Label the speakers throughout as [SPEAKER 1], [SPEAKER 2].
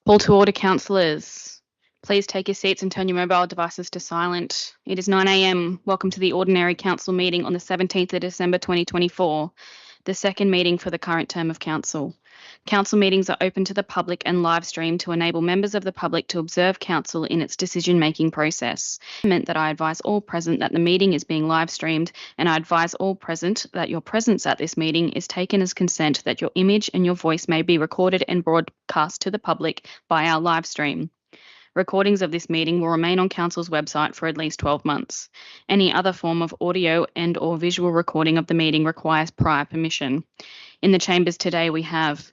[SPEAKER 1] Call to order, councillors. Please take your seats and turn your mobile devices to silent. It is 9 a.m. Welcome to the ordinary council meeting on the 17th of December 2024, the second meeting for the current term of council. Council meetings are open to the public and live streamed to enable members of the public to observe council in its decision-making process. It meant that I advise all present that the meeting is being live streamed, and I advise all present that your presence at this meeting is taken as consent that your image and your voice may be recorded and broadcast to the public by our live stream. Recordings of this meeting will remain on Council's website for at least 12 months. Any other form of audio and or visual recording of the meeting requires prior permission. In the chambers today we have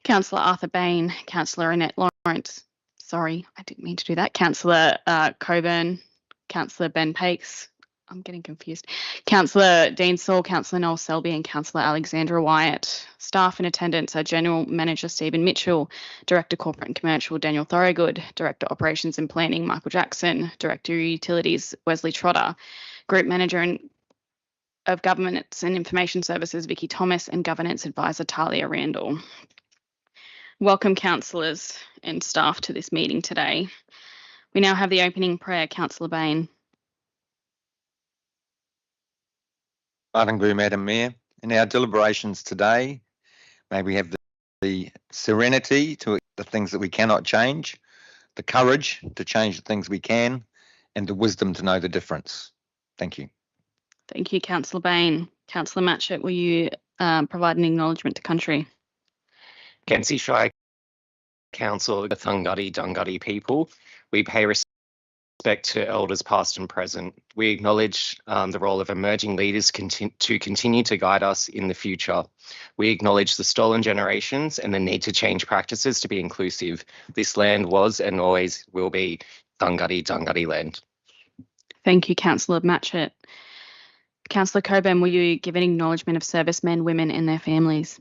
[SPEAKER 1] Councillor Arthur Bain, Councillor Annette Lawrence, sorry, I didn't mean to do that, Councillor Coburn, Councillor Ben Pakes, I'm getting confused, Councillor Dean Saul, Councillor Noel Selby and Councillor Alexandra Wyatt. Staff in attendance are General Manager Stephen Mitchell, Director Corporate and Commercial Daniel Thorogood, Director Operations and Planning Michael Jackson, Director Utilities Wesley Trotter, Group Manager of Governance and Information Services Vicky Thomas and Governance Advisor Talia Randall. Welcome councillors and staff to this meeting today. We now have the opening prayer. Councillor Bain.
[SPEAKER 2] Madam Mayor, in our deliberations today, may we have the serenity to the things that we cannot change, the courage to change the things we can, and the wisdom to know the difference. Thank you.
[SPEAKER 1] Thank you, Councillor Bain. Councillor Matchett, will you provide an acknowledgement to country?
[SPEAKER 3] Kempsey Shire Council, the Thungutty Dungutty people, we pay respect to elders past and present. We acknowledge the role of emerging leaders to continue to guide us in the future. We acknowledge the stolen generations and the need to change practices to be inclusive. This land was and always will be Thungutty Dungutty land.
[SPEAKER 1] Thank you, Councillor Matchett. Councillor Coburn, will you give an acknowledgement of servicemen, women and their families?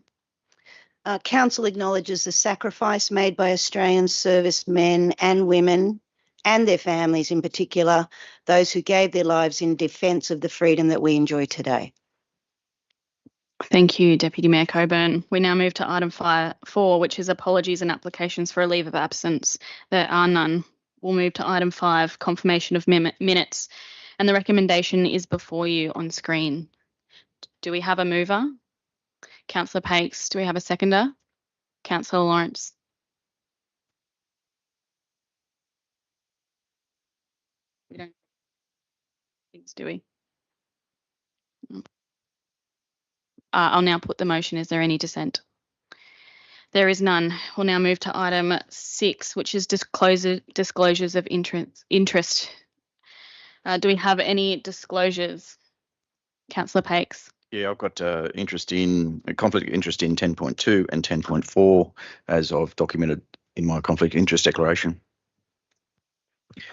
[SPEAKER 4] Council acknowledges the sacrifice made by Australian servicemen and women and their families in particular, those who gave their lives in defence of the freedom that we enjoy today.
[SPEAKER 1] Thank you, Deputy Mayor Coburn. We now move to item 4, which is apologies and applications for a leave of absence. There are none. We'll move to item 5, confirmation of minutes, and the recommendation is before you on screen. Do we have a mover? Councillor Pakes, do we have a seconder? Councillor Lawrence. We don't think, do we? I'll now put the motion. Is there any dissent? There is none. We'll now move to item 6, which is disclosures of interest. Do we have any disclosures? Councillor Pakes.
[SPEAKER 5] Yeah, I've got conflict of interest in 10.2 and 10.4 as I've documented in my conflict of interest declaration.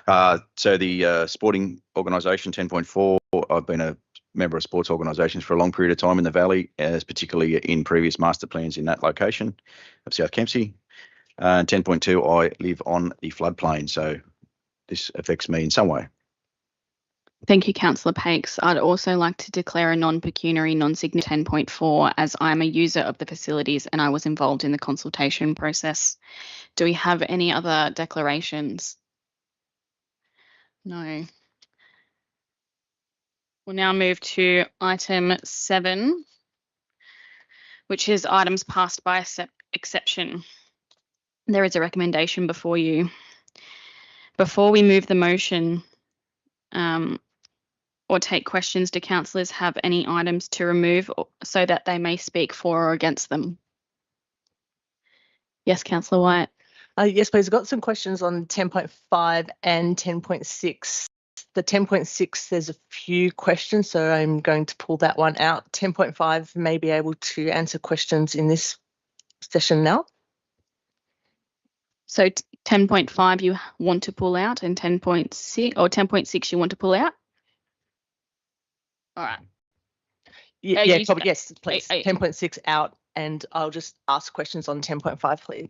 [SPEAKER 5] So the sporting organisation 10.4, I've been a member of sports organisations for a long period of time in the Valley, as particularly in previous master plans in that location of South Kempsey. 10.2, I live on the floodplain, so this affects me in some way.
[SPEAKER 1] Thank you, Councillor Pakes. I'd also like to declare a non-pecuniary, non-significant 10.4 as I'm a user of the facilities and I was involved in the consultation process. Do we have any other declarations? No. We'll now move to item 7, which is items passed by exception. There is a recommendation before you. Before we move the motion, or take questions, do councillors have any items to remove so that they may speak for or against them? Yes, Councillor Wyatt.
[SPEAKER 6] Yes, please. I've got some questions on 10.5 and 10.6. The 10.6, there's a few questions, so I'm going to pull that one out. 10.5 may be able to answer questions in this session now.
[SPEAKER 1] So 10.5 you want to pull out and 10.6 or 10.6 you want to pull out? All right.
[SPEAKER 6] Yeah, probably, yes, please. 10.6 out, and I'll just ask questions on 10.5, please.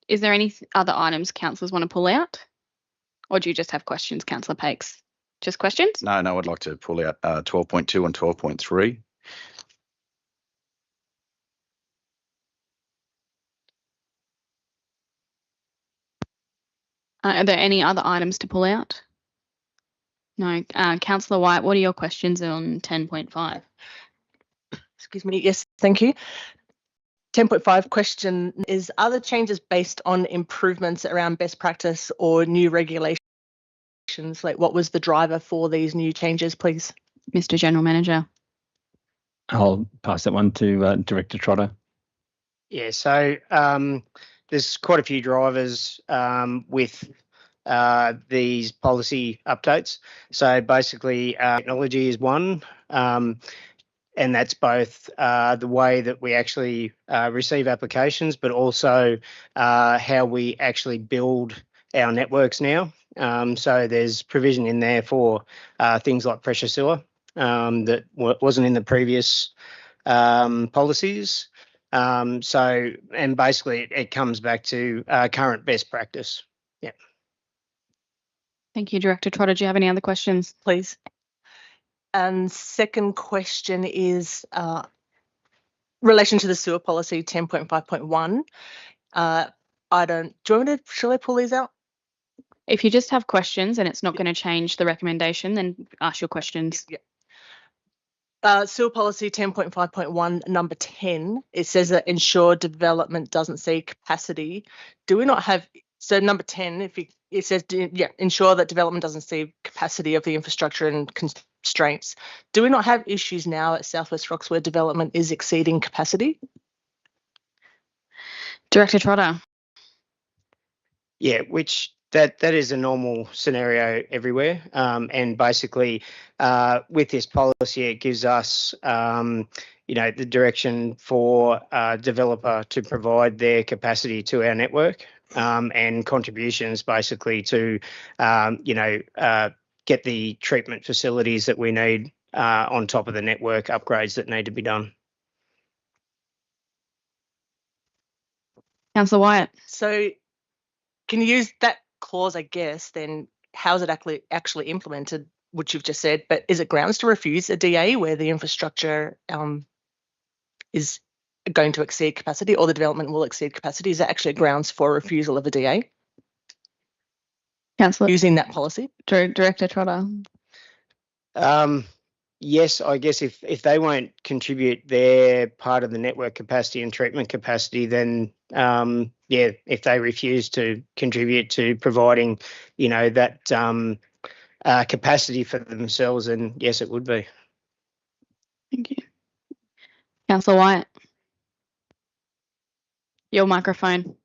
[SPEAKER 1] Is there any other items councillors want to pull out? Or do you just have questions, Councillor Pakes? Just questions?
[SPEAKER 5] No, I'd like to pull out 12.2 and 12.3.
[SPEAKER 1] Are there any other items to pull out? No. Councillor White, what are your questions on 10.5?
[SPEAKER 6] Excuse me. Yes, thank you. 10.5 question is, are the changes based on improvements around best practice or new regulations? Like, what was the driver for these new changes, please?
[SPEAKER 1] Mr. General Manager.
[SPEAKER 7] I'll pass that one to Director Trotter.
[SPEAKER 8] Yeah, so there's quite a few drivers with these policy updates. So basically, technology is one, and that's both the way that we actually receive applications, but also how we actually build our networks now. So there's provision in there for things like pressure sewer that wasn't in the previous policies. And basically it comes back to current best practice. Yeah.
[SPEAKER 1] Thank you, Director Trotter. Do you have any other questions?
[SPEAKER 6] Please. And second question is relation to the sewer policy 10.5.1. Shall I pull these out?
[SPEAKER 1] If you just have questions and it's not going to change the recommendation, then ask your questions.
[SPEAKER 6] Yeah. Sewer policy 10.5.1 number 10, it says that ensure development doesn't see capacity. Do we not have, so number 10, it says, ensure that development doesn't see capacity of the infrastructure and constraints. Do we not have issues now at South West Rocks where development is exceeding capacity?
[SPEAKER 1] Director Trotter.
[SPEAKER 8] Yeah, which that is a normal scenario everywhere. And basically with this policy, it gives us, the direction for a developer to provide their capacity to our network and contributions basically to, get the treatment facilities that we need on top of the network upgrades that need to be done.
[SPEAKER 1] Councillor Wyatt.
[SPEAKER 6] So can you use that clause, I guess, then how is it actually implemented, which you've just said, but is it grounds to refuse a DA where the infrastructure is going to exceed capacity or the development will exceed capacity? Is that actually grounds for refusal of a DA?
[SPEAKER 1] Councillor.
[SPEAKER 6] Using that policy?
[SPEAKER 1] Director Trotter.
[SPEAKER 8] Yes, I guess if they won't contribute their part of the network capacity and treatment capacity, then if they refuse to contribute to providing, that capacity for themselves, then yes, it would be.
[SPEAKER 1] Thank you. Councillor Wyatt. Your microphone.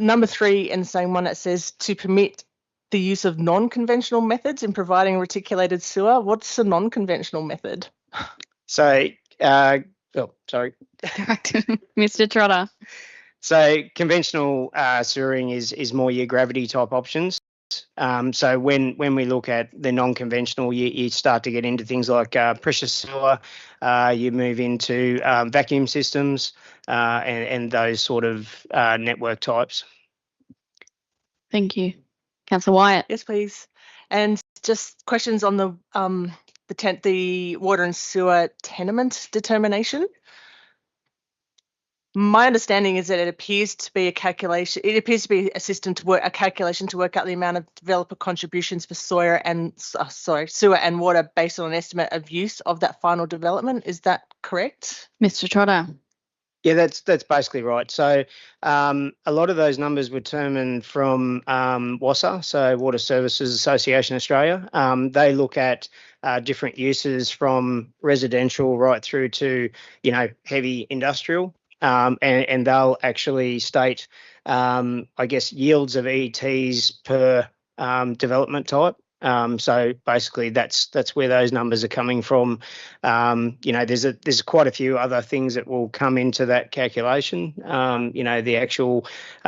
[SPEAKER 6] Number 3 in the same one, it says to permit the use of non-conventional methods in providing reticulated sewer. What's a non-conventional method?
[SPEAKER 8] So, sorry.
[SPEAKER 1] Mr. Trotter.
[SPEAKER 8] So conventional sewering is more your gravity type options. So when we look at the non-conventional, you start to get into things like pressure sewer, you move into vacuum systems and those sort of network types.
[SPEAKER 1] Thank you. Councillor Wyatt.
[SPEAKER 6] Yes, please. And just questions on the water and sewer tenement determination. My understanding is that it appears to be a calculation. It appears to be a system to work, a calculation to work out the amount of developer contributions for sewer and water based on an estimate of use of that final development. Is that correct?
[SPEAKER 1] Mr. Trotter.
[SPEAKER 8] Yeah, that's basically right. So a lot of those numbers were determined from WASA, so Water Services Association Australia. They look at different uses from residential right through to, heavy industrial. And they'll actually state, yields of ETs per development type. So basically that's where those numbers are coming from. There's quite a few other things that will come into that calculation. The actual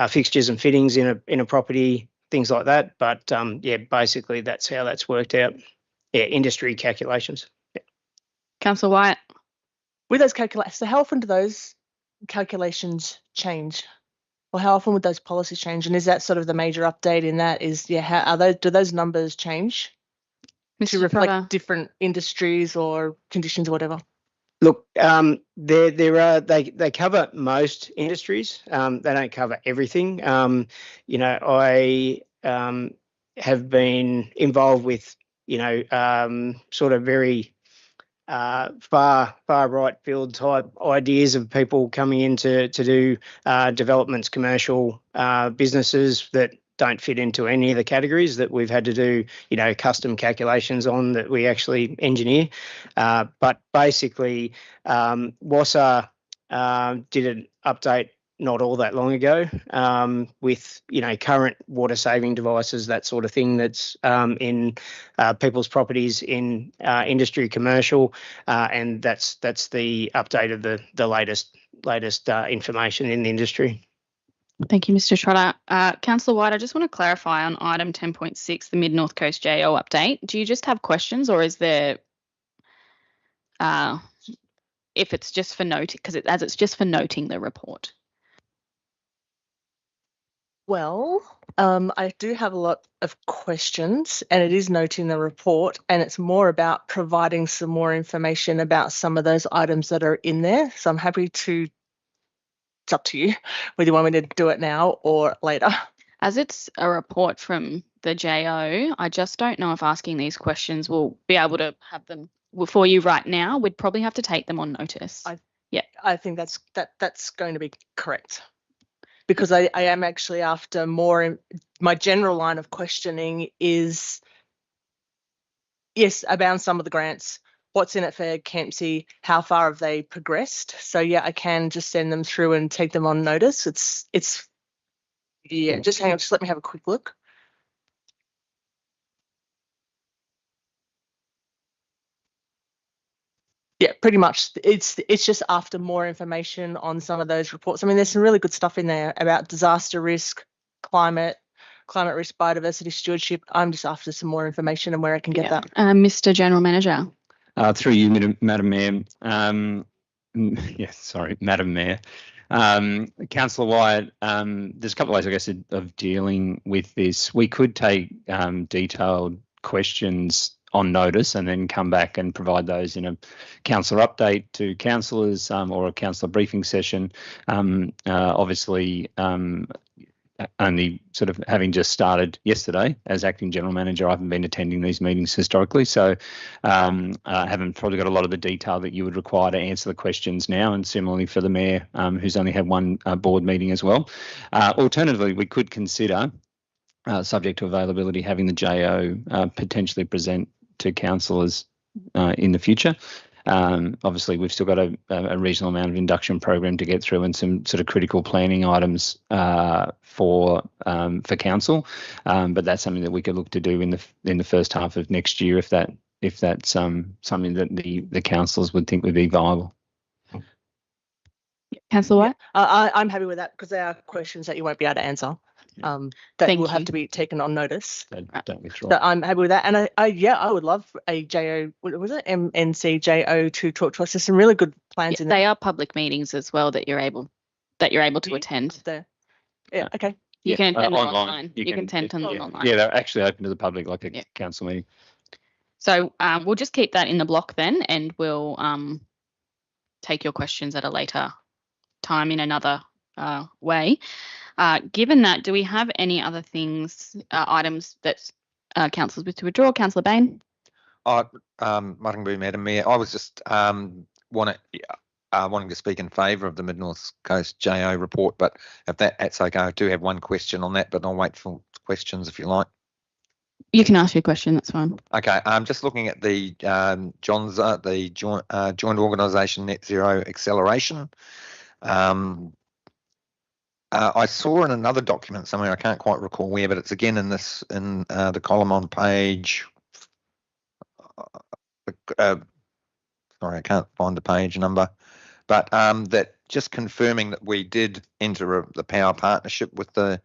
[SPEAKER 8] fixtures and fittings in a property, things like that. But basically that's how that's worked out. Yeah, industry calculations. Yeah.
[SPEAKER 1] Councillor Wyatt.
[SPEAKER 6] With those calculations, so how often do those calculations change, or how often would those policies change, and is that sort of the major update in that? Do those numbers change
[SPEAKER 1] Mr.
[SPEAKER 6] to reflect
[SPEAKER 1] Trotter.
[SPEAKER 6] different industries or conditions or whatever?
[SPEAKER 8] Look, they cover most industries. They don't cover everything. I have been involved with sort of very far right field type ideas of people coming in to do developments, commercial businesses that don't fit into any of the categories that we've had to do, custom calculations on that we actually engineer. But basically, WASA did an update not all that long ago with, current water saving devices, that sort of thing that's in people's properties in industry, commercial, and that's the update of the latest information in the industry.
[SPEAKER 1] Thank you, Mr. Trotter. Councillor White, I just want to clarify on item 10.6, the Mid-North Coast JO update. Do you just have questions, or is there, if it's just for noting, because it's just for noting the report?
[SPEAKER 6] Well, I do have a lot of questions, and it is noting the report, and it's more about providing some more information about some of those items that are in there. So I'm happy to, it's up to you whether you want me to do it now or later.
[SPEAKER 1] As it's a report from the JO, I just don't know if asking these questions will be able to have them for you right now. We'd probably have to take them on notice.
[SPEAKER 6] I think that's going to be correct, because I am actually after more. My general line of questioning is, yes, about some of the grants. What's in it for Kempsey? How far have they progressed? So yeah, I can just send them through and take them on notice. It's yeah. Just hang on. Just let me have a quick look. Yeah, pretty much. It's just after more information on some of those reports. I mean, there's some really good stuff in there about disaster risk, climate risk, biodiversity stewardship. I'm just after some more information and where I can get that.
[SPEAKER 1] Mr. General Manager.
[SPEAKER 7] Through you, Madam Mayor. Yes, sorry, Madam Mayor. Councillor Wyatt, there's a couple of ways, I guess, of dealing with this. We could take detailed questions on notice and then come back and provide those in a councillor update to councillors or a councillor briefing session. Obviously, only sort of having just started yesterday as acting general manager, I haven't been attending these meetings historically, so I haven't probably got a lot of the detail that you would require to answer the questions now, and similarly for the mayor, who's only had one board meeting as well. Alternatively, we could consider, subject to availability, having the JO potentially present to councillors in the future. Obviously, we've still got a reasonable amount of induction program to get through and some sort of critical planning items for council, but that's something that we could look to do in the first half of next year if that's something that the councillors would think would be viable.
[SPEAKER 1] Councillor White?
[SPEAKER 6] I'm happy with that, because there are questions that you won't be able to answer. That will have to be taken on notice.
[SPEAKER 7] Don't withdraw.
[SPEAKER 6] So I'm happy with that, and I would love a JO. What was it? MNC JO to talk to us. There's some really good plans in there.
[SPEAKER 1] They are public meetings as well that you're able to attend.
[SPEAKER 6] There. Yeah. Okay.
[SPEAKER 1] You can attend
[SPEAKER 7] online.
[SPEAKER 1] You can attend them online.
[SPEAKER 7] Yeah, they're actually open to the public, like a council meeting.
[SPEAKER 1] So we'll just keep that in the block then, and we'll take your questions at a later time in another way. Given that, do we have any other things, items that councillors wish to withdraw? Councillor Bain?
[SPEAKER 2] Muttingbu, Madam Mayor, I was just wanting to speak in favour of the Mid-North Coast JO report, but if that's okay, I do have one question on that, but I'll wait for questions if you like.
[SPEAKER 1] You can ask your question, that's fine.
[SPEAKER 2] Okay, I'm just looking at the JONSA, the Joint Organisation Net Zero Acceleration. I saw in another document somewhere, I can't quite recall where, but it's again in the column on page. Sorry, I can't find the page number, but that just confirming that we did enter the power partnership with the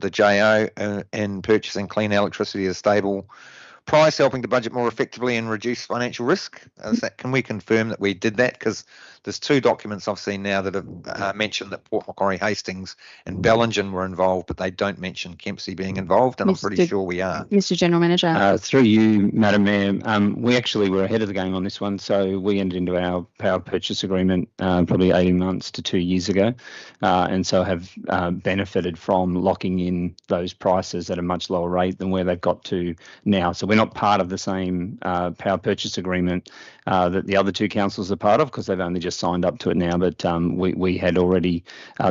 [SPEAKER 2] JO in purchasing clean electricity at a stable price, helping the budget more effectively and reduce financial risk. Can we confirm that we did that? Because there's 2 documents I've seen now that have mentioned that Port Macquarie, Hastings and Bellingen were involved, but they don't mention Kempsey being involved, and I'm pretty sure we are.
[SPEAKER 1] Mr. General Manager.
[SPEAKER 7] Through you, Madam Mayor, we actually were ahead of the game on this one, so we entered into our power purchase agreement probably 18 months to 2 years ago, and so have benefited from locking in those prices at a much lower rate than where they've got to now. So we're not part of the same power purchase agreement that the other 2 councils are part of, because they've only just signed up to it now, but we had already,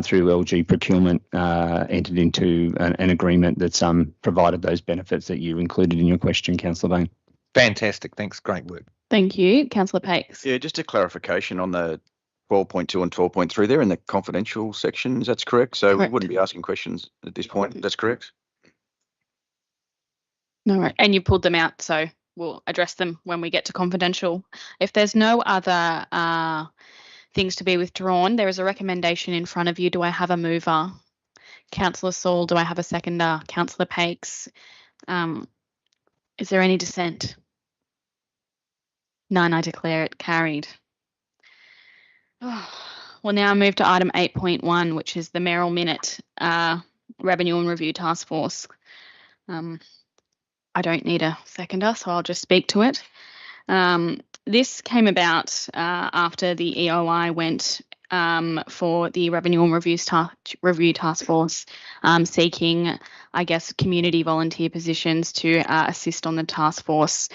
[SPEAKER 7] through LG procurement, entered into an agreement that's provided those benefits that you included in your question, Councillor Bain.
[SPEAKER 2] Fantastic. Thanks. Great work.
[SPEAKER 1] Thank you. Councillor Pakes.
[SPEAKER 5] Yeah, just a clarification on the 12.2 and 12.3 there in the confidential sections. That's correct. So
[SPEAKER 1] Correct.
[SPEAKER 5] we wouldn't be asking questions at this point. That's correct.
[SPEAKER 1] No, right. And you pulled them out, so we'll address them when we get to confidential. If there's no other things to be withdrawn, there is a recommendation in front of you. Do I have a mover? Councillor Saul, do I have a seconder? Councillor Pakes. Is there any dissent? None. I declare it carried. We'll now move to item 8.1, which is the mayoral minute revenue and review task force. I don't need a seconder, so I'll just speak to it. This came about after the EOI went for the revenue and review task force, seeking, I guess, community volunteer positions to assist on the task force.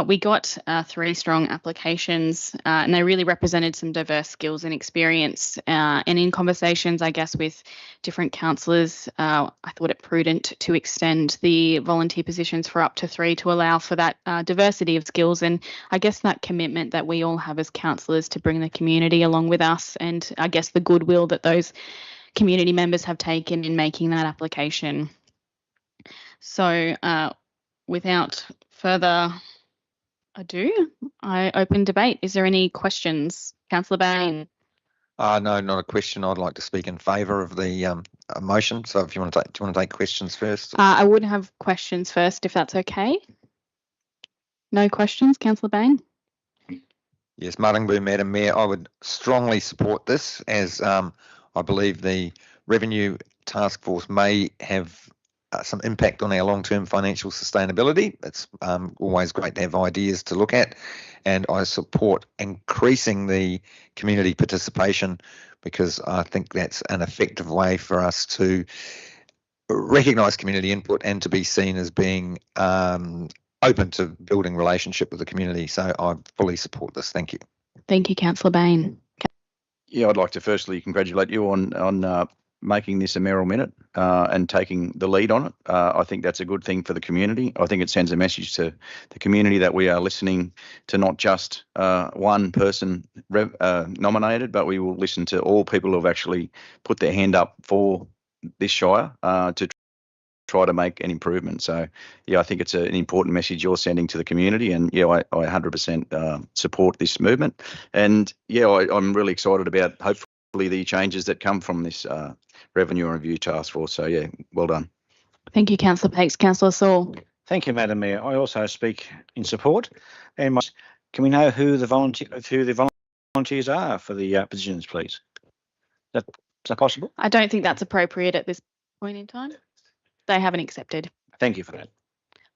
[SPEAKER 1] We got 3 strong applications, and they really represented some diverse skills and experience. And in conversations, I guess, with different councillors, I thought it prudent to extend the volunteer positions for up to 3 to allow for that diversity of skills, and I guess that commitment that we all have as councillors to bring the community along with us, and I guess the goodwill that those community members have taken in making that application. So without further ado, I open debate. Is there any questions? Councillor Bain.
[SPEAKER 2] No, not a question. I'd like to speak in favour of the motion. So if you want to take, do you want to take questions first?
[SPEAKER 1] I would have questions first, if that's okay. No questions, Councillor Bain?
[SPEAKER 2] Yes, Martingbu, Madam Mayor, I would strongly support this, as I believe the Revenue Task Force may have some impact on our long-term financial sustainability. It's always great to have ideas to look at, and I support increasing the community participation, because I think that's an effective way for us to recognise community input and to be seen as being open to building relationship with the community. So I fully support this. Thank you.
[SPEAKER 1] Thank you, Councillor Bain.
[SPEAKER 5] Yeah, I'd like to firstly congratulate you on making this a mayoral minute and taking the lead on it. I think that's a good thing for the community. I think it sends a message to the community that we are listening to not just one person nominated, but we will listen to all people who have actually put their hand up for this Shire to try to make an improvement. So, yeah, I think it's an important message you're sending to the community, and yeah, I 100% support this movement. And yeah, I'm really excited about hopefully the changes that come from this Revenue and Review Task Force. So yeah, well done.
[SPEAKER 1] Thank you, Councillor Pakes. Councillor Saul.
[SPEAKER 9] Thank you, Madam Mayor. I also speak in support. And can we know who the volunteers are for the positions, please? Is that possible?
[SPEAKER 1] I don't think that's appropriate at this point in time. They haven't accepted.
[SPEAKER 9] Thank you for that.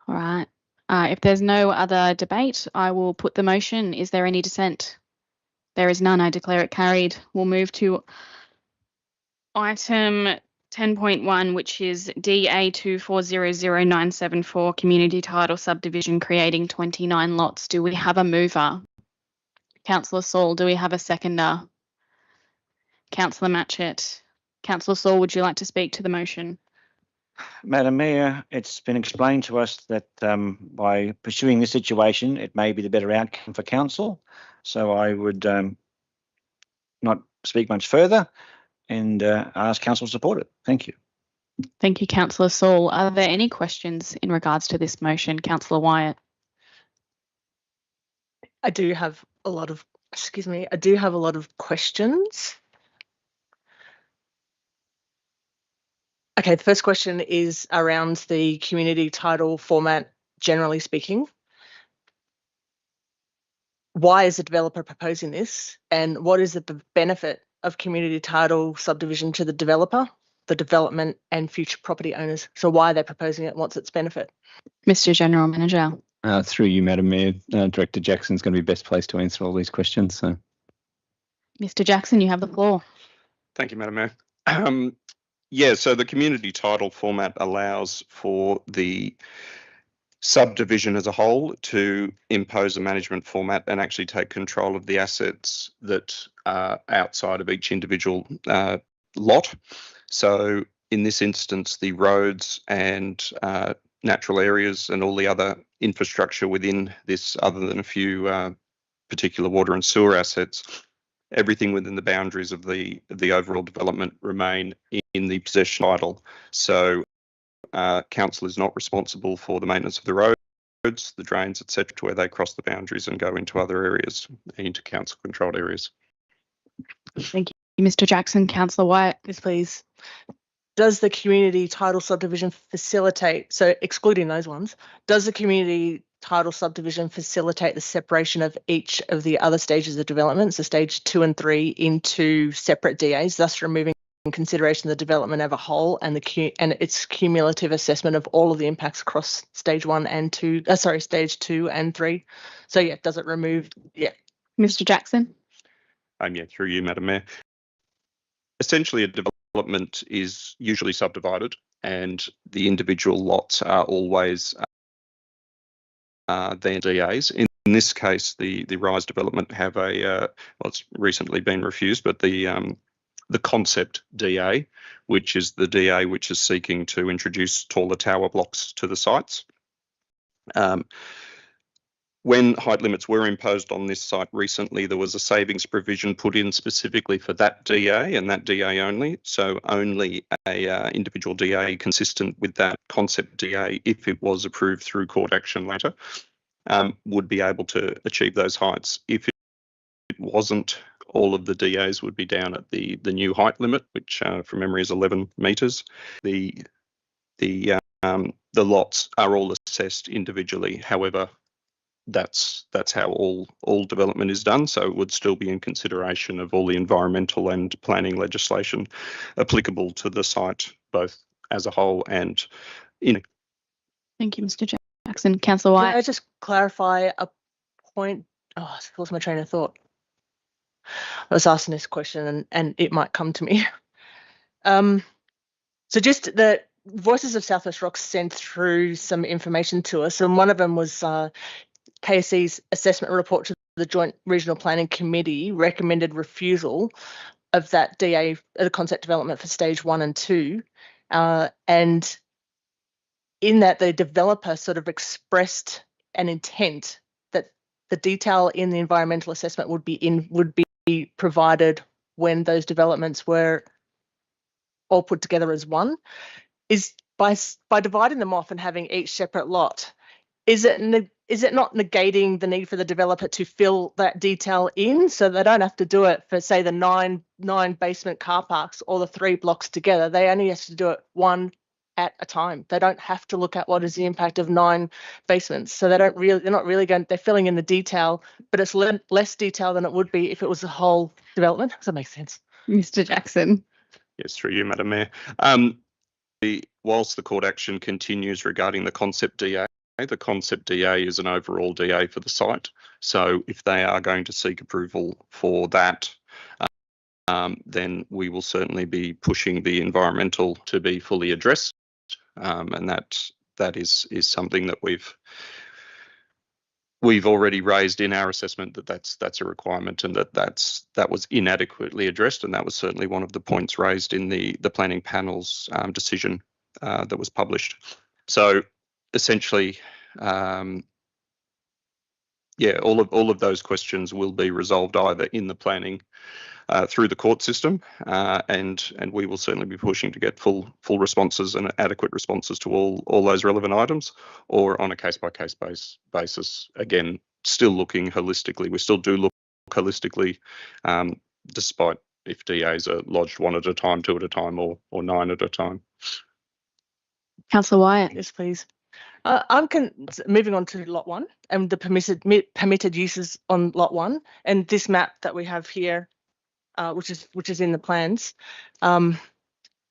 [SPEAKER 1] All right. If there's no other debate, I will put the motion. Is there any dissent? There is none. I declare it carried. We'll move to item 10.1, which is DA2400974, Community Title Subdivision, creating 29 lots. Do we have a mover? Councillor Saul, do we have a seconder? Councillor Matchett. Councillor Saul, would you like to speak to the motion?
[SPEAKER 9] Madam Mayor, it's been explained to us that by pursuing this situation, it may be the better outcome for council. So I would not speak much further and ask council to support it. Thank you.
[SPEAKER 1] Thank you, Councillor Saul. Are there any questions in regards to this motion? Councillor Wyatt.
[SPEAKER 6] I do have a lot of questions. Okay, the first question is around the community title format generally speaking. Why is the developer proposing this, and what is the benefit of community title subdivision to the developer, the development and future property owners? So why are they proposing it? What's its benefit?
[SPEAKER 1] Mr. General Manager.
[SPEAKER 7] Through you, Madam Mayor, Director Jackson's going to be best placed to answer all these questions. So,
[SPEAKER 1] Mr. Jackson, you have the floor.
[SPEAKER 10] Thank you, Madam Mayor. Yeah, so the community title format allows for the subdivision as a whole to impose a management format and actually take control of the assets that are outside of each individual lot. So in this instance, the roads and natural areas and all the other infrastructure within this, other than a few particular water and sewer assets, everything within the boundaries of the overall development remain in the possession title. So council is not responsible for the maintenance of the roads, the drains, etc., to where they cross the boundaries and go into other areas, into council controlled areas.
[SPEAKER 1] Thank you, Mr. Jackson. Councillor White.
[SPEAKER 6] Yes, please. Does the community title subdivision facilitate, so excluding those ones, does the community title subdivision facilitate the separation of each of the other stages of development, so stage 2 and 3, into separate DAs, thus removing consideration of the development as a whole and its cumulative assessment of all of the impacts across stage 1 and 2, stage 2 and 3? So yeah, does it remove? Yeah.
[SPEAKER 1] Mr. Jackson.
[SPEAKER 10] Yeah, through you, Madam Mayor. Essentially, a development is usually subdivided, and the individual lots are always their DAs. In this case, the Rise development have a well, it's recently been refused, but the concept DA, which is the DA which is seeking to introduce taller tower blocks to the sites. When height limits were imposed on this site recently, there was a savings provision put in specifically for that DA and that DA only. So only a individual DA consistent with that concept DA, if it was approved through court action later, would be able to achieve those heights. If it wasn't, all of the DAs would be down at the new height limit, which from memory is 11 metres. The lots are all assessed individually. However, that's how all development is done. So it would still be in consideration of all the environmental and planning legislation applicable to the site, both as a whole and in.
[SPEAKER 1] Thank you, Mr. Jackson. Councillor White.
[SPEAKER 6] Can I just clarify a point? Oh, I lost my train of thought. I was asking this question and it might come to me. So just the Voices of South West Rocks sent through some information to us, and one of them was KSC's assessment report to the Joint Regional Planning Committee recommended refusal of that DA, the concept development for stage 1 and 2. And in that, the developer sort of expressed an intent that the detail in the environmental assessment would be provided when those developments were all put together as one. Is by dividing them off and having each separate lot, is it not negating the need for the developer to fill that detail in, so they don't have to do it for, say, the nine basement car parks or the 3 blocks together? They only have to do it one at a time. They don't have to look at what is the impact of 9 basements. So they're not really going. They're filling in the detail, but it's less detail than it would be if it was a whole development. Does that make sense?
[SPEAKER 1] Mr. Jackson.
[SPEAKER 10] Yes, through you, Madam Mayor. Whilst the court action continues regarding the concept DA, the concept DA is an overall DA for the site. So if they are going to seek approval for that, then we will certainly be pushing the environmental to be fully addressed. And that is something that we've already raised in our assessment, that's a requirement, and that was inadequately addressed, and that was certainly one of the points raised in the planning panel's decision that was published. So essentially, all of those questions will be resolved either in the planning through the court system, and we will certainly be pushing to get full responses and adequate responses to all those relevant items, or on a case-by-case basis. Again, still looking holistically. We still do look holistically, despite if DAs are lodged 1 at a time, 2 at a time, or 9 at a time.
[SPEAKER 1] Councillor Wyatt.
[SPEAKER 6] Yes, please. Moving on to lot 1 and the permitted uses on lot 1, and this map that we have here, which is in the plans.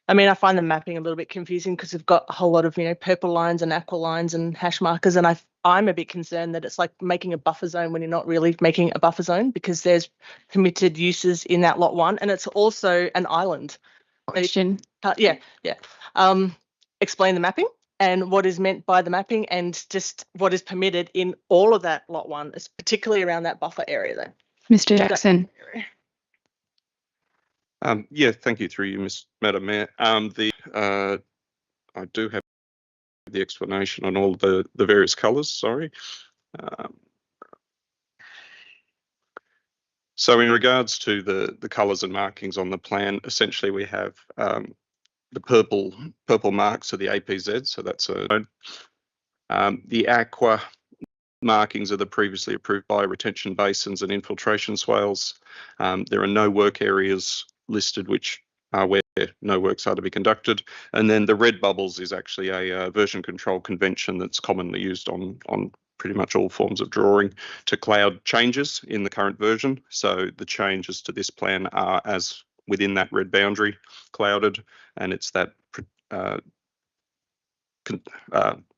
[SPEAKER 6] I mean, I find the mapping a little bit confusing because we've got a whole lot of, purple lines and aqua lines and hash markers, and I'm a bit concerned that it's like making a buffer zone when you're not really making a buffer zone, because there's permitted uses in that lot 1, and it's also an island.
[SPEAKER 1] Question.
[SPEAKER 6] Explain the mapping and what is meant by the mapping, and just what is permitted in all of that lot 1, particularly around that buffer area there.
[SPEAKER 1] Mr. Jackson.
[SPEAKER 10] Yeah, thank you through you, Madam Mayor. I do have the explanation on all the various colours. Sorry. So in regards to the colours and markings on the plan, essentially we have the purple marks are the APZ, so that's the aqua markings are the previously approved bioretention basins and infiltration swales. There are no work areas listed which are where no works are to be conducted, and then the red bubbles is actually a version control convention that's commonly used on pretty much all forms of drawing to cloud changes in the current version. So the changes to this plan are as within that red boundary clouded, and it's that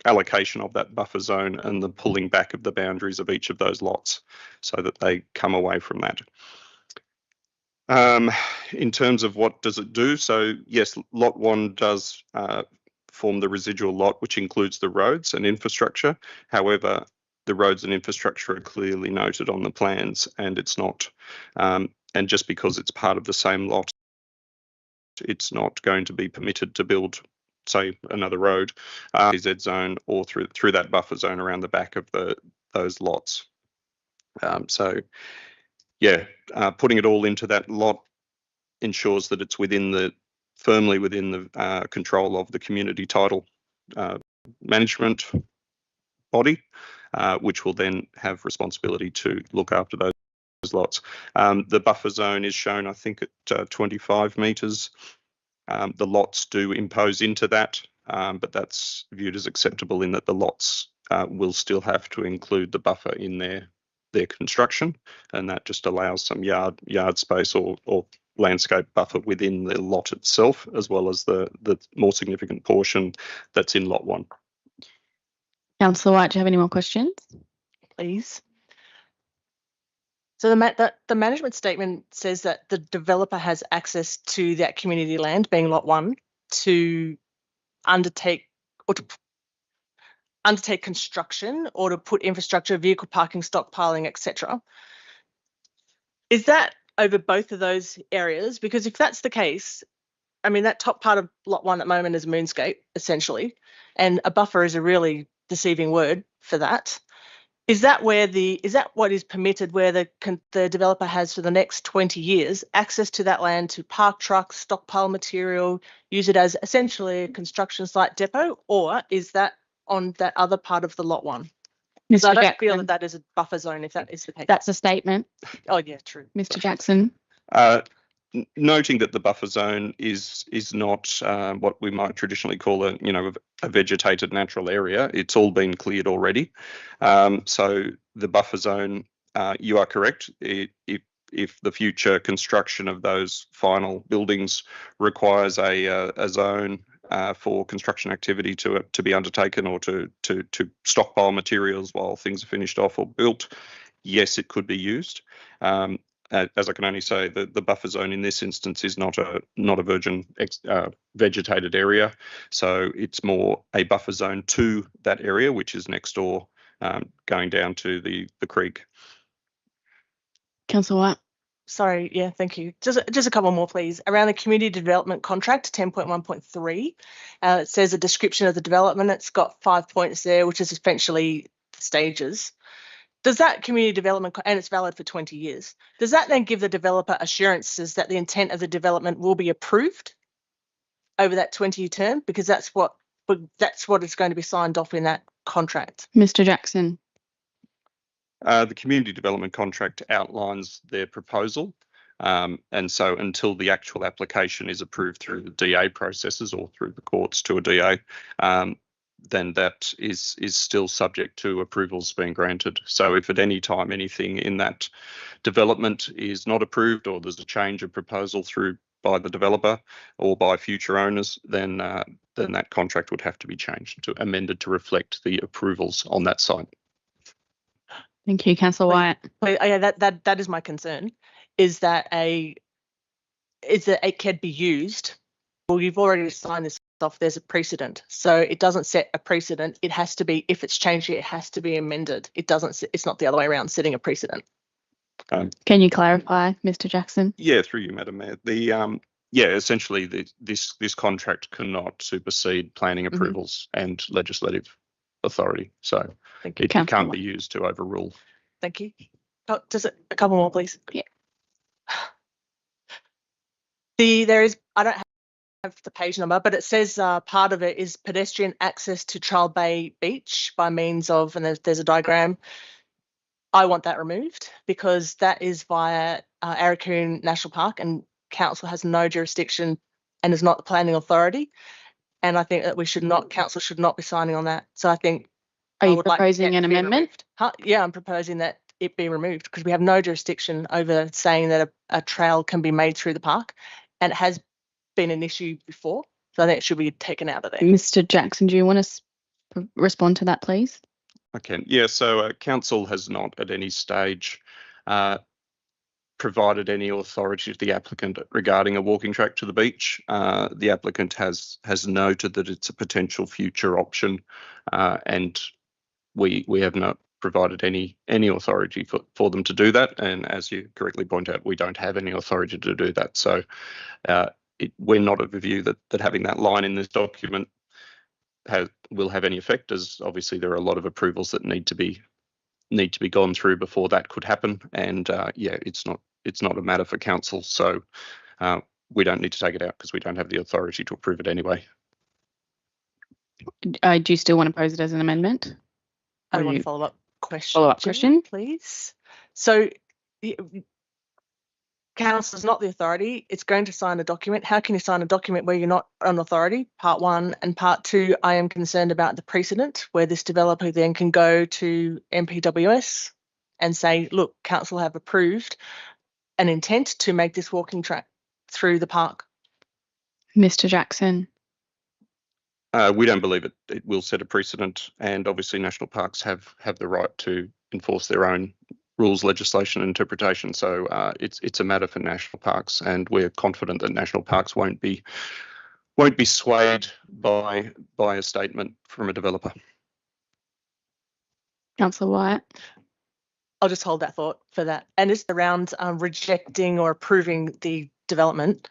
[SPEAKER 10] allocation of that buffer zone and the pulling back of the boundaries of each of those lots so that they come away from that. In terms of what does it do, so yes, lot 1 does form the residual lot, which includes the roads and infrastructure. However, the roads and infrastructure are clearly noted on the plans, and it's not, and just because it's part of the same lot, it's not going to be permitted to build, say, another road, Z zone, or through that buffer zone around the back of those lots. So yeah, putting it all into that lot ensures that it's firmly within the control of the community title management body, which will then have responsibility to look after those lots. The buffer zone is shown, I think, at 25 metres. The lots do impose into that, but that's viewed as acceptable in that the lots will still have to include the buffer in their construction, and that just allows some yard space or landscape buffer within the lot itself, as well as the more significant portion that's in lot 1.
[SPEAKER 1] Councillor White, do you have any more questions?
[SPEAKER 6] Please. So the management statement says that the developer has access to that community land, being lot 1, to undertake construction or to put infrastructure, vehicle parking, stockpiling, etc. Is that over both of those areas? Because if that's the case, I mean, that top part of lot 1 at the moment is moonscape, essentially, and a buffer is a really deceiving word for that. Is that what is permitted, where the developer has for the next 20 years access to that land to park trucks, stockpile material, use it as essentially a construction site depot, or is that on that other part of the lot 1? Because I don't feel that is a buffer zone if that is the case.
[SPEAKER 1] That's a statement.
[SPEAKER 6] Oh yeah, true.
[SPEAKER 1] Mr. Jackson.
[SPEAKER 10] Noting that the buffer zone is not what we might traditionally call a vegetated natural area. It's all been cleared already. So the buffer zone, you are correct. If the future construction of those final buildings requires a zone for construction activity to be undertaken, or to stockpile materials while things are finished off or built, yes, it could be used. As I can only say, the buffer zone in this instance is not a virgin vegetated area, so it's more a buffer zone to that area, which is next door, going down to the creek.
[SPEAKER 1] Councillor White.
[SPEAKER 6] Sorry, yeah, thank you. Just a couple more, please. Around the community development contract, 10.1.3, it says a description of the development. It's got 5 points there, which is essentially stages. Does that community development, and it's valid for 20 years, does that then give the developer assurances that the intent of the development will be approved over that 20-year term? Because that's what is going to be signed off in that contract.
[SPEAKER 1] Mr. Jackson.
[SPEAKER 10] The community development contract outlines their proposal, and so until the actual application is approved through the DA processes or through the courts to a DA, then that is still subject to approvals being granted. So if at any time anything in that development is not approved, or there's a change of proposal through by the developer or by future owners, then that contract would have to be amended to reflect the approvals on that site.
[SPEAKER 1] Thank you, Councillor Wyatt.
[SPEAKER 6] Yeah, that is my concern, is that it can be used. Well, you've already signed this off. There's a precedent, so it doesn't set a precedent. It has to be, if it's changed, it has to be amended. It's not the other way around, setting a precedent.
[SPEAKER 1] Can you clarify, Mr. Jackson?
[SPEAKER 10] Yeah, through you, Madam Mayor. Essentially, this contract cannot supersede planning approvals and legislative authority, so it can't be used to overrule.
[SPEAKER 6] Thank you. Oh, just a couple more, please.
[SPEAKER 1] Yeah.
[SPEAKER 6] I don't have the page number, but it says part of it is pedestrian access to Trial Bay Beach by means of, and there's a diagram. I want that removed because that is via Yarrahapinni National Park, and council has no jurisdiction and is not the planning authority. And I think that council should not be signing on that. So I think.
[SPEAKER 1] Are you proposing an amendment?
[SPEAKER 6] Yeah, I'm proposing that it be removed because we have no jurisdiction over saying that a trail can be made through the park, and it has been an issue before. So I think it should be taken out of there.
[SPEAKER 1] Mr. Jackson, do you want to respond to that, please?
[SPEAKER 10] I can. Yeah, so council has not at any stage provided any authority to the applicant regarding a walking track to the beach. The applicant has noted that it's a potential future option, and we have not provided any authority for them to do that. And as you correctly point out, we don't have any authority to do that. So we're not of the view that having that line in this document will have any effect, as obviously there are a lot of approvals that need to be gone through before that could happen. And it's not a matter for council, so we don't need to take it out because we don't have the authority to approve it anyway.
[SPEAKER 1] Do you still want to pose it as an amendment?
[SPEAKER 6] I want a follow-up question.
[SPEAKER 1] Follow-up question,
[SPEAKER 6] please. So council is not the authority. It's going to sign a document. How can you sign a document where you're not an authority? Part one. And part two, I am concerned about the precedent where this developer then can go to MPWS and say, look, council have approved an intent to make this walking track through the park.
[SPEAKER 1] Mr. Jackson.
[SPEAKER 10] We don't believe it will set a precedent, and obviously national parks have the right to enforce their own rules, legislation and interpretation. So it's a matter for national parks, and we're confident that national parks won't be swayed by a statement from a developer.
[SPEAKER 1] Councillor Wyatt.
[SPEAKER 6] I'll just hold that thought for that. And it's around rejecting or approving the development.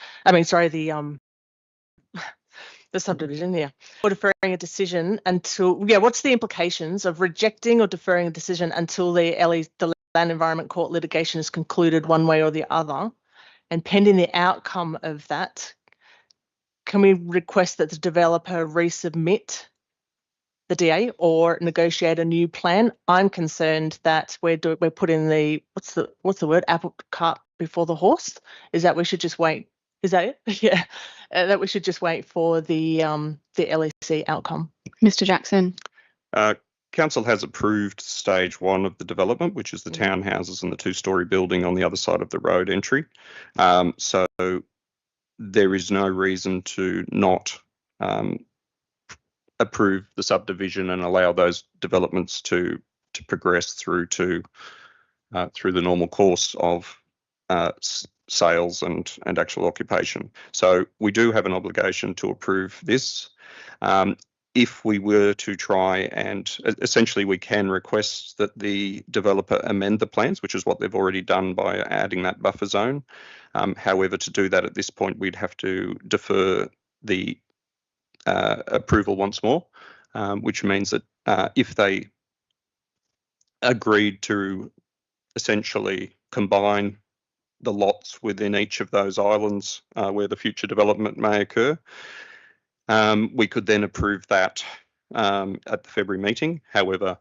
[SPEAKER 6] The subdivision, yeah. Or deferring a decision until, what's the implications of rejecting or deferring a decision until the Land Environment Court litigation is concluded one way or the other? And pending the outcome of that, can we request that the developer resubmit the DA or negotiate a new plan? I'm concerned that we're putting the, what's the word, apple cart before the horse. Is that we should just wait? Is that it? Yeah, that we should just wait for the LEC outcome.
[SPEAKER 1] Mr. Jackson.
[SPEAKER 10] Council has approved stage one of the development, which is the townhouses and the two-storey building on the other side of the road entry. So there is no reason to not approve the subdivision and allow those developments to progress through to through the normal course of sales and actual occupation. So we do have an obligation to approve this. If we were to try and essentially we can request that the developer amend the plans, which is what they've already done by adding that buffer zone. However, to do that at this point, we'd have to defer the approval once more, which means that if they agreed to essentially combine the lots within each of those islands where the future development may occur, we could then approve that at the February meeting. However,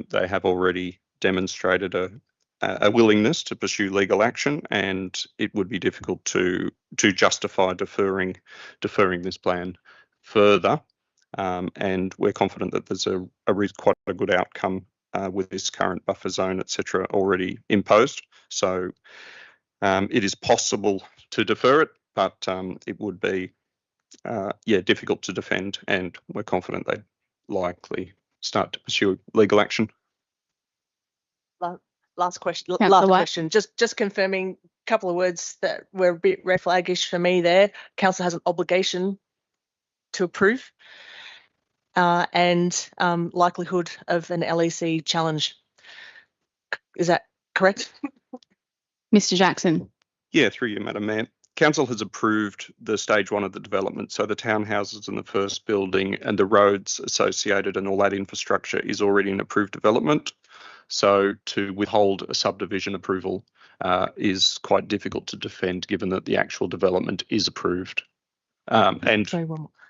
[SPEAKER 10] they have already demonstrated a willingness to pursue legal action, and it would be difficult to justify deferring this plan further and we're confident that there's quite a good outcome with this current buffer zone, etc., already imposed. So it is possible to defer it, but it would be difficult to defend, and we're confident they'd likely start to pursue legal action.
[SPEAKER 6] Last question.
[SPEAKER 1] Councillor
[SPEAKER 6] Last
[SPEAKER 1] White.
[SPEAKER 6] question. Just confirming a couple of words that were a bit red flaggish for me there. Council has an obligation to approve, and likelihood of an LEC challenge. Is that correct?
[SPEAKER 1] Mr. Jackson.
[SPEAKER 10] Yeah, through you, Madam Mayor. Council has approved the stage 1 of the development, so the townhouses in the first building and the roads associated and all that infrastructure is already an approved development. So to withhold a subdivision approval is quite difficult to defend, given that the actual development is approved. And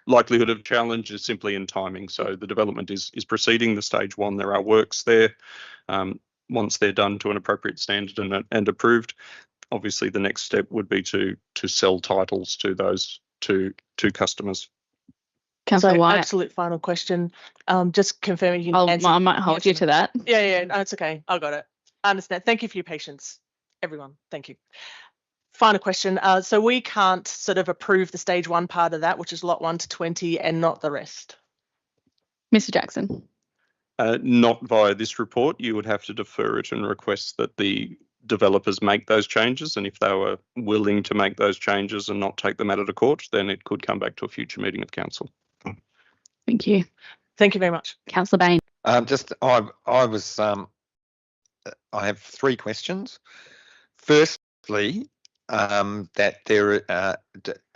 [SPEAKER 10] likelihood of challenge is simply in timing. So the development is proceeding. The stage 1, there are works there. Once they're done to an appropriate standard and approved, obviously the next step would be to sell titles to those two customers.
[SPEAKER 1] Councillor
[SPEAKER 6] So
[SPEAKER 1] White.
[SPEAKER 6] absolute final question. Just confirming you answered.
[SPEAKER 1] I might hold you to that.
[SPEAKER 6] Yeah, no, it's okay. I got it. I understand. Thank you for your patience, everyone. Thank you. Final question. So we can't sort of approve the stage 1 part of that, which is lot 1 to 20, and not the rest.
[SPEAKER 1] Mr. Jackson.
[SPEAKER 10] Not via this report. You would have to defer it and request that the developers make those changes, and if they were willing to make those changes and not take the matter to court, then it could come back to a future meeting of council.
[SPEAKER 1] Thank you.
[SPEAKER 6] Thank you very much.
[SPEAKER 1] Councillor Bain.
[SPEAKER 2] I have 3 questions. Firstly, that there,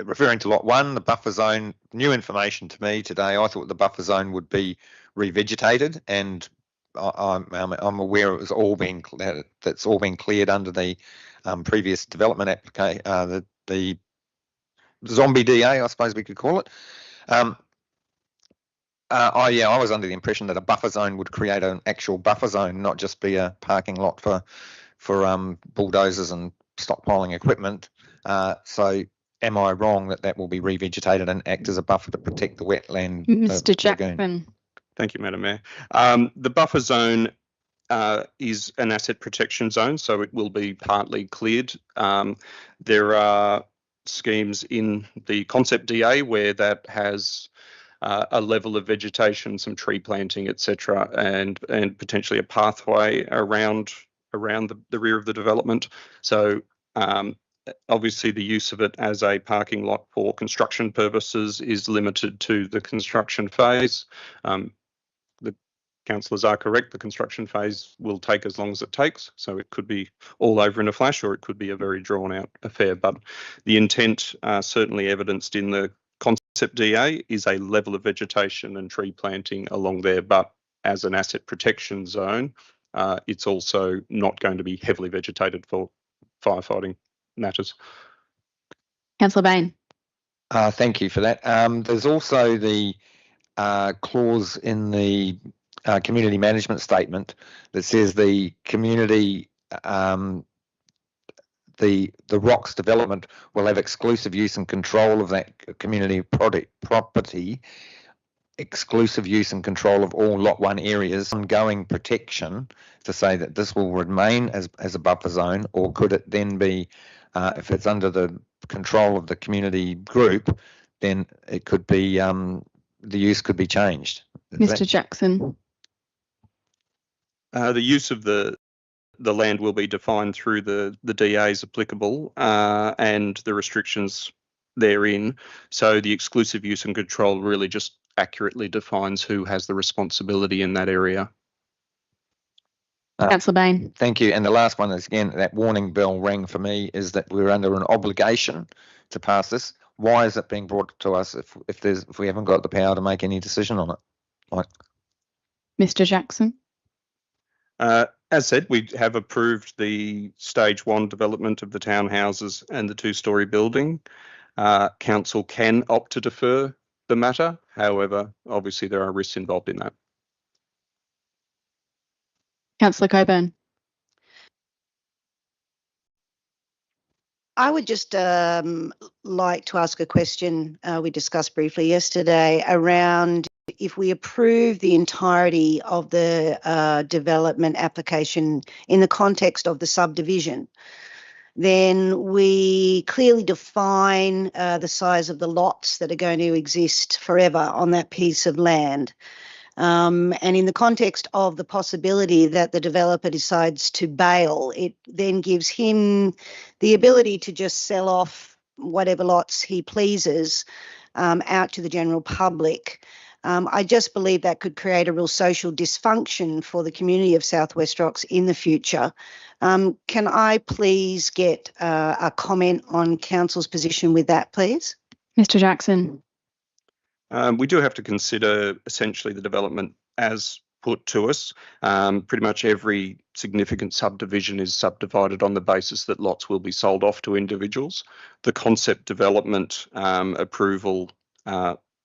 [SPEAKER 2] referring to lot 1, the buffer zone, new information to me today. I thought the buffer zone would be revegetated, and I'm aware it was all been that's all been cleared under the previous development application, the zombie DA, I suppose we could call it. I was under the impression that a buffer zone would create an actual buffer zone, not just be a parking lot for bulldozers and stockpiling equipment. So am I wrong that will be revegetated and act as a buffer to protect the wetland?
[SPEAKER 1] Mr. Jackson.
[SPEAKER 10] Thank you, Madam Mayor. The buffer zone is an asset protection zone, so it will be partly cleared. There are schemes in the concept DA where that has a level of vegetation, some tree planting, etc., and potentially a pathway around the rear of the development. So obviously the use of it as a parking lot for construction purposes is limited to the construction phase. The councillors are correct. The construction phase will take as long as it takes. So it could be all over in a flash, or it could be a very drawn out affair. But the intent, certainly evidenced in the concept DA, is a level of vegetation and tree planting along there. But as an asset protection zone, it's also not going to be heavily vegetated for firefighting matters.
[SPEAKER 1] Councillor Bain.
[SPEAKER 2] Thank you for that. There's also the clause in the community management statement that says the community, the Rocks development will have exclusive use and control of that community property, exclusive use and control of all lot 1 areas, ongoing protection to say that this will remain as a buffer zone, or could it then be, if it's under the control of the community group, then it could be, the use could be changed.
[SPEAKER 1] Mr. Jackson.
[SPEAKER 10] The use of the land will be defined through the DAs applicable and the restrictions therein. So the exclusive use and control really just accurately defines who has the responsibility in that area.
[SPEAKER 1] Councillor Bain.
[SPEAKER 2] Thank you. And the last one is, again, that warning bell rang for me, is that we're under an obligation to pass this. Why is it being brought to us if we haven't got the power to make any decision on it?
[SPEAKER 1] Mr. Jackson.
[SPEAKER 10] As said, we have approved the stage 1 development of the townhouses and the 2-storey building. Council can opt to defer the matter. However, obviously there are risks involved in that.
[SPEAKER 1] Councillor Coburn.
[SPEAKER 4] I would just like to ask a question we discussed briefly yesterday around if we approve the entirety of the development application in the context of the subdivision, then we clearly define the size of the lots that are going to exist forever on that piece of land. And in the context of the possibility that the developer decides to bail, it then gives him the ability to just sell off whatever lots he pleases out to the general public. I just believe that could create a real social dysfunction for the community of South West Rocks in the future. Can I please get a comment on Council's position with that, please?
[SPEAKER 1] Mr. Jackson.
[SPEAKER 10] We do have to consider essentially the development as put to us. Pretty much every significant subdivision is subdivided on the basis that lots will be sold off to individuals. The concept development approval,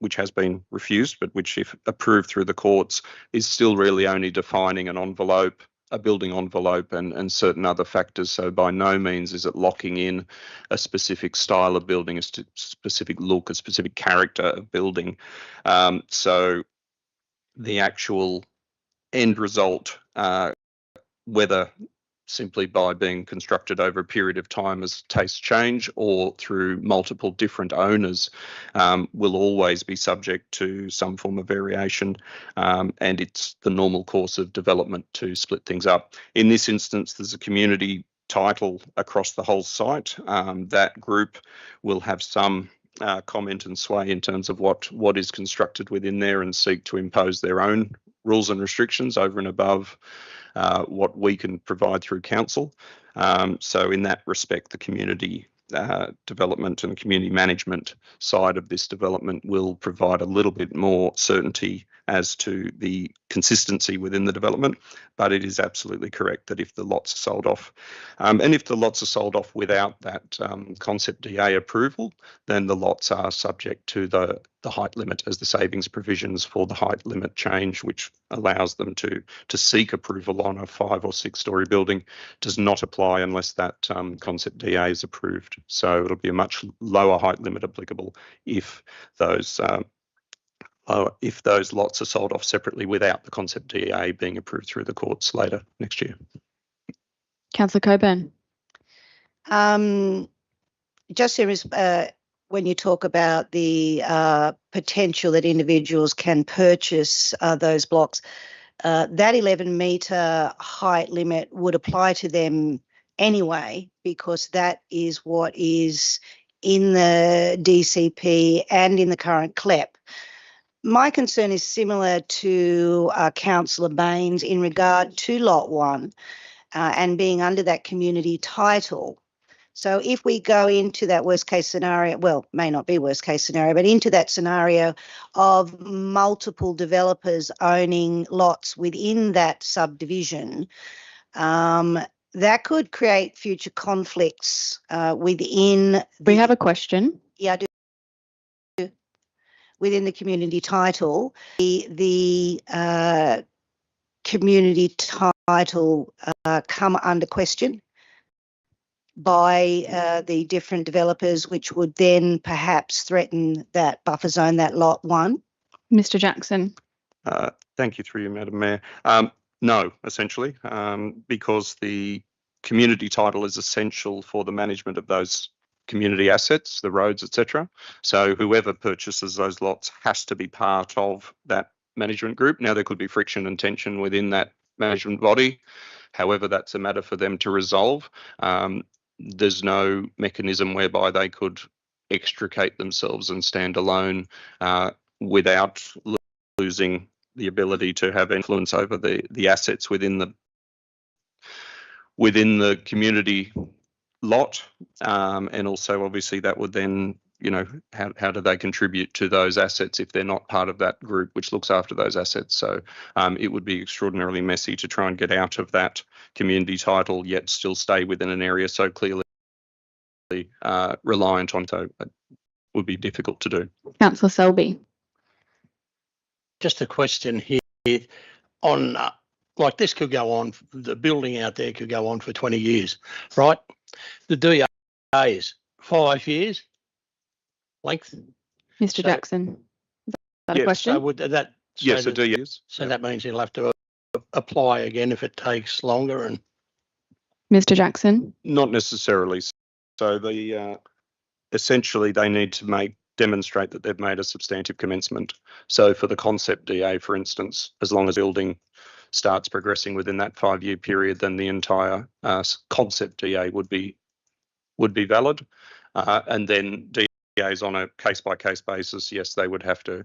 [SPEAKER 10] which has been refused, but which if approved through the courts, is still really only defining an envelope, a building envelope and certain other factors. So by no means is it locking in a specific style of building, a specific look, a specific character of building. So the actual end result, whether simply by being constructed over a period of time as tastes change or through multiple different owners, will always be subject to some form of variation, and it's the normal course of development to split things up. In this instance, there's a community title across the whole site. That group will have some comment and sway in terms of what is constructed within there and seek to impose their own rules and restrictions over and above what we can provide through council. So in that respect, the community development and community management side of this development will provide a little bit more certainty as to the consistency within the development, but it is absolutely correct that if the lots are sold off, and if the lots are sold off without that concept DA approval, then the lots are subject to the height limit as the savings provisions for the height limit change, which allows them to seek approval on a 5 or 6 story building, does not apply unless that concept DA is approved. So it'll be a much lower height limit applicable if those lots are sold off separately without the concept DA being approved through the courts later next year.
[SPEAKER 1] Councillor Coburn.
[SPEAKER 4] Just when you talk about the potential that individuals can purchase those blocks, that 11 metre height limit would apply to them anyway, because that is what is in the DCP and in the current CLEP. My concern is similar to Councillor Baines in regard to Lot 1 and being under that community title. So if we go into that worst case scenario, well, may not be worst case scenario, but into that scenario of multiple developers owning lots within that subdivision, that could create future conflicts within.
[SPEAKER 1] We have a question.
[SPEAKER 4] Yeah, I do. Within the community title, the community title come under question by the different developers, which would then perhaps threaten that buffer zone, that Lot 1.
[SPEAKER 1] Mr. Jackson.
[SPEAKER 10] Thank you through you, Madam Mayor. No, essentially, because the community title is essential for the management of those community assets, the roads, etc. So whoever purchases those lots has to be part of that management group. Now, there could be friction and tension within that management body. However, that's a matter for them to resolve. There's no mechanism whereby they could extricate themselves and stand alone without losing the ability to have influence over the assets within the community lot, and also obviously that would then, how do they contribute to those assets if they're not part of that group which looks after those assets? So it would be extraordinarily messy to try and get out of that community title yet still stay within an area so clearly reliant on, so it would be difficult to do.
[SPEAKER 1] Councillor Selby.
[SPEAKER 11] Just a question here on, like this could go on, the building out there could go on for 20 years, right? The DA DAs? 5 years length?
[SPEAKER 1] Mr.
[SPEAKER 11] So-
[SPEAKER 1] Jackson, is that a
[SPEAKER 10] Yes,
[SPEAKER 1] question?
[SPEAKER 11] So would that?
[SPEAKER 10] Yes,
[SPEAKER 11] so
[SPEAKER 10] I do. Yes.
[SPEAKER 11] So that means he'll have to apply again if it takes longer. And
[SPEAKER 1] Mr. Jackson?
[SPEAKER 10] Not necessarily. So essentially they need to demonstrate that they've made a substantive commencement. So for the concept DA, for instance, as long as building starts progressing within that 5-year period, then the entire concept DA would be valid. And then DAs on a case-by-case basis, yes, they would have to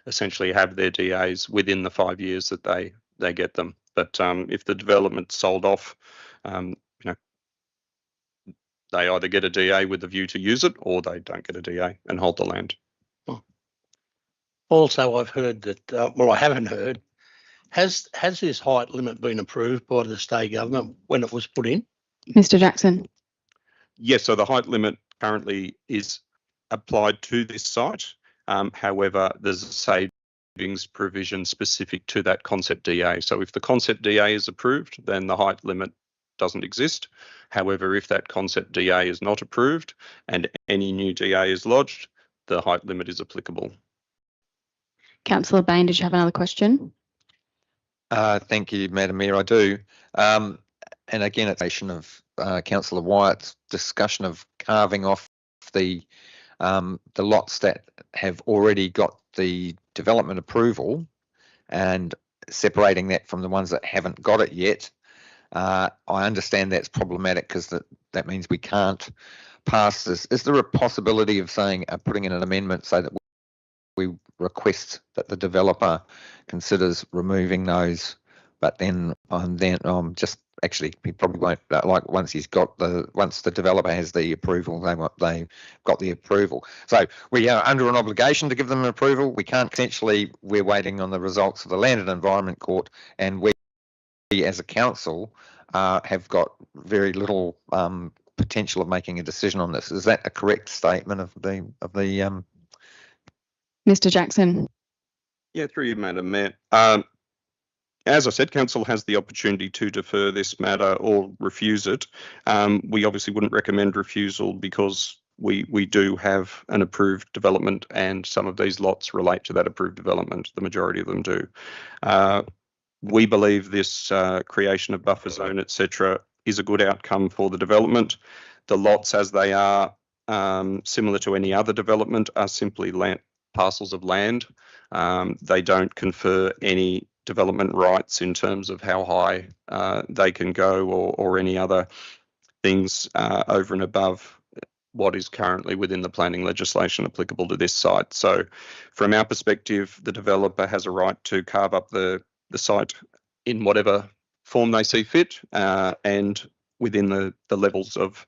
[SPEAKER 10] essentially have their DAs within the 5 years that they get them. But if the development's sold off, they either get a DA with the view to use it, or they don't get a DA and hold the land.
[SPEAKER 11] also, I've heard that. Well, I haven't heard. Has this height limit been approved by the state government when it was put in?
[SPEAKER 1] Mr. Jackson?
[SPEAKER 10] Yes, so the height limit currently is applied to this site. However, there's a savings provision specific to that concept DA. So if the concept DA is approved, then the height limit doesn't exist. However, if that concept DA is not approved and any new DA is lodged, the height limit is applicable.
[SPEAKER 1] Councillor Bain, did you have another question?
[SPEAKER 2] Thank you, Madam Mayor. I do. And again, it's a question of Councillor Wyatt's discussion of carving off the lots that have already got the development approval and separating that from the ones that haven't got it yet. I understand that's problematic because that means we can't pass this. Is there a possibility of saying putting in an amendment so that we request that the developer considers removing those, but then just actually he probably won't, like once the developer has the approval, they've got the approval. So we are under an obligation to give them an approval. We can't, essentially we're waiting on the results of the Land and Environment Court, and we as a council have got very little potential of making a decision on this. Is that a correct statement of the
[SPEAKER 1] Mr. Jackson?
[SPEAKER 10] Yeah, through you, Madam Mayor. As I said, council has the opportunity to defer this matter or refuse it. We obviously wouldn't recommend refusal because we do have an approved development, and some of these lots relate to that approved development. The majority of them do. We believe this creation of buffer zone, etc., is a good outcome for the development. The lots, as they are, similar to any other development, are simply parcels of land. They don't confer any development rights in terms of how high they can go or any other things over and above what is currently within the planning legislation applicable to this site. So from our perspective, the developer has a right to carve up the site in whatever form they see fit, and within the levels of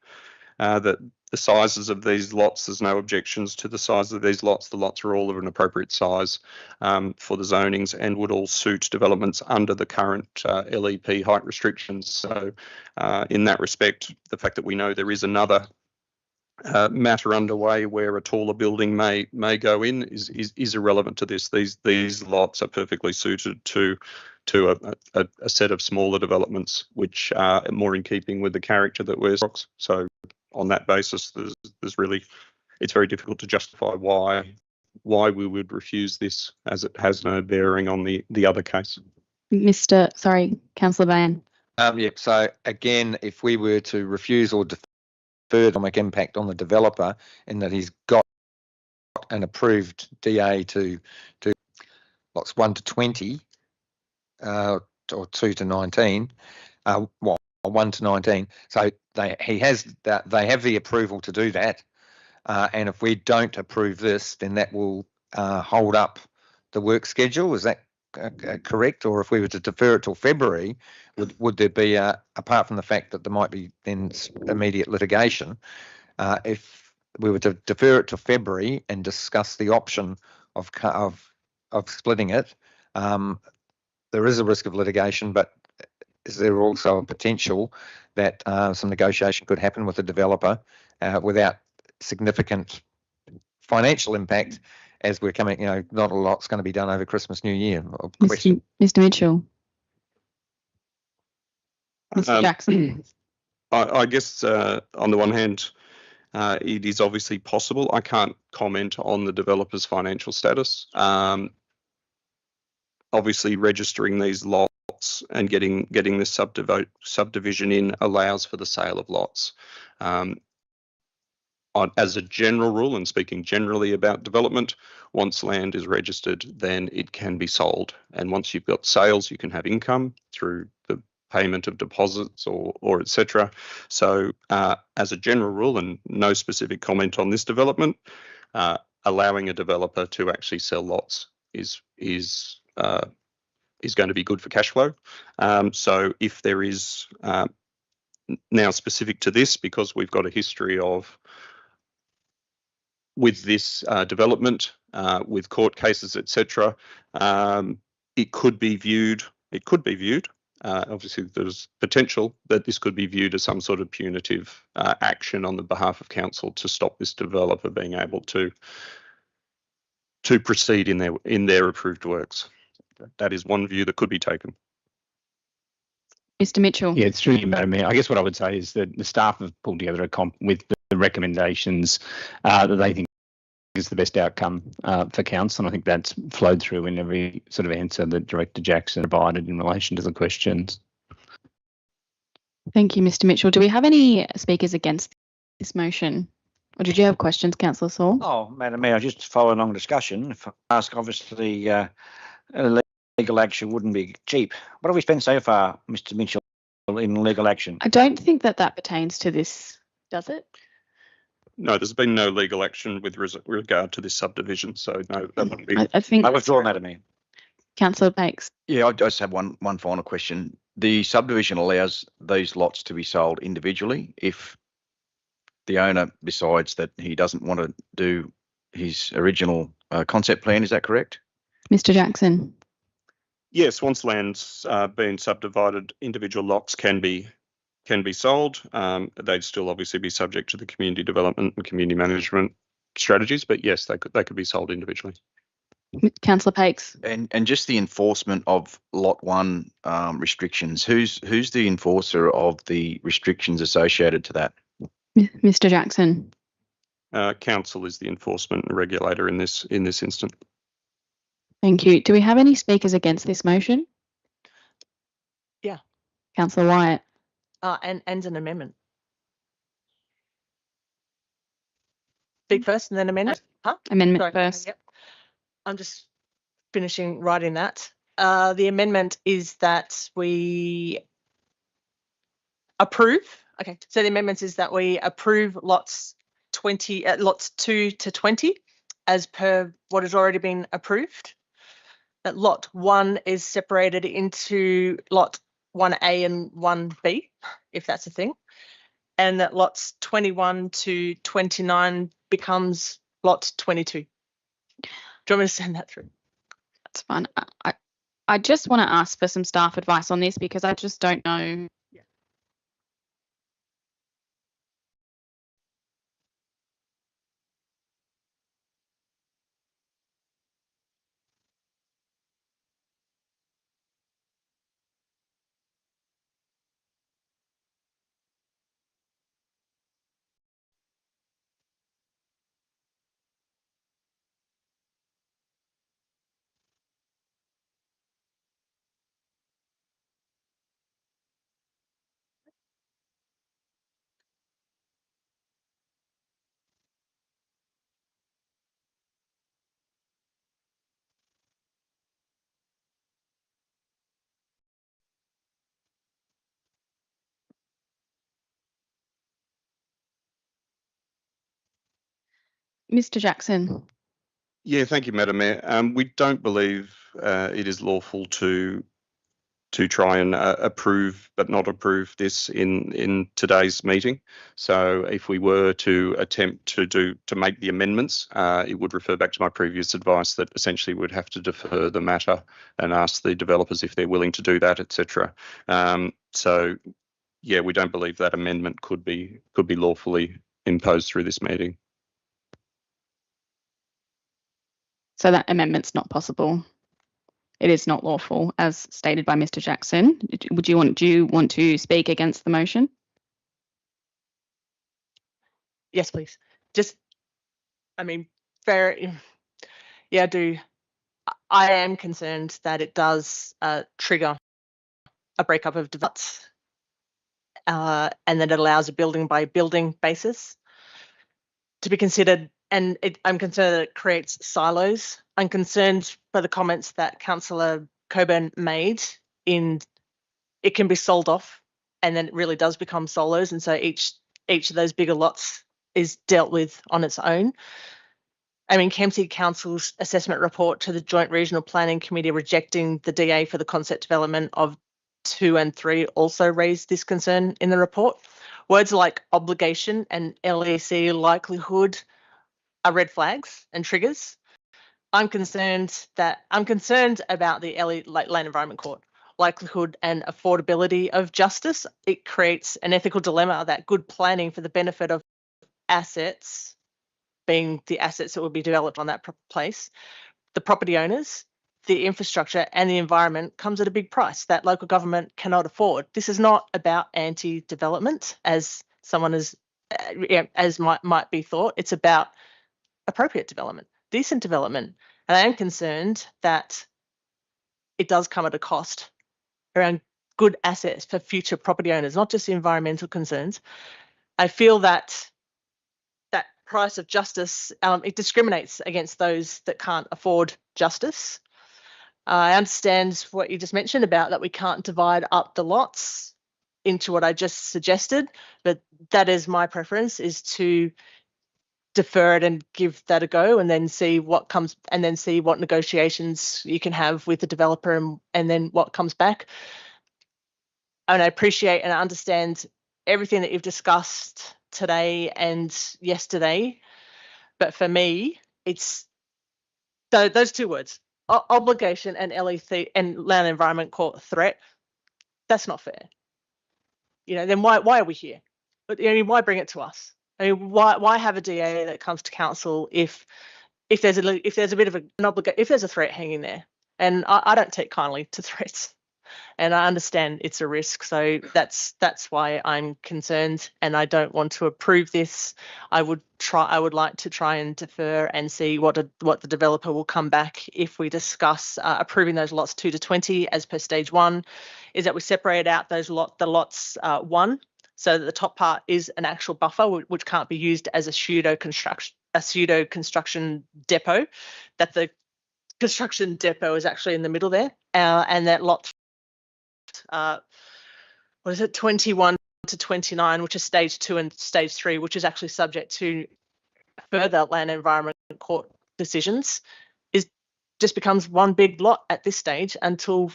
[SPEAKER 10] the sizes of these lots. There's no objections to the size of these lots. The lots are all of an appropriate size for the zonings and would all suit developments under the current LEP height restrictions. So in that respect, the fact that we know there is another matter underway where a taller building may go in is irrelevant to this. These lots are perfectly suited to a set of smaller developments which are more in keeping with the character that we're. So on that basis, there's really, it's very difficult to justify why we would refuse this, as it has no bearing on the other case.
[SPEAKER 1] Councillor Bain.
[SPEAKER 2] Yeah. So again, if we were to refuse or defer the economic impact on the developer, in that he's got an approved DA to lots 1 to 20, or 2 to 19, 1 to 19. So they have the approval to do that, and if we don't approve this, then that will hold up the work schedule. Is that correct? Or if we were to defer it till February, would there be apart from the fact that there might be then immediate litigation, if we were to defer it to February and discuss the option of splitting it, there is a risk of litigation, but is there also a potential that some negotiation could happen with the developer without significant financial impact, as we're coming, not a lot's going to be done over Christmas, New Year?
[SPEAKER 1] Mr. Mitchell. Mr. Jackson.
[SPEAKER 10] I guess on the one hand, It is obviously possible. I can't comment on the developer's financial status. Obviously, registering these lots and getting this subdivision in allows for the sale of lots. As a general rule, and speaking generally about development, once land is registered, then it can be sold. And once you've got sales, you can have income through the payment of deposits or etc. So as a general rule, and no specific comment on this development, allowing a developer to actually sell lots is going to be good for cash flow. So if there is now specific to this, because we've got a history of with this development, with court cases, etc., it could be viewed. Obviously, there's potential that this could be viewed as some sort of punitive action on the behalf of council to stop this developer being able to proceed in their approved works. That is one view that could be taken.
[SPEAKER 1] Mr. Mitchell.
[SPEAKER 7] Yeah, through you, Madam Mayor. I guess what I would say is that the staff have pulled together a comp with the recommendations that they think is the best outcome for council. And I think that's flowed through in every sort of answer that Director Jackson provided in relation to the questions.
[SPEAKER 1] Thank you, Mr. Mitchell. Do we have any speakers against this motion? Or did you have questions, Councillor Saul?
[SPEAKER 9] Oh, Madam Mayor, just following along discussion, if I ask, obviously, legal action wouldn't be cheap. What have we spent so far, Mr. Mitchell, in legal action?
[SPEAKER 1] I don't think that pertains to this, does it?
[SPEAKER 10] No, there's been no legal action with regard to this subdivision, so no, that wouldn't be.
[SPEAKER 1] I think.
[SPEAKER 9] I withdraw, Madam Mayor.
[SPEAKER 1] Councillor Bakes.
[SPEAKER 5] Yeah, I just have one final question. The subdivision allows these lots to be sold individually if the owner decides that he doesn't want to do his original concept plan. Is that correct?
[SPEAKER 1] Mr. Jackson.
[SPEAKER 10] Yes, once land's been subdivided, individual lots can be sold. They'd still obviously be subject to the community development and community management strategies, but yes, they could be sold individually.
[SPEAKER 1] Councillor Pakes.
[SPEAKER 5] And just the enforcement of Lot 1 restrictions. Who's the enforcer of the restrictions associated to that?
[SPEAKER 1] Mr. Jackson.
[SPEAKER 10] Council is the enforcement and regulator in this instance.
[SPEAKER 1] Thank you. Do we have any speakers against this motion?
[SPEAKER 6] Yeah.
[SPEAKER 1] Councillor Wyatt.
[SPEAKER 6] And an amendment. Speak first and then amendment.
[SPEAKER 1] Amendment
[SPEAKER 6] Sorry.
[SPEAKER 1] first.
[SPEAKER 6] Yep. I'm just finishing writing that. The amendment is that we approve. Okay. So the amendment is that we approve lots 2 to 20 as per what has already been approved. That lot 1 is separated into lot 1A and 1B, if that's a thing. And that lots 21 to 29 becomes lot 22. Do you want me to send that through?
[SPEAKER 1] That's fine. I just want to ask for some staff advice on this because I just don't know.
[SPEAKER 6] Yeah.
[SPEAKER 1] Mr. Jackson.
[SPEAKER 10] Yeah, thank you, Madam Mayor. We don't believe it is lawful to try and approve but not approve this in today's meeting. So if we were to attempt to make the amendments, it would refer back to my previous advice that essentially we'd have to defer the matter and ask the developers if they're willing to do that, etc. So yeah, we don't believe that amendment could be lawfully imposed through this meeting.
[SPEAKER 1] So that amendment's not possible. It is not lawful, as stated by Mr. Jackson. Do you want to speak against the motion?
[SPEAKER 6] Yes, please. Just, I mean, very, yeah, I am concerned that it does trigger a breakup of developments, and that it allows a building by building basis to be considered. And I'm concerned that it creates silos. I'm concerned by the comments that Councillor Coburn made in it can be sold off and then it really does become solos. And so each of those bigger lots is dealt with on its own. I mean, Kempsey Council's assessment report to the Joint Regional Planning Committee rejecting the DA for the concept development of 2 and 3 also raised this concern in the report. Words like obligation and LEC likelihood are red flags and triggers. I'm concerned about the Land Environment Court likelihood and affordability of justice. It creates an ethical dilemma that good planning for the benefit of assets, being the assets that will be developed on that place, the property owners, the infrastructure and the environment comes at a big price that local government cannot afford. This is not about anti-development as someone might be thought. It's about appropriate development, decent development. And I am concerned that it does come at a cost around good assets for future property owners, not just the environmental concerns. I feel that that price of justice, it discriminates against those that can't afford justice. I understand what you just mentioned about that we can't divide up the lots into what I just suggested, but that is my preference, is to defer it and give that a go and then see what comes, and then see what negotiations you can have with the developer and then what comes back. And I appreciate and understand everything that you've discussed today and yesterday. But for me, it's those two words, obligation and LEC and Land Environment Court threat. That's not fair. Then why are we here? But why bring it to us? I mean, why have a DA that comes to council if there's a bit of an obligation, if there's a threat hanging there? And I don't take kindly to threats. And I understand it's a risk, so that's why I'm concerned, and I don't want to approve this. I would like to try and defer and see what the developer will come back if we discuss approving those lots 2 to 20 as per stage 1. Is that we separate out the lots 1, so that the top part is an actual buffer which can't be used as a pseudo construction depot. That the construction depot is actually in the middle there, and that lot 21 to 29, which is stage 2 and stage 3, which is actually subject to further Land Environment Court decisions, just becomes one big lot at this stage until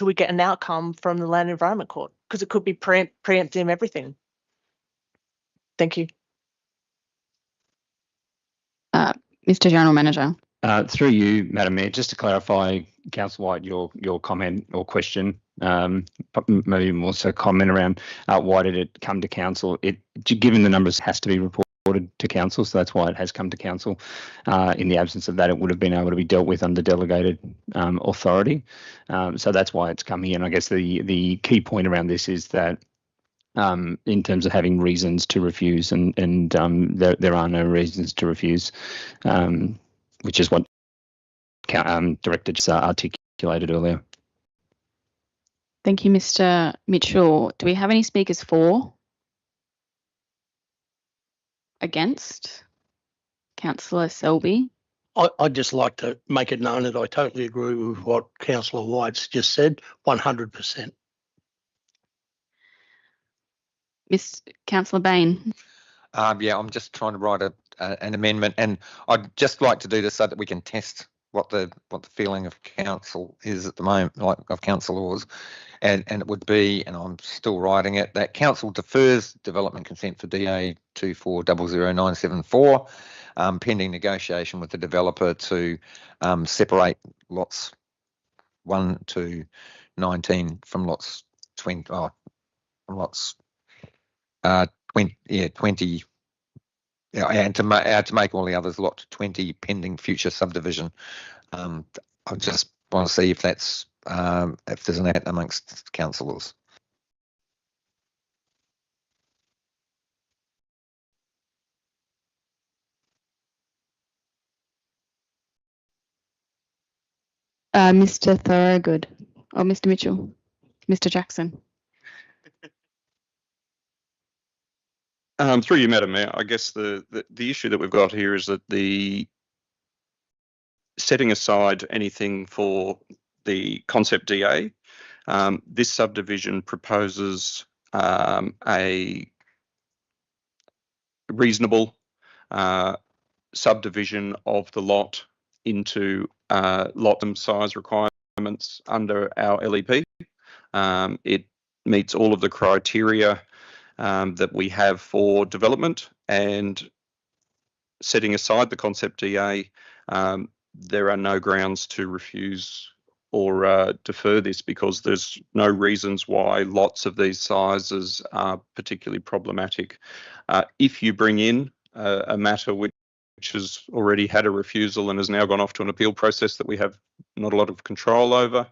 [SPEAKER 6] we get an outcome from the Land Environment Court, because it could be preempting everything. Thank you.
[SPEAKER 1] Mr. General Manager.
[SPEAKER 7] Through you, Madam Mayor, just to clarify, Councillor White, your comment or question, maybe more so comment around why did it come to council? Given the numbers, has to be reported to council, so that's why it has come to council. In the absence of that, it would have been able to be dealt with under delegated authority. So that's why it's come here. And I guess the key point around this is that in terms of having reasons to refuse, and there are no reasons to refuse. Which is what Director just articulated earlier.
[SPEAKER 1] Thank you, Mr. Mitchell. Do we have any speakers for? Against? Councillor Selby?
[SPEAKER 11] I'd just like to make it known that I totally agree with what Councillor White's just said, 100%.
[SPEAKER 1] Councillor Bain?
[SPEAKER 2] Yeah, I'm just trying to write an amendment, and I'd just like to do this so that we can test what the feeling of council is at the moment, like of councillors, and it would be, and I'm still writing it, that council defers development consent for DA 2400974, pending negotiation with the developer to separate lots 1 to 19 from lots 20. From lots 20. Yeah, and to make all the others lot 20 pending future subdivision. I just want to see if that's if there's an act amongst councillors.
[SPEAKER 1] Mr. Thorogood or Mr. Mitchell, Mr. Jackson.
[SPEAKER 10] Through you, Madam Mayor, I guess the issue that we've got here is that the setting aside anything for the concept DA, this subdivision proposes a reasonable subdivision of the lot into lot and size requirements under our LEP. It meets all of the criteria that we have for development, and setting aside the concept DA, there are no grounds to refuse or defer this, because there's no reasons why lots of these sizes are particularly problematic. If you bring in a matter which has already had a refusal and has now gone off to an appeal process that we have not a lot of control over,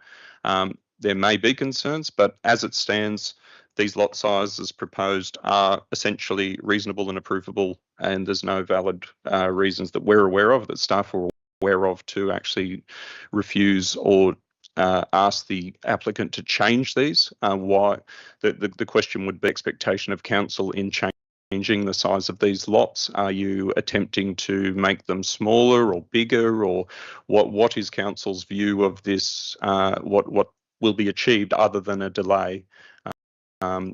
[SPEAKER 10] there may be concerns, but as it stands, these lot sizes proposed are essentially reasonable and approvable, and there's no valid reasons that we're aware of, that staff are aware of, to actually refuse or ask the applicant to change these. Why? The question would be expectation of council in changing the size of these lots. Are you attempting to make them smaller or bigger, or what is council's view of this? What will be achieved other than a delay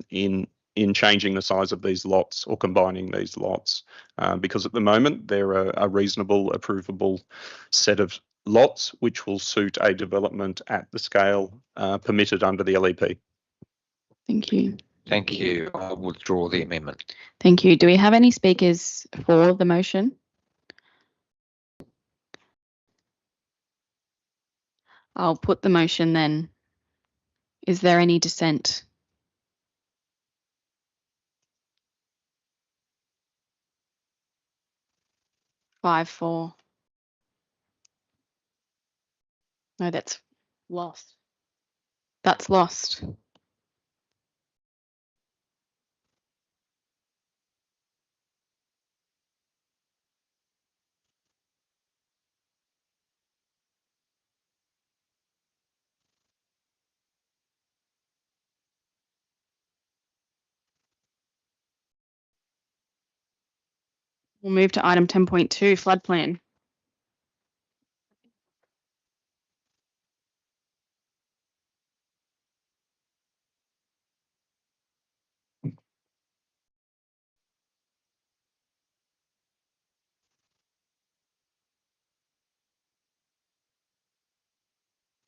[SPEAKER 10] in changing the size of these lots or combining these lots? Because at the moment they're a reasonable, approvable set of lots which will suit a development at the scale permitted under the LEP.
[SPEAKER 1] Thank you.
[SPEAKER 2] Thank you. I'll withdraw the amendment.
[SPEAKER 1] Thank you. Do we have any speakers for the motion? I'll put the motion then. Is there any dissent? Five, four. No, that's lost. That's lost. We'll move to item 10.2, flood plan.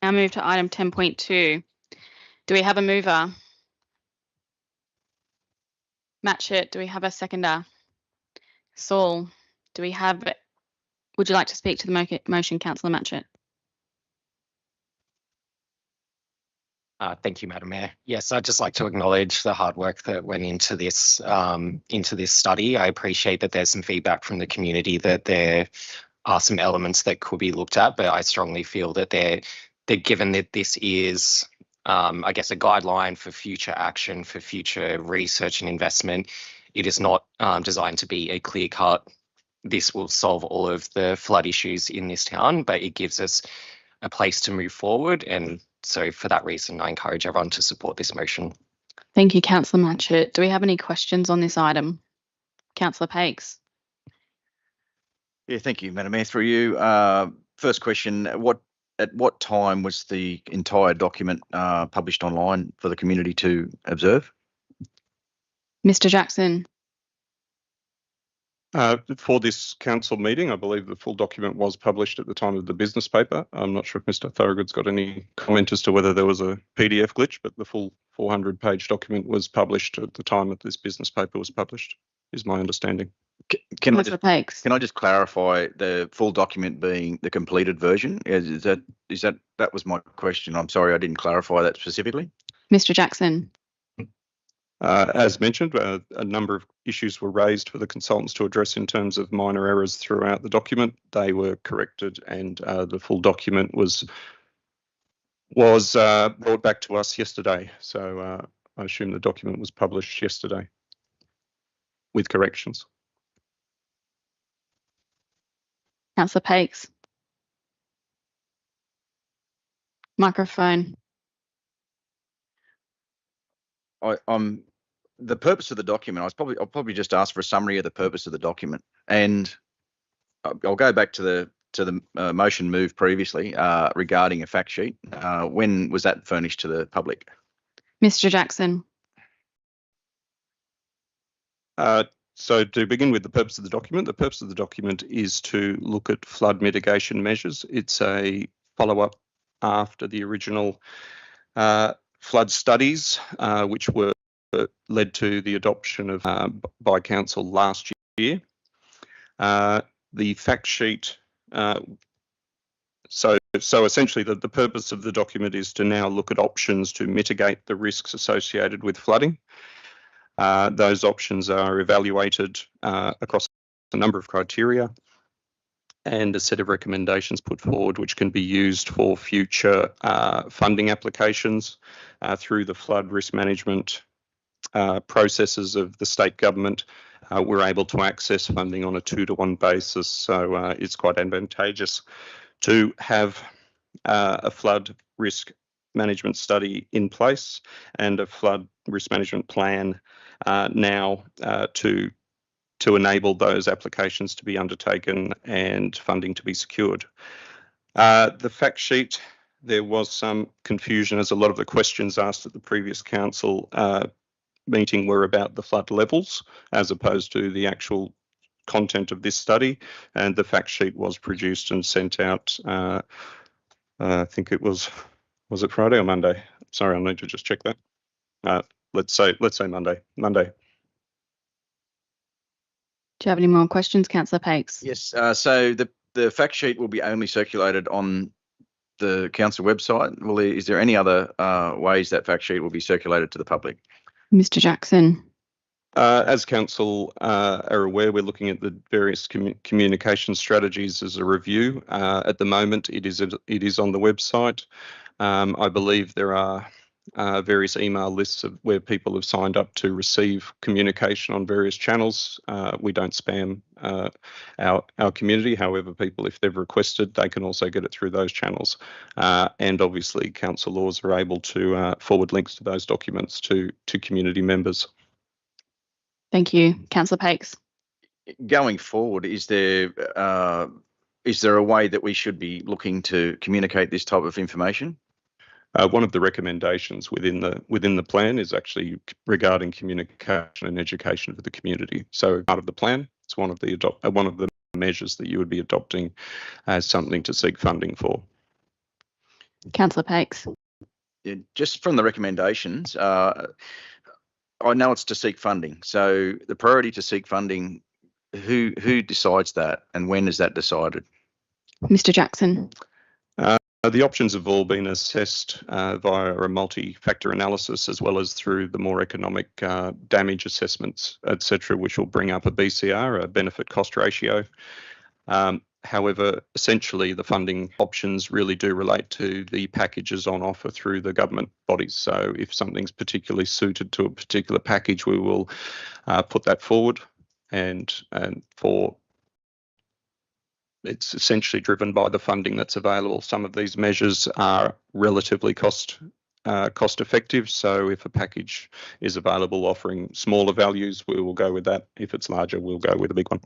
[SPEAKER 1] Now move to item 10.2. Do we have a mover? Matchett, do we have a seconder? Saul, do we have, would you like to speak to the motion, Councillor Matchett?
[SPEAKER 3] Thank you, Madam Mayor. Yes, I'd just like to acknowledge the hard work that went into this study. I appreciate that there's some feedback from the community that there are some elements that could be looked at, but I strongly feel that they're given that this is, I guess, a guideline for future action, for future research and investment. It is not designed to be a clear cut. This will solve all of the flood issues in this town, but it gives us a place to move forward. And so for that reason, I encourage everyone to support this motion.
[SPEAKER 1] Thank you, Councillor Matchett. Do we have any questions on this item? Councillor Pakes.
[SPEAKER 5] Yeah, thank you, Madam Mayor. Through you. First question, at what time was the entire document published online for the community to observe?
[SPEAKER 1] Mr. Jackson.
[SPEAKER 10] For this council meeting, I believe the full document was published at the time of the business paper. I'm not sure if Mr. Thorogood's got any comment as to whether there was a PDF glitch, but the full 400-page document was published at the time that this business paper was published, is my understanding.
[SPEAKER 5] Can I just clarify the full document being the completed version? That was my question. I'm sorry, I didn't clarify that specifically.
[SPEAKER 1] Mr. Jackson.
[SPEAKER 10] As mentioned, a number of issues were raised for the consultants to address in terms of minor errors throughout the document. They were corrected, and the full document was brought back to us yesterday. So I assume the document was published yesterday with corrections.
[SPEAKER 1] Councillor Pakes. Microphone.
[SPEAKER 5] I'm the purpose of the document. I'll probably just ask for a summary of the purpose of the document, and I'll go back to the motion moved previously regarding a fact sheet. When was that furnished to the public?
[SPEAKER 1] Mr. Jackson.
[SPEAKER 10] So to begin with the purpose of the document is to look at flood mitigation measures. It's a follow-up after the original flood studies, which were led to the adoption of by council last year. The fact sheet. So essentially the purpose of the document is to now look at options to mitigate the risks associated with flooding. Those options are evaluated across a number of criteria and a set of recommendations put forward which can be used for future funding applications through the flood risk management processes of the state government. We're able to access funding on a 2-to-1 basis, so it's quite advantageous to have a flood risk management study in place and a flood risk management plan now to enable those applications to be undertaken and funding to be secured. The fact sheet, there was some confusion as a lot of the questions asked at the previous council meeting were about the flood levels as opposed to the actual content of this study, and the fact sheet was produced and sent out. I think it was it Friday or Monday? Sorry, I need to just check that. Let's say Monday.
[SPEAKER 1] Do you have any more questions, Councillor Pakes?
[SPEAKER 5] Yes. So the fact sheet will be only circulated on the council website. Is there any other ways that fact sheet will be circulated to the public?
[SPEAKER 1] Mr. Jackson.
[SPEAKER 10] As council are aware, we're looking at the various communication strategies as a review. At the moment, it is on the website. I believe there are various email lists of where people have signed up to receive communication on various channels. We don't spam our community. However, people, if they've requested, they can also get it through those channels. And obviously, councillors are able to forward links to those documents to community members.
[SPEAKER 1] Thank you. Councillor Pakes.
[SPEAKER 5] Going forward, is there a way that we should be looking to communicate this type of information?
[SPEAKER 10] One of the recommendations within the plan is actually regarding communication and education for the community. So part of the plan, it's one of the measures that you would be adopting as something to seek funding for.
[SPEAKER 1] Councillor Pakes.
[SPEAKER 5] Yeah, just from the recommendations, I know it's to seek funding. So the priority to seek funding, who decides that and when is that decided?
[SPEAKER 1] Mr. Jackson.
[SPEAKER 10] The options have all been assessed via a multi-factor analysis as well as through the more economic damage assessments, etc., which will bring up a BCR, a benefit cost ratio. However, essentially the funding options really do relate to the packages on offer through the government bodies. So if something's particularly suited to a particular package, we will put that forward, and for it's essentially driven by the funding that's available. Some of these measures are relatively cost effective. So if a package is available offering smaller values, we will go with that. If it's larger, we'll go with a big one.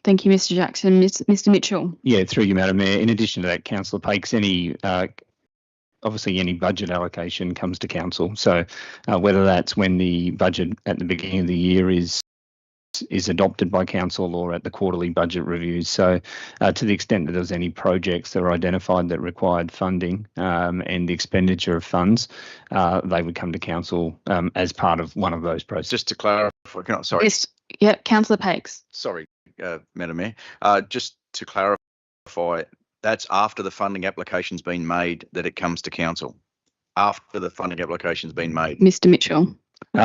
[SPEAKER 1] Thank you, Mr. Jackson. Mr. Mitchell.
[SPEAKER 7] Yeah, through you, Madam Mayor. In addition to that, Councillor Pakes, obviously any budget allocation comes to council. So whether that's when the budget at the beginning of the year is adopted by council or at the quarterly budget reviews. So to the extent that there's any projects that are identified that required funding and the expenditure of funds, they would come to council as part of one of those processes.
[SPEAKER 5] Just to clarify, sorry.
[SPEAKER 1] Yes, yeah, Councillor Pakes.
[SPEAKER 5] Sorry, Madam Mayor. Just to clarify, that's after the funding application's been made that it comes to council. After the funding application's been made.
[SPEAKER 1] Mr. Mitchell.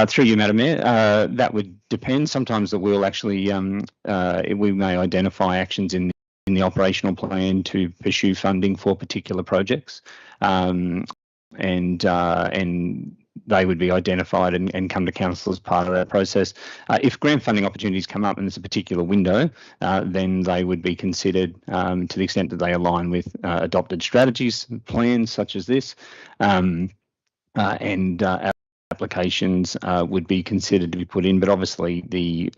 [SPEAKER 7] Through you, Madam Mayor, that would depend. Sometimes that we'll actually, we may identify actions in the operational plan to pursue funding for particular projects, and they would be identified and come to council as part of that process. If grant funding opportunities come up and there's a particular window, then they would be considered to the extent that they align with adopted strategies, plans such as this, and applications would be considered to be put in. But obviously, the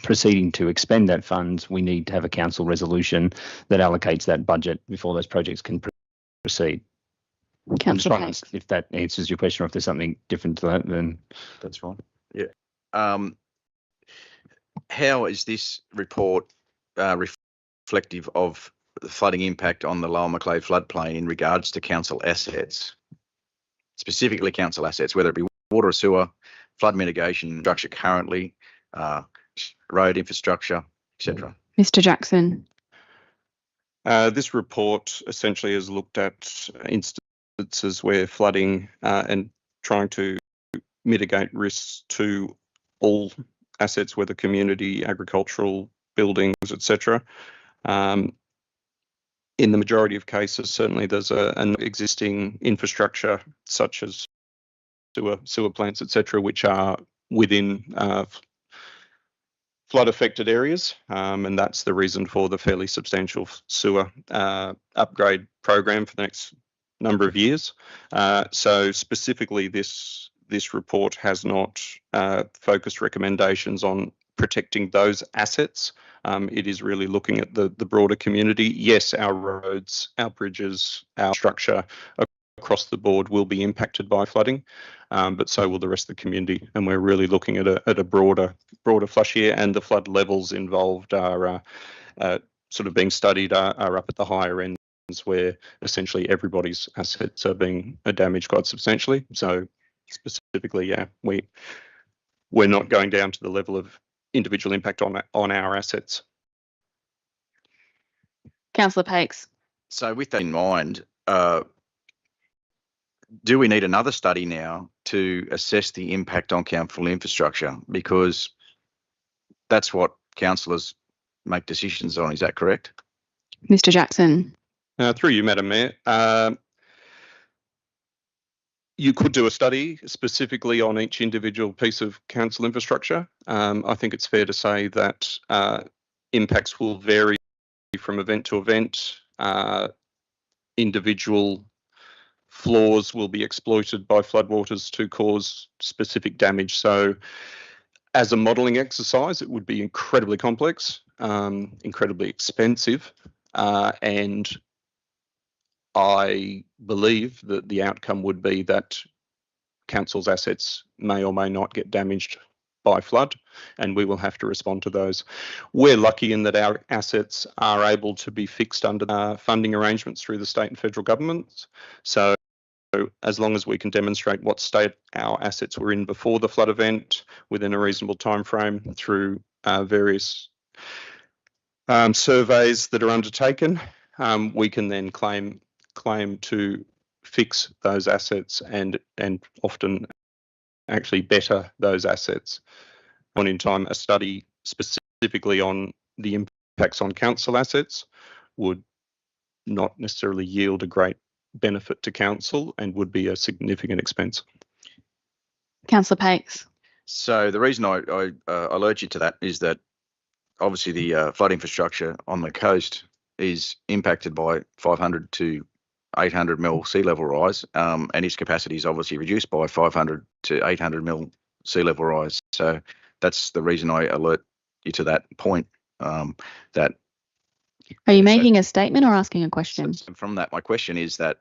[SPEAKER 7] proceeding to expend that funds, we need to have a council resolution that allocates that budget before those projects can proceed.
[SPEAKER 1] Councillor
[SPEAKER 7] I'm just wondering if that answers your question, or if there's something different to that, then
[SPEAKER 5] That's fine. Yeah. How is this report reflective of the flooding impact on the Lower Macleay floodplain in regards to council assets, specifically council assets, whether it be water or sewer, flood mitigation structure currently, road infrastructure, etc.?
[SPEAKER 1] Mr. Jackson.
[SPEAKER 10] This report essentially has looked at instances where flooding and trying to mitigate risks to all assets, whether community, agricultural, buildings, etc. In the majority of cases, certainly there's an existing infrastructure such as sewer plants, etc., which are within flood affected areas, and that's the reason for the fairly substantial sewer upgrade program for the next number of years. So specifically, this report has not focused recommendations on protecting those assets. It is really looking at the broader community. Yes, our roads, our bridges, our structure across the board will be impacted by flooding, but so will the rest of the community. And we're really looking at a broader flush here, and the flood levels involved are sort of being studied are up at the higher ends, where essentially everybody's assets are being damaged quite substantially. So specifically, yeah, we're not going down to the level of individual impact on our assets.
[SPEAKER 1] Councillor Pakes.
[SPEAKER 5] So with that in mind, do we need another study now to assess the impact on council infrastructure? Because that's what councillors make decisions on. Is that correct?
[SPEAKER 1] Mr. Jackson.
[SPEAKER 10] Through you, Madam Mayor. You could do a study specifically on each individual piece of council infrastructure. I think it's fair to say that impacts will vary from event to event. Individual flaws will be exploited by floodwaters to cause specific damage. So as a modelling exercise, it would be incredibly complex, incredibly expensive, and I believe that the outcome would be that council's assets may or may not get damaged by flood, and we will have to respond to those. We're lucky in that our assets are able to be fixed under funding arrangements through the state and federal governments. So as long as we can demonstrate what state our assets were in before the flood event within a reasonable time frame through various surveys that are undertaken, we can then claim to fix those assets and often actually better those assets. One in time, a study specifically on the impacts on council assets would not necessarily yield a great benefit to council and would be a significant expense.
[SPEAKER 1] Councillor Pakes.
[SPEAKER 5] So the reason I alert you to that is that obviously the flood infrastructure on the coast is impacted by 500 to 800 mil sea level rise, and its capacity is obviously reduced by 500 to 800 mil sea level rise. So that's the reason I alert you to that point. That
[SPEAKER 1] Are you making a statement or asking a question?
[SPEAKER 5] So from that, my question is that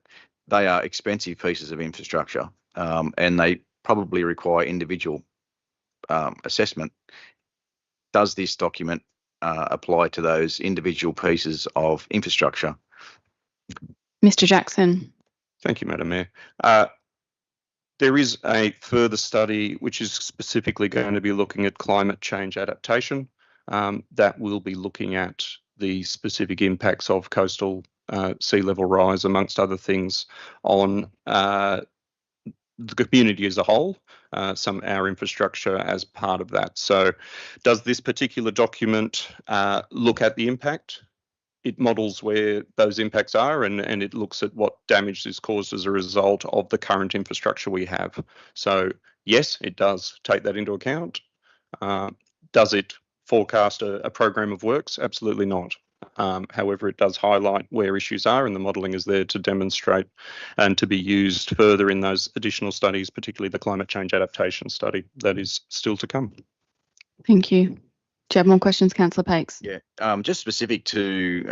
[SPEAKER 5] they are expensive pieces of infrastructure, and they probably require individual assessment. Does this document apply to those individual pieces of infrastructure?
[SPEAKER 1] Mr. Jackson.
[SPEAKER 10] Thank you, Madam Mayor. There is a further study which is specifically going to be looking at climate change adaptation. That will be looking at the specific impacts of coastal sea level rise, amongst other things, on the community as a whole, our infrastructure as part of that. So does this particular document look at the impact? it models where those impacts are, and it looks at what damage is caused as a result of the current infrastructure we have. So yes, it does take that into account. Does it forecast a program of works? Absolutely not. However, it does highlight where issues are, and the modelling is there to demonstrate and to be used further in those additional studies, particularly the climate change adaptation study that is still to come.
[SPEAKER 1] Thank you. Do you have more questions, Councillor Pakes?
[SPEAKER 5] Yeah, just specific to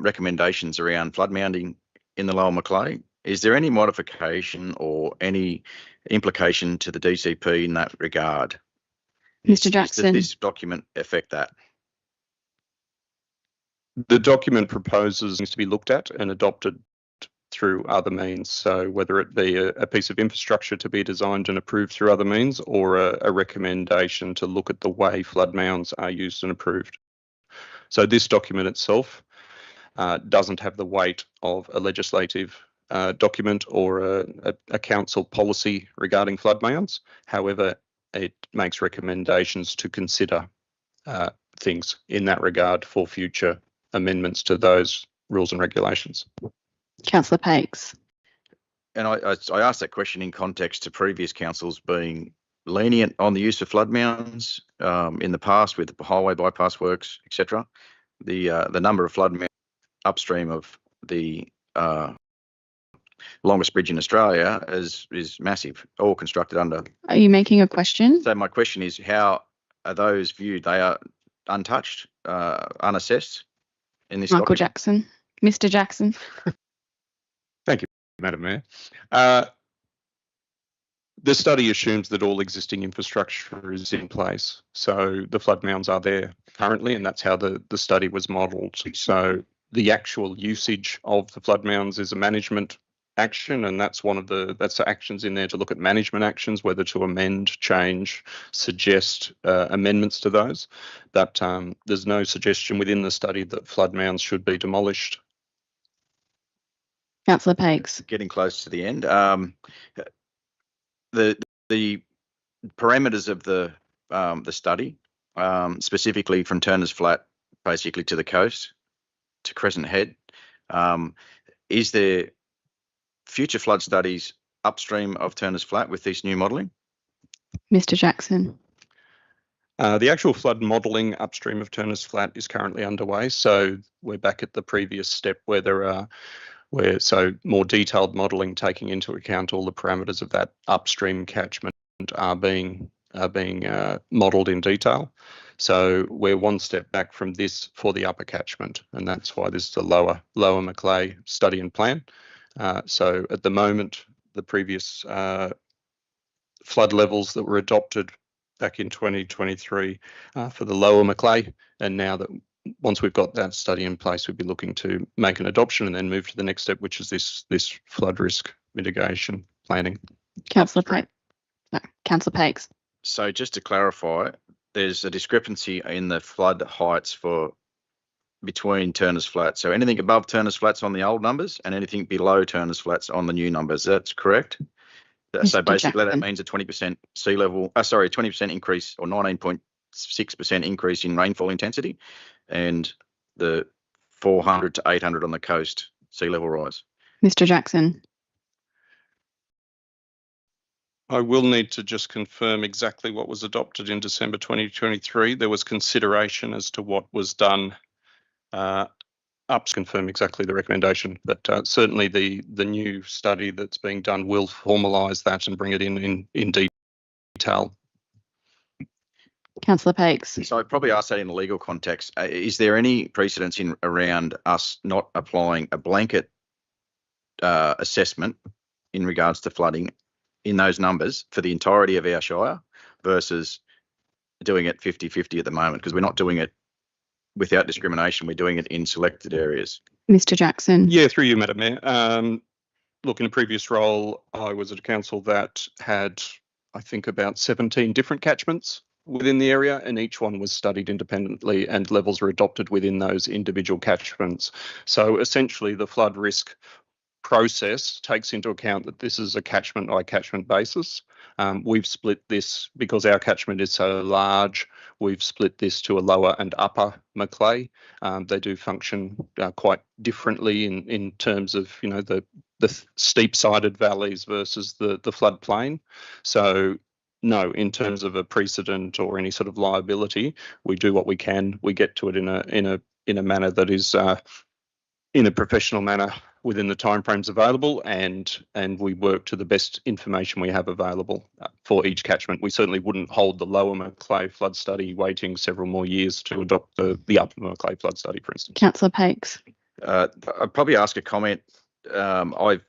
[SPEAKER 5] recommendations around flood mounting in the Lower Macleay, is there any modification or any implication to the DCP in that regard?
[SPEAKER 1] Mr. Jackson.
[SPEAKER 5] Does this document affect that?
[SPEAKER 10] The document proposes things to be looked at and adopted through other means. So whether it be a piece of infrastructure to be designed and approved through other means, or a recommendation to look at the way flood mounds are used and approved. So this document itself doesn't have the weight of a legislative document or a council policy regarding flood mounds. However, it makes recommendations to consider things in that regard for future amendments to those rules and regulations.
[SPEAKER 1] Councillor Pakes.
[SPEAKER 5] And I asked that question in context to previous councils being lenient on the use of flood mounds in the past with the highway bypass works, etc. The number of flood mounds upstream of the longest bridge in Australia is massive, all constructed under.
[SPEAKER 1] Are you making a question?
[SPEAKER 5] So my question is, how are those viewed? They are untouched, unassessed in this
[SPEAKER 1] Michael
[SPEAKER 5] document?
[SPEAKER 1] Jackson. Mr. Jackson.
[SPEAKER 10] Thank you, Madam Mayor. The study assumes that all existing infrastructure is in place. So the flood mounds are there currently, and that's how the study was modelled. So the actual usage of the flood mounds is a management action, and that's the actions in there to look at management actions, whether to amend, change, suggest amendments to those. But there's no suggestion within the study that flood mounds should be demolished.
[SPEAKER 1] Councillor Pakes.
[SPEAKER 5] Getting close to the end. The parameters of the study, specifically from Turner's Flat, basically to the coast, to Crescent Head, is there future flood studies upstream of Turner's Flat with this new modelling?
[SPEAKER 1] Mr. Jackson.
[SPEAKER 10] The actual flood modelling upstream of Turner's Flat is currently underway. So we're back at the previous step where there are more detailed modelling taking into account all the parameters of that upstream catchment are being modelled in detail. So we're one step back from this for the upper catchment, and that's why this is the lower Macleay study and plan. So at the moment, the previous flood levels that were adopted back in 2023 for the lower Macleay, and now that once we've got that study in place, we'd be looking to make an adoption and then move to the next step, which is this flood risk mitigation planning.
[SPEAKER 1] Councillor Pakes. No, Councillor Pakes.
[SPEAKER 5] So just to clarify, there's a discrepancy in the flood heights between Turner's Flats. So anything above Turner's Flats on the old numbers and anything below Turner's Flats on the new numbers. That's correct? So basically that means a 20% 20% increase or 19.6% increase in rainfall intensity, and the 400 to 800 on the coast sea level rise.
[SPEAKER 1] Mr. Jackson.
[SPEAKER 10] I will need to just confirm exactly what was adopted in December 2023. There was consideration as to what was done to confirm exactly the recommendation, but certainly the new study that's being done will formalise that and bring it in detail.
[SPEAKER 1] Councillor Pakes.
[SPEAKER 5] So I'd probably ask that in a legal context. Is there any precedence around us not applying a blanket assessment in regards to flooding in those numbers for the entirety of our shire versus doing it 50-50 at the moment? Because we're not doing it without discrimination, we're doing it in selected areas.
[SPEAKER 1] Mr. Jackson.
[SPEAKER 10] Yeah, through you, Madam Mayor. Look, in a previous role, I was at a council that had, I think, about 17 different catchments within the area, and each one was studied independently and levels were adopted within those individual catchments. So essentially the flood risk process takes into account that this is a catchment by catchment basis. We've split this because our catchment is so large. We've split this to a lower and upper Macleay. They do function quite differently in terms of, you know, the steep-sided valleys versus the floodplain. So no, in terms of a precedent or any sort of liability, we do what we can. We get to it in a manner that is in a professional manner within the timeframes available, and we work to the best information we have available for each catchment. We certainly wouldn't hold the lower Macleay flood study waiting several more years to adopt the upper Macleay flood study, for instance.
[SPEAKER 1] Councillor Pakes.
[SPEAKER 5] I'd probably ask a comment. I've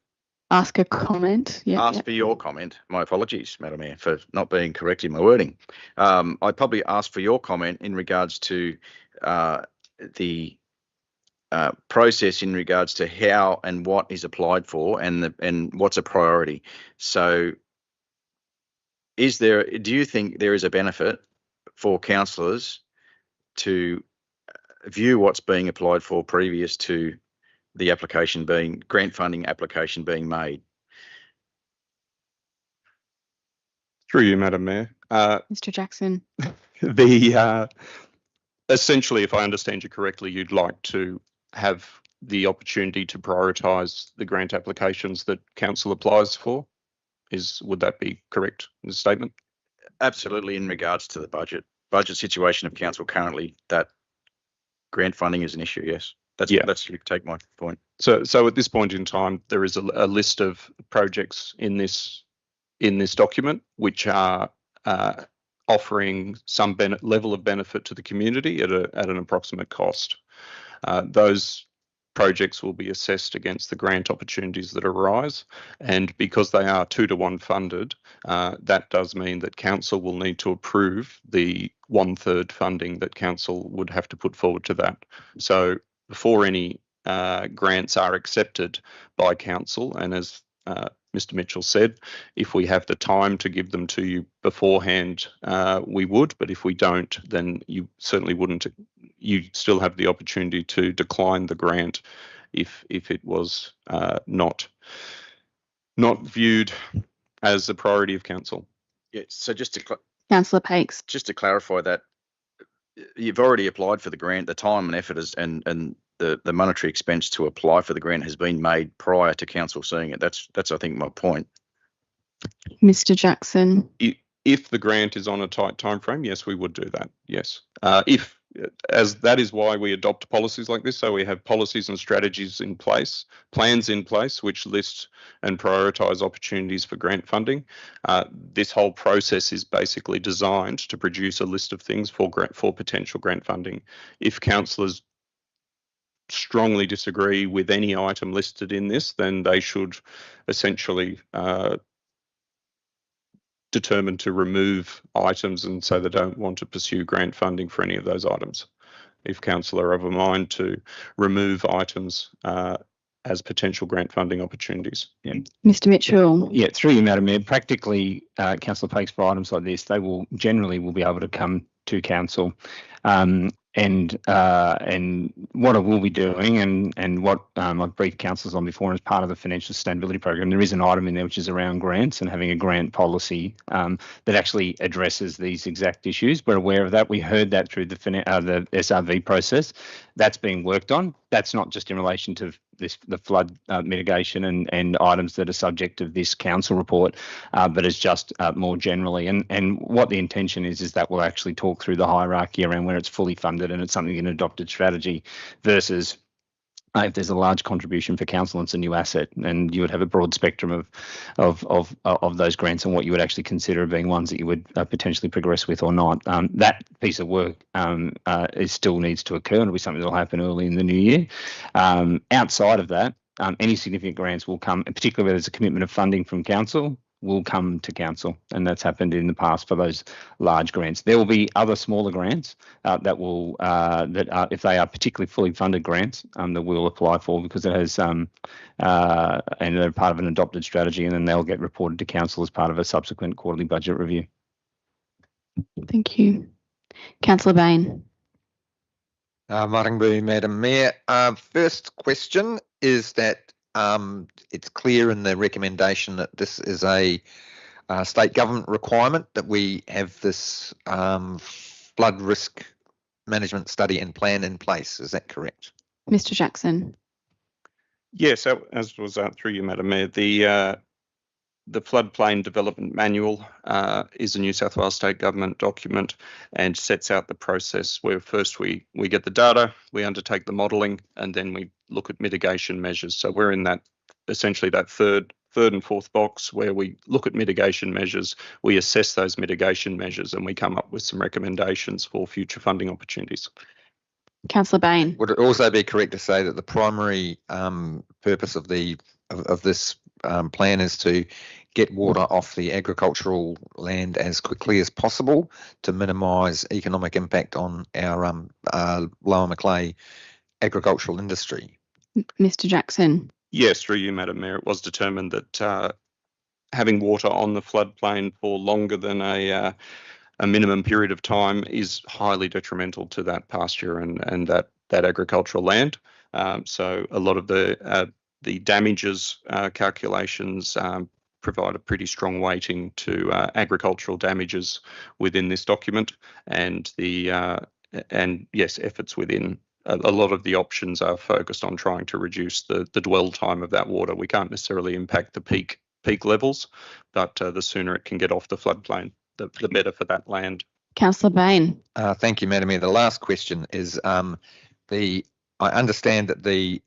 [SPEAKER 1] Ask a comment. Yeah.
[SPEAKER 5] asked for your comment. My apologies, Madam Mayor, for not being correct in my wording. I'd probably ask for your comment in regards to the process in regards to how and what is applied for and what's a priority. So do you think there is a benefit for councillors to view what's being applied for previous to the application being grant funding application being made?
[SPEAKER 10] Through you, Madam Mayor.
[SPEAKER 1] Mr. Jackson.
[SPEAKER 10] Essentially, if I understand you correctly, you'd like to have the opportunity to prioritise the grant applications that council applies for. Would that be correct in the statement?
[SPEAKER 5] Absolutely. In regards to the budget situation of council currently, that grant funding is an issue. Yes, that's you take my point.
[SPEAKER 10] So at this point in time, there is a list of projects in this document which are offering some level of benefit to the community at an approximate cost. Those projects will be assessed against the grant opportunities that arise, and because they are 2-to-1 funded, that does mean that council will need to approve the 1/3 funding that council would have to put forward to that. So before any grants are accepted by council, and as Mr. Mitchell said, if we have the time to give them to you beforehand, we would, but if we don't, then you certainly wouldn't. You still have the opportunity to decline the grant if it was not viewed as a priority of council.
[SPEAKER 5] Yeah, so
[SPEAKER 1] Councillor Pakes.
[SPEAKER 5] Just to clarify that, you've already applied for the grant. The time and effort and the monetary expense to apply for the grant has been made prior to council seeing it. That's I think my point.
[SPEAKER 1] Mr. Jackson.
[SPEAKER 10] If the grant is on a tight time frame, yes, we would do that. Yes, as that is why we adopt policies like this. So we have policies and strategies in place, plans in place, which list and prioritise opportunities for grant funding. This whole process is basically designed to produce a list of things for potential grant funding. If councillors strongly disagree with any item listed in this, then they should essentially determine to remove items and say they don't want to pursue grant funding for any of those items. If council are of a mind to remove items as potential grant funding opportunities.
[SPEAKER 7] Yeah.
[SPEAKER 1] Mr. Mitchell.
[SPEAKER 7] Yeah, through you, Madam Mayor. Practically, councillor Pakes, for items like this, they will generally be able to come to council. And what I will be doing and what I've briefed councillors on before as part of the financial sustainability program, there is an item in there which is around grants and having a grant policy that actually addresses these exact issues. We're aware of that. We heard that through the SRV process. That's being worked on. That's not just in relation to the flood mitigation and items that are subject of this council report, but it's just more generally. And what the intention is that we'll actually talk through the hierarchy around where it's fully funded and it's something in adopted strategy versus if there's a large contribution for council, it's a new asset, and you would have a broad spectrum of those grants and what you would actually consider being ones that you would potentially progress with or not. That piece of work it still needs to occur, and it'll be something that will happen early in the new year. Outside of that, any significant grants will come, particularly where there's a commitment of funding from council, will come to council, and that's happened in the past for those large grants. There will be other smaller grants if they are particularly fully funded grants that we'll apply for, because it has and they're part of an adopted strategy, and then they'll get reported to council as part of a subsequent quarterly budget review.
[SPEAKER 1] Thank you. Councillor Bain.
[SPEAKER 2] Madam Mayor, first question is that it's clear in the recommendation that this is a state government requirement that we have this flood risk management study and plan in place. Is that correct?
[SPEAKER 1] Mr. Jackson.
[SPEAKER 10] Yes, as was through you, Madam Mayor, the floodplain development manual is a New South Wales state government document and sets out the process where first we get the data, we undertake the modelling, and then we look at mitigation measures. So we're in that essentially that third and fourth box where we look at mitigation measures, we assess those mitigation measures, and we come up with some recommendations for future funding opportunities.
[SPEAKER 1] Councillor Bain.
[SPEAKER 2] Would it also be correct to say that the primary purpose of this plan is to get water off the agricultural land as quickly as possible to minimise economic impact on our Lower Macleay agricultural industry?
[SPEAKER 1] Mr. Jackson.
[SPEAKER 10] Yes, through you, Madam Mayor, it was determined that having water on the floodplain for longer than a minimum period of time is highly detrimental to that pasture and that agricultural land. So a lot of the damages calculations provide a pretty strong weighting to agricultural damages within this document, and yes, efforts within. A lot of the options are focused on trying to reduce the dwell time of that water. We can't necessarily impact the peak levels, but the sooner it can get off the floodplain, the better for that land.
[SPEAKER 1] Councillor Bain.
[SPEAKER 2] Thank you, Madam Mayor. The last question is I understand that the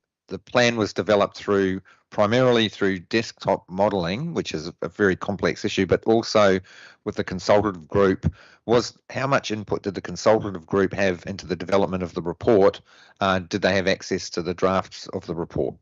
[SPEAKER 2] plan was developed primarily through desktop modelling, which is a very complex issue, but also with the consultative group. How much input did the consultative group have into the development of the report? Did they have access to the drafts of the report?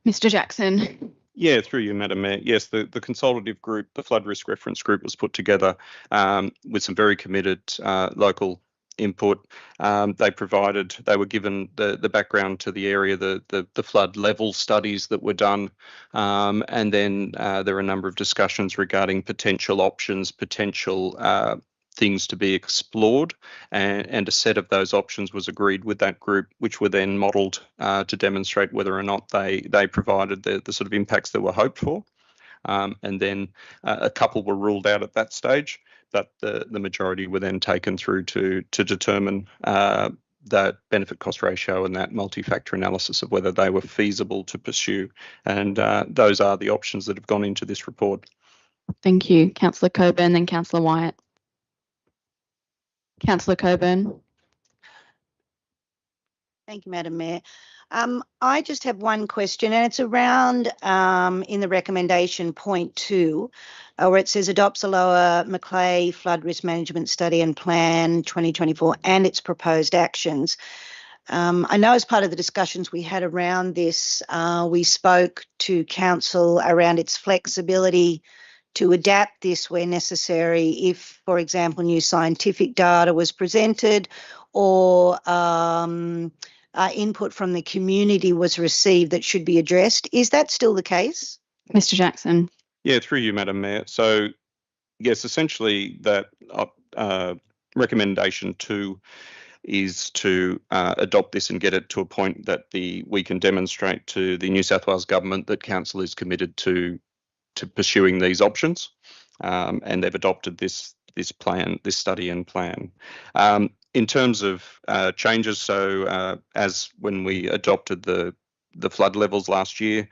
[SPEAKER 1] Mr. Jackson.
[SPEAKER 10] Yeah, through you, Madam Mayor. Yes, the consultative group, the flood risk reference group, was put together with some very committed local input. They were given the background to the area, the flood level studies that were done, and then there are a number of discussions regarding potential options, potential things to be explored, and a set of those options was agreed with that group, which were then modelled to demonstrate whether or not they provided the sort of impacts that were hoped for. And then a couple were ruled out at that stage, but the majority were then taken through to determine that benefit cost ratio and that multi-factor analysis of whether they were feasible to pursue. And those are the options that have gone into this report.
[SPEAKER 1] Thank you. Councillor Coburn, then Councillor Wyatt. Councillor Coburn.
[SPEAKER 4] Thank you, Madam Mayor. I just have one question, and it's around in the recommendation point 2, where it says adopts a Lower Macleay flood risk management study and plan 2024 and its proposed actions. I know as part of the discussions we had around this, we spoke to council around its flexibility to adapt this where necessary if, for example, new scientific data was presented or input from the community was received that should be addressed. Is that still the case?
[SPEAKER 1] Mr. Jackson.
[SPEAKER 10] Yeah, through you, Madam Mayor. So, yes, essentially that recommendation 2 is to adopt this and get it to a point that we can demonstrate to the New South Wales government that council is committed to pursuing these options, and they've adopted this study and plan. In terms of changes, so as when we adopted the flood levels last year,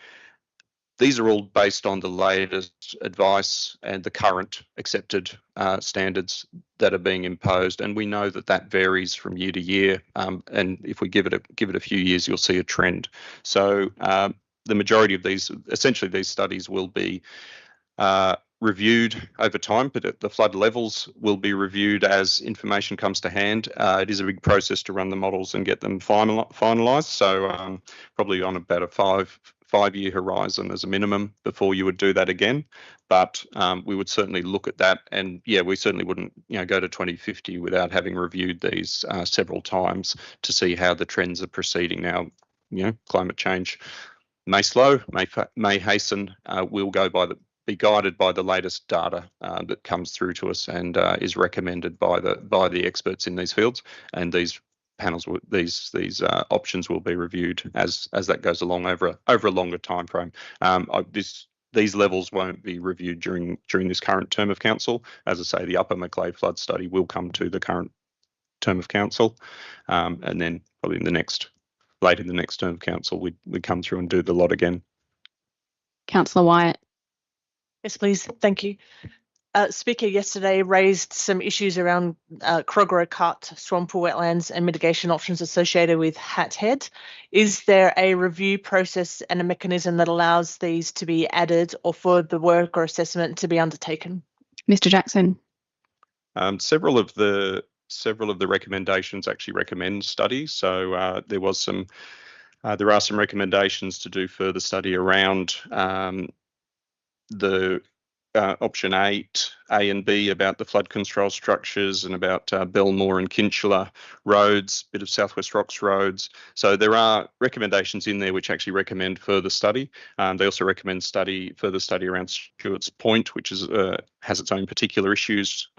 [SPEAKER 10] these are all based on the latest advice and the current accepted standards that are being imposed, and we know that varies from year to year. And if we give it a few years, you'll see a trend. So the majority of these studies will be reviewed over time, but the flood levels will be reviewed as information comes to hand. It is a big process to run the models and get them finalised. So probably on about a five-year horizon as a minimum before you would do that again. But we would certainly look at that, and yeah, we certainly wouldn't go to 2050 without having reviewed these several times to see how the trends are proceeding. Now, climate change may slow, may hasten. We'll be guided by the latest data that comes through to us and is recommended by the experts in these fields, and these these options will be reviewed as that goes along over a longer time frame. These levels won't be reviewed during this current term of council. As I say, the Upper Macleay flood study will come to the current term of council, and then probably late in the next term of council, we come through and do the lot again.
[SPEAKER 1] Councillor Wyatt.
[SPEAKER 6] Yes, please. Thank you. Speaker yesterday raised some issues around Krogerah Cut, Swamppool wetlands and mitigation options associated with Hat Head. Is there a review process and a mechanism that allows these to be added or for the work or assessment to be undertaken?
[SPEAKER 1] Mr. Jackson.
[SPEAKER 10] Several of the recommendations actually recommend studies. So there are some recommendations to do further study around the option 8, A and B, about the flood control structures and about Belmore and Kinchela roads, bit of Southwest Rocks roads. So there are recommendations in there which actually recommend further study. They also recommend further study around Steuart's Point, which is has its own particular issues,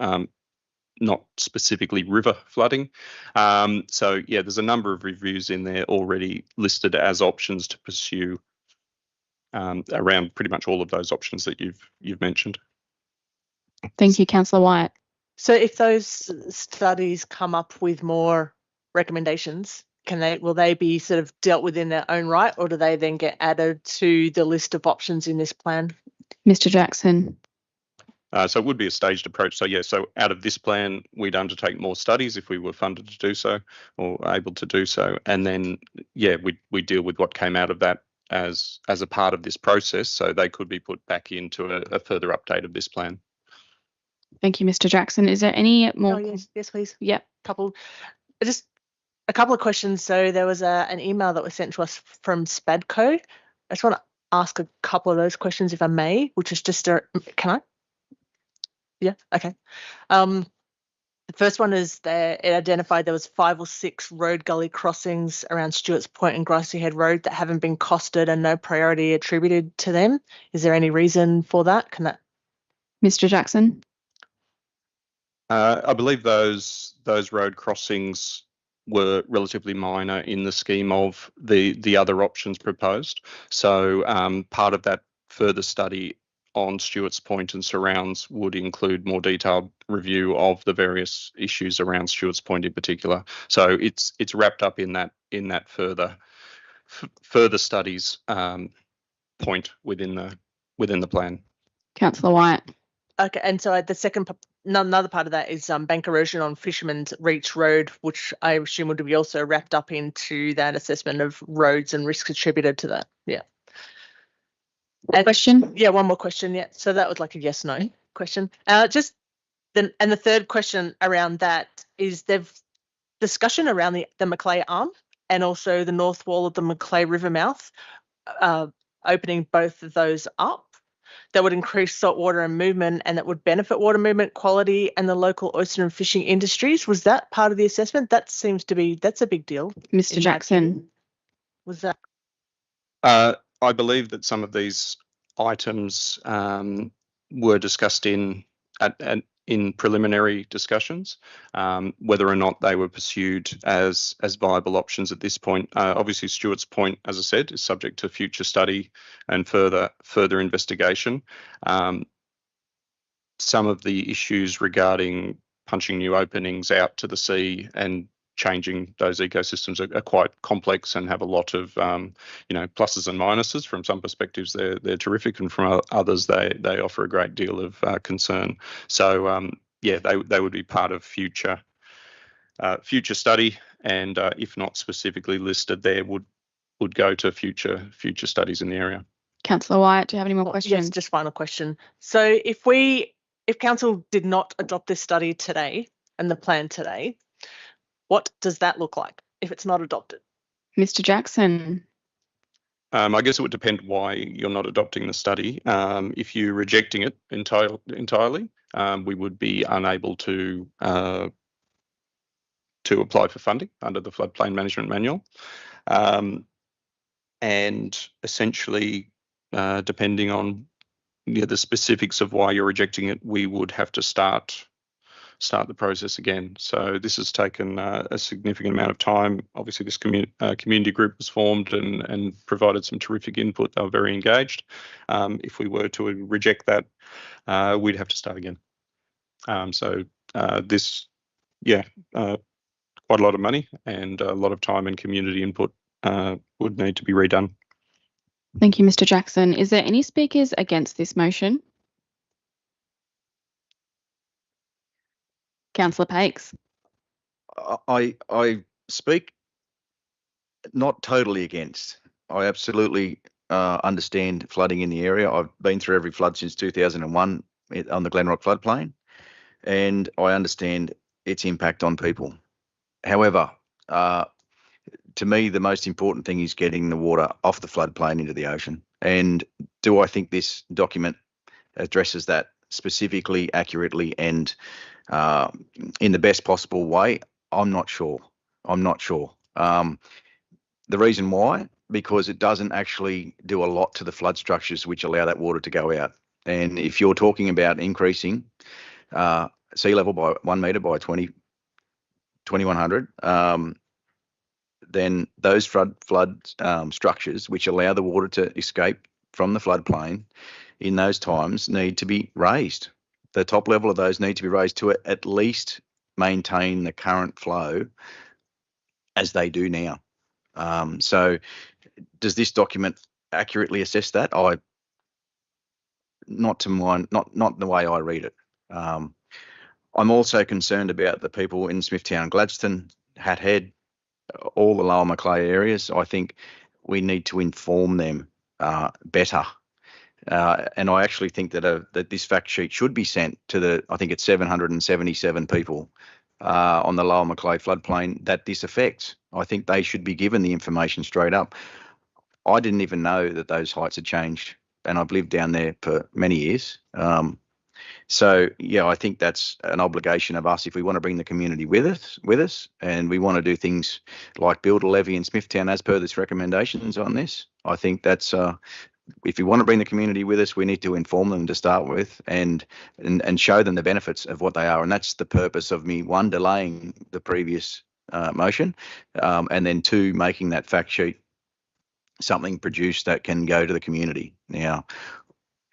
[SPEAKER 10] not specifically river flooding. So yeah, there's a number of reviews in there already listed as options to pursue around pretty much all of those options that you've mentioned.
[SPEAKER 1] Thank you, Councillor Wyatt.
[SPEAKER 6] So if those studies come up with more recommendations, will they be sort of dealt with in their own right, or do they then get added to the list of options in this plan?
[SPEAKER 1] Mr. Jackson.
[SPEAKER 10] So it would be a staged approach. So yeah, so out of this plan, we'd undertake more studies if we were funded to do so or able to do so. And then, yeah, we deal with what came out of that as a part of this process, so they could be put back into a further update of this plan.
[SPEAKER 1] Thank you, Mr. Jackson. Is there any more?
[SPEAKER 6] Oh, yes, please.
[SPEAKER 1] Yep.
[SPEAKER 6] Just a couple of questions. So there was an email that was sent to us from Spadco. I just want to ask a couple of those questions, if I may, which is just can I? Yeah. Okay. The first one is that it identified there was 5 or 6 road gully crossings around Stewart's Point and Grassy Head Road that haven't been costed and no priority attributed to them. Is there any reason for that?
[SPEAKER 1] Mr. Jackson?
[SPEAKER 10] I believe those road crossings were relatively minor in the scheme of the other options proposed. So part of that further study on Stewart's Point and surrounds would include more detailed review of the various issues around Stewart's Point in particular. So it's wrapped up in that further studies point within the plan.
[SPEAKER 1] Councillor Wyatt.
[SPEAKER 6] Okay, and so the second, another part of that is bank erosion on Fisherman's Reach Road, which I assume would be also wrapped up into that assessment of roads and risks attributed to that. Yeah.
[SPEAKER 1] Question?
[SPEAKER 6] Yeah, one more question. Yeah, so that was like a yes/no question. Just then, and the third question around that is they've discussion around the Macleay Arm and also the north wall of the Macleay River mouth, opening both of those up. That would increase saltwater and movement, and that would benefit water movement quality and the local oyster and fishing industries. Was that part of the assessment? That seems to be, that's a big deal.
[SPEAKER 1] Mr. Jackson.
[SPEAKER 6] Was that?
[SPEAKER 10] I believe that some of these items were discussed in preliminary discussions. Whether or not they were pursued as viable options at this point. Obviously, Stewart's Point, as I said, is subject to future study and further investigation. Some of the issues regarding punching new openings out to the sea and changing those ecosystems are quite complex and have a lot of pluses and minuses. From some perspectives, they're terrific, and from others, they offer a great deal of concern. So yeah, they would be part of future study, and if not specifically listed there, would go to future studies in the area.
[SPEAKER 1] Councillor Wyatt, do you have any more questions?
[SPEAKER 6] Yes, just final question. So if council did not adopt this study today and the plan today, what does that look like if it's not adopted?
[SPEAKER 1] Mr. Jackson.
[SPEAKER 10] I guess it would depend why you're not adopting the study. If you're rejecting it entirely, we would be unable to apply for funding under the Floodplain Management Manual. And essentially, depending on the specifics of why you're rejecting it, we would have to start start the process again. So this has taken a significant amount of time. Obviously, this community group was formed and provided some terrific input. They were very engaged. If we were to reject that, we'd have to start again. This, quite a lot of money and a lot of time and community input would need to be redone.
[SPEAKER 1] Thank you, Mr. Jackson. Is there any speakers against this motion? Councillor Pakes.
[SPEAKER 5] I speak not totally against. I absolutely understand flooding in the area. I've been through every flood since 2001 on the Glenrock floodplain, and I understand its impact on people. However, to me, the most important thing is getting the water off the floodplain into the ocean. And do I think this document addresses that specifically, accurately, and in the best possible way? I'm not sure. The reason why, because it doesn't actually do a lot to the flood structures which allow that water to go out. And if you're talking about increasing sea level by 1 metre by 2100, then those flood structures which allow the water to escape from the floodplain in those times need to be raised. The top level of those need to be raised to at least maintain the current flow as they do now. So does this document accurately assess that? Not the way I read it. I'm also concerned about the people in Smithtown, Gladstone, Hat Head, all the lower Macleay areas. I think we need to inform them better. And I actually think that this fact sheet should be sent to I think it's 777 people on the lower Macleay floodplain that this affects. I think they should be given the information straight up. I didn't even know that those heights had changed, and I've lived down there for many years. So yeah, I think that's an obligation of us if we want to bring the community with us, and we want to do things like build a levy in Smithtown as per this recommendations on this. I think that's if we want to bring the community with us, we need to inform them to start with and show them the benefits of what they are, and that's the purpose of me, one, delaying the previous motion, and then two, making that fact sheet something produced that can go to the community. Now,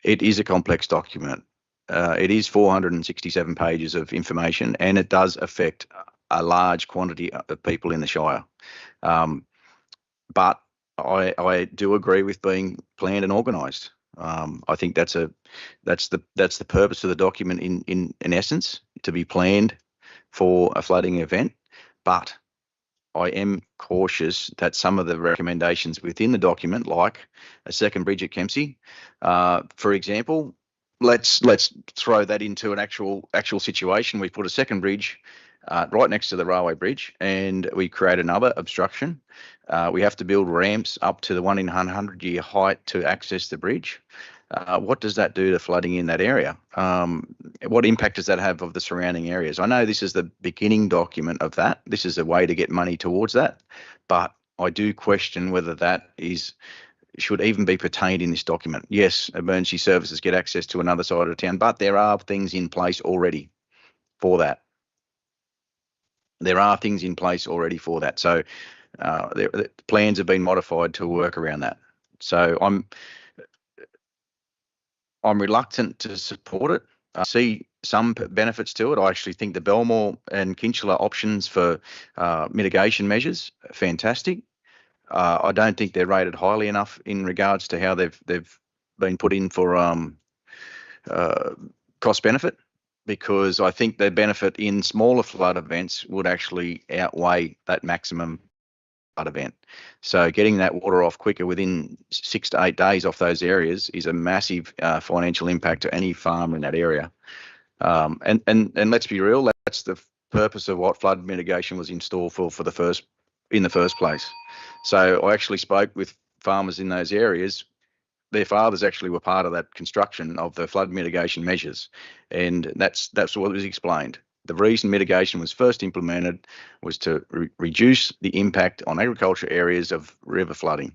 [SPEAKER 5] it is a complex document. It is 467 pages of information, and it does affect a large quantity of people in the Shire. But I do agree with being planned and organised. I think that's the purpose of the document in essence, to be planned for a flooding event. But I am cautious that some of the recommendations within the document, like a second bridge at Kempsey, for example, let's throw that into an actual situation. We put a second bridge right next to the railway bridge, and we create another obstruction. We have to build ramps up to the 1 in 100-year height to access the bridge. What does that do to flooding in that area? What impact does that have of the surrounding areas? I know this is the beginning document of that. This is a way to get money towards that, but I do question whether that should even be pertained in this document. Yes, emergency services get access to another side of town, but there are things in place already for that. So the plans have been modified to work around that. So I'm reluctant to support it. I see some benefits to it. I actually think the Belmore and Kinchela options for mitigation measures are fantastic. I don't think they're rated highly enough in regards to how they've been put in for cost benefit, because I think the benefit in smaller flood events would actually outweigh that maximum flood event. So getting that water off quicker within 6 to 8 days off those areas is a massive financial impact to any farmer in that area. And let's be real, that's the purpose of what flood mitigation was installed for in the first place. So I actually spoke with farmers in those areas. Their fathers actually were part of that construction of the flood mitigation measures, and that's what was explained. The reason mitigation was first implemented was to reduce the impact on agriculture areas of river flooding,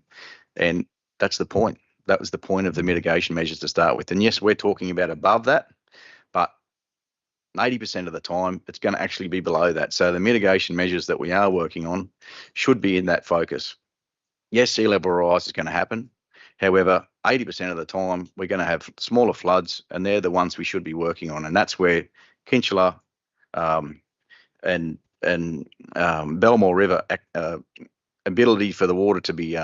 [SPEAKER 5] and that's the point. That was the point of the mitigation measures to start with. And yes, we're talking about above that, but 80% of the time, it's going to actually be below that. So the mitigation measures that we are working on should be in that focus. Yes, sea level rise is going to happen. However, 80% of the time, we're going to have smaller floods, and they're the ones we should be working on. And that's where Kinchela and Belmore River ability for the water to be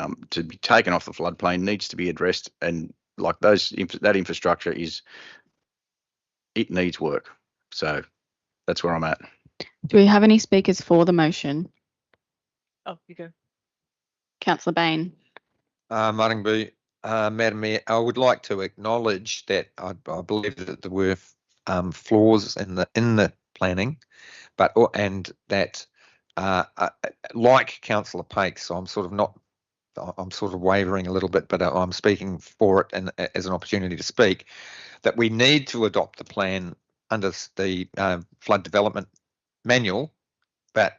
[SPEAKER 5] taken off the floodplain needs to be addressed. And like that infrastructure it needs work. So that's where I'm at.
[SPEAKER 1] Do we have any speakers for the motion?
[SPEAKER 6] Oh, you go.
[SPEAKER 1] Councillor Bain.
[SPEAKER 2] Murrumby, Madam Mayor, I would like to acknowledge that I believe that there were flaws in the planning, and that like Councillor Pakes, I'm sort of wavering a little bit, but I'm speaking for it and as an opportunity to speak, that we need to adopt the plan under the flood development manual, but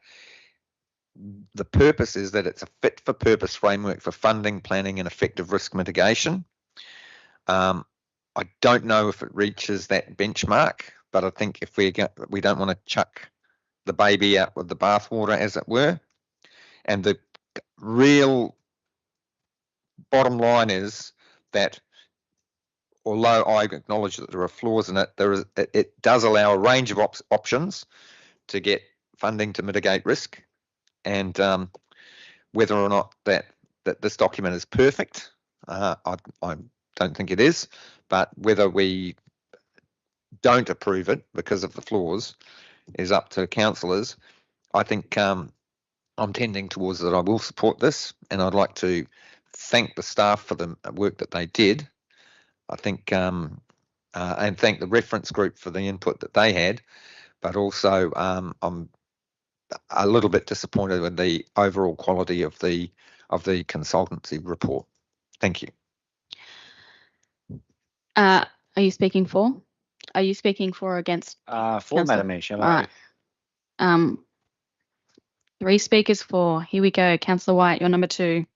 [SPEAKER 2] the purpose is that it's a fit for purpose framework for funding, planning and effective risk mitigation. I don't know if it reaches that benchmark, but I think if we don't want to chuck the baby out with the bathwater, as it were. And the real bottom line is that although I acknowledge that there are flaws in it, it does allow a range of options to get funding to mitigate risk. And whether or not that this document is perfect, I don't think it is, but whether we don't approve it because of the flaws is up to councillors. I think I'm tending towards that I will support this, and I'd like to thank the staff for the work that they did. I think and thank the reference group for the input that they had, but also I'm a little bit disappointed with the overall quality of the consultancy report. Thank you.
[SPEAKER 1] Are you speaking for? Are you speaking for or against?
[SPEAKER 9] For Madam Mayor, shall I?
[SPEAKER 1] Right. 3 speakers for. Here we go. Councillor White, you're number 2.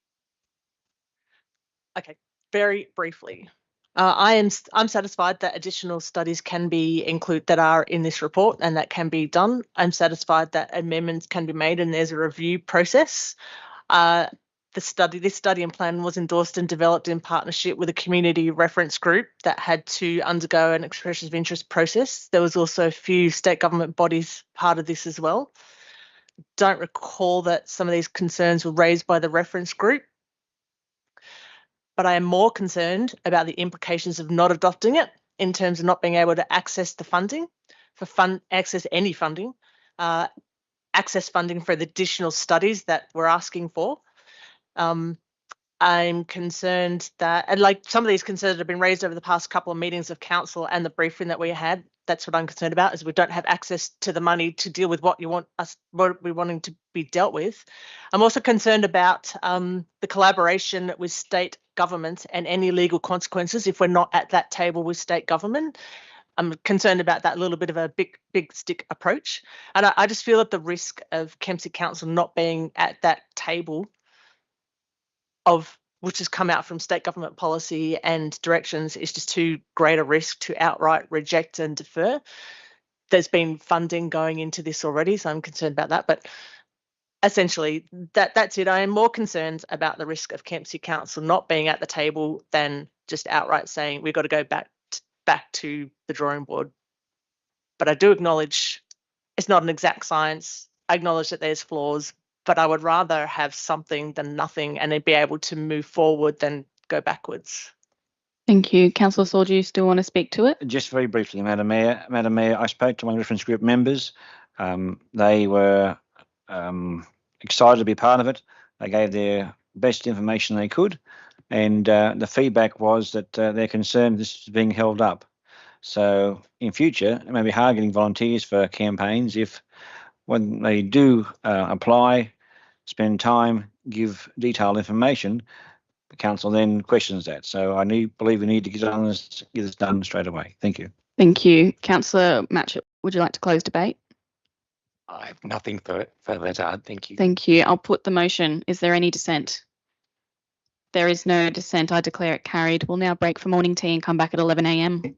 [SPEAKER 6] Okay, very briefly. I'm satisfied that additional studies can be included that are in this report and that can be done. I'm satisfied that amendments can be made and there's a review process. This study and plan was endorsed and developed in partnership with a community reference group that had to undergo an expression of interest process. There was also a few state government bodies part of this as well. Don't recall that some of these concerns were raised by the reference group, but I am more concerned about the implications of not adopting it in terms of not being able to access the funding, access any funding, access funding for the additional studies that we're asking for. I'm concerned that, and like some of these concerns have been raised over the past couple of meetings of council and the briefing that we had, that's what I'm concerned about, is we don't have access to the money to deal with what we're wanting to be dealt with. I'm also concerned about the collaboration with state government and any legal consequences if we're not at that table with state government. I'm concerned about that little bit of a big stick approach. And I just feel that the risk of Kempsey Council not being at that table which has come out from state government policy and directions is just too great a risk to outright reject and defer. There's been funding going into this already, so I'm concerned about that. But essentially, that's it. I am more concerned about the risk of Kempsey Council not being at the table than just outright saying we've got to go back to the drawing board. But I do acknowledge it's not an exact science. I acknowledge that there's flaws, but I would rather have something than nothing and then be able to move forward than go backwards.
[SPEAKER 1] Thank you. Councillor Saul, do you still want to speak to it?
[SPEAKER 9] Just very briefly, Madam Mayor. Madam Mayor, I spoke to my reference group members. They were excited to be part of it. They gave their best information they could, and the feedback was that they're concerned this is being held up. So in future, it may be hard getting volunteers for campaigns if when they do apply, spend time, give detailed information, the council then questions that. So I believe we need to get this done straight away. Thank you.
[SPEAKER 1] Thank you. Councillor Matchett, would you like to close debate?
[SPEAKER 3] I have nothing further to add. Thank you.
[SPEAKER 1] Thank you. I'll put the motion. Is there any dissent? There is no dissent. I declare it carried. We'll now break for morning tea and come back at 11 a.m.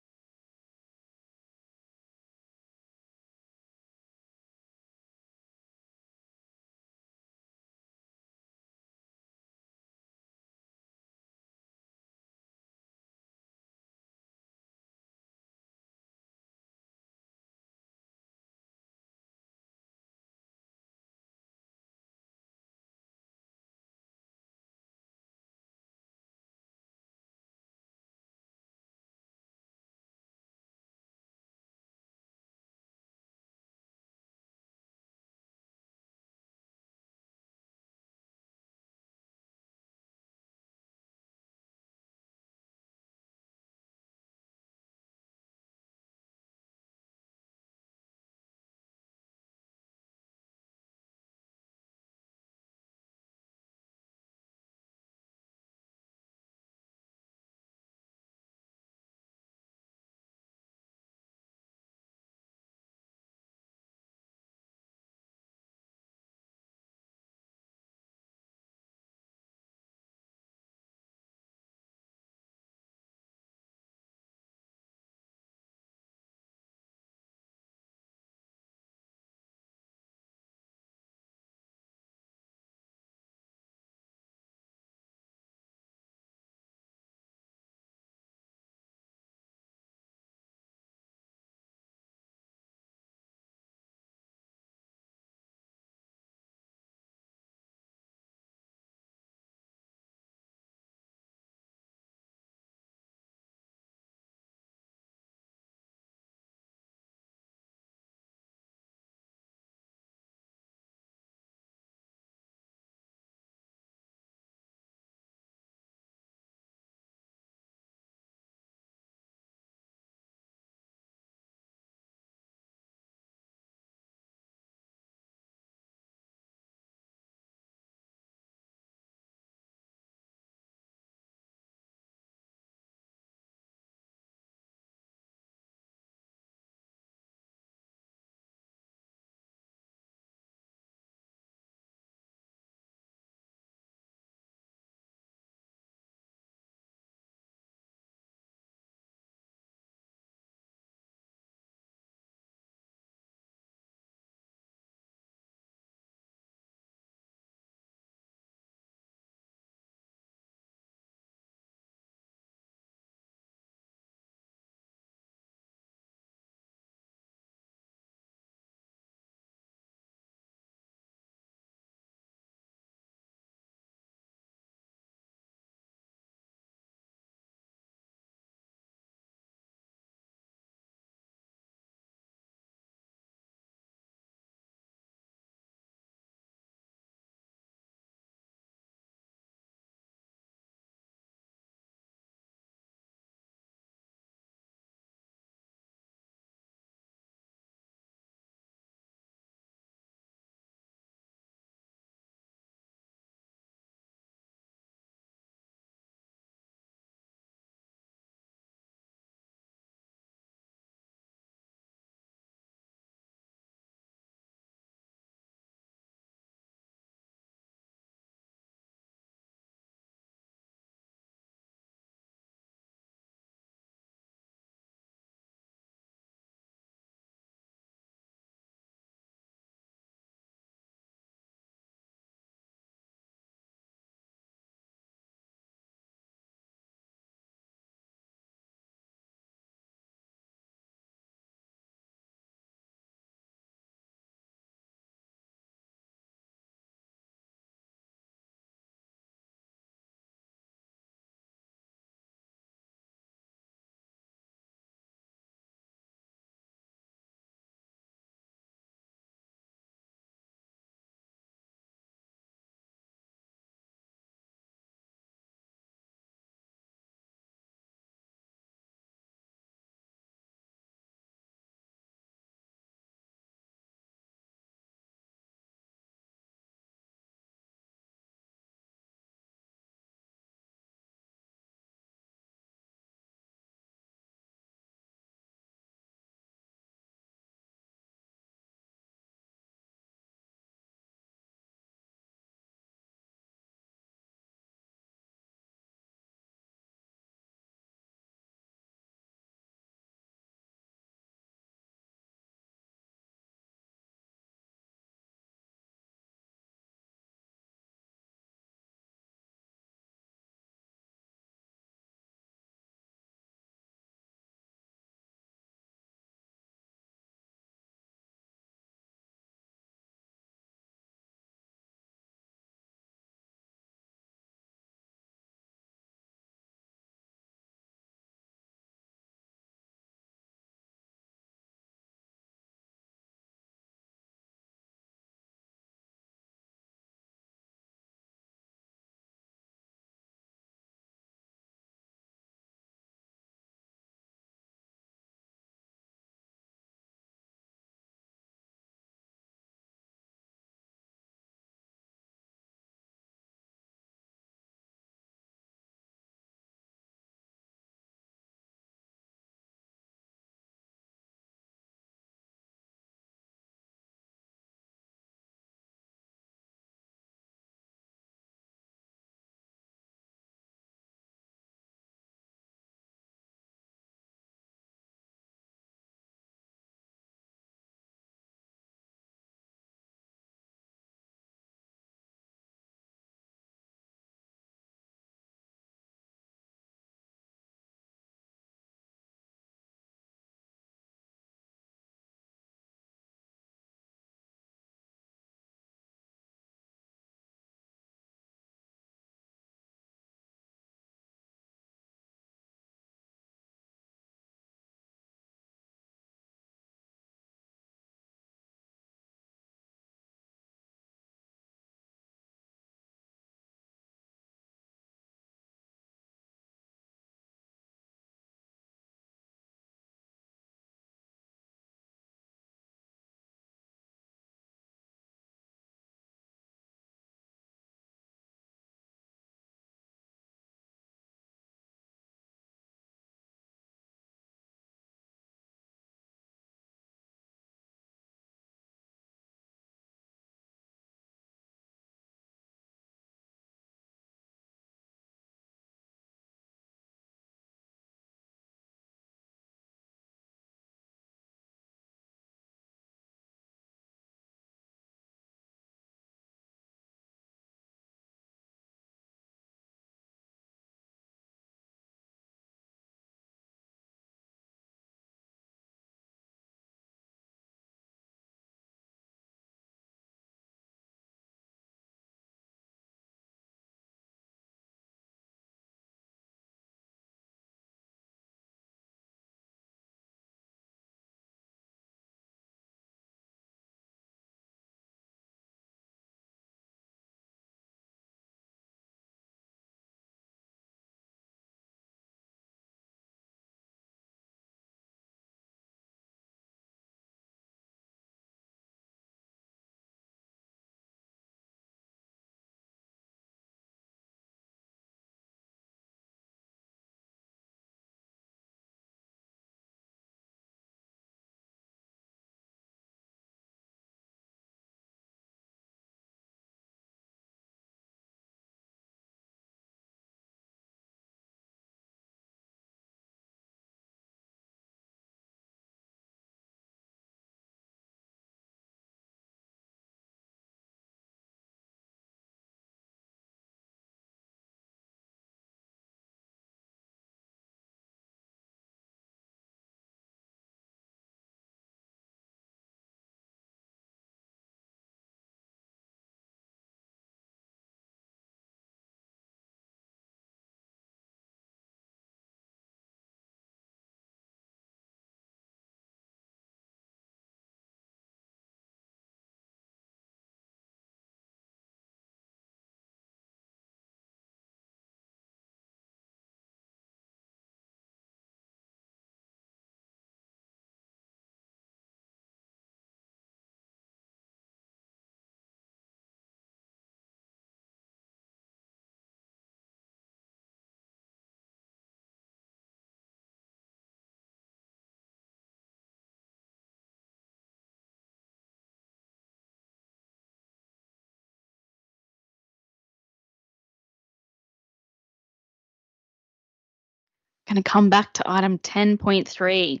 [SPEAKER 1] Going to come back to item 10.3.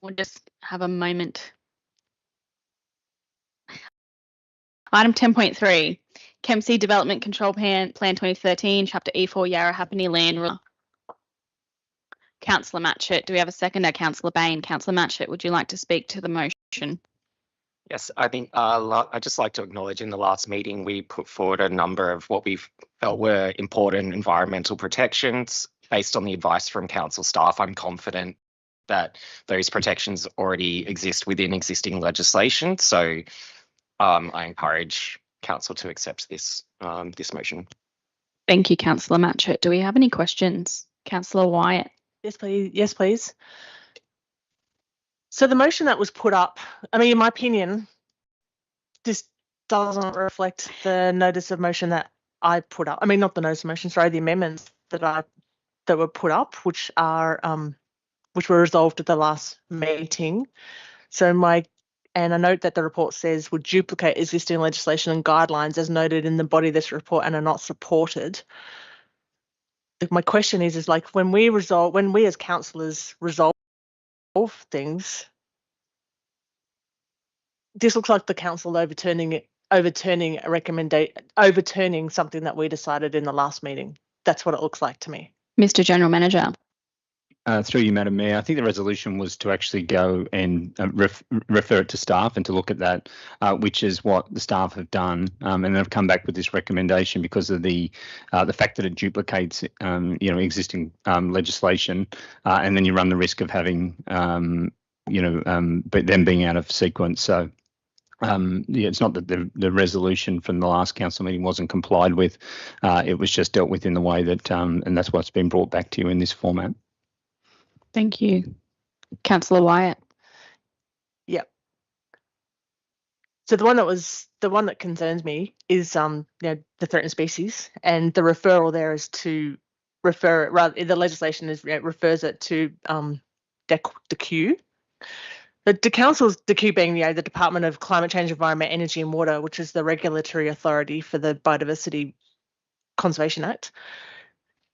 [SPEAKER 1] We'll just have a moment. Item 10.3, Kempsey Development Control Plan 2013, Chapter E4, Yarrahapinni Land. Councillor Matchett, do we have a seconder? Councillor Bain. Councillor Matchett, would you like to speak to the motion?
[SPEAKER 3] Yes, I think I'd just like to acknowledge in the last meeting we put forward a number of what we felt were important environmental protections. Based on the advice from council staff, I'm confident that those protections already exist within existing legislation. So I encourage council to accept this motion.
[SPEAKER 1] Thank you, Councillor Matchett. Do we have any questions? Councillor Wyatt.
[SPEAKER 6] Yes, please. Yes, please. So the motion that was put up, I mean, in my opinion, this doesn't reflect the notice of motion that I put up. I mean, not the notice of motion, sorry, the amendments that were put up, which were resolved at the last meeting. So and I note that the report says would duplicate existing legislation and guidelines as noted in the body of this report and are not supported. My question is like when we as councillors resolve things, this looks like the council overturning something that we decided in the last meeting. That's what it looks like to me.
[SPEAKER 1] Mr. General Manager.
[SPEAKER 7] Through you, Madam Mayor, I think the resolution was to actually go and refer it to staff and to look at that, which is what the staff have done, and they've come back with this recommendation because of the fact that it duplicates, existing legislation, and then you run the risk of having, but them being out of sequence. So. It's not that the resolution from the last council meeting wasn't complied with. It was just dealt with in the way that, and that's what's been brought back to you in this format.
[SPEAKER 1] Thank you. Councillor Wyatt.
[SPEAKER 6] Yep. So the one that concerns me is the threatened species, and the referral there is to refer it rather. The legislation refers it to DECU. The DECU being the Department of Climate Change, Environment, Energy and Water, which is the regulatory authority for the Biodiversity Conservation Act.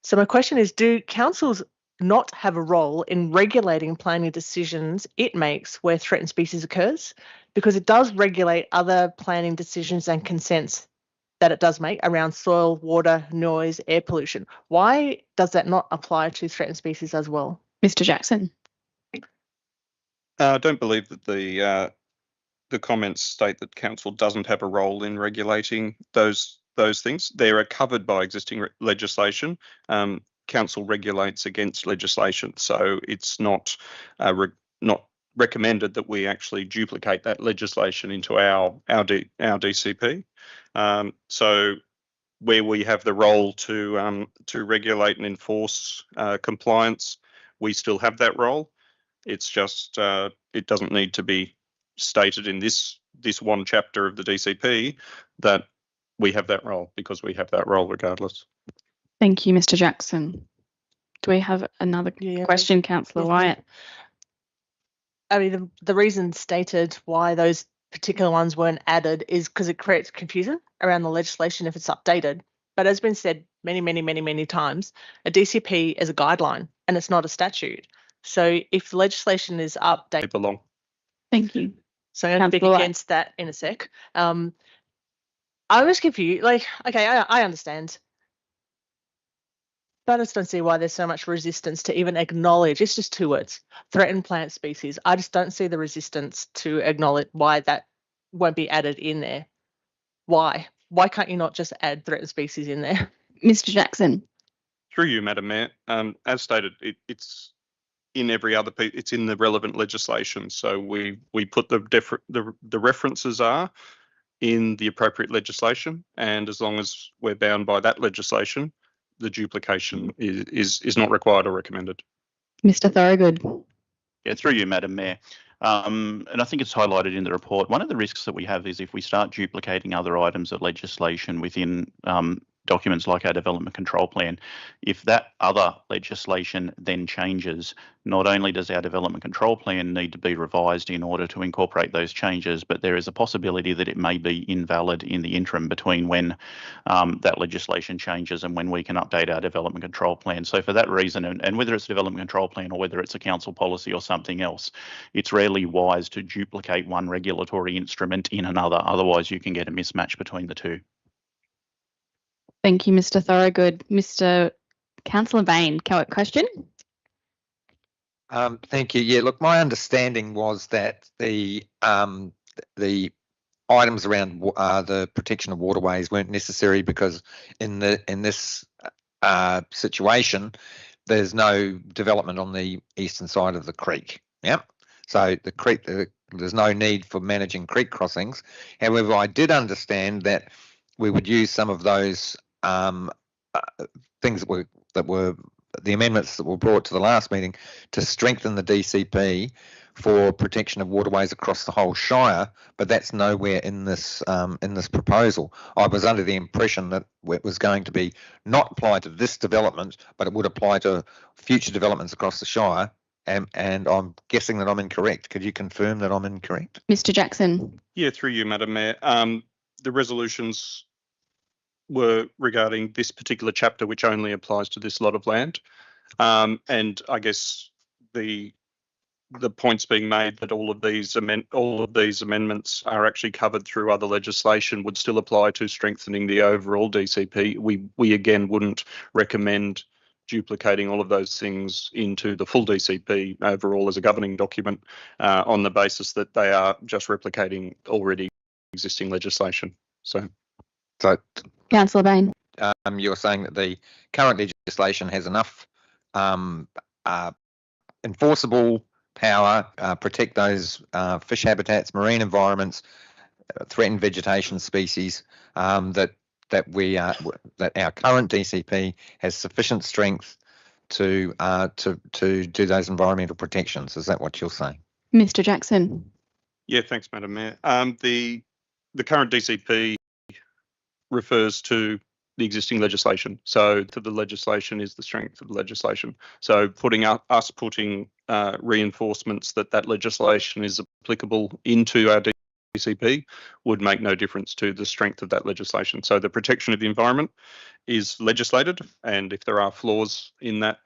[SPEAKER 6] So my question is, do councils not have a role in regulating planning decisions it makes where threatened species occurs? Because it does regulate other planning decisions and consents that it does make around soil, water, noise, air pollution. Why does that not apply to threatened species as well?
[SPEAKER 1] Mr. Jackson.
[SPEAKER 10] I don't believe that the comments state that council doesn't have a role in regulating those things. They are covered by existing legislation. Council regulates against legislation, so it's not recommended that we actually duplicate that legislation into our DCP. So where we have the role to regulate and enforce compliance, we still have that role. It's just it doesn't need to be stated in this one chapter of the DCP that we have that role, because we have that role regardless.
[SPEAKER 1] Thank you, Mr. Jackson. Do we have another question, Councillor Wyatt?
[SPEAKER 6] I mean, the reason stated why those particular ones weren't added is because it creates confusion around the legislation if it's updated. But as been said many times, a DCP is a guideline and it's not a statute. So if legislation is updated,
[SPEAKER 10] They belong.
[SPEAKER 1] Thank you.
[SPEAKER 6] So I'm going to speak against that in a sec. I was confused. Like, okay, I understand, but I just don't see why there's so much resistance to even acknowledge. It's just two words: threatened plant species. I just don't see the resistance to acknowledge why that won't be added in there. Why? Why can't you not just add threatened species in there?
[SPEAKER 1] Mr. Jackson.
[SPEAKER 10] Through you, Madam Mayor. As stated, it's in every other it's in the relevant legislation. So we put the references are in the appropriate legislation, and as long as we're bound by that legislation, the duplication is not required or recommended.
[SPEAKER 1] Mr. Thorogood.
[SPEAKER 5] Yeah, through you, Madam Mayor. And I think it's highlighted in the report. One of the risks that we have is if we start duplicating other items of legislation within documents like our development control plan. If that other legislation then changes, not only does our development control plan need to be revised in order to incorporate those changes, but there is a possibility that it may be invalid in the interim between when that legislation changes and when we can update our development control plan. So for that reason, and whether it's a development control plan or whether it's a council policy or something else, it's rarely wise to duplicate one regulatory instrument in another. Otherwise, you can get a mismatch between the two.
[SPEAKER 1] Thank you, Mr. Thorogood. Mr. Councillor Bain, question?
[SPEAKER 2] Thank you. Yeah, look, my understanding was that the items around the protection of waterways weren't necessary because in this situation, there's no development on the eastern side of the creek. Yeah, so the creek, there's no need for managing creek crossings. However, I did understand that we would use some of those things that were the amendments that were brought to the last meeting to strengthen the DCP for protection of waterways across the whole Shire, but that's nowhere in this proposal. I was under the impression that it was going to be not applied to this development, but it would apply to future developments across the Shire. And I'm guessing that I'm incorrect. Could you confirm that I'm incorrect?
[SPEAKER 1] Mr. Jackson.
[SPEAKER 10] Yeah, through you, Madam Mayor. The resolutions were regarding this particular chapter, which only applies to this lot of land. And I guess the points being made that all of these amendments are actually covered through other legislation would still apply to strengthening the overall DCP. We again wouldn't recommend duplicating all of those things into the full DCP overall as a governing document on the basis that they are just replicating already existing legislation. So
[SPEAKER 1] Councillor Bain.
[SPEAKER 2] You're saying that the current legislation has enough enforceable power, protect those fish habitats, marine environments, threatened vegetation species, that our current DCP has sufficient strength to do those environmental protections. Is that what you're saying?
[SPEAKER 1] Mr. Jackson.
[SPEAKER 10] Yeah, thanks, Madam Mayor. The current DCP refers to the existing legislation. So to the legislation is the strength of the legislation. So putting reinforcements that legislation is applicable into our DCP would make no difference to the strength of that legislation. So the protection of the environment is legislated, and if there are flaws in that,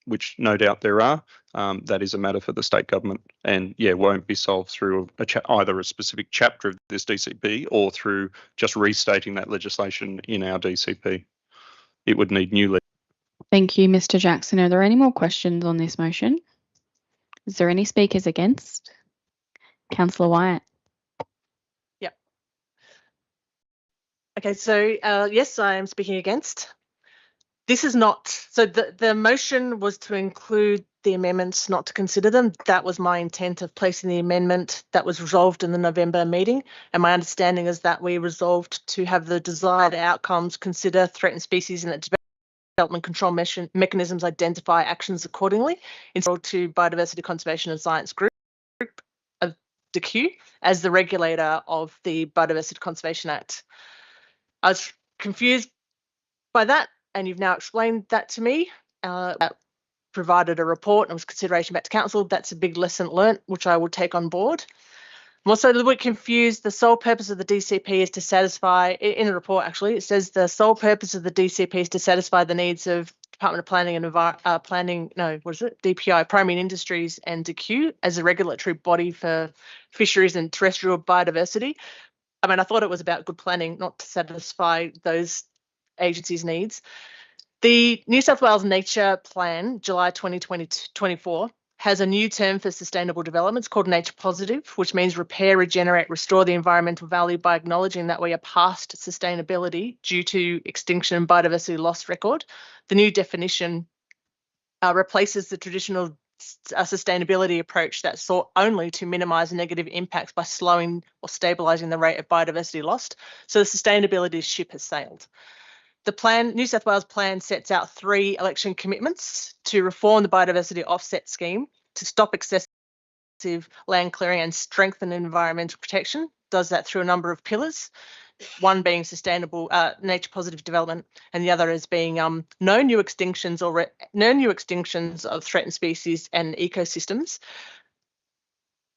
[SPEAKER 10] which no doubt there are, that is a matter for the state government, and won't be solved through either a specific chapter of this DCP or through just restating that legislation in our DCP. It would need new.
[SPEAKER 1] Thank you, Mr. Jackson. Are there any more questions on this motion? Is there any speakers against? Councillor Wyatt.
[SPEAKER 6] Yep. Okay, so yes, I am speaking against. This is not, so the motion was to include the amendments, not to consider them. That was my intent of placing the amendment that was resolved in the November meeting. And my understanding is that we resolved to have the desired outcomes, consider threatened species and that development control mechanisms, identify actions accordingly, instead to Biodiversity Conservation and Science Group of DQ as the regulator of the Biodiversity Conservation Act. I was confused by that, and you've now explained that to me. That provided a report and was consideration back to council. That's a big lesson learnt, which I will take on board. I'm also a little bit confused. The sole purpose of the DCP is to satisfy, in the report actually, it says the sole purpose of the DCP is to satisfy the needs of Department of Planning and DPI, Primary Industries and DQ as a regulatory body for fisheries and terrestrial biodiversity. I mean, I thought it was about good planning, not to satisfy those agencies' needs. The New South Wales Nature Plan, July 2024, has a new term for sustainable developments called nature positive, which means repair, regenerate, restore the environmental value by acknowledging that we are past sustainability due to extinction and biodiversity loss record. The new definition replaces the traditional sustainability approach that sought only to minimise negative impacts by slowing or stabilising the rate of biodiversity lost. So the sustainability ship has sailed. The plan, New South Wales plan, sets out 3 election commitments to reform the biodiversity offset scheme, to stop excessive land clearing and strengthen environmental protection. Does that through a number of pillars. one being sustainable nature positive development, and the other as being no new extinctions of threatened species and ecosystems.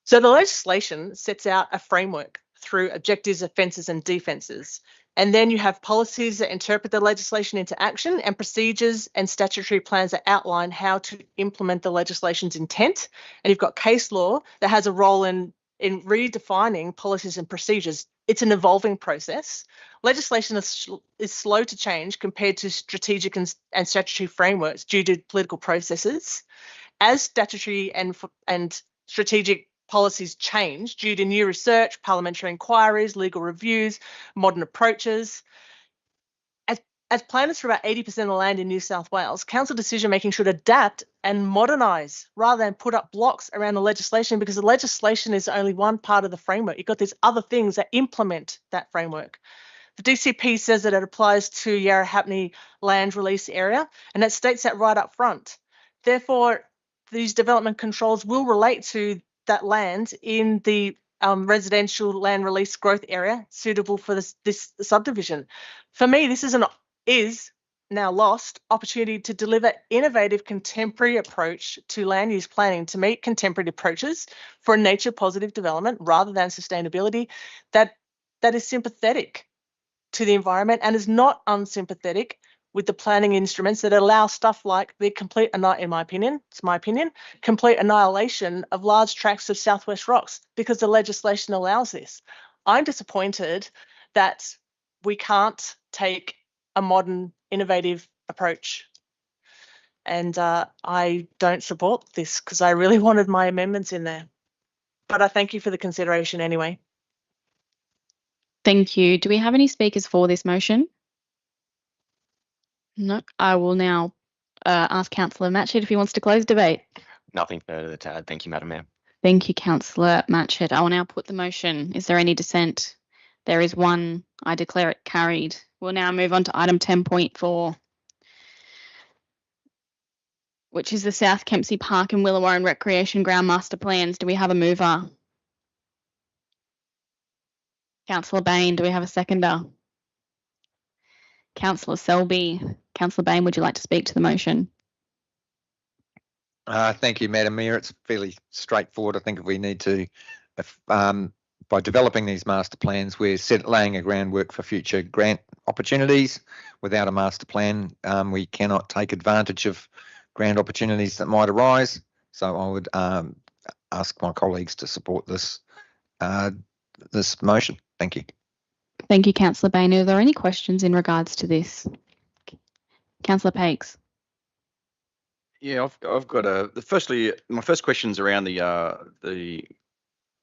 [SPEAKER 6] So the legislation sets out a framework through objectives, offences and defences. And then you have policies that interpret the legislation into action, and procedures and statutory plans that outline how to implement the legislation's intent. And you've got case law that has a role in redefining policies and procedures. It's an evolving process. Legislation is slow to change compared to strategic and statutory frameworks due to political processes. As statutory and strategic policies change due to new research, parliamentary inquiries, legal reviews, modern approaches. As planners for about 80% of the land in New South Wales, council decision-making should adapt and modernise rather than put up blocks around the legislation, because the legislation is only one part of the framework. You've got these other things that implement that framework. The DCP says that it applies to Yarrahapinni land release area, and it states that right up front. Therefore, these development controls will relate to that land in the residential land release growth area suitable for this subdivision. For me, this is now lost opportunity to deliver innovative contemporary approach to land use planning to meet contemporary approaches for a nature positive development rather than sustainability that is sympathetic to the environment and is not unsympathetic with the planning instruments that allow stuff like the complete, in my opinion, complete annihilation of large tracts of southwest rocks, because the legislation allows this. I'm disappointed that we can't take a modern, innovative approach. And I don't support this because I really wanted my amendments in there. But I thank you for the consideration anyway.
[SPEAKER 1] Thank you. Do we have any speakers for this motion? No. I will now ask Councillor Matchett if he wants to close debate.
[SPEAKER 3] Nothing further to add. Thank you, Madam Mayor.
[SPEAKER 1] Thank you, Councillor Matchett. I will now put the motion. Is there any dissent? There is one. I declare it carried. We'll now move on to item 10.4, which is the South Kempsey Park and Willawarrin Recreation Ground Master Plans. Do we have a mover? Councillor Bain, do we have a seconder? Councillor Selby. Councillor Bain, would you like to speak to the motion?
[SPEAKER 2] Thank you, Madam Mayor. It's fairly straightforward. I think if we need to, by developing these master plans, we're laying a groundwork for future grant opportunities. Without a master plan, we cannot take advantage of grant opportunities that might arise. So I would ask my colleagues to support this this motion. Thank you.
[SPEAKER 1] Thank you, Councillor Bain. Are there any questions in regards to this? Councillor Pakes.
[SPEAKER 5] Yeah, I've got firstly, my first question's around the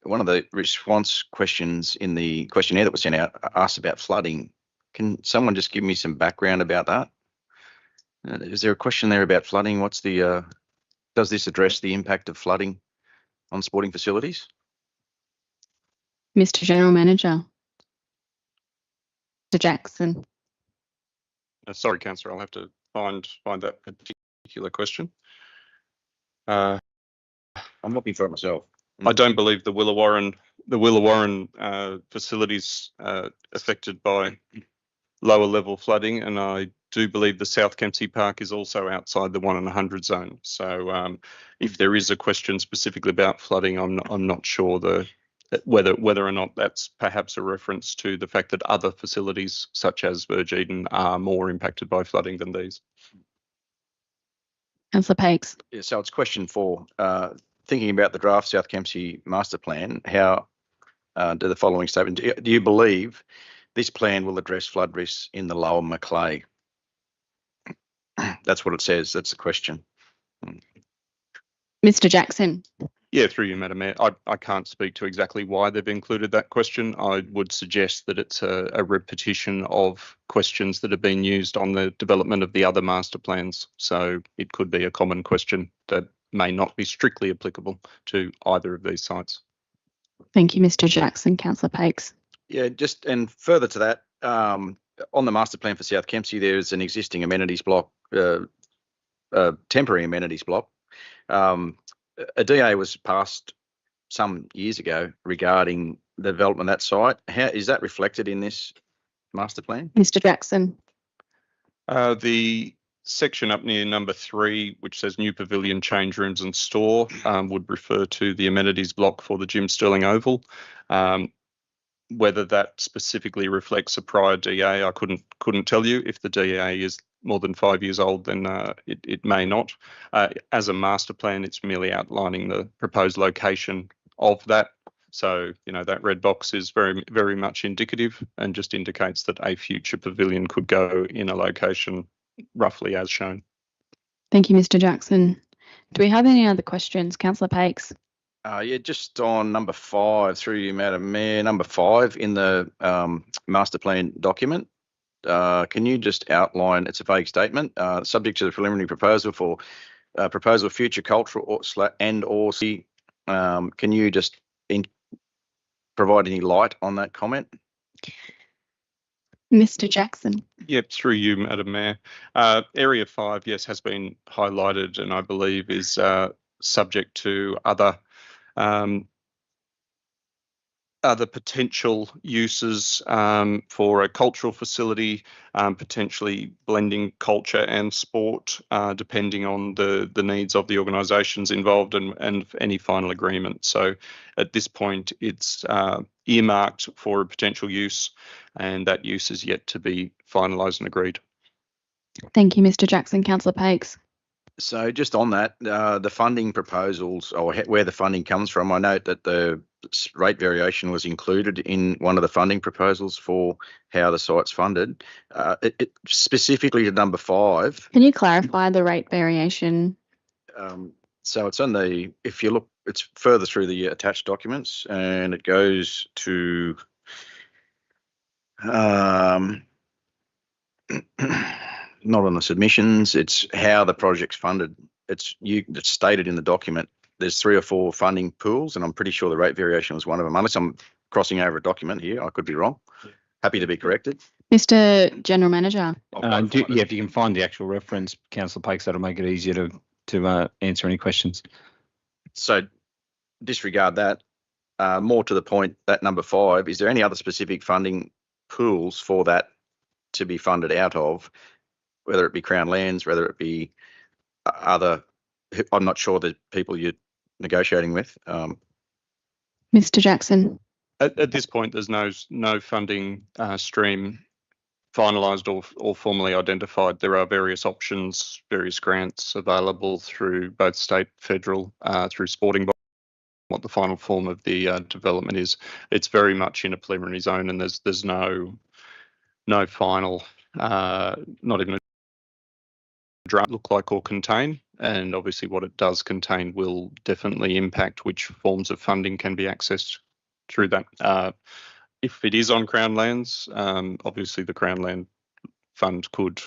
[SPEAKER 5] one of the response questions in the questionnaire that was sent out asked about flooding. Can someone just give me some background about that? Is there a question there about flooding? What's the does this address the impact of flooding on sporting facilities?
[SPEAKER 1] Mr. General Manager. Mr. Jackson.
[SPEAKER 10] Sorry, Councillor, I'll have to find that particular question.
[SPEAKER 5] I'm looking for it myself.
[SPEAKER 10] I don't believe the Willawarrin facilities affected by lower level flooding, and I do believe the South Kempsey Park is also outside the 1 in 100 zone. So if there is a question specifically about flooding, I'm not sure whether or not that's perhaps a reference to the fact that other facilities such as Burge Eden are more impacted by flooding than these.
[SPEAKER 1] Councillor Pakes.
[SPEAKER 5] Yeah, so it's question 4. Thinking about the draft South Kempsey Master Plan, how do the following statement, do you believe this plan will address flood risks in the lower Macleay? That's what it says. That's the question.
[SPEAKER 1] Mr. Jackson.
[SPEAKER 10] Yeah, through you, Madam Mayor. I can't speak to exactly why they've included that question. I would suggest that it's a repetition of questions that have been used on the development of the other master plans. So it could be a common question that may not be strictly applicable to either of these sites.
[SPEAKER 1] Thank you, Mr. Jackson. Councillor Pakes.
[SPEAKER 5] Yeah, just and further to that, on the master plan for South Kempsey, there's an existing amenities block, temporary amenities block. A DA was passed some years ago regarding the development of that site. How is that reflected in this master plan.
[SPEAKER 1] Mr. Jackson.
[SPEAKER 10] The section up near number 3, which says new pavilion, change rooms and store, would refer to the amenities block for the Jim Sterling Oval. Whether that specifically reflects a prior DA, I couldn't tell you. If the DA is more than 5 years old, then it may not. As a master plan, it's merely outlining the proposed location of that. So, you know, that red box is very, very much indicative and just indicates that a future pavilion could go in a location roughly as shown.
[SPEAKER 1] Thank you, Mr. Jackson. Do we have any other questions? Councillor Pakes.
[SPEAKER 5] Yeah, just on number 5, through you, Madam Mayor, number 5 in the master plan document. Can you just outline, it's a vague statement, subject to the preliminary proposal for future cultural or can you just provide any light on that comment?
[SPEAKER 1] Mr. Jackson.
[SPEAKER 10] Yep, through you, Madam Mayor. Area 5, yes, has been highlighted and I believe is subject to other potential uses for a cultural facility, potentially blending culture and sport, depending on the needs of the organisations involved and any final agreement. So at this point, it's earmarked for a potential use, and that use is yet to be finalised and agreed.
[SPEAKER 1] Thank you, Mr. Jackson. Councillor Pakes.
[SPEAKER 5] So just on that, the funding proposals or where the funding comes from, I note that the rate variation was included in one of the funding proposals for how the site's funded. Specifically to number 5.
[SPEAKER 1] Can you clarify the rate variation?
[SPEAKER 5] So it's on the, if you look, it's further through the attached documents and it goes to not on the submissions, it's how the project's funded. It's stated in the document. There's 3 or 4 funding pools, and I'm pretty sure the rate variation was one of them. Unless I'm crossing over a document here, I could be wrong. Happy to be corrected.
[SPEAKER 1] Mr. General Manager.
[SPEAKER 7] If you can find the actual reference, Councillor Pakes, that'll make it easier to answer any questions.
[SPEAKER 5] So disregard that. More to the point, that number 5, is there any other specific funding pools for that to be funded out of, whether it be Crown Lands, whether it be other, I'm not sure the people you're negotiating with.
[SPEAKER 1] Mr. Jackson.
[SPEAKER 10] At this point, there's no funding stream finalised or formally identified. There are various options, various grants available through both state, federal, through sporting. What the final form of the development is, it's very much in a preliminary zone, and there's no final, not even a draft look like or contain, and obviously what it does contain will definitely impact which forms of funding can be accessed through that. If it is on Crown Lands, obviously the Crown Land Fund could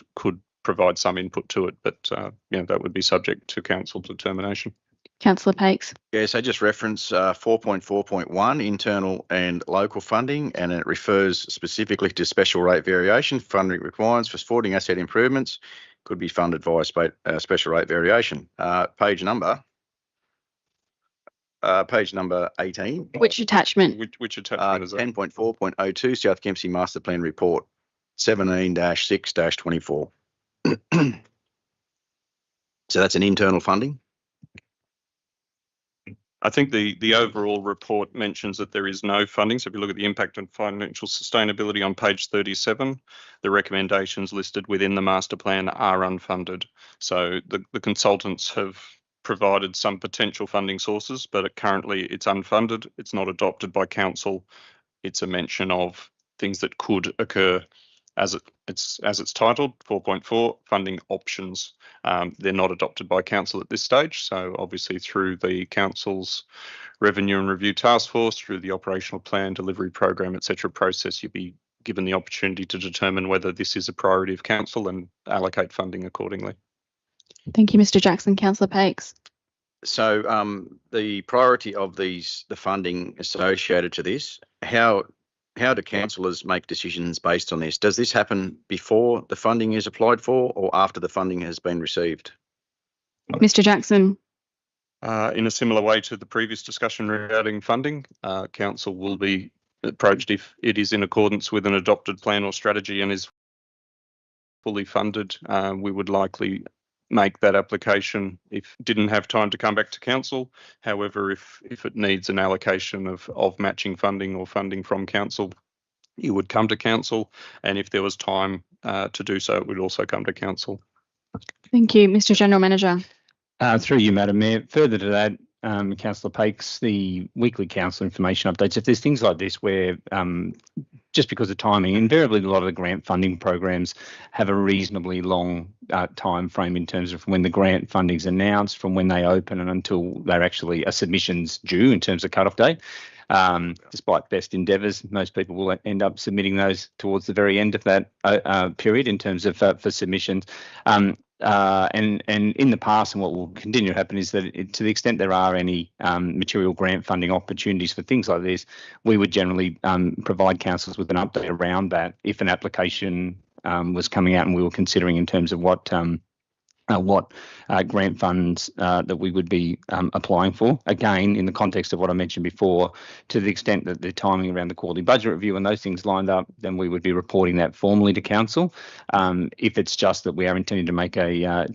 [SPEAKER 10] provide some input to it, but that would be subject to council determination.
[SPEAKER 1] Councillor Pakes.
[SPEAKER 5] Yeah, so just reference 4.4.1 internal and local funding, and it refers specifically to special rate variation. Funding requirements for sporting asset improvements could be funded via special rate variation. Page number 18.
[SPEAKER 1] Which attachment?
[SPEAKER 10] Which attachment is that?
[SPEAKER 5] 10.4.02 South Kempsey Master Plan Report 17-6-24. So that's an internal funding.
[SPEAKER 10] I think the overall report mentions that there is no funding. So if you look at the impact on financial sustainability on page 37, the recommendations listed within the master plan are unfunded. So the consultants have provided some potential funding sources, but currently it's unfunded. It's not adopted by council. It's a mention of things that could occur as it's titled, 4.4, funding options. They're not adopted by council at this stage. So obviously through the council's revenue and review task force, through the operational plan, delivery program, etc. process, you'll be given the opportunity to determine whether this is a priority of council and allocate funding accordingly.
[SPEAKER 1] Thank you, Mr. Jackson. Councillor Pakes.
[SPEAKER 5] So the priority of the funding associated to this, how do councillors make decisions based on this? Does this happen before the funding is applied for or after the funding has been received?
[SPEAKER 1] Mr. Jackson.
[SPEAKER 10] In a similar way to the previous discussion regarding funding, council will be approached if it is in accordance with an adopted plan or strategy and is fully funded, we would likely make that application if didn't have time to come back to council. However, if it needs an allocation of matching funding or funding from council, you would come to council, and if there was time to do so, it would also come to council.
[SPEAKER 1] Thank you. Mr General Manager.
[SPEAKER 7] Through you, Madam Mayor. Further to that, Councillor Pakes, the weekly council information updates, if there's things like this where just because of timing, invariably a lot of the grant funding programs have a reasonably long time frame in terms of when the grant funding's announced, from when they open and until they're actually a submission's due in terms of cut-off date. Despite best endeavours, most people will end up submitting those towards the very end of that period in terms of for submissions. And in the past, and what will continue to happen is that to the extent there are any material grant funding opportunities for things like this, we would generally provide councils with an update around that if an application was coming out and we were considering in terms of what grant funds that we would be applying for. Again, in the context of what I mentioned before, to the extent that the timing around the quarterly budget review and those things lined up, then we would be reporting that formally to council. If it's just that we are intending to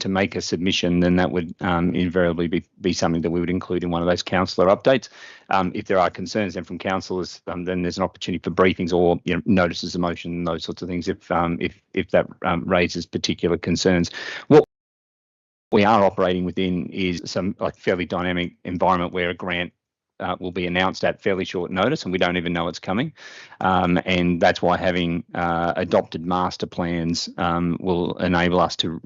[SPEAKER 7] make a submission, then that would invariably be something that we would include in one of those councillor updates. If there are concerns then from councillors, then there's an opportunity for briefings or notices of motion and those sorts of things if that raises particular concerns. What we are operating within is some fairly dynamic environment where a grant will be announced at fairly short notice and we don't even know it's coming. And that's why having adopted master plans will enable us to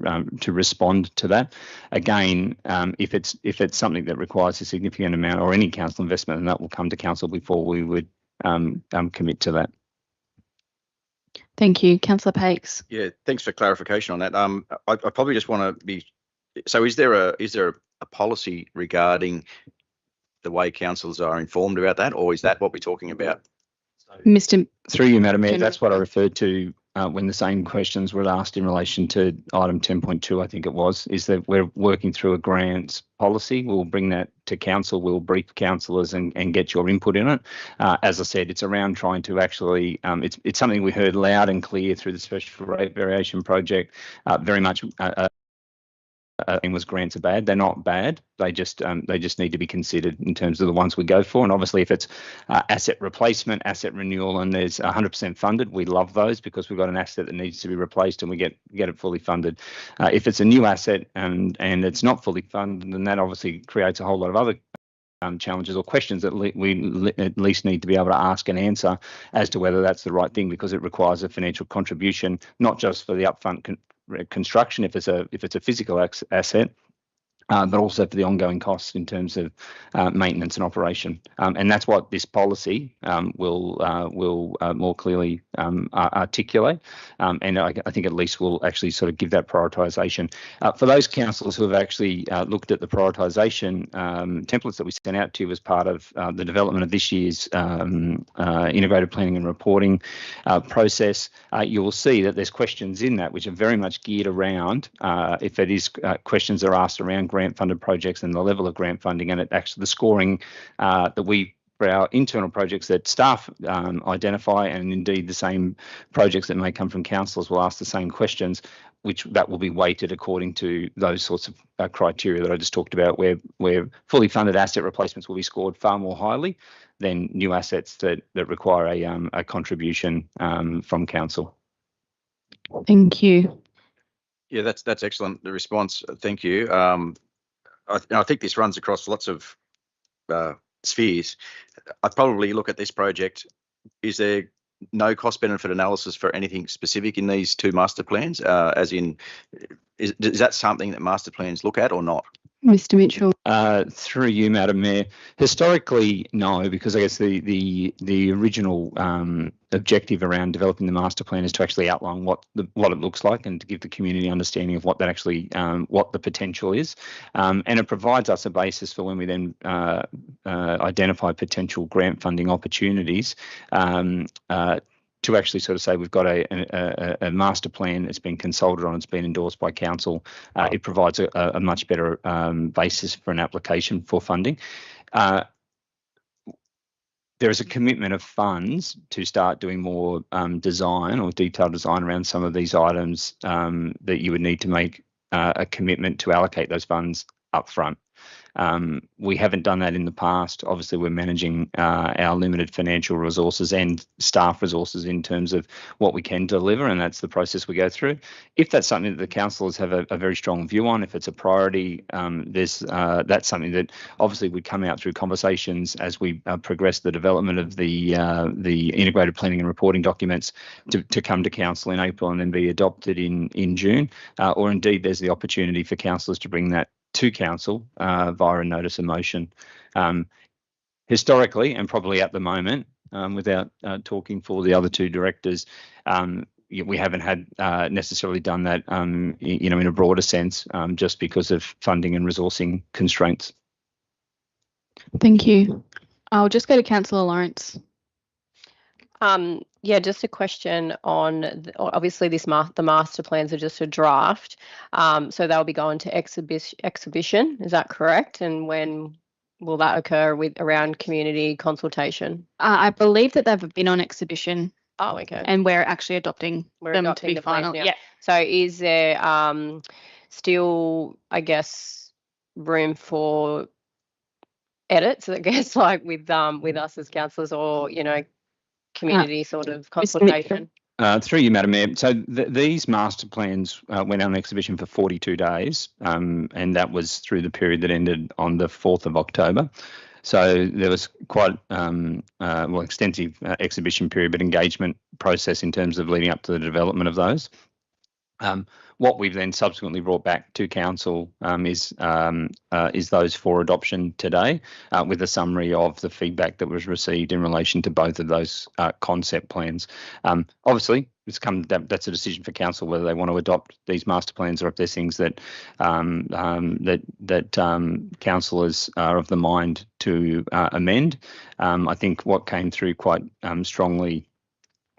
[SPEAKER 7] respond to that. Again, if it's something that requires a significant amount or any council investment, then that will come to council before we would commit to that.
[SPEAKER 1] Thank you. Councillor Pakes.
[SPEAKER 5] Yeah, thanks for clarification on that. I probably just want to be. So, is there a policy regarding the way councils are informed about that, or is that what we're talking about?
[SPEAKER 1] Mr.
[SPEAKER 7] Through you, Madam Mayor,
[SPEAKER 1] General.
[SPEAKER 7] that's what I referred to when the same questions were asked in relation to item 10.2, I think it was, is that we're working through a grants policy. We'll bring that to council. We'll brief councillors and get your input in it. As I said, it's around trying to actually, it's something we heard loud and clear through the special rate variation project, very much was grants are bad. They're not bad. They just need to be considered in terms of the ones we go for. And obviously, if it's asset replacement, asset renewal, and there's 100% funded, we love those because we've got an asset that needs to be replaced and we get it fully funded. If it's a new asset and it's not fully funded, then that obviously creates a whole lot of other challenges or questions that we at least need to be able to ask and answer as to whether that's the right thing, because it requires a financial contribution, not just for the upfront construction if it's a physical asset, but also for the ongoing costs in terms of maintenance and operation. And that's what this policy will more clearly articulate. And I think at least we'll actually sort of give that prioritisation. For those councillors who have actually looked at the prioritisation templates that we sent out to you as part of the development of this year's integrated planning and reporting process, you will see that there's questions in that which are very much geared around, if it is questions are asked around grant funded projects and the level of grant funding, and it actually the scoring that we for our internal projects that staff identify, and indeed the same projects that may come from councillors will ask the same questions, which that will be weighted according to those sorts of criteria that I just talked about, where fully funded asset replacements will be scored far more highly than new assets that require a contribution from council.
[SPEAKER 1] Thank you.
[SPEAKER 5] Yeah, that's excellent. The response. Thank you. I think this runs across lots of spheres. I'd probably look at this project. Is there no cost benefit analysis for anything specific in these two master plans? As in, is that something that master plans look at or not?
[SPEAKER 1] Mr. Mitchell.
[SPEAKER 7] Through you, Madam Mayor. Historically, no, because I guess the original objective around developing the master plan is to actually outline what it looks like and to give the community understanding of what that actually what the potential is, and it provides us a basis for when we then identify potential grant funding opportunities. To actually sort of say we've got a master plan that's been consulted on, it's been endorsed by council. It provides a much better basis for an application for funding. there is a commitment of funds to start doing more design or detailed design around some of these items that you would need to make a commitment to allocate those funds up front. We haven't done that in the past. Obviously, we're managing our limited financial resources and staff resources in terms of what we can deliver, and that's the process we go through. If that's something that the councillors have a very strong view on, if it's a priority, that's something that obviously would come out through conversations as we progress the development of the integrated planning and reporting documents to come to council in April and then be adopted in June, or indeed there's the opportunity for councillors to bring that to council via a notice of motion. Historically, and probably at the moment, without talking for the other two directors, we haven't had necessarily done that, in a broader sense, just because of funding and resourcing constraints.
[SPEAKER 1] Thank you. I'll just go to Councillor Lawrence.
[SPEAKER 12] Yeah, just a question on obviously the master plans are just a draft, so they'll be going to exhibition. Is that correct? And when will that occur around community consultation?
[SPEAKER 1] I believe that they've been on exhibition.
[SPEAKER 12] Oh, okay.
[SPEAKER 1] And we're actually adopting them to be
[SPEAKER 12] the
[SPEAKER 1] final.
[SPEAKER 12] plans now.
[SPEAKER 1] Yeah.
[SPEAKER 12] So is there still, I guess, room for edits? I guess like with us as councillors, or community sort of consultation.
[SPEAKER 7] Through you, Madam Mayor. So these master plans went on exhibition for 42 days, and that was through the period that ended on the 4th of October. So there was quite extensive exhibition period, but engagement process in terms of leading up to the development of those. What we've then subsequently brought back to council is those for adoption today, with a summary of the feedback that was received in relation to both of those concept plans. Obviously, that's a decision for council whether they want to adopt these master plans or if there's things that councillors are of the mind to amend. I think what came through quite strongly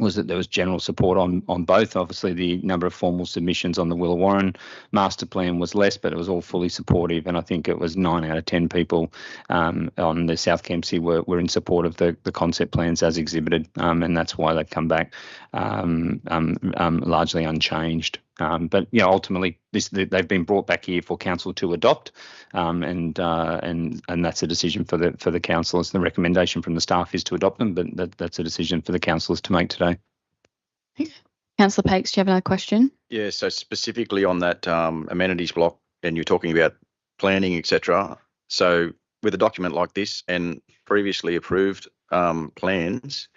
[SPEAKER 7] was that there was general support on both. Obviously, the number of formal submissions on the Willawarrin master plan was less, but it was all fully supportive. And I think it was 9 out of 10 people on the South Kempsey were in support of the concept plans as exhibited. And that's why they've come back largely unchanged. But ultimately, they've been brought back here for council to adopt, and that's a decision for the councillors. The recommendation from the staff is to adopt them, but that's a decision for the councillors to make today.
[SPEAKER 1] Councillor Pakes, do you have another question?
[SPEAKER 5] Yeah, so specifically on that amenities block, and you're talking about planning, etc. So with a document like this and previously approved plans,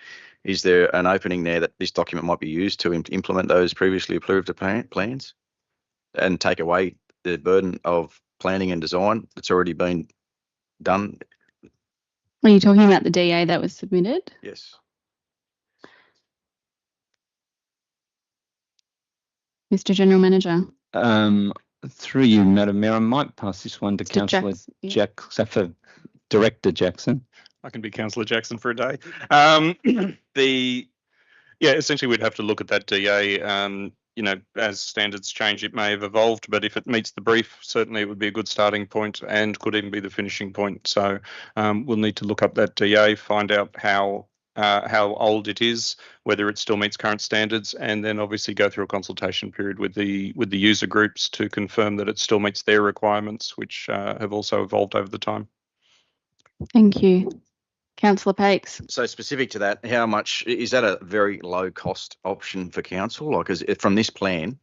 [SPEAKER 5] is there an opening there that this document might be used to implement those previously approved plans and take away the burden of planning and design that's already been done?
[SPEAKER 1] Are you talking about the DA that was submitted?
[SPEAKER 5] Yes.
[SPEAKER 1] Mr. General Manager.
[SPEAKER 7] Through you, Madam Mayor, I might pass this one to Councillor Jackson, for Director Jackson.
[SPEAKER 10] I can be Councillor Jackson for a day. Essentially we'd have to look at that DA. As standards change, it may have evolved, but if it meets the brief, certainly it would be a good starting point and could even be the finishing point. So we'll need to look up that DA, find out how old it is, whether it still meets current standards, and then obviously go through a consultation period with the user groups to confirm that it still meets their requirements, which have also evolved over the time.
[SPEAKER 1] Thank you. Councillor Pakes.
[SPEAKER 5] So specific to that, how much is that a very low cost option for council? Like, from this plan,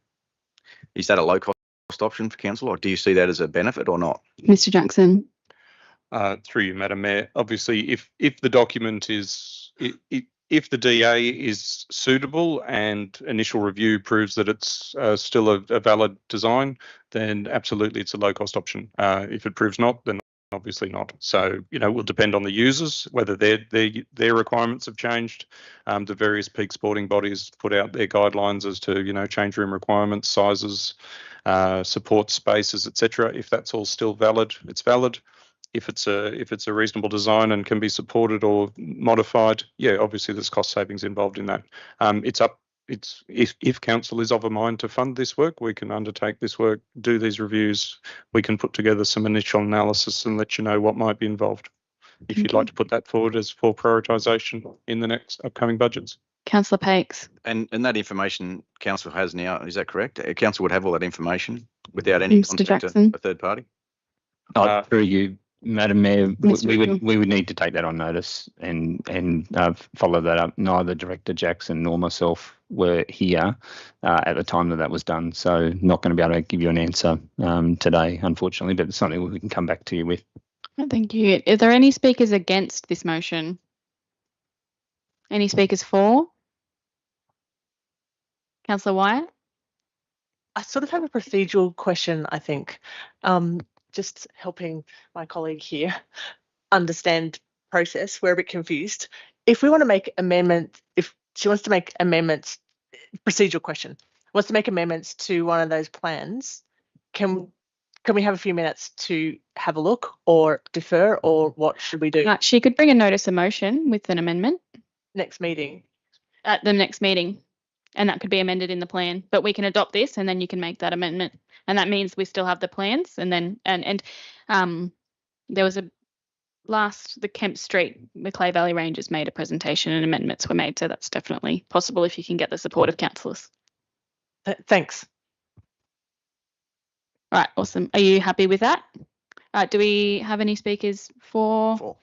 [SPEAKER 5] is that a low cost option for council, or do you see that as a benefit or not?
[SPEAKER 1] Mr. Jackson.
[SPEAKER 10] Through you, Madam Mayor. Obviously, if the document is, if the DA is suitable and initial review proves that it's still a valid design, then absolutely it's a low cost option. If it proves not, then obviously not. So, will depend on the users, whether their requirements have changed. The various peak sporting bodies put out their guidelines as to, change room requirements, sizes, support spaces, etc. If that's all still valid, it's valid. If it's a reasonable design and can be supported or modified, obviously there's cost savings involved in that. If council is of a mind to fund this work, we can undertake this work, do these reviews. We can put together some initial analysis and let you know what might be involved. if you'd like to put that forward as for prioritisation in the next upcoming budgets.
[SPEAKER 1] Councillor Pakes.
[SPEAKER 5] And that information council has now, is that correct? Council would have all that information without any
[SPEAKER 1] Mr.
[SPEAKER 5] contact to
[SPEAKER 1] Jackson.
[SPEAKER 5] a third party?
[SPEAKER 7] Through you, Madam Mayor,
[SPEAKER 1] Mr.
[SPEAKER 7] we would need to take that on notice and follow that up. Neither Director Jackson nor myself were here at the time that was done, so not going to be able to give you an answer today, unfortunately, but it's something we can come back to you with.
[SPEAKER 1] Thank you. Are there any speakers against this motion? Any speakers for? Councillor Wyatt?
[SPEAKER 6] I sort of have a procedural question, I think, just helping my colleague here understand process. We're a bit confused. If we want to make amendments, if she wants to make amendments, procedural question, wants to make amendments to one of those plans, can we have a few minutes to have a look or defer, or what should we do?
[SPEAKER 1] She could bring a notice of motion with an amendment.
[SPEAKER 6] Next meeting.
[SPEAKER 1] At the next meeting, and that could be amended in the plan, but we can adopt this and then you can make that amendment, and that means we still have the plans. And then there was the Kemp Street Macleay Valley Rangers made a presentation and amendments were made, so that's definitely possible if you can get the support of councillors.
[SPEAKER 6] Thanks.
[SPEAKER 1] Right, awesome. Are you happy with that? Do we have any speakers for?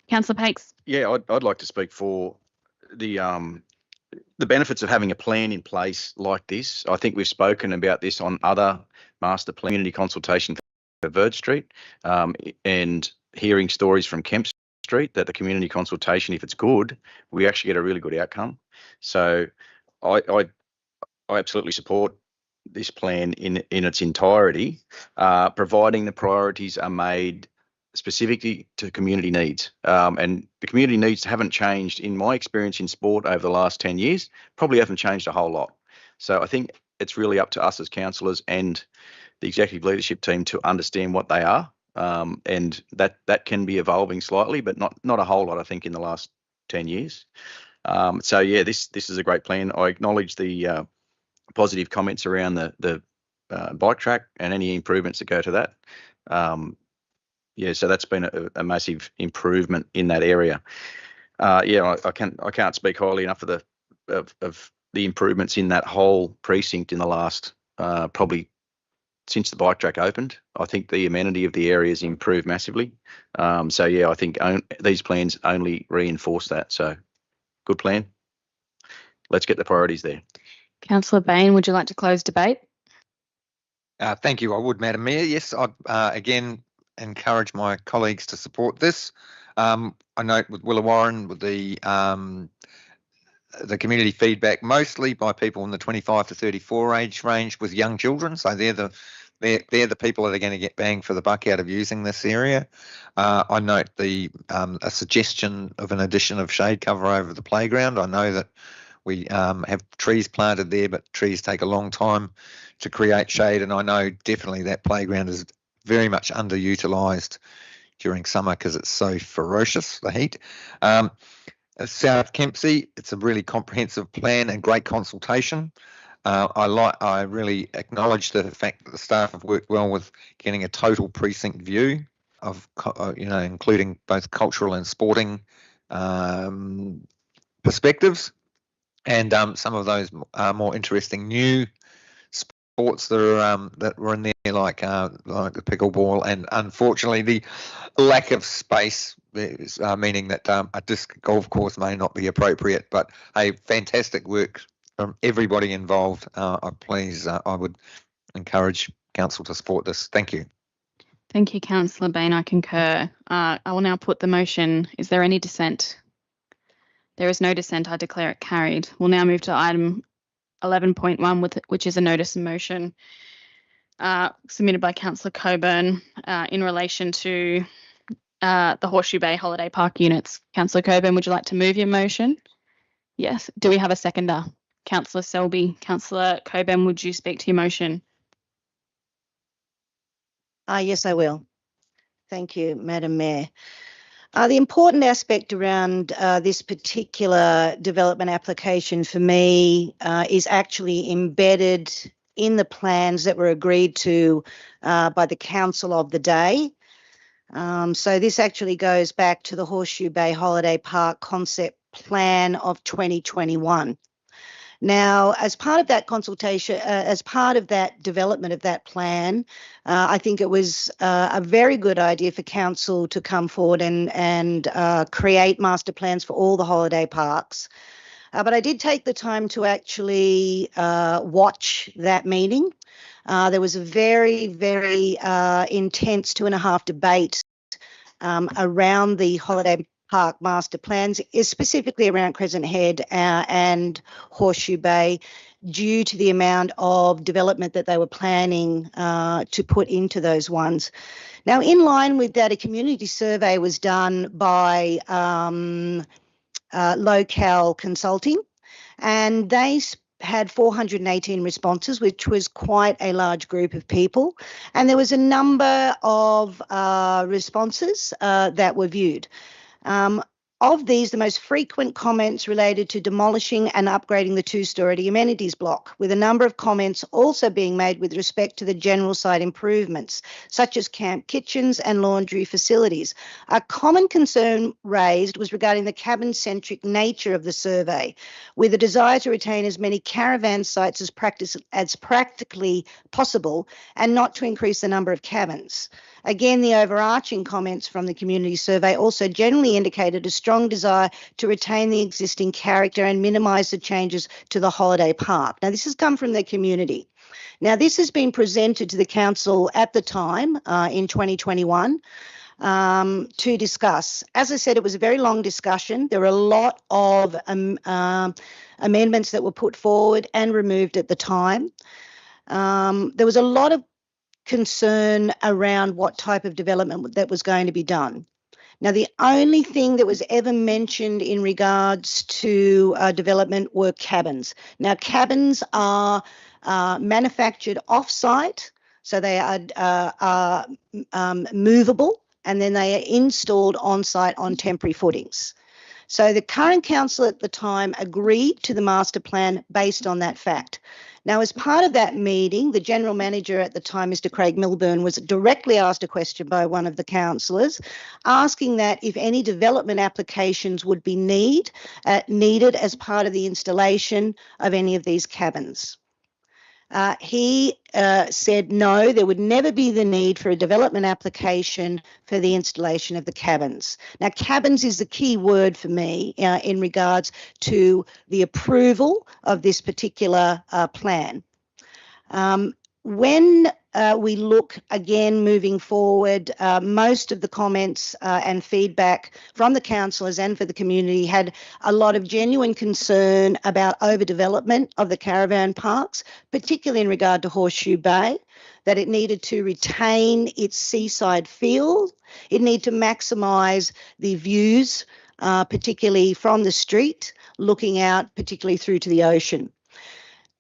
[SPEAKER 1] Councillor Pakes?
[SPEAKER 5] Yeah, I'd like to speak for the benefits of having a plan in place like this. I think we've spoken about this on other master plan community consultation for Verd Street, and hearing stories from Kemp Street that the community consultation, if it's good, we actually get a really good outcome. So I absolutely support this plan in its entirety, providing the priorities are made specifically to community needs. And the community needs haven't changed, in my experience in sport over the last 10 years, probably haven't changed a whole lot. So I think it's really up to us as councillors and the executive leadership team to understand what they are. And that can be evolving slightly, but not a whole lot, I think, in the last 10 years. So yeah, this is a great plan. I acknowledge the positive comments around the bike track and any improvements that go to that. Yeah, so that's been a massive improvement in that area. Yeah, I can't speak highly enough of the improvements in that whole precinct in the last probably since the bike track opened. I think the amenity of the area has improved massively. So yeah, I think these plans only reinforce that. So good plan. Let's get the priorities there.
[SPEAKER 1] Councillor Bain, would you like to close debate?
[SPEAKER 2] Thank you. I would, Madam Mayor. Yes, I'd again encourage my colleagues to support this. I note with Willawarrin, with the community feedback mostly by people in the 25 to 34 age range with young children. So they're the people that are going to get bang for the buck out of using this area. I note a suggestion of an addition of shade cover over the playground. I know that we have trees planted there, but trees take a long time to create shade. And I know definitely that playground is very much underutilised during summer because it's so ferocious, the heat. South Kempsey, it's a really comprehensive plan and great consultation. I really acknowledge the fact that the staff have worked well with getting a total precinct view of, including both cultural and sporting perspectives, and some of those more interesting new sports that were in there, like the pickleball, and unfortunately the lack of space is meaning that a disc golf course may not be appropriate. But fantastic work from everybody involved. I would encourage council to support this. Thank you.
[SPEAKER 1] Thank you, Councillor Bain. I concur. I will now put the motion. Is there any dissent? There is no dissent. I declare it carried. We'll now move to item 11.1, which is a notice of motion submitted by Councillor Coburn in relation to the Horseshoe Bay Holiday Park units. Councillor Coburn, would you like to move your motion? Yes. Do we have a seconder? Councillor Selby. Councillor Coburn, would you speak to your motion?
[SPEAKER 4] Yes, I will. Thank you, Madam Mayor. The important aspect around this particular development application for me is actually embedded in the plans that were agreed to by the council of the day. So this actually goes back to the Horseshoe Bay Holiday Park concept plan of 2021. Now, as part of that consultation, as part of that development of that plan, I think it was a very good idea for council to come forward and create master plans for all the holiday parks. But I did take the time to actually watch that meeting. There was a very, very intense 2.5 debate around the holiday park master plans, is specifically around Crescent Head and Horseshoe Bay, due to the amount of development that they were planning to put into those ones. Now, in line with that, a community survey was done by Locale Consulting, and they had 418 responses, which was quite a large group of people. And there was a number of responses that were viewed. Of these, the most frequent comments related to demolishing and upgrading the two-storey amenities block, with a number of comments also being made with respect to the general site improvements, such as camp kitchens and laundry facilities. A common concern raised was regarding the cabin-centric nature of the survey, with a desire to retain as many caravan sites as practically possible and not to increase the number of cabins. Again, the overarching comments from the community survey also generally indicated a strong desire to retain the existing character and minimise the changes to the holiday park. Now, this has come from the community. Now, this has been presented to the council at the time in 2021 to discuss. As I said, it was a very long discussion. There were a lot of amendments that were put forward and removed at the time. There was a lot of concern around what type of development that was going to be done. Now, the only thing that was ever mentioned in regards to development were cabins. Now, cabins are manufactured off-site, so they are movable, and then they are installed on-site on temporary footings. So the current council at the time agreed to the master plan based on that fact. Now, as part of that meeting, the general manager at the time, Mr. Craig Milburn, was directly asked a question by one of the councillors, asking that if any development applications would be needed as part of the installation of any of these cabins. He said no, there would never be the need for a development application for the installation of the cabins. Now, cabins is the key word for me in regards to the approval of this particular plan. When we look again moving forward, most of the comments and feedback from the councillors and for the community had a lot of genuine concern about overdevelopment of the caravan parks, particularly in regard to Horseshoe Bay, that it needed to retain its seaside feel. It needed to maximise the views, particularly from the street, looking out particularly through to the ocean.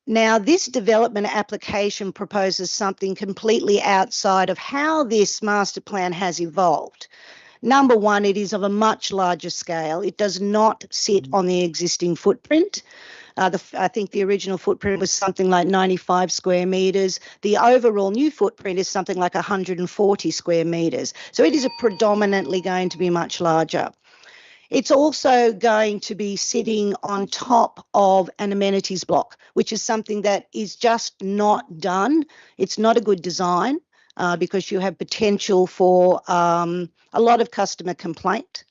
[SPEAKER 4] Now, this development application proposes something completely outside of how this master plan has evolved. Number one, it is of a much larger scale. It does not sit on the existing footprint. I think the original footprint was something like 95 square metres. The overall new footprint is something like 140 square metres. So it is predominantly going to be much larger. It's also going to be sitting on top of an amenities block, which is something that is just not done. It's not a good design because you have potential for a lot of customer complaint.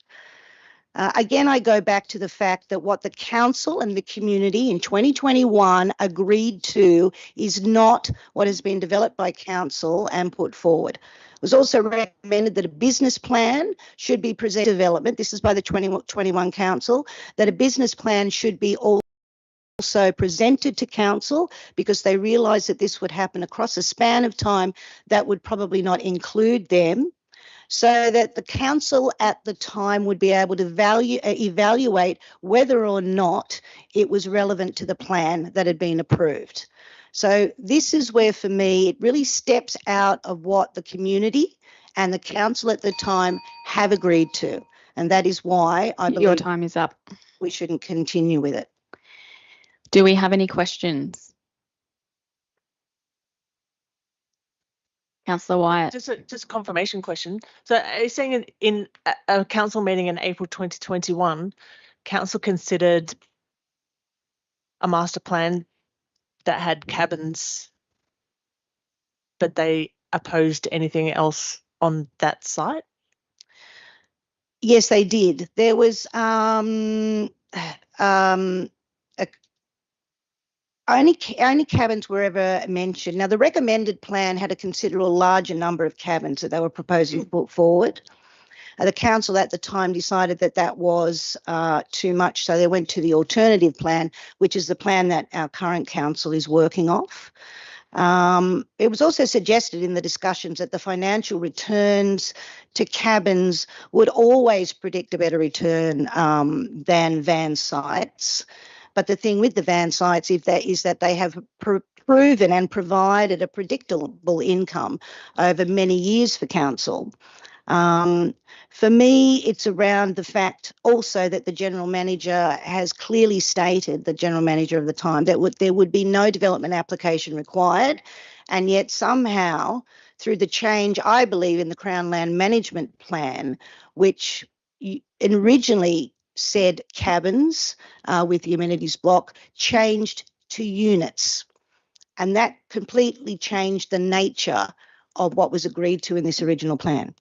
[SPEAKER 4] Again, I go back to the fact that what the council and the community in 2021 agreed to is not what has been developed by council and put forward. It was also recommended that a business plan should be presented to development. This is by the 2021 council, that a business plan should be also presented to council because they realised that this would happen across a span of time that would probably not include them, so that the council at the time would be able to evaluate whether or not it was relevant to the plan that had been approved. So this is where, for me, it really steps out of what the community and the council at the time have agreed to. And that is why I believe
[SPEAKER 1] your time is up.
[SPEAKER 4] We shouldn't continue with it.
[SPEAKER 1] Do we have any questions? Councillor Wyatt.
[SPEAKER 6] Just a confirmation question. So are you saying in a council meeting in April 2021, council considered a master plan that had cabins, but they opposed anything else on that site?
[SPEAKER 4] Yes, they did. There was only cabins were ever mentioned. Now, the recommended plan had a considerable larger number of cabins that they were proposing to put forward. The council at the time decided that that was too much, so they went to the alternative plan, which is the plan that our current council is working off. It was also suggested in the discussions that the financial returns to cabins would always predict a better return than van sites. But the thing with the van sites is that they have proven and provided a predictable income over many years for council. For me, it's around the fact also that the general manager has clearly stated, the general manager of the time, that there would be no development application required, and yet somehow through the change, I believe, in the Crown Land Management Plan, which originally said cabins with the amenities block, changed to units. And that completely changed the nature of what was agreed to in this original plan.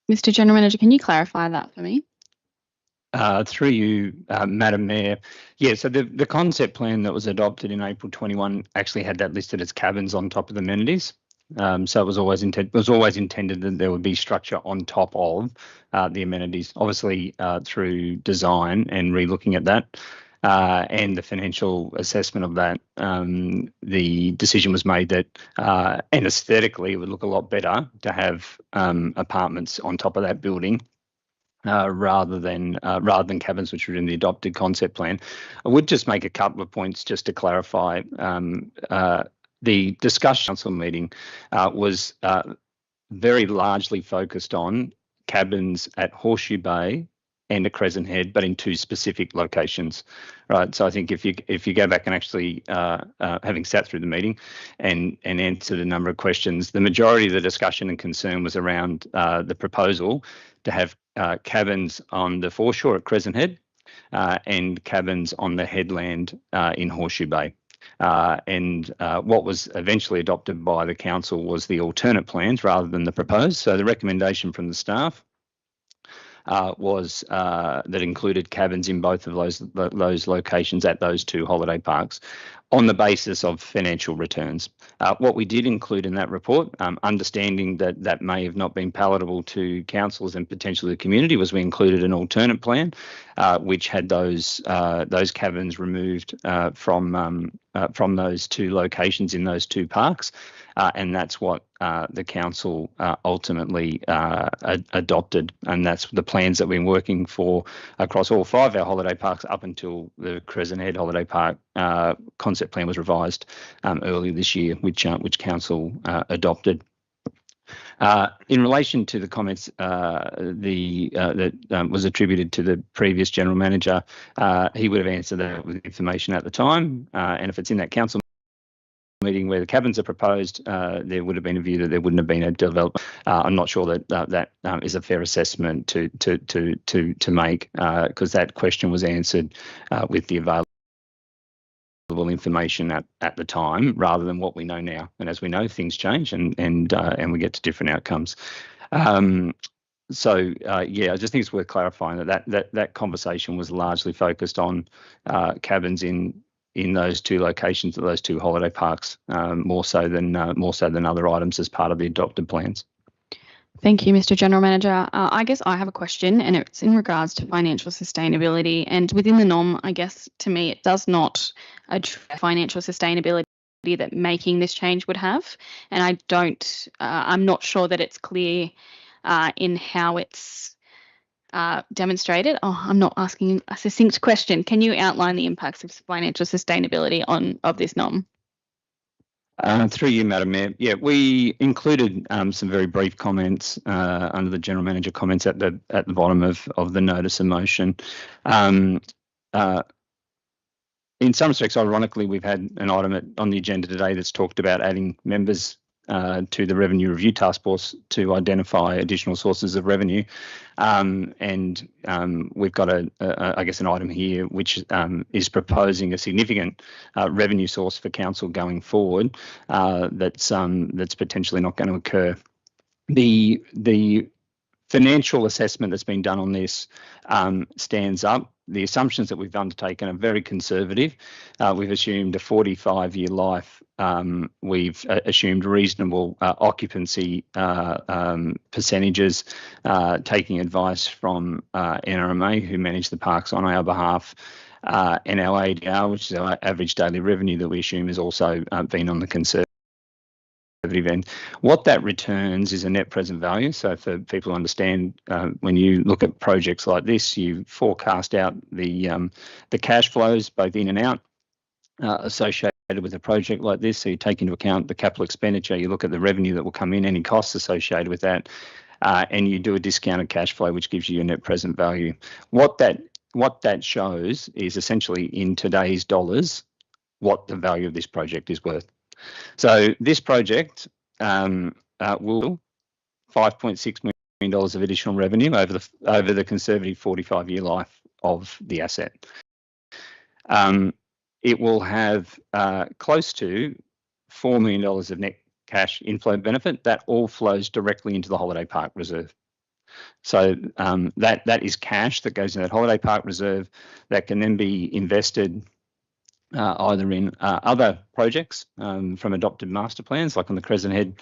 [SPEAKER 1] Mr. General Manager, can you clarify that for me?
[SPEAKER 7] Through you, Madam Mayor. Yeah, so the concept plan that was adopted in April 21 actually had that listed as cabins on top of the amenities. So it was always intended that there would be structure on top of the amenities. Obviously, through design and re-looking at that and the financial assessment of that, the decision was made that, and aesthetically, it would look a lot better to have apartments on top of that building. Rather than cabins, which were in the adopted concept plan. I would just make a couple of points just to clarify. The discussion council meeting was very largely focused on cabins at Horseshoe Bay and at Crescent Head, but in two specific locations, right? So I think if you go back and actually, having sat through the meeting and answered a number of questions, the majority of the discussion and concern was around the proposal to have cabins on the foreshore at Crescent Head and cabins on the headland in Horseshoe Bay. And what was eventually adopted by the council was the alternate plans rather than the proposed. So the recommendation from the staff was that included cabins in both of those locations at those two holiday parks on the basis of financial returns. What we did include in that report, understanding that may have not been palatable to councils and potentially the community, was we included an alternate plan which had those cabins removed from those two locations in those two parks, and that's what the council ultimately adopted, and that's the plans that we've been working for across all 5 of our holiday parks up until the Crescent Head Holiday Park concept plan was revised earlier this year, which council adopted. In relation to the comments that was attributed to the previous general manager, he would have answered that with information at the time, and if it's in that council meeting where the cabins are proposed, there would have been a view that there wouldn't have been a development. I'm not sure that is a fair assessment to make, because that question was answered with the available information at the time rather than what we know now. And as we know, things change and we get to different outcomes. So I just think it's worth clarifying that conversation was largely focused on cabins in those two locations at those two holiday parks, more so than other items as part of the adopted plans.
[SPEAKER 1] Thank you, Mr. General Manager. I guess I have a question, and it's in regards to financial sustainability. And within the NOM, I guess to me, it does not address financial sustainability that making this change would have. And I'm not sure that it's clear in how it's demonstrated. I'm not asking a succinct question. Can you outline the impacts of financial sustainability of this NOM?
[SPEAKER 7] Through you, Madam Mayor. Yeah, we included some very brief comments under the General Manager comments at the bottom of the notice of motion. in some respects, ironically, we've had an item on the agenda today that's talked about adding members to the Revenue Review Task Force to identify additional sources of revenue. We've got I guess, an item here which is proposing a significant revenue source for council going forward that's potentially not going to occur. The financial assessment that's been done on this stands up. The assumptions that we've undertaken are very conservative. We've assumed a 45-year life. We've assumed reasonable occupancy percentages, taking advice from NRMA, who manage the parks on our behalf, and our ADR, which is our average daily revenue that we assume has also been on the conservative end. What that returns is a net present value. So for people to understand, when you look at projects like this, you forecast out the cash flows both in and out associated with a project like this. So you take into account the capital expenditure, you look at the revenue that will come in, any costs associated with that, and you do a discounted cash flow, which gives you a net present value. What that shows is essentially in today's dollars what the value of this project is worth. So this project will $5.6 million of additional revenue over the conservative 45-year life of the asset. It will have close to $4 million of net cash inflow benefit. That all flows directly into the holiday park reserve. So that is cash that goes in that holiday park reserve that can then be invested either in other projects from adopted master plans, like on the Crescent Head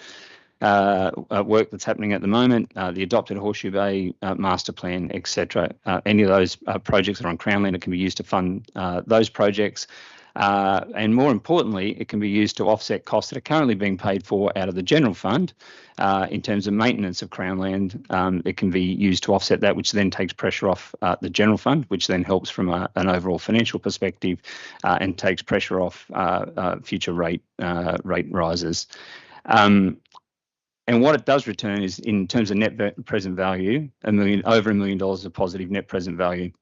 [SPEAKER 7] work that's happening at the moment, the adopted Horseshoe Bay master plan, etc. Any of those projects that are on Crown land, it can be used to fund those projects. And more importantly, it can be used to offset costs that are currently being paid for out of the general fund. In terms of maintenance of Crown land, it can be used to offset that, which then takes pressure off the general fund, which then helps from an overall financial perspective and takes pressure off future rate rises. And what it does return is, in terms of net present value, over $1 million of positive net present value.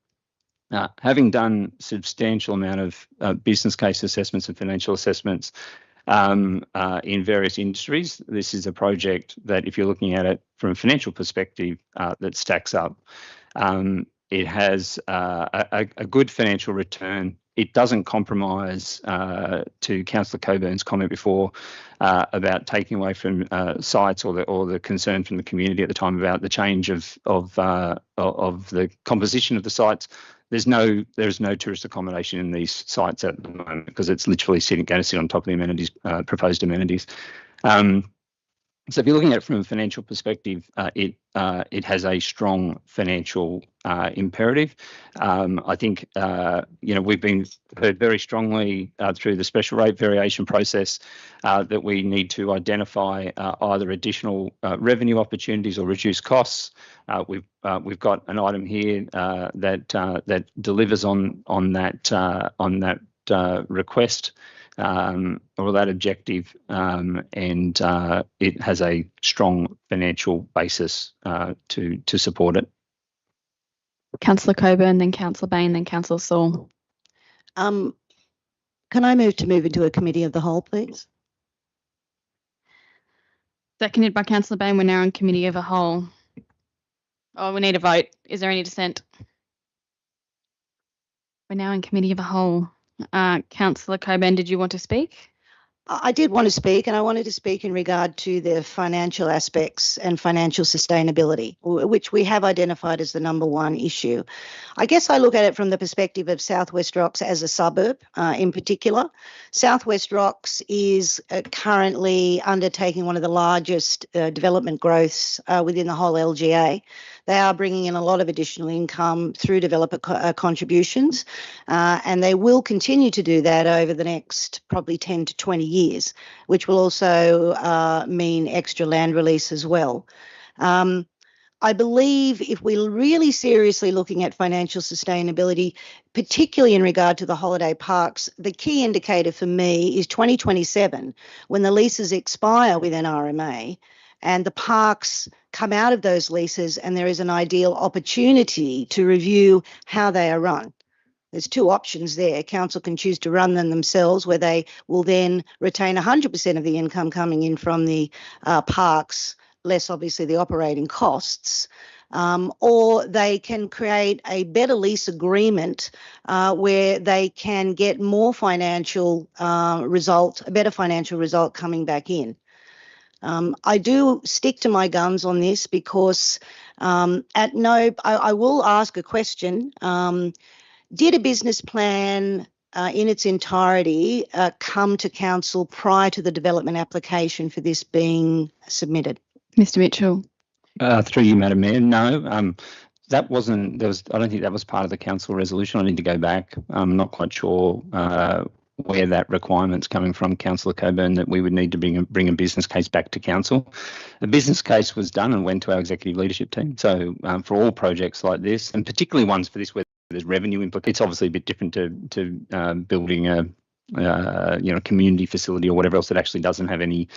[SPEAKER 7] Having done substantial amount of business case assessments and financial assessments in various industries, this is a project that, if you're looking at it from a financial perspective, that stacks up. It has a good financial return. It doesn't compromise, to Councillor Coburn's comment before about taking away from sites or the concern from the community at the time about the change of the composition of the sites. There's no tourist accommodation in these sites at the moment because it's literally going to sit on top of the amenities, proposed amenities. So if you're looking at it from a financial perspective, it has a strong financial imperative. I think we've been heard very strongly through the special rate variation process that we need to identify either additional revenue opportunities or reduce costs. We've got an item here that delivers on that request. Or that objective, and it has a strong financial basis to support it.
[SPEAKER 1] Councillor Coburn, then Councillor Bain, then Councillor Saul.
[SPEAKER 4] Can I move into a committee of the whole, please?
[SPEAKER 1] Seconded by Councillor Bain. We're now on committee of the whole. Oh, we need a vote. Is there any dissent? We're now in committee of the whole. Councillor Coburn, did you want to speak?
[SPEAKER 4] I did want to speak, and I wanted to speak in regard to the financial aspects and financial sustainability, which we have identified as the number one issue. I guess I look at it from the perspective of South West Rocks as a suburb in particular. South West Rocks is currently undertaking one of the largest development growths within the whole LGA. They are bringing in a lot of additional income through developer contributions, and they will continue to do that over the next probably 10 to 20 years, which will also mean extra land release as well. I believe if we're really seriously looking at financial sustainability, particularly in regard to the holiday parks, the key indicator for me is 2027, when the leases expire with NRMA and the parks come out of those leases and there is an ideal opportunity to review how they are run. There's two options there. Council can choose to run them themselves, where they will then retain 100% of the income coming in from the parks, less obviously the operating costs. Or they can create a better lease agreement where they can get more financial result, a better financial result coming back in. I do stick to my guns on this because I will ask a question. Did a business plan in its entirety come to council prior to the development application for this being submitted?
[SPEAKER 1] Mr. Mitchell.
[SPEAKER 7] Through you, Madam Mayor. No, that wasn't. I don't think that was part of the council resolution. I need to go back. I'm not quite sure where that requirement's coming from, Councillor Coburn, that we would need to bring a business case back to council. The business case was done and went to our executive leadership team. So for all projects like this, and particularly ones for this where there's revenue implications, it's obviously a bit different to building a community facility or whatever else that actually doesn't have any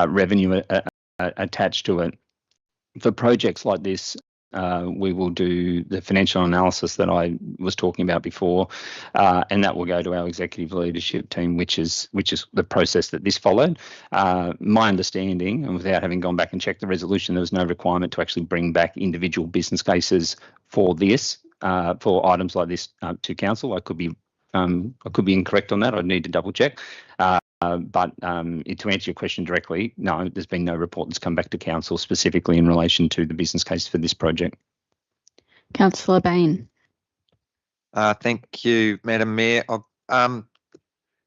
[SPEAKER 7] revenue attached to it. For projects like this, we will do the financial analysis that I was talking about before, and that will go to our executive leadership team, which is the process that this followed. My understanding, and without having gone back and checked the resolution, there was no requirement to actually bring back individual business cases for this, for items like this to council. I could be incorrect on that. I'd need to double check. But to answer your question directly, no, there's been no report that's come back to council specifically in relation to the business case for this project.
[SPEAKER 1] Councillor Bain.
[SPEAKER 2] Thank you, Madam Mayor.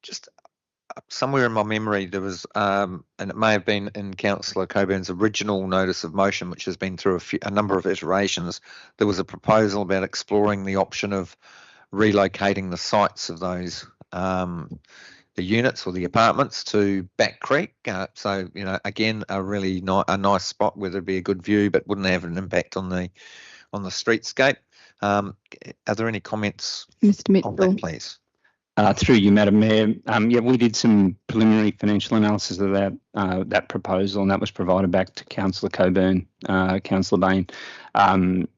[SPEAKER 2] Just somewhere in my memory there was, and it may have been in Councillor Coburn's original notice of motion, which has been through a number of iterations, there was a proposal about exploring the option of relocating the sites of those the units or the apartments to Back Creek. So, again, a really a nice spot where there'd be a good view, but wouldn't have an impact on the streetscape. Are there any comments
[SPEAKER 1] Mr. Mitchell.
[SPEAKER 2] on that, please?
[SPEAKER 7] Through you, Madam Mayor. Yeah, we did some preliminary financial analysis of that proposal, and that was provided back to Councillor Coburn, Councillor Bain.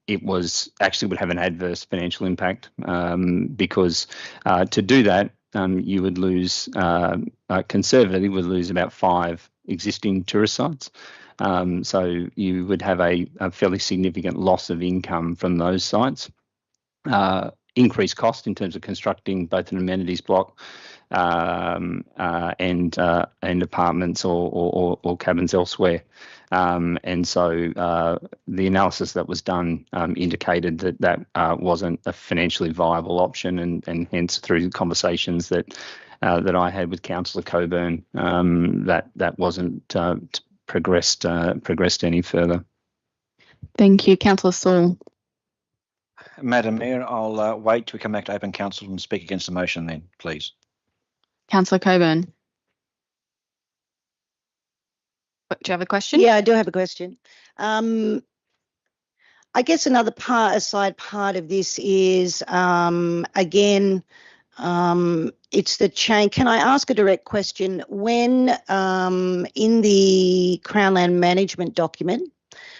[SPEAKER 7] It would have an adverse financial impact because to do that, you would lose, conservatively, would lose about 5 existing tourist sites. So you would have a fairly significant loss of income from those sites. Increased cost in terms of constructing both an amenities block and apartments or cabins elsewhere. And so the analysis that was done indicated that wasn't a financially viable option, and hence through conversations that I had with Councillor Coburn, that wasn't progressed any further.
[SPEAKER 1] Thank you. Councillor Saul.
[SPEAKER 9] Madam Mayor, I'll wait till we come back to open council and speak against the motion then, please.
[SPEAKER 1] Councillor Coburn. Do you have a question?
[SPEAKER 4] Yeah, I do have a question. I guess another side part of this is, again, it's the change. Can I ask a direct question? When in the Crown Land Management document,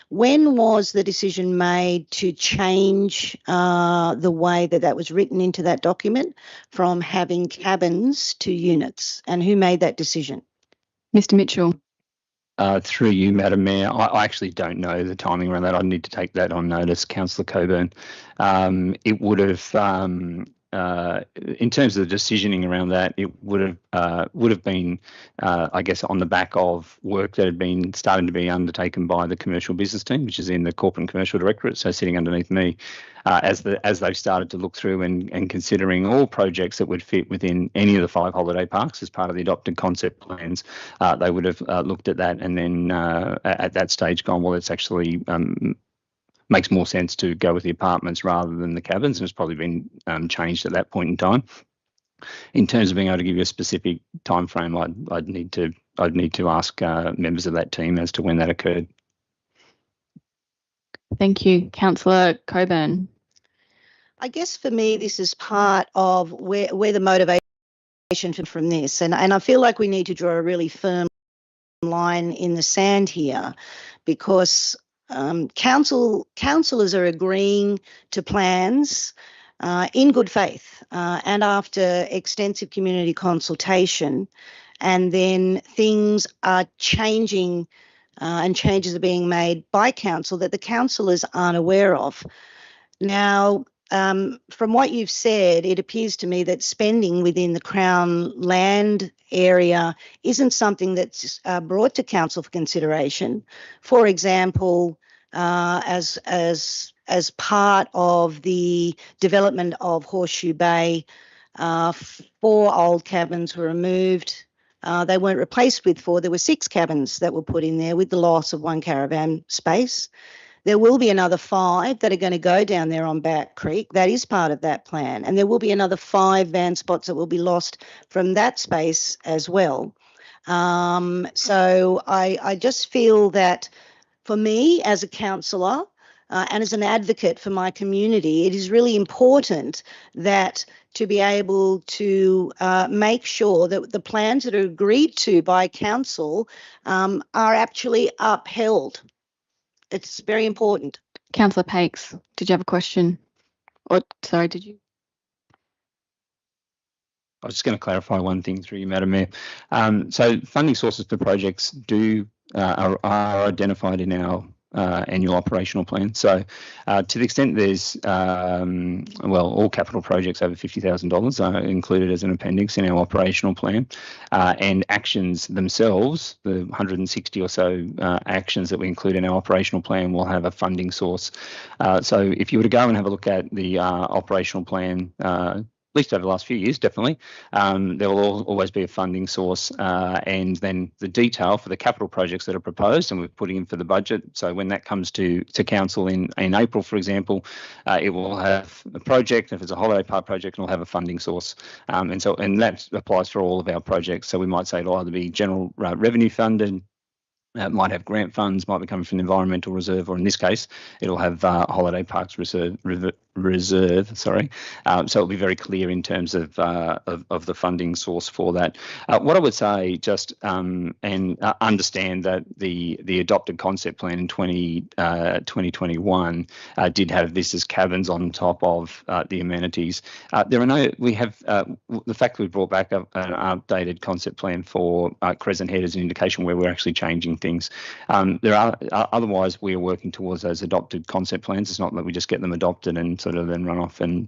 [SPEAKER 4] when was the decision made to change the way that was written into that document from having cabins to units, and who made that decision?
[SPEAKER 1] Mr. Mitchell.
[SPEAKER 7] Through you, Madam Mayor, I actually don't know the timing around that. I'd need to take that on notice, Councillor Coburn. It would have, in terms of the decisioning around that, it would have been, I guess, on the back of work that had been starting to be undertaken by the commercial business team, which is in the Corporate and Commercial Directorate, so sitting underneath me, as they've started to look through and considering all projects that would fit within any of the 5 holiday parks as part of the adopted concept plans. They would have looked at that and then at that stage gone, well, it's actually makes more sense to go with the apartments rather than the cabins, and it's probably been changed at that point in time. In terms of being able to give you a specific time frame, I'd need to ask members of that team as to when that occurred.
[SPEAKER 1] Thank you. Councillor Coburn.
[SPEAKER 4] I guess for me, this is part of where the motivation from this, and I feel like we need to draw a really firm line in the sand here, because councillors are agreeing to plans in good faith and after extensive community consultation, and then things are changing and changes are being made by council that the councillors aren't aware of. Now, from what you've said, it appears to me that spending within the Crown land area isn't something that's brought to council for consideration. For example, as part of the development of Horseshoe Bay, 4 old cabins were removed. They weren't replaced with 4. There were 6 cabins that were put in there with the loss of 1 caravan space. There will be another 5 that are going to go down there on Back Creek. That is part of that plan. And there will be another 5 van spots that will be lost from that space as well. So I just feel that for me as a councillor and as an advocate for my community, it is really important that to be able to make sure that the plans that are agreed to by council are actually upheld. It's very important.
[SPEAKER 1] Councillor Pakes, did you have a question? Or sorry, did you?
[SPEAKER 7] I was just going to clarify one thing through you, Madam Mayor. So funding sources for projects are identified in our annual operational plan. So to the extent there's, all capital projects over $50,000 are included as an appendix in our operational plan, and actions themselves, the 160 or so actions that we include in our operational plan will have a funding source. So if you were to go and have a look at the operational plan, at least over the last few years, definitely, there will always be a funding source, and then the detail for the capital projects that are proposed and we're putting in for the budget. So when that comes to council in April, for example, it will have a project. If it's a holiday park project, it'll have a funding source, and that applies for all of our projects. So we might say it'll either be general revenue funded. Might have grant funds, might be coming from the environmental reserve, or in this case, it'll have holiday parks reserve. So it'll be very clear in terms of the funding source for that. What I would say, just and understand that the adopted concept plan in 2021 did have this as cabins on top of the amenities. We have the fact that we brought back an updated concept plan for Crescent Head as an indication where we're actually changing things. There are otherwise we are working towards those adopted concept plans. It's not that we just get them adopted and sort of then run off and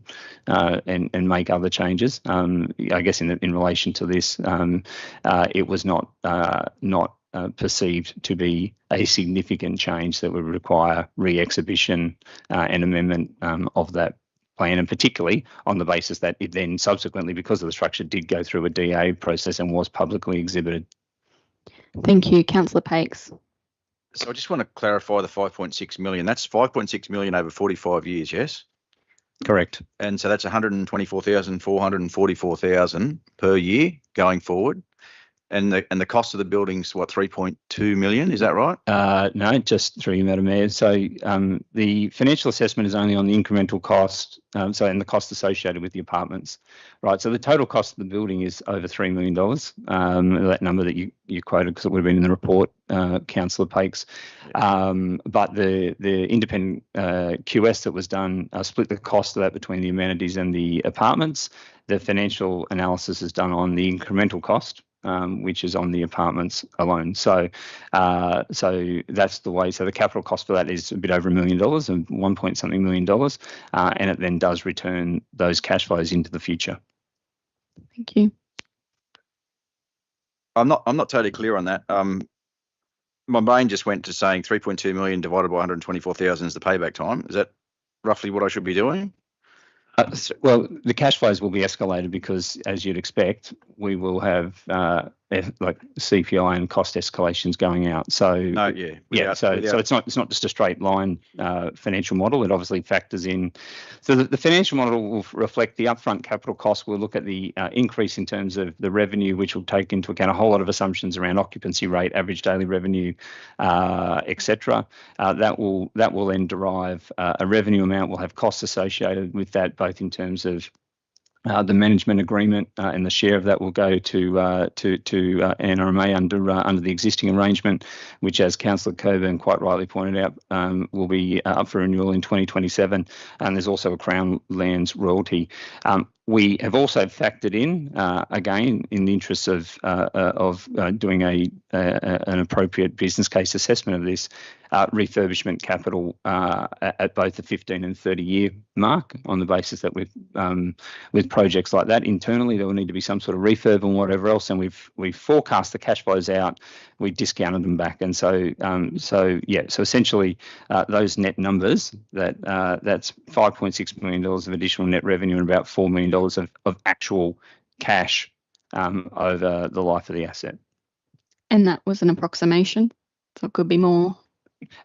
[SPEAKER 7] make other changes. I guess in relation to this, it was not perceived to be a significant change that would require re-exhibition and amendment of that plan, and particularly on the basis that it then subsequently, because of the structure, did go through a DA process and was publicly exhibited.
[SPEAKER 1] Thank you, Councillor Pakes.
[SPEAKER 5] So I just want to clarify the 5.6 million. That's 5.6 million over 45 years, yes?
[SPEAKER 7] Correct.
[SPEAKER 5] And so that's 124,444,000 per year going forward. And the cost of the building's what, 3.2 million? Is that right?
[SPEAKER 7] No, just through you, Madam Mayor. So the financial assessment is only on the incremental cost, and the cost associated with the apartments, right? So the total cost of the building is over $3 million. That number that you quoted, because it would have been in the report, Councillor Pakes. But the independent QS that was done split the cost of that between the amenities and the apartments. The financial analysis is done on the incremental cost, which is on the apartments alone. So that's the way. So the capital cost for that is a bit over $1 million, and 1 point something million dollars, and it then does return those cash flows into the future.
[SPEAKER 1] Thank you.
[SPEAKER 5] I'm not totally clear on that. My brain just went to saying 3.2 million divided by 124,000 is the payback time. Is that roughly what I should be doing?
[SPEAKER 7] Well, the cash flows will be escalated because, as you'd expect, we will have like CPI and cost escalations going out. So So it's not just a straight line financial model. It obviously factors in. So the financial model will reflect the upfront capital cost. We'll look at the increase in terms of the revenue, which will take into account a whole lot of assumptions around occupancy rate, average daily revenue, etc. That will then derive a revenue amount. We'll have costs associated with that, both in terms of The management agreement and the share of that will go to NRMA under the existing arrangement, which, as Councillor Coburn quite rightly pointed out, will be up for renewal in 2027. And there's also a Crown Lands royalty. We have also factored in, again, in the interests of doing an appropriate business case assessment of this, refurbishment capital at both the 15 and 30-year mark, on the basis that with projects like that internally there will need to be some sort of refurb and whatever else, and we've forecast the cash flows out, we discounted them back, and so essentially those net numbers, that's $5.6 million of additional net revenue and about $4 million of actual cash over the life of the asset.
[SPEAKER 1] And that was an approximation, so it could be more.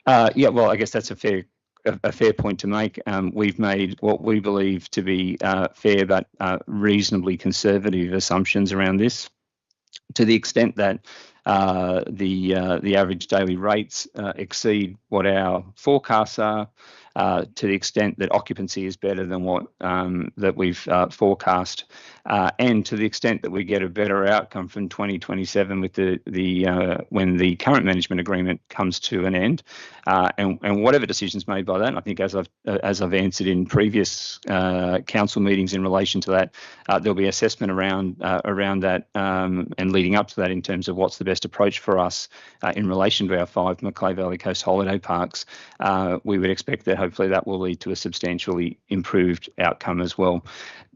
[SPEAKER 7] Yeah, well, I guess that's a fair point to make. We've made what we believe to be fair but reasonably conservative assumptions around this, to the extent that the average daily rates exceed what our forecasts are, to the extent that occupancy is better than what that we've forecast, and to the extent that we get a better outcome from 2027 with when the current management agreement comes to an end, and whatever decisions made by that. I think as I've answered in previous council meetings in relation to that, there'll be assessment around that and leading up to that in terms of what's the best approach for us in relation to our 5 Macleay Valley Coast holiday parks. We would expect that hopefully that will lead to a substantially improved outcome as well.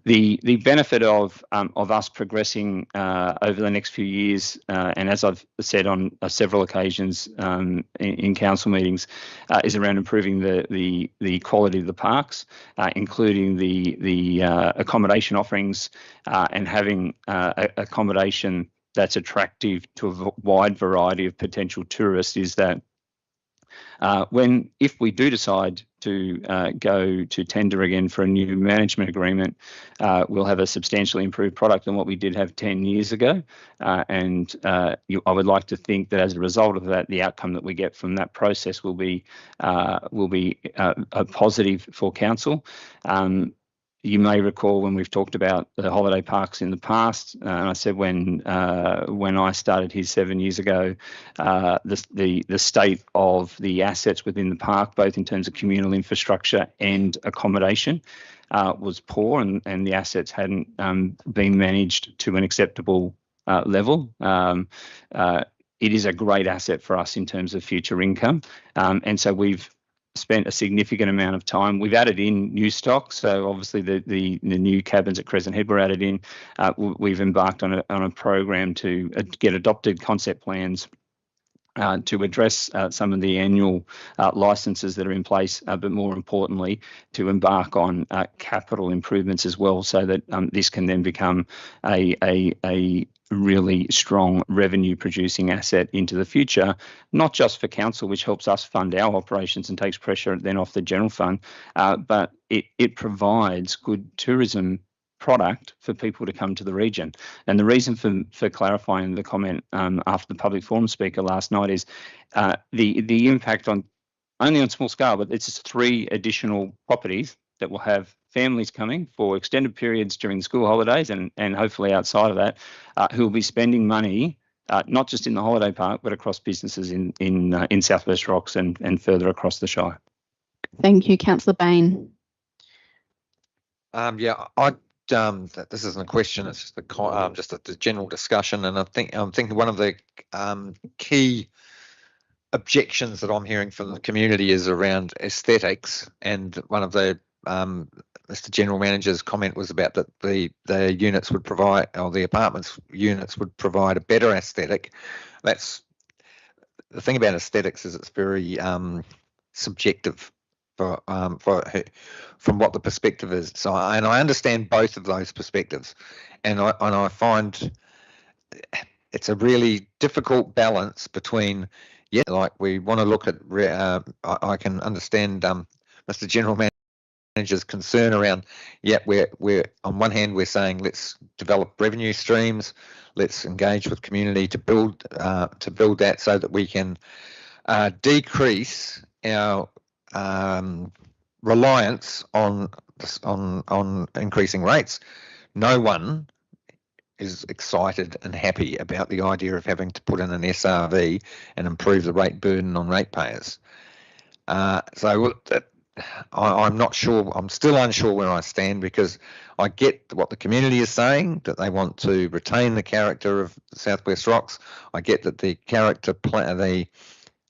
[SPEAKER 7] The benefit of us progressing over the next few years, and as I've said on several occasions in council meetings, is around improving the quality of the parks, including the accommodation offerings, and having accommodation that's attractive to a wide variety of potential tourists. Is that if we do decide to go to tender again for a new management agreement, we'll have a substantially improved product than what we did have 10 years ago. And I would like to think that as a result of that, the outcome that we get from that process will be a positive for council. You may recall when we've talked about the holiday parks in the past, and I said when I started here 7 years ago, the state of the assets within the park, both in terms of communal infrastructure and accommodation, was poor, and the assets hadn't been managed to an acceptable level. It is a great asset for us in terms of future income, and so we've spent a significant amount of time. We've added in new stock, so obviously the new cabins at Crescent Head were added in. We've embarked on a program to get adopted concept plans to address some of the annual licenses that are in place, but more importantly, to embark on capital improvements as well, so that this can then become a really strong revenue producing asset into the future, not just for council, which helps us fund our operations and takes pressure then off the general fund, but it provides good tourism product for people to come to the region. And the reason for clarifying the comment after the public forum speaker last night is the impact on only on small scale, but it's just 3 additional properties that will have families coming for extended periods during the school holidays and hopefully outside of that, who will be spending money not just in the holiday park but across businesses in South West Rocks and further across the Shire.
[SPEAKER 1] Thank you, Councillor Bain.
[SPEAKER 2] This isn't a question; it's just a general discussion, and I'm thinking one of the key objections that I'm hearing from the community is around aesthetics, and one of the Mr. General Manager's comment was about that the units would provide, or the apartments units would provide a better aesthetic. That's the thing about aesthetics, is it's very subjective from what the perspective is. So, and I understand both of those perspectives, and I find it's a really difficult balance between, like we want to look at. I can understand Mr. General Manager's concern around. We're on one hand we're saying let's develop revenue streams, let's engage with community to build that so that we can decrease our reliance on increasing rates. no one is excited and happy about the idea of having to put in an SRV and improve the rate burden on ratepayers. I'm not sure. I'm still unsure where I stand, because I get what the community is saying, that they want to retain the character of the South West Rocks. I get that the character plan, the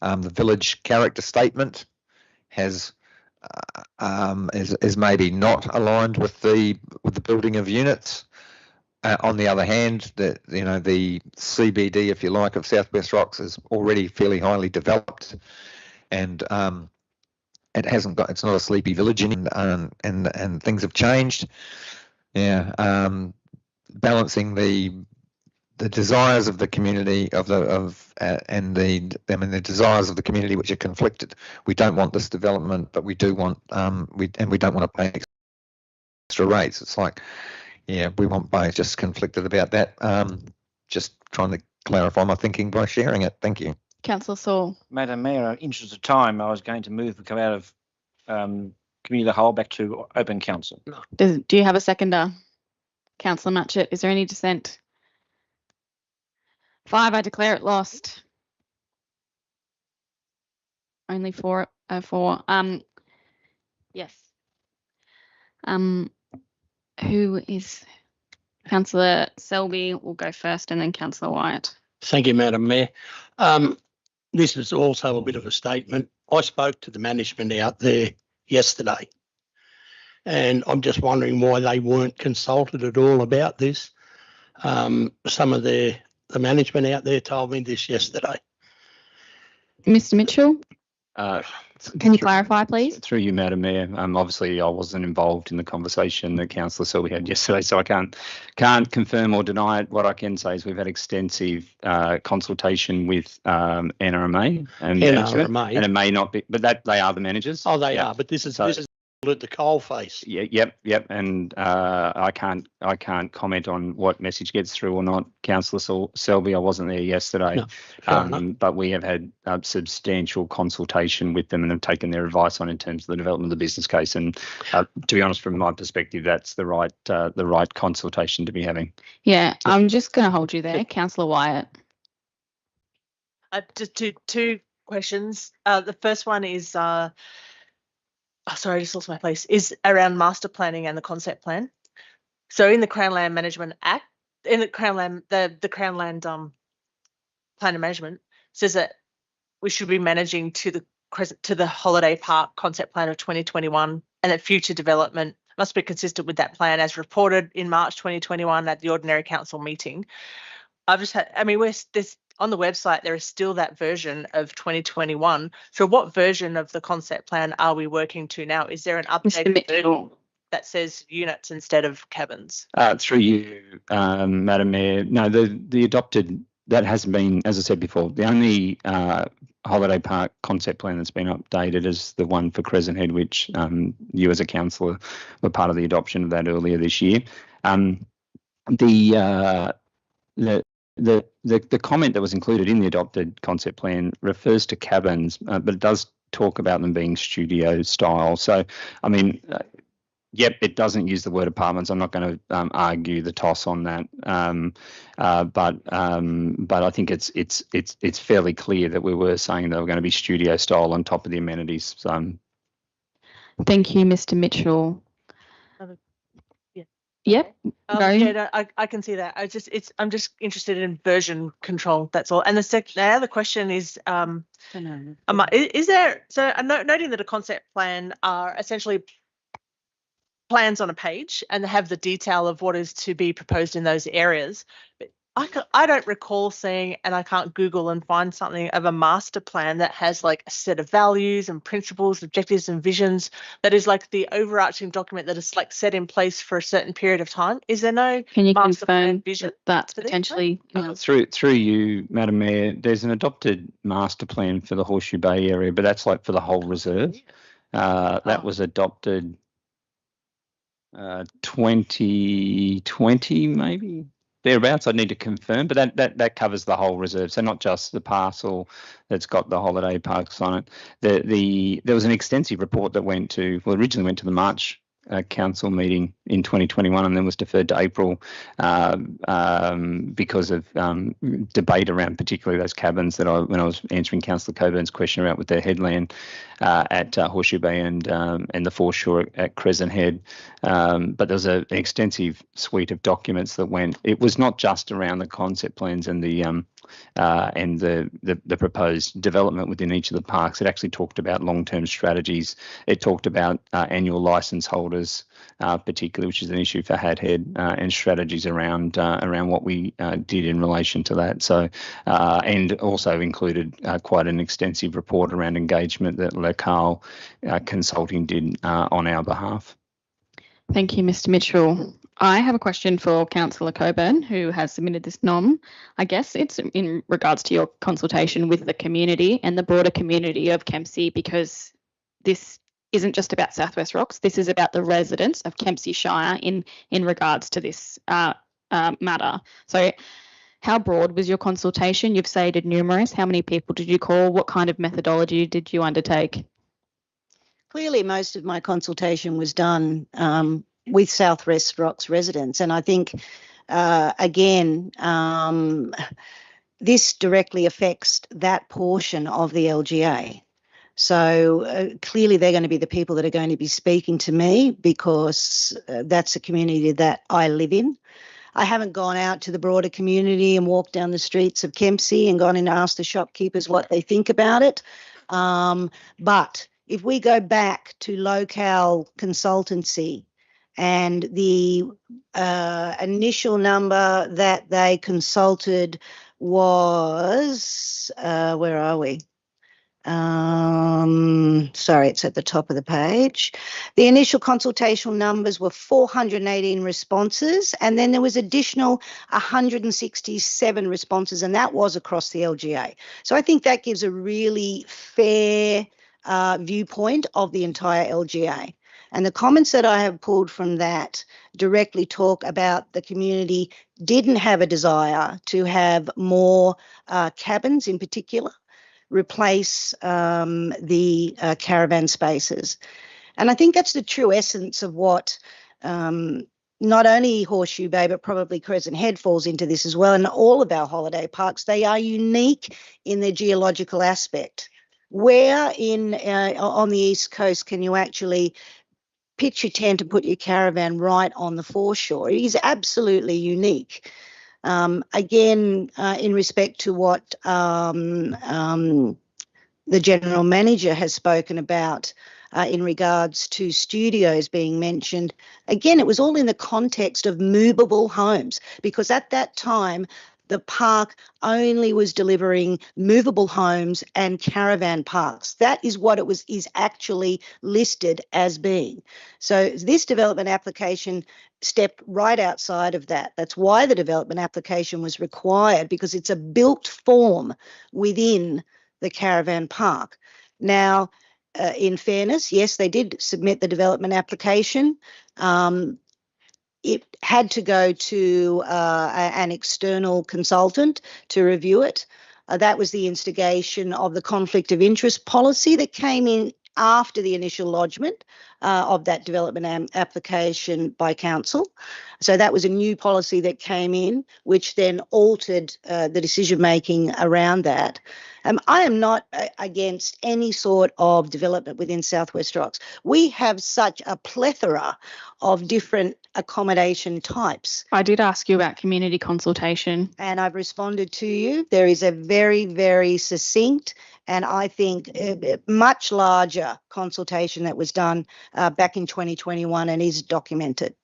[SPEAKER 2] village character statement is maybe not aligned with the building of units. On the other hand, the CBD, if you like, of South West Rocks is already fairly highly developed, and it's not a sleepy village, and things have changed. Yeah, balancing the desires of the community the desires of the community, which are conflicted. We don't want this development, but we do want we don't want to pay extra rates. It's like, yeah, we want both. Just conflicted about that. Just trying to clarify my thinking by sharing it. Thank you.
[SPEAKER 1] Councillor Saul.
[SPEAKER 9] Madam Mayor, in interest of time, I was going to move to come out of committee of the whole back to open council.
[SPEAKER 1] Do you have a seconder? Councillor Matchett, is there any dissent? 5, I declare it lost. Only 4. Yes. Who is Councillor Selby will go first, and then Councillor Wyatt.
[SPEAKER 11] Thank you, Madam Mayor. This is also a bit of a statement. I spoke to the management out there yesterday, and I'm just wondering why they weren't consulted at all about this. Some of the management out there told me this yesterday.
[SPEAKER 1] Mr. Mitchell, can you clarify, please?
[SPEAKER 7] Through you, Madam Mayor. Obviously, I wasn't involved in the conversation that Councillor Selby had yesterday, so I can't confirm or deny it. What I can say is we've had extensive consultation with NRMA and management, and it may not be, but that they are the managers.
[SPEAKER 11] Oh, they are, but this is at the coal face.
[SPEAKER 7] Yep, and I can't comment on what message gets through or not. Councillor Selby, I wasn't there yesterday, but we have had substantial consultation with them and have taken their advice on in terms of the development of the business case. And to be honest, from my perspective, that's the right consultation to be having.
[SPEAKER 1] Yeah, I'm just going to hold you there, Councillor Wyatt.
[SPEAKER 6] Just two questions. The first one is. Sorry, I just lost my place, is around master planning and the concept plan. So in the Crown Land Management Act, in the Crown Land, the Crown Land Plan of Management says that we should be managing to the holiday park concept plan of 2021, and that future development must be consistent with that plan as reported in March 2021 at the Ordinary Council meeting. There's on the website, there is still that version of 2021. So what version of the concept plan are we working to now? Is there an updated version that says units instead of cabins?
[SPEAKER 7] Through you, Madam Mayor. No, the adopted, that hasn't been, as I said before, the only holiday park concept plan that's been updated is the one for Crescent Head, which you as a councillor were part of the adoption of that earlier this year. The comment that was included in the adopted concept plan refers to cabins, but it does talk about them being studio style. So, I mean, yep, it doesn't use the word apartments. I'm not going to argue the toss on that, but I think it's fairly clear that we were saying they were going to be studio style on top of the amenities. So,
[SPEAKER 1] thank you, Mr. Mitchell. Yep.
[SPEAKER 6] I can see that. I'm just interested in version control. That's all. And the other question is, is there? So I'm noting that a concept plan are essentially plans on a page and have the detail of what is to be proposed in those areas. But I don't recall seeing, and I can't Google and find something of a master plan that has like a set of values and principles, objectives and visions that is like the overarching document that is like set in place for a certain period of time. Is there no
[SPEAKER 1] Can you
[SPEAKER 6] master
[SPEAKER 1] confirm
[SPEAKER 6] plan vision?
[SPEAKER 1] that's potentially
[SPEAKER 7] through you, Madam Mayor, there's an adopted master plan for the Horseshoe Bay area, but that's like for the whole reserve. That was adopted 2020 maybe. Thereabouts, I'd need to confirm, but that covers the whole reserve, so not just the parcel that's got the holiday parks on it. There was an extensive report that originally went to the March council meeting in 2021 and then was deferred to April because of debate around particularly those cabins that when I was answering Councillor Coburn's question about with their headland at Horseshoe Bay and the foreshore at Crescent Head. But there was an extensive suite of documents that went. It was not just around the concept plans and the proposed development within each of the parks. It actually talked about long-term strategies. It talked about annual licence holders, particularly, which is an issue for Hadhead, and strategies around what we did in relation to that. So, and also included quite an extensive report around engagement that Locale Consulting did on our behalf.
[SPEAKER 1] Thank you, Mr. Mitchell. I have a question for Councillor Coburn, who has submitted this nom. I guess it's in regards to your consultation with the community and the broader community of Kempsey, because this isn't just about Southwest Rocks. This is about the residents of Kempsey Shire in regards to this matter. So how broad was your consultation? You've stated numerous. How many people did you call? What kind of methodology did you undertake?
[SPEAKER 4] Clearly, most of my consultation was done with Southwest Rocks residents. And I think, again, this directly affects that portion of the LGA. So clearly they're going to be the people that are going to be speaking to me, because that's a community that I live in. I haven't gone out to the broader community and walked down the streets of Kempsey and gone in and asked the shopkeepers what they think about it. But if we go back to Locale Consultancy and the initial number that they consulted was, where are we? Sorry, it's at the top of the page. The initial consultation numbers were 418 responses, and then there was additional 167 responses, and that was across the LGA. So I think that gives a really fair viewpoint of the entire LGA. And the comments that I have pulled from that directly talk about the community didn't have a desire to have more cabins in particular replace the caravan spaces. And I think that's the true essence of what not only Horseshoe Bay, but probably Crescent Head falls into this as well. And all of our holiday parks, they are unique in their geological aspect. Where on the East Coast can you actually pitch your tent and put your caravan right on the foreshore? It is absolutely unique. Again, in respect to what the General Manager has spoken about in regards to studios being mentioned, again, it was all in the context of movable homes, because at that time, the park only was delivering movable homes and caravan parks. That is what is actually listed as being. So this development application stepped right outside of that. That's why the development application was required, because it's a built form within the caravan park. Now, in fairness, yes, they did submit the development application. It had to go to an external consultant to review it. That was the instigation of the conflict of interest policy that came in after the initial lodgement of that development application by council. So that was a new policy that came in, which then altered the decision-making around that. I am not against any sort of development within Southwest Rocks. We have such a plethora of different accommodation types.
[SPEAKER 1] I did ask you about community consultation.
[SPEAKER 4] And I've responded to you. There is a very, very succinct and I think much larger consultation that was done back in 2021 and is documented.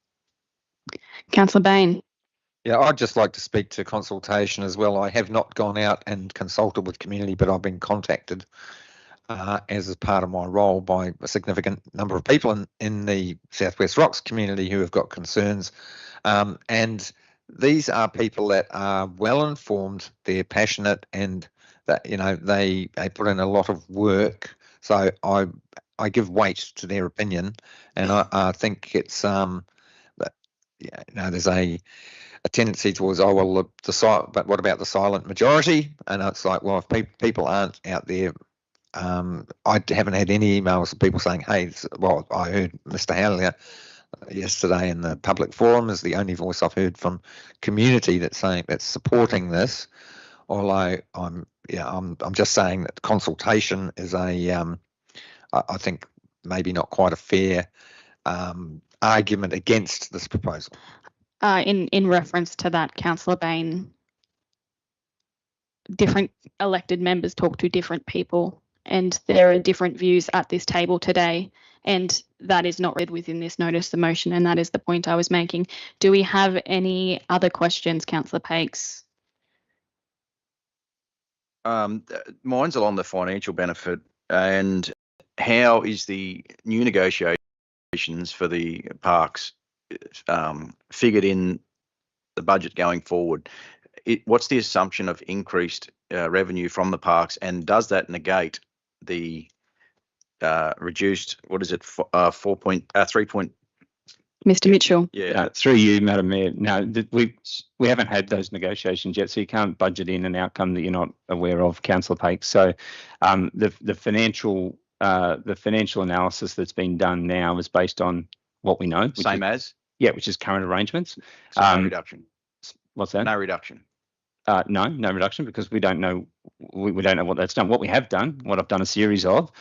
[SPEAKER 1] Councillor Bain.
[SPEAKER 2] Yeah, I'd just like to speak to consultation as well. I have not gone out and consulted with community, but I've been contacted as part of my role by a significant number of people in the Southwest Rocks community who have got concerns. And these are people that are well informed, they're passionate, and that, you know, they put in a lot of work. So I give weight to their opinion, and I think it's that, yeah, you know, there's a tendency towards, oh well, but what about the silent majority? And it's like, well, if people aren't out there, I haven't had any emails of people saying, hey, well, I heard Mr. Hallier yesterday in the public forum is the only voice I've heard from community that's saying that's supporting this. Although I'm just saying that consultation is I think maybe not quite a fair argument against this proposal.
[SPEAKER 1] In reference to that, Councillor Bain, different elected members talk to different people, and there are different views at this table today, and that is not read within this notice of motion, and that is the point I was making. Do we have any other questions, Councillor Pakes?
[SPEAKER 5] Mine's along the financial benefit, and how is the new negotiations for the parks figured in the budget going forward? What's the assumption of increased revenue from the parks, and does that negate the reduced, what is it, 3 point?
[SPEAKER 1] Mr. Mitchell.
[SPEAKER 5] Yeah.
[SPEAKER 7] Through you, Madam Mayor. No, we haven't had those negotiations yet, so you can't budget in an outcome that you're not aware of, Councillor Pakes. So the financial analysis that's been done now is based on what we know. Which is current arrangements.
[SPEAKER 5] So no reduction.
[SPEAKER 7] What's that?
[SPEAKER 5] No reduction.
[SPEAKER 7] No reduction, because we don't know. We don't know what that's done. What we have done, what I've done a series of,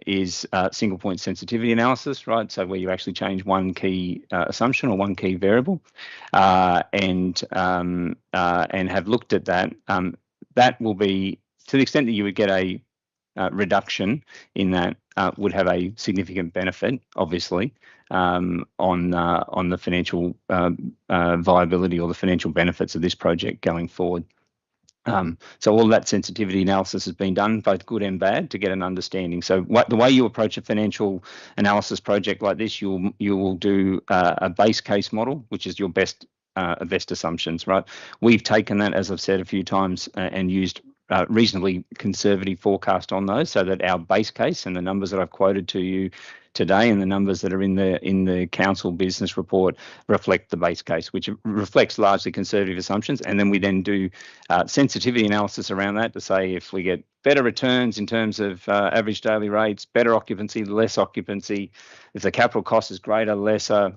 [SPEAKER 7] is single point sensitivity analysis, right? So where you actually change one key assumption or one key variable, and have looked at that. That will be, to the extent that you would get a reduction in that, would have a significant benefit, obviously, on the financial viability or the financial benefits of this project going forward. So all that sensitivity analysis has been done, both good and bad, to get an understanding. So the way you approach a financial analysis project like this, you will do a base case model, which is your best assumptions, right? We've taken that, as I've said a few times, and used reasonably conservative forecast on those, so that our base case and the numbers that I've quoted to you today and the numbers that are in the council business report reflect the base case, which reflects largely conservative assumptions. And then we then do sensitivity analysis around that to say if we get better returns in terms of average daily rates, better occupancy, less occupancy, if the capital cost is greater, lesser,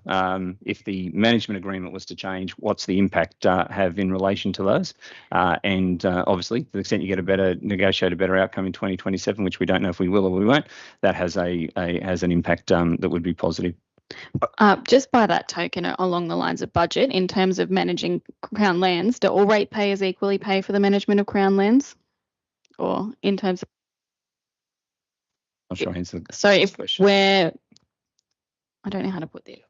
[SPEAKER 7] if the management agreement was to change, what's the impact have in relation to those? And obviously, to the extent you get a negotiate a better outcome in 2027, which we don't know if we will or we won't, that has an impact that would be positive.
[SPEAKER 1] Just by that token, along the lines of budget, in terms of managing Crown lands, do all ratepayers equally pay for the management of Crown lands? Or in terms of...
[SPEAKER 7] I'm sure I answered.
[SPEAKER 1] So if we're... I don't know how to put this.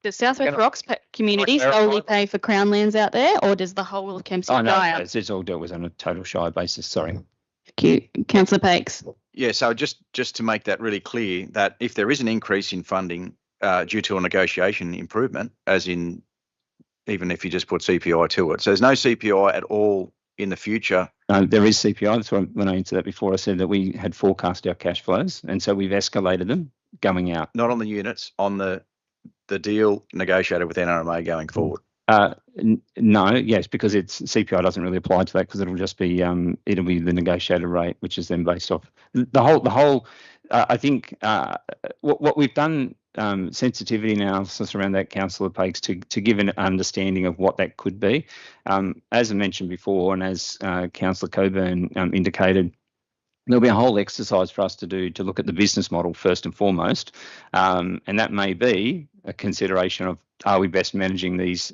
[SPEAKER 1] Does South West Rocks community solely pay for Crown lands out there, or does the whole of Kempsey Shire?
[SPEAKER 7] No, it's all dealt with on a total Shire basis, sorry.
[SPEAKER 1] Thank you. Councillor Pakes.
[SPEAKER 5] Yeah, so just to make that really clear, that if there is an increase in funding due to a negotiation improvement, as in even if you just put CPI to it, so there's no CPI at all in the future.
[SPEAKER 7] There is CPI. That's why when I answered that before, I said that we had forecast our cash flows, and so we've escalated them going out.
[SPEAKER 5] Not on the units, on the deal negotiated with NRMA going forward.
[SPEAKER 7] No, yes, because it's CPI doesn't really apply to that, because it'll just be it'll be the negotiated rate, which is then based off the whole. I think what we've done, sensitivity analysis around that, Councillor Pakes, to give an understanding of what that could be. As I mentioned before, and as Councillor Coburn indicated, there'll be a whole exercise for us to do to look at the business model first and foremost, and that may be a consideration of, are we best managing these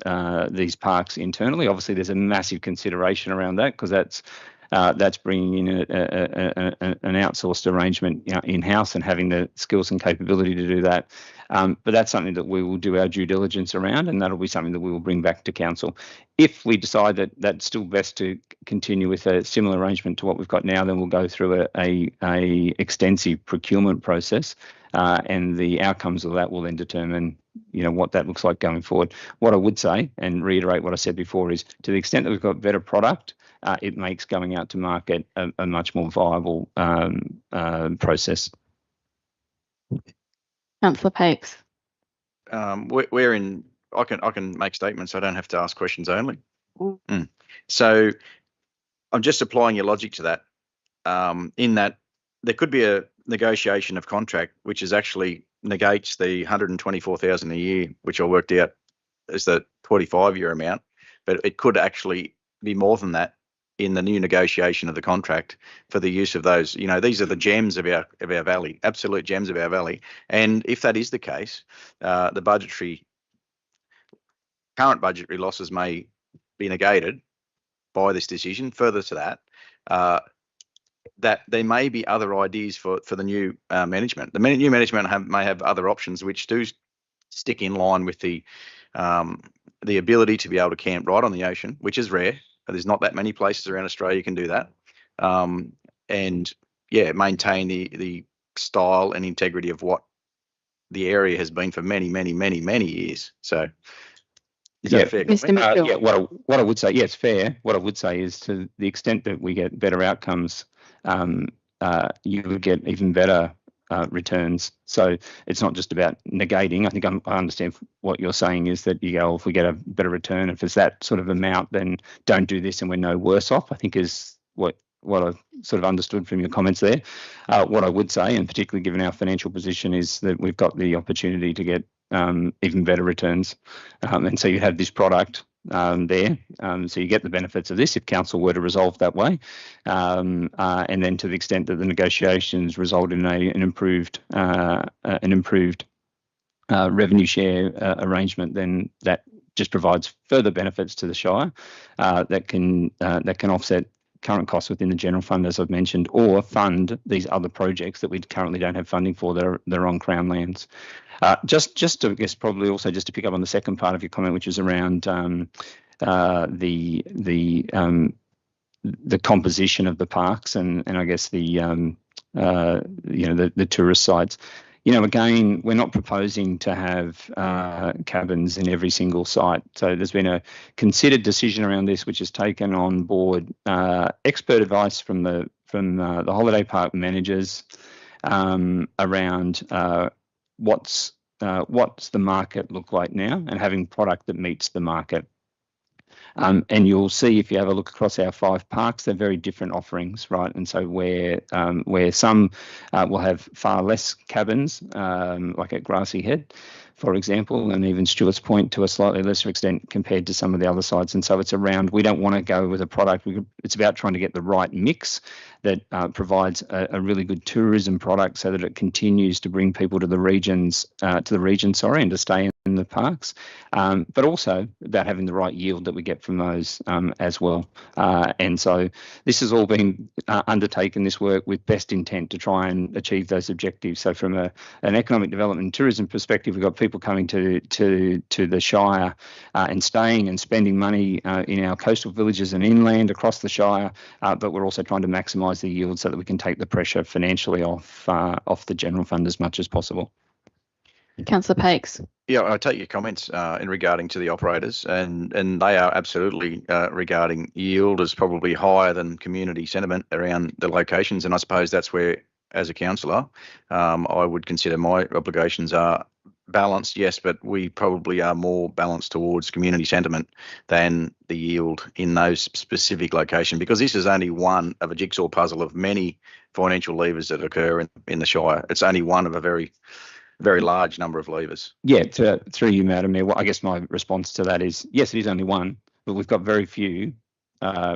[SPEAKER 7] parks internally? Obviously, there's a massive consideration around that, because that's bringing in an outsourced arrangement in-house and having the skills and capability to do that. But that's something that we will do our due diligence around, and that'll be something that we will bring back to council. If we decide that that's still best to continue with a similar arrangement to what we've got now, then we'll go through a extensive procurement process, and the outcomes of that will then determine what that looks like going forward. What I would say, and reiterate what I said before, is to the extent that we've got better product, it makes going out to market a much more viable process.
[SPEAKER 1] Councillor Pakes.
[SPEAKER 5] We're in. I can make statements. I don't have to ask questions only. So I'm just applying your logic to that. In that there could be a negotiation of contract which is actually negates the 124,000 a year, which I worked out as the 25-year amount, but it could actually be more than that in the new negotiation of the contract for the use of those. You know, these are the gems of our valley, absolute gems of our valley. And if that is the case, the current budgetary losses may be negated by this decision. Further to that, that there may be other ideas for the new management. The new management may have other options which do stick in line with the ability to be able to camp right on the ocean, which is rare. There's not that many places around Australia you can do that. And yeah, maintain the style and integrity of what the area has been for many, many, many, many years. So is that a fair
[SPEAKER 1] Mr.
[SPEAKER 5] comment?
[SPEAKER 1] Mitchell.
[SPEAKER 7] Yeah, what I would say, yes, fair. What I would say is to the extent that we get better outcomes, you would get even better returns. So it's not just about negating. I think I understand what you're saying is that you go, if we get a better return, if it's that sort of amount, then don't do this and we're no worse off, I think is what I sort of understood from your comments there. What I would say, and particularly given our financial position, is that we've got the opportunity to get even better returns. And so you have this product there. So you get the benefits of this if council were to resolve that way. And then to the extent that the negotiations result in an improved revenue share arrangement, then that just provides further benefits to the Shire that can offset current costs within the general fund, as I've mentioned, or fund these other projects that we currently don't have funding for that are on Crown lands. Just to, I guess, probably also just to pick up on the second part of your comment, which is around the composition of the parks and I guess the tourist sites. You know, again, we're not proposing to have cabins in every single site. So there's been a considered decision around this, which has taken on board expert advice from the holiday park managers around what's the market look like now, and having product that meets the market. And you'll see if you have a look across our 5 parks, they're very different offerings, right? And so where some will have far less cabins, like at Grassy Head, for example, and even Stewart's Point to a slightly lesser extent compared to some of the other sites. And so it's around, we don't want to go with a product. It's about trying to get the right mix that provides a really good tourism product so that it continues to bring people to the region, and to stay in the parks, but also about having the right yield that we get from those as well. And so this has all been undertaken, this work, with best intent to try and achieve those objectives. So from an economic development and tourism perspective, we've got people coming to the Shire and staying and spending money in our coastal villages and inland across the Shire, but we're also trying to maximise the yield so that we can take the pressure financially off the general fund as much as possible.
[SPEAKER 1] Councillor Pakes.
[SPEAKER 5] Yeah, I take your comments in regarding to the operators, and they are absolutely regarding yield is probably higher than community sentiment around the locations, and I suppose that's where, as a councillor, I would consider my obligations are balanced, yes, but we probably are more balanced towards community sentiment than the yield in those specific locations, because this is only one of a jigsaw puzzle of many financial levers that occur in the Shire. It's only one of a very large number of levers.
[SPEAKER 7] Yeah, through you, Madam Mayor. Well, I guess my response to that is, yes, it is only one, but we've got very few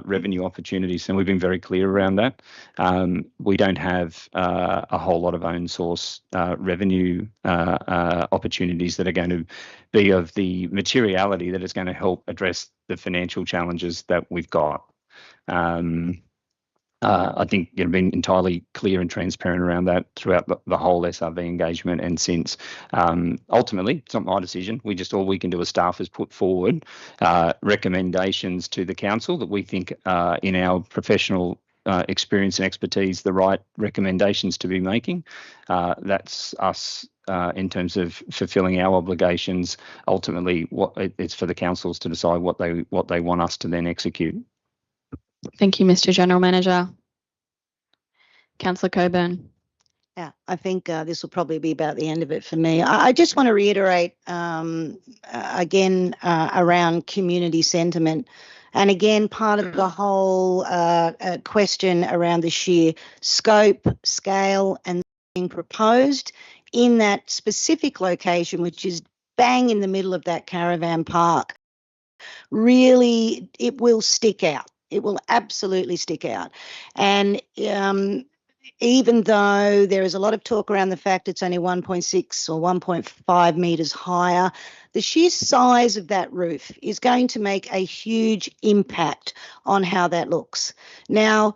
[SPEAKER 7] revenue opportunities, and we've been very clear around that. We don't have a whole lot of own source revenue opportunities that are going to be of the materiality that is going to help address the financial challenges that we've got. I think you've been entirely clear and transparent around that throughout the whole SRV engagement and since. Ultimately, it's not my decision. All we can do as staff is put forward recommendations to the council that we think in our professional experience and expertise, the right recommendations to be making. That's us in terms of fulfilling our obligations. Ultimately, it's for the councils to decide what they want us to then execute.
[SPEAKER 1] Thank you, Mr. General Manager. Councillor Coburn.
[SPEAKER 4] Yeah, I think this will probably be about the end of it for me. I just want to reiterate again around community sentiment. And again, part of the whole question around the sheer scope, scale and being proposed in that specific location, which is bang in the middle of that caravan park, really, it will stick out. It will absolutely stick out. And even though there is a lot of talk around the fact it's only 1.6 or 1.5 metres higher, the sheer size of that roof is going to make a huge impact on how that looks. Now,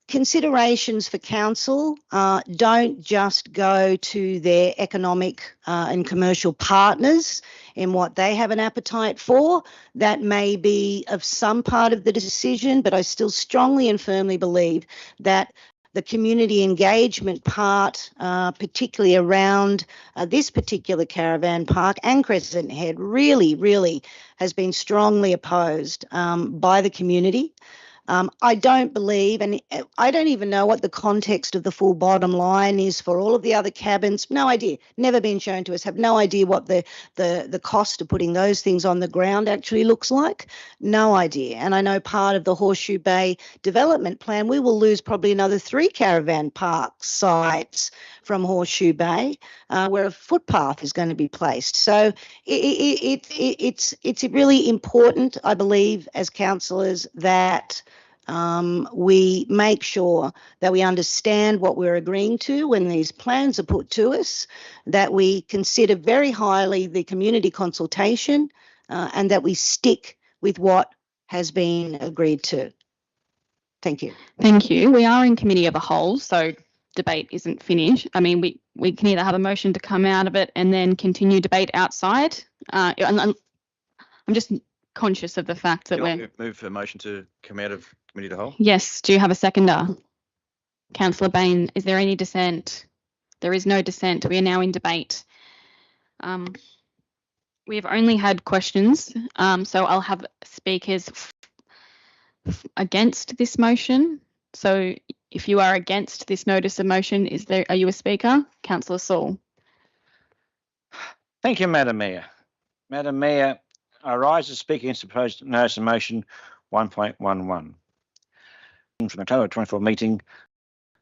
[SPEAKER 4] considerations for council don't just go to their economic and commercial partners in what they have an appetite for. That may be of some part of the decision, but I still strongly and firmly believe that the community engagement part, particularly around this particular caravan park and Crescent Head, really has been strongly opposed by the community. I don't believe, and I don't even know what the context of the full bottom line is for all of the other cabins. No idea. Never been shown to us. Have no idea what the cost of putting those things on the ground actually looks like. No idea. And I know part of the Horseshoe Bay development plan, we will lose probably another 3 caravan park sites from Horseshoe Bay where a footpath is going to be placed. So it's really important, I believe, as councillors, that we make sure that we understand what we're agreeing to when these plans are put to us, that we consider very highly the community consultation, and that we stick with what has been agreed to. Thank you.
[SPEAKER 1] Thank you. We are in committee of a whole, so debate isn't finished. I mean, we can either have a motion to come out of it and then continue debate outside. And I'm just conscious of the fact that we're...
[SPEAKER 5] Move for a motion to come out of committee to whole.
[SPEAKER 1] Yes. Do you have a seconder? Councillor Bain, is there any dissent? There is no dissent. We are now in debate. We have only had questions, so I'll have speakers against this motion. So if you are against this notice of motion, are you a speaker? Councillor Saul.
[SPEAKER 9] Thank you, Madam Mayor. Madam Mayor, I rise to speak against the proposed notice of motion 1.11. From the October 24 meeting,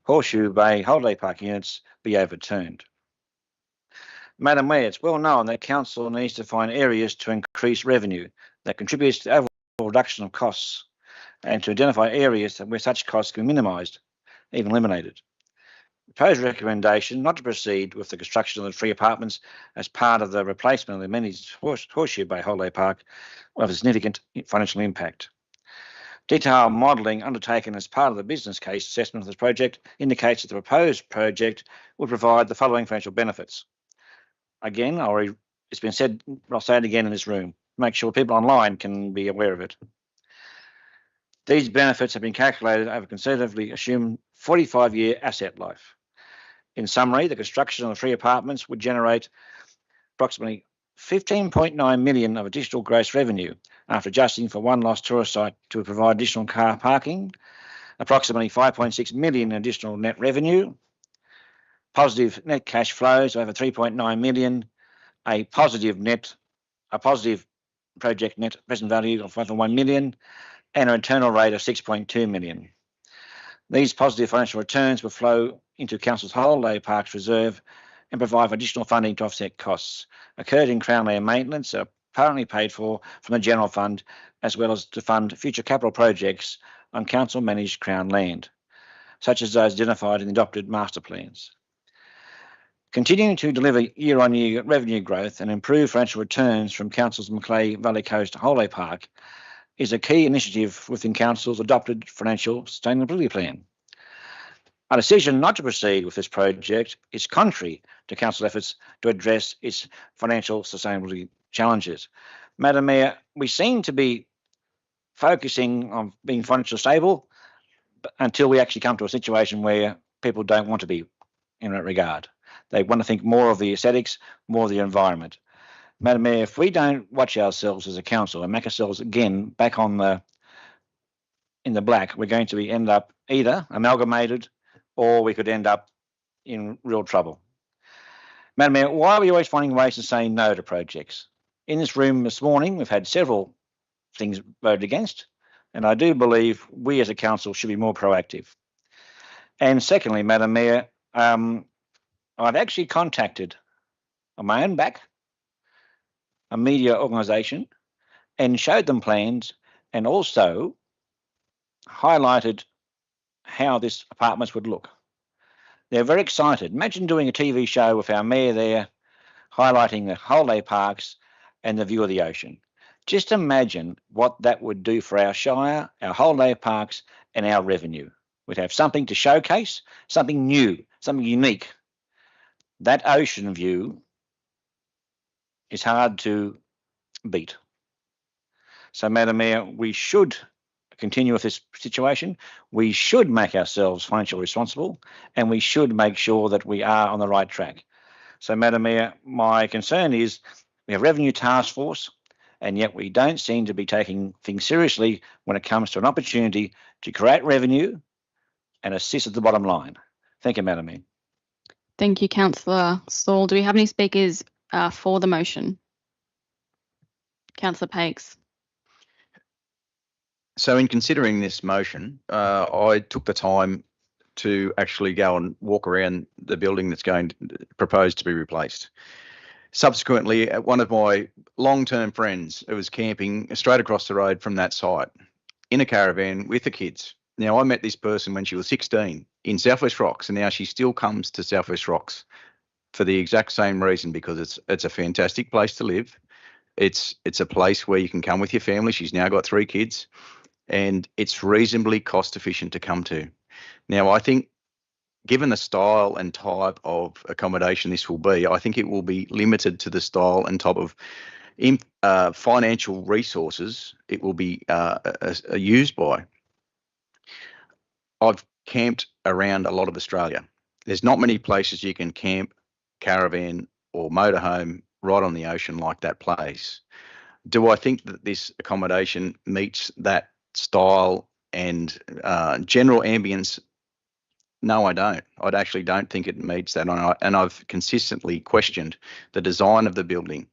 [SPEAKER 9] Horseshoe Bay holiday park units be overturned. Madam Mayor, it's well known that council needs to find areas to increase revenue that contributes to the overall reduction of costs, and to identify areas where such costs can be minimised, even eliminated. The proposed recommendation not to proceed with the construction of the 3 apartments as part of the replacement of the amenities Horseshoe Bay Holiday Park will have a significant financial impact. Detailed modelling undertaken as part of the business case assessment of this project indicates that the proposed project will provide the following financial benefits. Again, it's been said, I'll say it again in this room, make sure people online can be aware of it. These benefits have been calculated over conservatively assumed 45-year asset life. In summary, the construction of the 3 apartments would generate approximately 15.9 million of additional gross revenue after adjusting for one lost tourist site to provide additional car parking, approximately 5.6 million in additional net revenue, positive net cash flows over 3.9 million, a positive project net present value of 5.1 million, and a internal rate of 6.2 million. These positive financial returns will flow into Council's holiday parks reserve and provide additional funding to offset costs occurred in Crown land maintenance are currently paid for from the general fund, as well as to fund future capital projects on council managed Crown land, such as those identified in the adopted master plans. Continuing to deliver year-on-year revenue growth and improve financial returns from Council's Macleay Valley Coast Holiday Park is a key initiative within Council's adopted financial sustainability plan. A decision not to proceed with this project is contrary to Council efforts to address its financial sustainability challenges. Madam Mayor, we seem to be focusing on being financially stable until we actually come to a situation where people don't want to be in that regard. They want to think more of the aesthetics, more of the environment. Madam Mayor, if we don't watch ourselves as a council and make ourselves again back in the black, we're going to end up either amalgamated or we could end up in real trouble. Madam Mayor, why are we always finding ways to say no to projects? In this room this morning, we've had several things voted against, and I do believe we as a council should be more proactive. And secondly, Madam Mayor, I I've actually contacted on my own back a media organisation and showed them plans and also highlighted how this apartments would look. They're very excited. Imagine doing a TV show with our mayor there, highlighting the holiday parks and the view of the ocean. Just imagine what that would do for our shire, our holiday parks, and our revenue. We'd have something to showcase, something new, something unique. That ocean view is hard to beat. So, Madam Mayor, we should continue with this situation. We should make ourselves financially responsible, and we should make sure that we are on the right track. So, Madam Mayor, my concern is we have Revenue Task Force, and yet we don't seem to be taking things seriously when it comes to an opportunity to create revenue and assist at the bottom line. Thank you, Madam Mayor.
[SPEAKER 1] Thank you, Councillor Saul. Do we have any speakers for the motion? Councillor Pakes.
[SPEAKER 5] So in considering this motion, I took the time to actually go and walk around the building that's proposed to be replaced. Subsequently, one of my long-term friends who was camping straight across the road from that site in a caravan with the kids. Now, I met this person when she was 16 in Southwest Rocks, and now she still comes to Southwest Rocks for the exact same reason, because it's a fantastic place to live. It's a place where you can come with your family. She's now got 3 kids, and it's reasonably cost efficient to come to. Now, I think given the style and type of accommodation this will be, I think it will be limited to the style and type of financial resources it will be used by. I've camped around a lot of Australia. There's not many places you can camp, caravan or motorhome right on the ocean like that place. Do I think that this accommodation meets that style and general ambience? No, I don't. I actually don't think it meets that. And I've consistently questioned the design of the building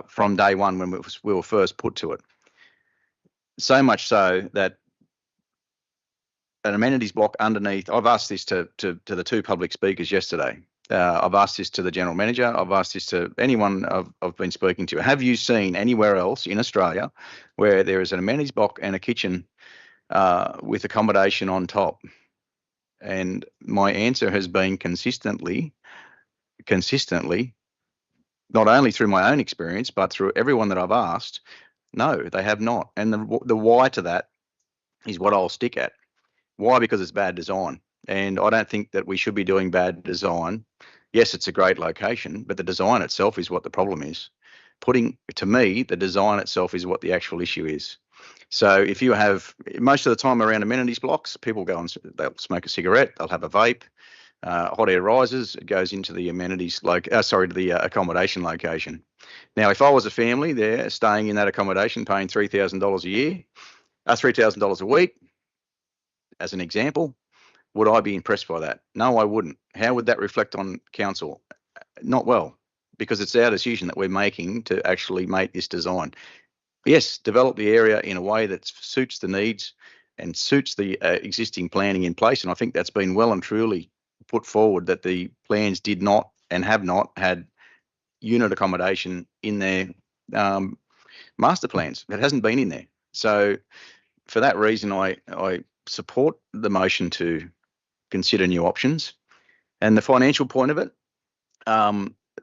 [SPEAKER 5] from day one when we were first put to it. So much so that an amenities block underneath, I've asked this to the 2 public speakers yesterday. I've asked this to the general manager. I've asked this to anyone I've been speaking to. Have you seen anywhere else in Australia where there is an amenities block and a kitchen with accommodation on top? And my answer has been consistently, not only through my own experience, but through everyone that I've asked, no, they have not. And the why to that is what I'll stick at. Why? Because it's bad design. And I don't think that we should be doing bad design. Yes, it's a great location, but the design itself is what the problem is. To me, the design itself is what the actual issue is. So if you have, most of the time around amenities blocks, people go and they'll smoke a cigarette, they'll have a vape, hot air rises, it goes into the amenities, to the accommodation location. Now, if I was a family there staying in that accommodation, paying $3,000 a year, $3,000 a week, as an example, would I be impressed by that? No, I wouldn't. How would that reflect on council? Not well, because it's our decision that we're making to actually make this design. Yes, develop the area in a way that suits the needs and suits the existing planning in place. And I think that's been well and truly put forward, that the plans did not and have not had unit accommodation in their master plans. It hasn't been in there. So for that reason, I support the motion to consider new options. And the financial point of it,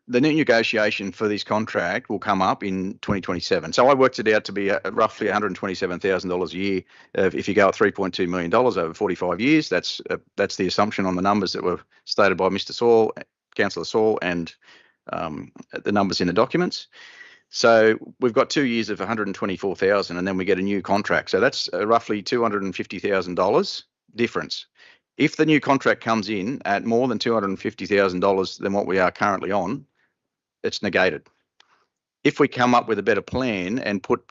[SPEAKER 5] the new negotiation for this contract will come up in 2027. So I worked it out to be roughly $127,000 a year. If you go at $3.2 million over 45 years, that's the assumption on the numbers that were stated by Mr. Saul, Councillor Saul, and the numbers in the documents. So we've got 2 years of $124,000, and then we get a new contract. So that's roughly $250,000 difference. If the new contract comes in at more than $250,000 than what we are currently on, it's negated. If we come up with a better plan and put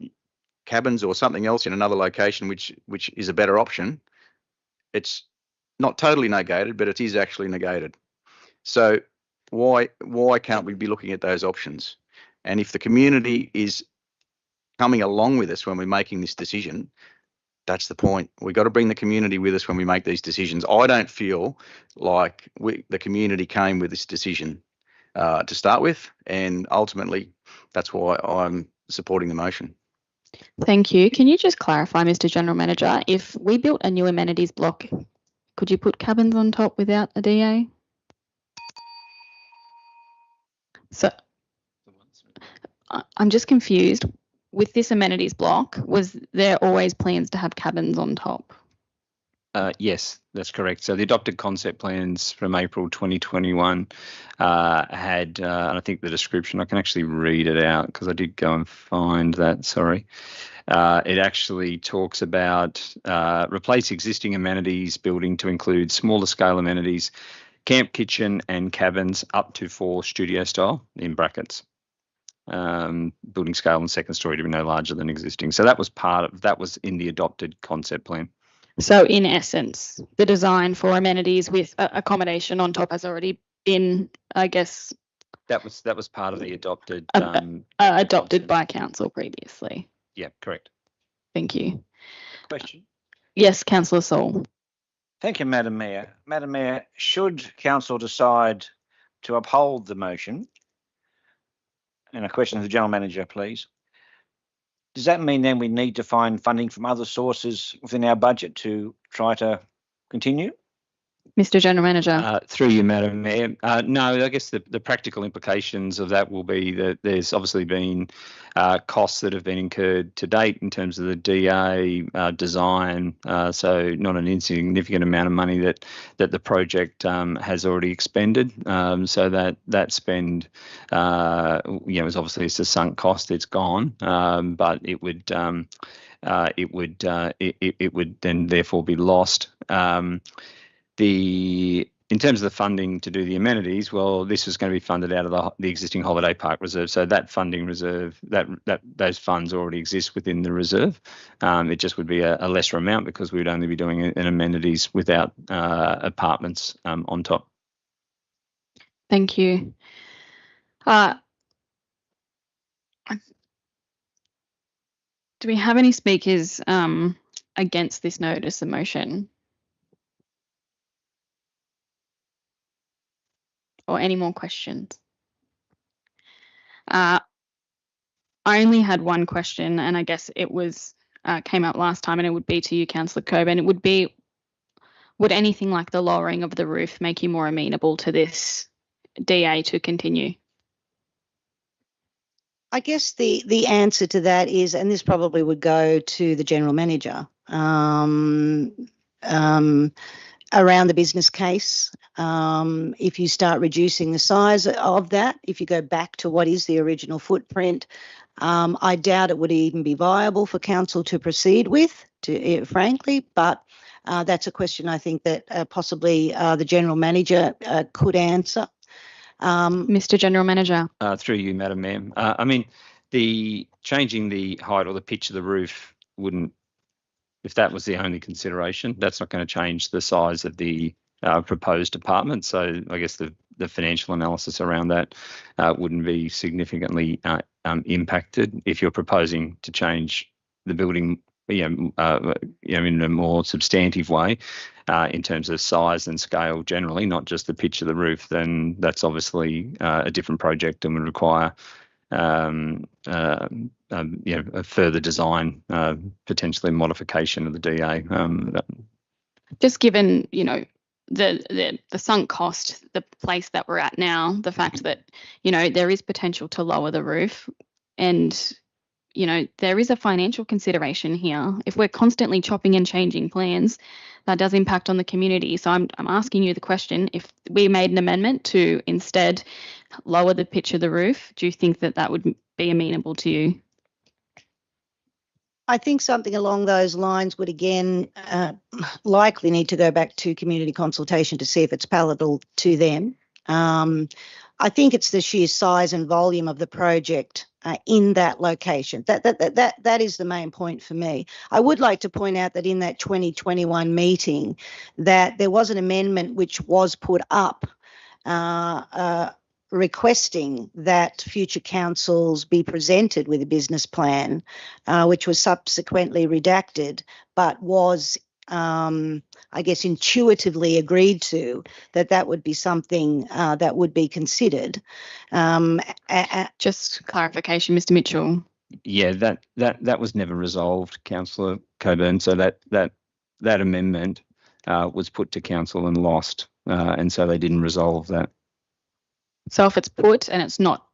[SPEAKER 5] cabins or something else in another location, which is a better option, it's not totally negated, but it is actually negated. So why can't we be looking at those options? And if the community is coming along with us when we're making this decision, That's the point. We've got to bring the community with us when we make these decisions. I don't feel like the community came with this decision to start with, and ultimately that's why I'm supporting the motion.
[SPEAKER 1] Thank you. Can you just clarify, Mr. General Manager, if we built a new amenities block, could you put cabins on top without a DA? So I'm just confused. With this amenities block, was there always plans to have cabins on top?
[SPEAKER 7] Yes, that's correct. So the adopted concept plans from April 2021 had, and I think the description, I can actually read it out because I did go and find that, sorry. It actually talks about replace existing amenities building to include smaller scale amenities, camp, kitchen and cabins up to 4 studio style, in brackets. Building scale and second story to be no larger than existing. So that was in the adopted concept plan.
[SPEAKER 1] So in essence, the design for amenities with accommodation on top has already been, I guess,
[SPEAKER 7] that was part of the adopted
[SPEAKER 1] adopted by council previously.
[SPEAKER 7] Yeah, correct.
[SPEAKER 1] Thank you.
[SPEAKER 9] Question.
[SPEAKER 1] Yes, Councillor Saul.
[SPEAKER 9] Thank you, Madam Mayor. Madam Mayor, should council decide to uphold the motion, and a question to the General Manager, please, does that mean then we need to find funding from other sources within our budget to try to continue?
[SPEAKER 1] Mr. General Manager.
[SPEAKER 7] Through you, Madam Mayor. No, I guess the practical implications of that will be that there's obviously been costs that have been incurred to date in terms of the DA design, so not an insignificant amount of money that the project has already expended. So that spend, is obviously it's a sunk cost. It's gone, but it would then therefore be lost. In terms of the funding to do the amenities, well, this is going to be funded out of the existing holiday park reserve. So that funding reserve, those funds already exist within the reserve. It just would be a lesser amount because we would only be doing an amenities without apartments on top.
[SPEAKER 1] Thank you. Do we have any speakers against this notice of motion? Or any more questions? I only had one question, and I guess it was came up last time, and it would be to you, Councillor Coburn. It would be, would anything like the lowering of the roof make you more amenable to this DA to continue?
[SPEAKER 4] I guess the answer to that is, and this probably would go to the General Manager, around the business case. If you start reducing the size of that, if you go back to what is the original footprint, I doubt it would even be viable for council to proceed with, frankly, but that's a question I think that possibly the General Manager could answer.
[SPEAKER 1] Mr. General Manager.
[SPEAKER 7] Through you, Madam Mayor. I mean, the changing the height or the pitch of the roof wouldn't, if that was the only consideration, that's not going to change the size of the proposed apartment. So I guess the financial analysis around that wouldn't be significantly impacted. If you're proposing to change the building, in a more substantive way, in terms of size and scale generally, not just the pitch of the roof, then that's obviously a different project and would require a further design, potentially modification of the DA.
[SPEAKER 1] Just given, the sunk cost, the place that we're at now, the fact that, there is potential to lower the roof, and, there is a financial consideration here. If we're constantly chopping and changing plans, that does impact on the community. So I'm asking you the question, if we made an amendment to instead lower the pitch of the roof, do you think that would be amenable to you?
[SPEAKER 4] I think something along those lines would again likely need to go back to community consultation to see if it's palatable to them. I think it's the sheer size and volume of the project in that location. That is the main point for me. I would like to point out that in that 2021 meeting that there was an amendment which was put up requesting that future councils be presented with a business plan, which was subsequently redacted, but was, I guess, intuitively agreed to, that would be something that would be considered.
[SPEAKER 1] Just clarification, Mr. Mitchell.
[SPEAKER 7] Yeah, that was never resolved, Councillor Coburn. So that amendment was put to council and lost, and so they didn't resolve that.
[SPEAKER 1] So if it's put and it's not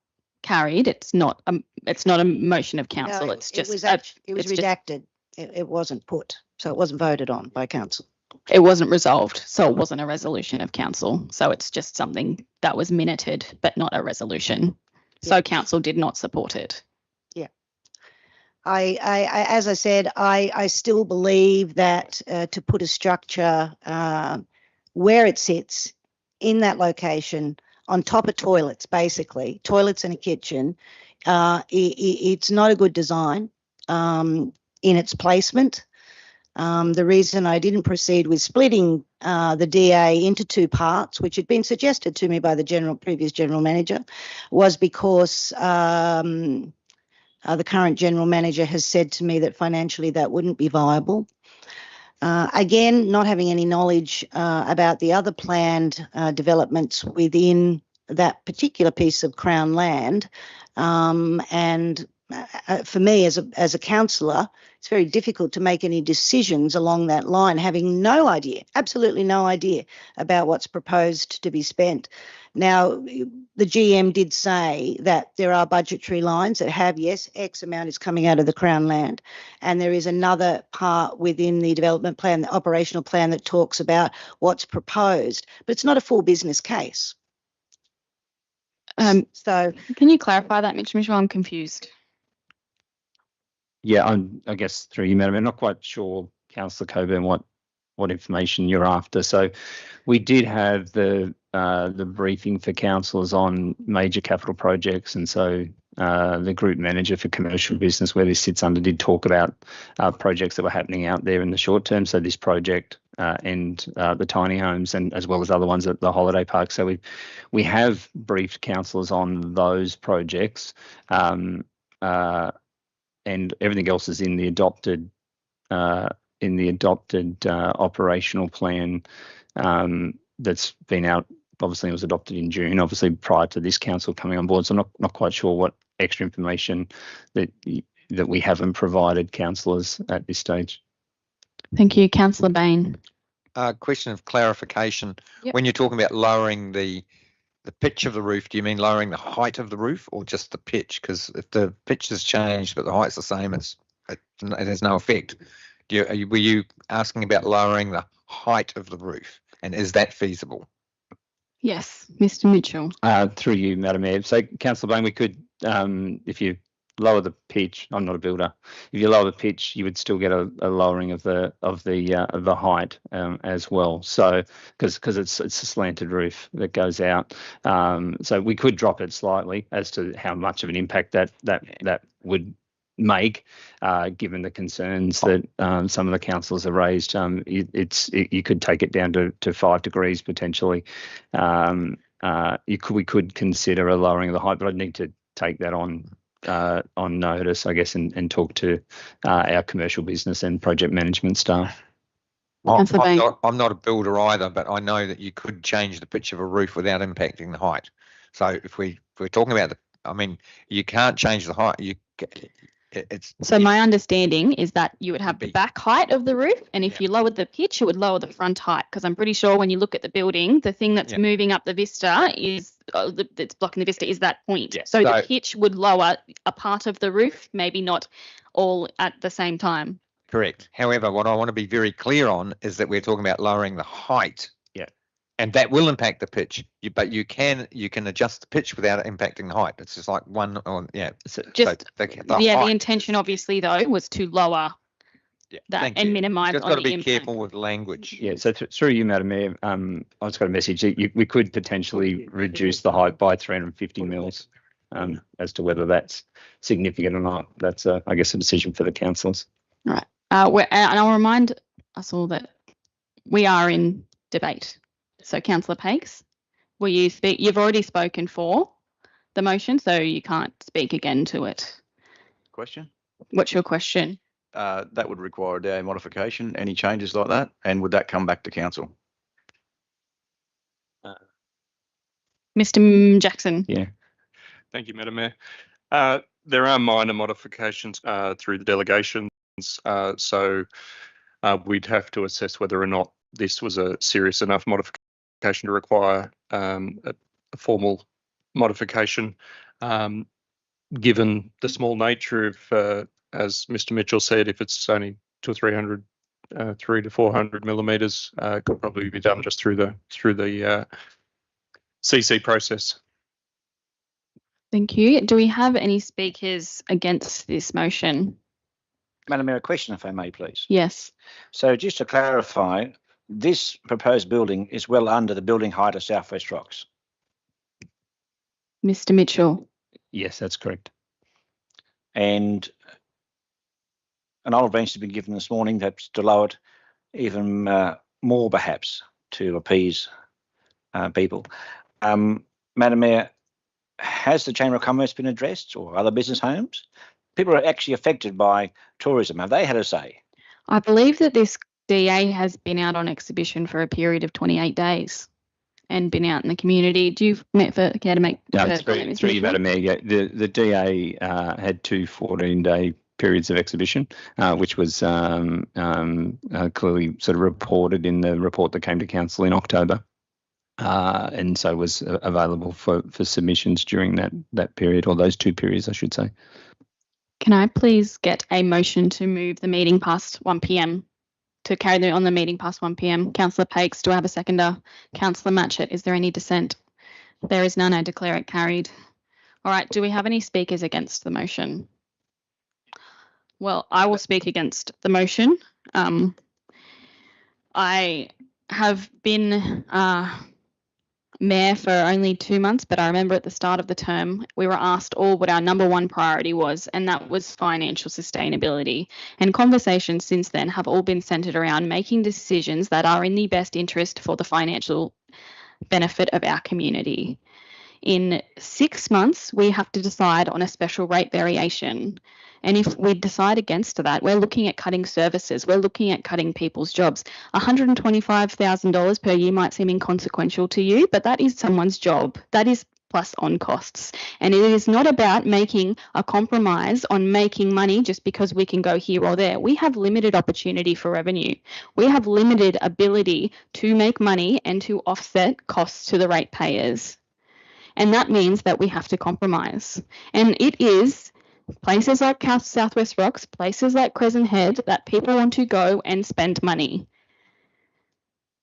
[SPEAKER 1] carried, it's not a motion of council.
[SPEAKER 4] No,
[SPEAKER 1] it's just
[SPEAKER 4] it was redacted. It wasn't put, so it wasn't voted on by council.
[SPEAKER 1] It wasn't resolved, so it wasn't a resolution of council. So it's just something that was minuted, but not a resolution. So council did not support it.
[SPEAKER 4] Yeah. As I said, I still believe that to put a structure where it sits in that location on top of toilets, basically toilets and a kitchen, it's not a good design in its placement. The reason I didn't proceed with splitting the DA into two parts, which had been suggested to me by the previous general manager, was because the current general manager has said to me that financially that wouldn't be viable. Again, not having any knowledge about the other planned developments within that particular piece of Crown land, and for me as a councillor, it's very difficult to make any decisions along that line, having no idea, absolutely no idea about what's proposed to be spent. Now, the GM did say that there are budgetary lines that have, yes, X amount is coming out of the Crown land, and there is another part within the development plan, the operational plan, that talks about what's proposed, but it's not a full business case. So
[SPEAKER 1] can you clarify that, Mitchell? I'm confused.
[SPEAKER 7] Yeah, I guess through you, Madam, I'm not quite sure, Councillor Coburn, what information you're after. So we did have the briefing for councillors on major capital projects, and so the group manager for commercial business, where this sits under, did talk about projects that were happening out there in the short term. So this project and the tiny homes, and as well as other ones at the holiday park. So we have briefed councillors on those projects. And everything else is in the adopted operational plan that's been out. Obviously, it was adopted in June, obviously prior to this council coming on board. So I'm not quite sure what extra information that we haven't provided councillors at this stage.
[SPEAKER 1] Thank you, Councillor Bain.
[SPEAKER 2] Question of clarification.
[SPEAKER 1] Yep.
[SPEAKER 2] When you're talking about lowering the pitch of the roof, do you mean lowering the height of the roof or just the pitch? Because if the pitch has changed but the height's the same, it has no effect. Were you asking about lowering the height of the roof, and is that feasible?
[SPEAKER 1] Yes, Mr. Mitchell.
[SPEAKER 7] Through you, Madam Mayor. So, Councillor Bain, we could, if you lower the pitch, I'm not a builder. If you lower the pitch, you would still get a lowering of the height as well. So because it's a slanted roof that goes out, so we could drop it slightly. As to how much of an impact that would make, given the concerns that some of the councillors have raised, you could take it down to 5 degrees potentially. We could consider a lowering of the height, but I'd need to take that on notice, I guess, and talk to our commercial business and project management staff.
[SPEAKER 2] I'm not a builder either, but I know that you could change the pitch of a roof without impacting the height. So if we're talking about you can't change the height.
[SPEAKER 1] So my understanding is that you would have the back height of the roof, and if you lowered the pitch, it would lower the front height, because I'm pretty sure when you look at the building, the thing that's moving up the vista is that's blocking the vista is that point. So the pitch would lower a part of the roof, maybe not all at the same time.
[SPEAKER 2] Correct. However, what I want to be very clear on is that we're talking about lowering the height. And that will impact the pitch, but you can adjust the pitch without impacting the height. It's just like one on,
[SPEAKER 1] So the intention, obviously, though, was to lower that and minimise.
[SPEAKER 2] You've got to be careful with language.
[SPEAKER 7] Yeah. So through you, Madam Mayor, I just got a message. We could potentially reduce the height by 350 mils. As to whether that's significant or not, that's I guess a decision for the councillors.
[SPEAKER 1] Right. And I'll remind us all that we are in debate. So, Councillor Pakes, Will you speak? You've already spoken for the motion, so you can't speak again to it.
[SPEAKER 5] Question?
[SPEAKER 1] What's your question?
[SPEAKER 5] That would require a DA modification, any changes like that, and would that come back to council?
[SPEAKER 1] Mr. Jackson.
[SPEAKER 7] Yeah.
[SPEAKER 10] Thank you, Madam Mayor. There are minor modifications through the delegations, so we'd have to assess whether or not this was a serious enough modification to require a formal modification. Given the small nature of, as Mr. Mitchell said, if it's only 200 or 300, 300 to 400 millimetres, could probably be done just through the CC process.
[SPEAKER 1] Thank you. Do we have any speakers against this motion?
[SPEAKER 9] Madam Mayor, a question, if I may, please.
[SPEAKER 1] Yes.
[SPEAKER 9] So just to clarify, this proposed building is well under the building height of South West Rocks.
[SPEAKER 1] Mr. Mitchell.
[SPEAKER 7] Yes, that's correct.
[SPEAKER 9] And an olive branch has been given this morning that's to lower it even more, perhaps, to appease people. Madam Mayor, has the Chamber of Commerce been addressed, or other business homes? People are actually affected by tourism. Have they had a say?
[SPEAKER 1] I believe that this DA has been out on exhibition for a period of 28 days and been out in the community. Do you care to make?
[SPEAKER 7] No, it's through you, Madam Mayor. Yeah, the DA had two 14-day periods of exhibition, which was clearly sort of reported in the report that came to council in October. And so was available for submissions during that period, or those two periods, I should say.
[SPEAKER 1] Can I please get a motion to move the meeting past 1 p.m, to carry on the meeting past 1 p.m? Councillor Pakes, do I have a seconder? Councillor Matchett, is there any dissent? There is none. I declare it carried. All right, do we have any speakers against the motion? Well, I will speak against the motion. I have been mayor for only 2 months, but I remember at the start of the term, we were asked all what our number one priority was, and that was financial sustainability. And conversations since then have all been centred around making decisions that are in the best interest for the financial benefit of our community. In 6 months, we have to decide on a special rate variation. And if we decide against that, we're looking at cutting services. We're looking at cutting people's jobs. $125,000 per year might seem inconsequential to you, but that is someone's job. That is plus on costs. And it is not about making a compromise on making money just because we can go here or there. We have limited opportunity for revenue. We have limited ability to make money and to offset costs to the ratepayers. And that means that we have to compromise. And it is places like South West Rocks, places like Crescent Head that people want to go and spend money.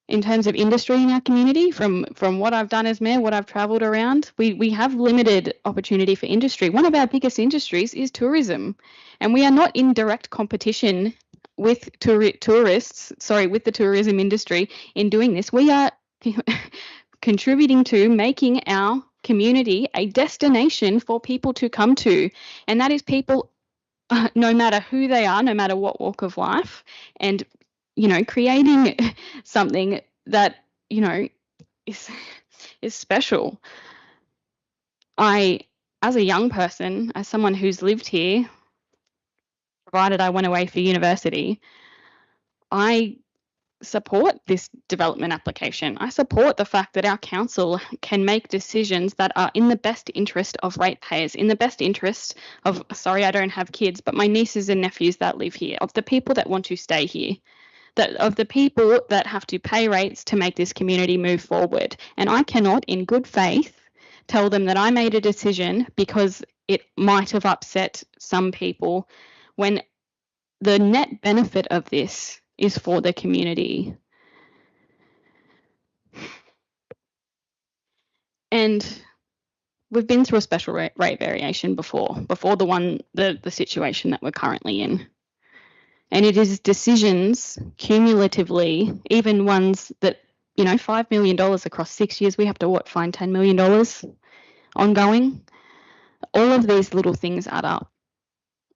[SPEAKER 1] In terms of industry in our community, from what I've done as mayor, what I've travelled around, we have limited opportunity for industry. One of our biggest industries is tourism, and we are not in direct competition with with the tourism industry in doing this. We are contributing to making our community a destination for people to come to, and that is people no matter who they are, no matter what walk of life, and creating something that is special. I, as a young person, as someone who's lived here, provided I went away for university, I support this development application. I support the fact that our council can make decisions that are in the best interest of ratepayers, in the best interest of, sorry, I don't have kids, but my nieces and nephews that live here, of the people that want to stay here, of the people that have to pay rates to make this community move forward. And I cannot, in good faith, tell them that I made a decision because it might have upset some people, when the net benefit of this is for the community. And we've been through a special rate variation before the situation that we're currently in. And it is decisions cumulatively, even ones that, $5 million across 6 years, we have to find $10 million ongoing. All of these little things add up.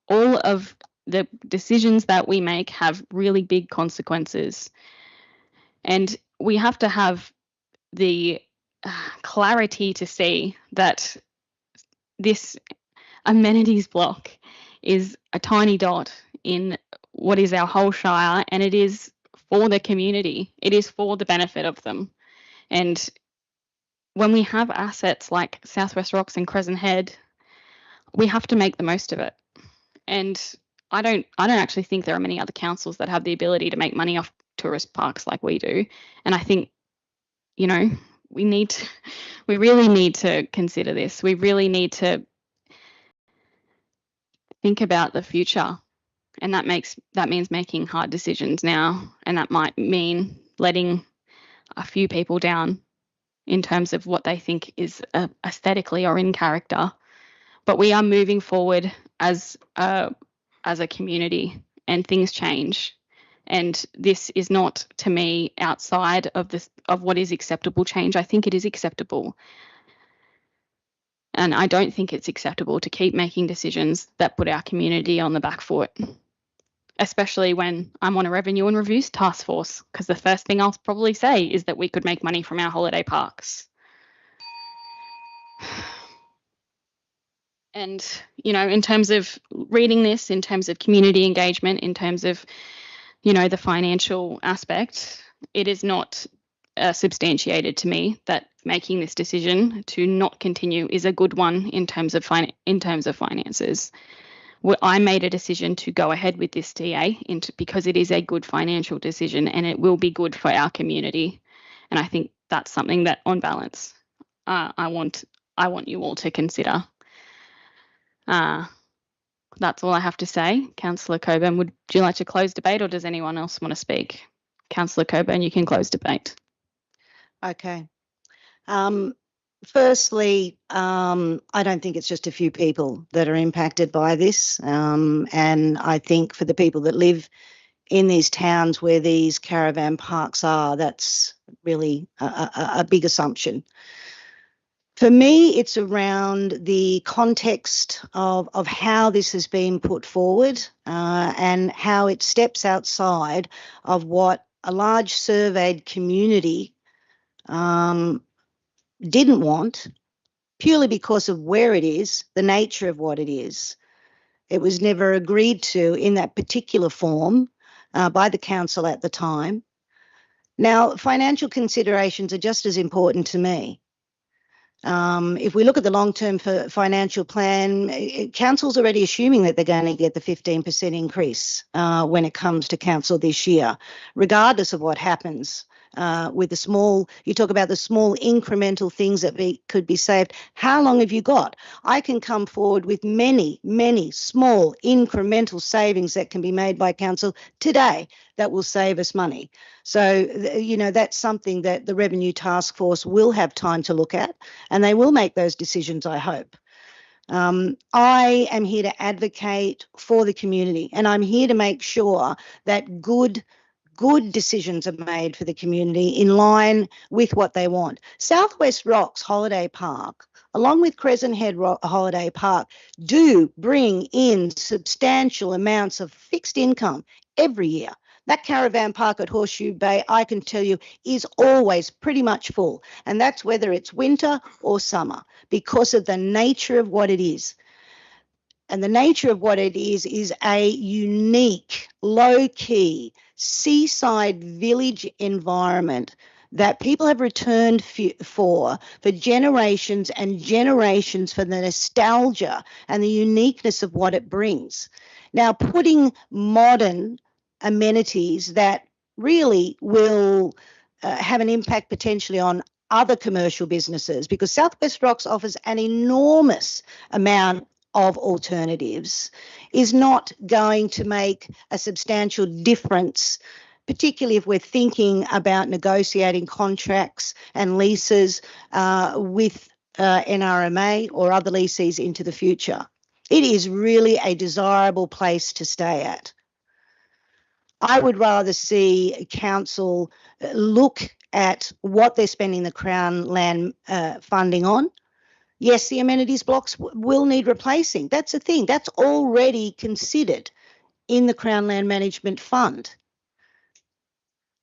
[SPEAKER 1] All of the decisions that we make have really big consequences. And we have to have the clarity to see that this amenities block is a tiny dot in what is our whole shire, and it is for the community. It is for the benefit of them. And when we have assets like Southwest Rocks and Crescent Head, we have to make the most of it. And I don't actually think there are many other councils that have the ability to make money off tourist parks like we do. And I think, you know, we really need to consider this. We really need to think about the future. And that means making hard decisions now. And that might mean letting a few people down in terms of what they think is aesthetically or in character. But we are moving forward as a community, and things change. And this is not, to me, outside of what is acceptable change. I think it is acceptable. And I don't think it's acceptable to keep making decisions that put our community on the back foot, especially when I'm on a revenue and reviews task force, because the first thing I'll probably say is that we could make money from our holiday parks. And, you know, in terms of reading this, in terms of community engagement, in terms of, you know, the financial aspect, it is not substantiated to me that making this decision to not continue is a good one in terms of finances. I made a decision to go ahead with this DA because it is a good financial decision and it will be good for our community. And I think that's something that, on balance, I want you all to consider. That's all I have to say. Councillor Coburn, would you like to close debate, or does anyone else want to speak? Councillor Coburn, you can close debate.
[SPEAKER 4] Okay. Firstly, I don't think it's just a few people that are impacted by this. And I think for the people that live in these towns where these caravan parks are, that's really a big assumption. For me, it's around the context of how this has been put forward and how it steps outside of what a large surveyed community didn't want, purely because of where it is, the nature of what it is. It was never agreed to in that particular form by the council at the time. Now, financial considerations are just as important to me. If we look at the long-term financial plan, council's already assuming that they're going to get the 15% increase when it comes to council this year, regardless of what happens with the small, you talk about the small incremental things that could be saved. How long have you got? I can come forward with many, many small incremental savings that can be made by council today that will save us money. So, you know, that's something that the Revenue Task Force will have time to look at, and they will make those decisions, I hope. I am here to advocate for the community, and I'm here to make sure that good decisions are made for the community in line with what they want. Southwest Rocks Holiday Park, along with Crescent Head Holiday Park, do bring in substantial amounts of fixed income every year. That caravan park at Horseshoe Bay, I can tell you, is always pretty much full. And that's whether it's winter or summer, because of the nature of what it is. And the nature of what it is a unique, low-key, seaside village environment that people have returned for generations and generations, for the nostalgia and the uniqueness of what it brings. Now, putting modern amenities that really will have an impact potentially on other commercial businesses, because Southwest Rocks offers an enormous amount of alternatives, is not going to make a substantial difference, particularly if we're thinking about negotiating contracts and leases with NRMA or other lessees into the future. It is really a desirable place to stay at. I would rather see council look at what they're spending the Crown land funding on. Yes, the amenities blocks will need replacing. That's a thing. That's already considered in the Crown Land Management Fund.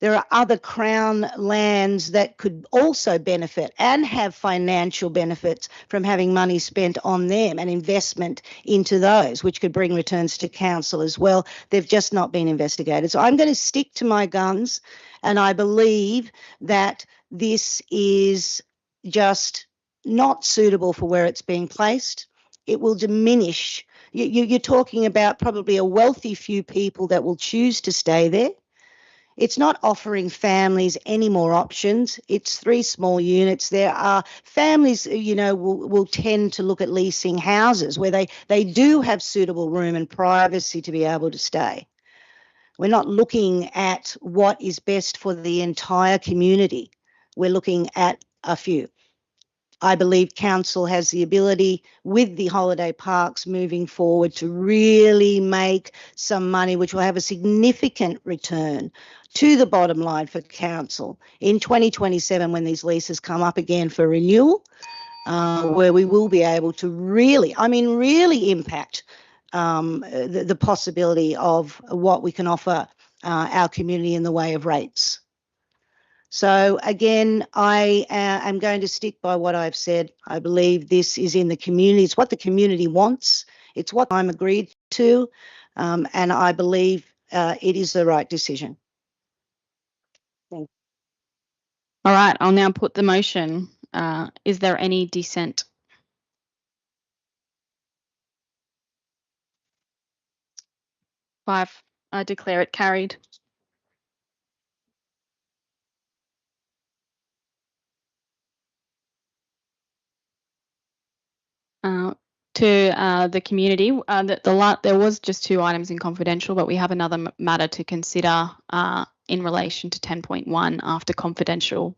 [SPEAKER 4] There are other Crown lands that could also benefit and have financial benefits from having money spent on them and investment into those, which could bring returns to council as well. They've just not been investigated. So I'm going to stick to my guns, and I believe that this is just not suitable for where it's being placed. It will diminish. You're talking about probably a wealthy few people that will choose to stay there. It's not offering families any more options. It's 3 small units. There are families, will tend to look at leasing houses where they do have suitable room and privacy to be able to stay. We're not looking at what is best for the entire community. We're looking at a few. I believe council has the ability with the holiday parks moving forward to really make some money, which will have a significant return to the bottom line for council in 2027 when these leases come up again for renewal, where we will be able to really impact the possibility of what we can offer our community in the way of rates. So again, I am going to stick by what I've said. I believe this is in the community. It's what the community wants. It's what I'm agreed to. And I believe it is the right decision. Thank you.
[SPEAKER 1] All right, I'll now put the motion. Is there any dissent? Five. I declare it carried. To the community, there was just 2 items in confidential, but we have another matter to consider in relation to 10.1 after confidential.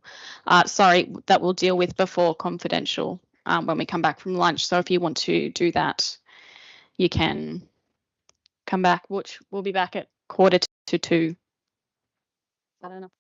[SPEAKER 1] Sorry, that we'll deal with before confidential when we come back from lunch. So if you want to do that, you can come back, which we'll be back at 1:45. I don't know.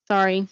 [SPEAKER 1] Sorry.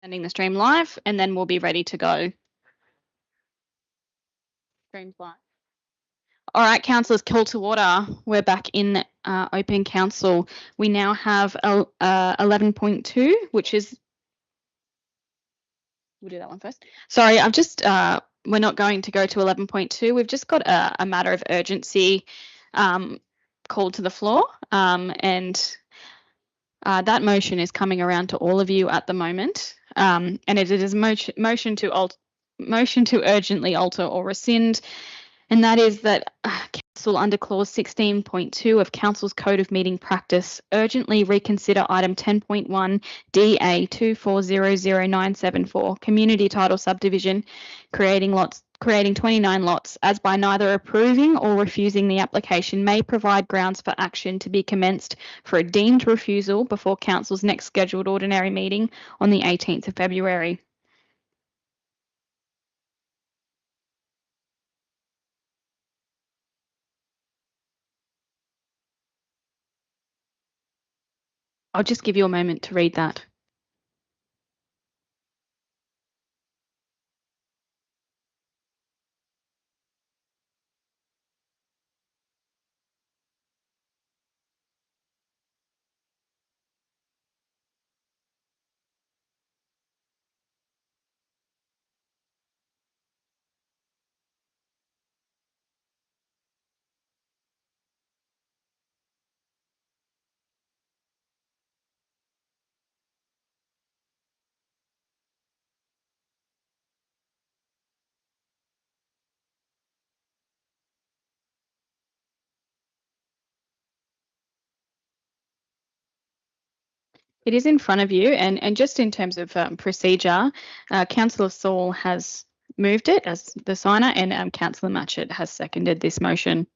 [SPEAKER 1] Sending the stream live, and then we'll be ready to go. Stream's live. All right, councillors, call to order. We're back in open council. We now have 11.2, which is. We'll do that one first. Sorry, I've just. We're not going to go to 11.2. We've just got a matter of urgency called to the floor, and that motion is coming around to all of you at the moment, and it is motion to urgently alter or rescind, and that is that council under clause 16.2 of council's code of meeting practice urgently reconsider item 10.1 DA 2400974 community title subdivision creating 29 lots, as by neither approving or refusing the application may provide grounds for action to be commenced for a deemed refusal before council's next scheduled ordinary meeting on the 18th of February. I'll just give you a moment to read that. It is in front of you, and just in terms of procedure, Councillor Saul has moved it as the signer, and Councillor Matchett has seconded this motion.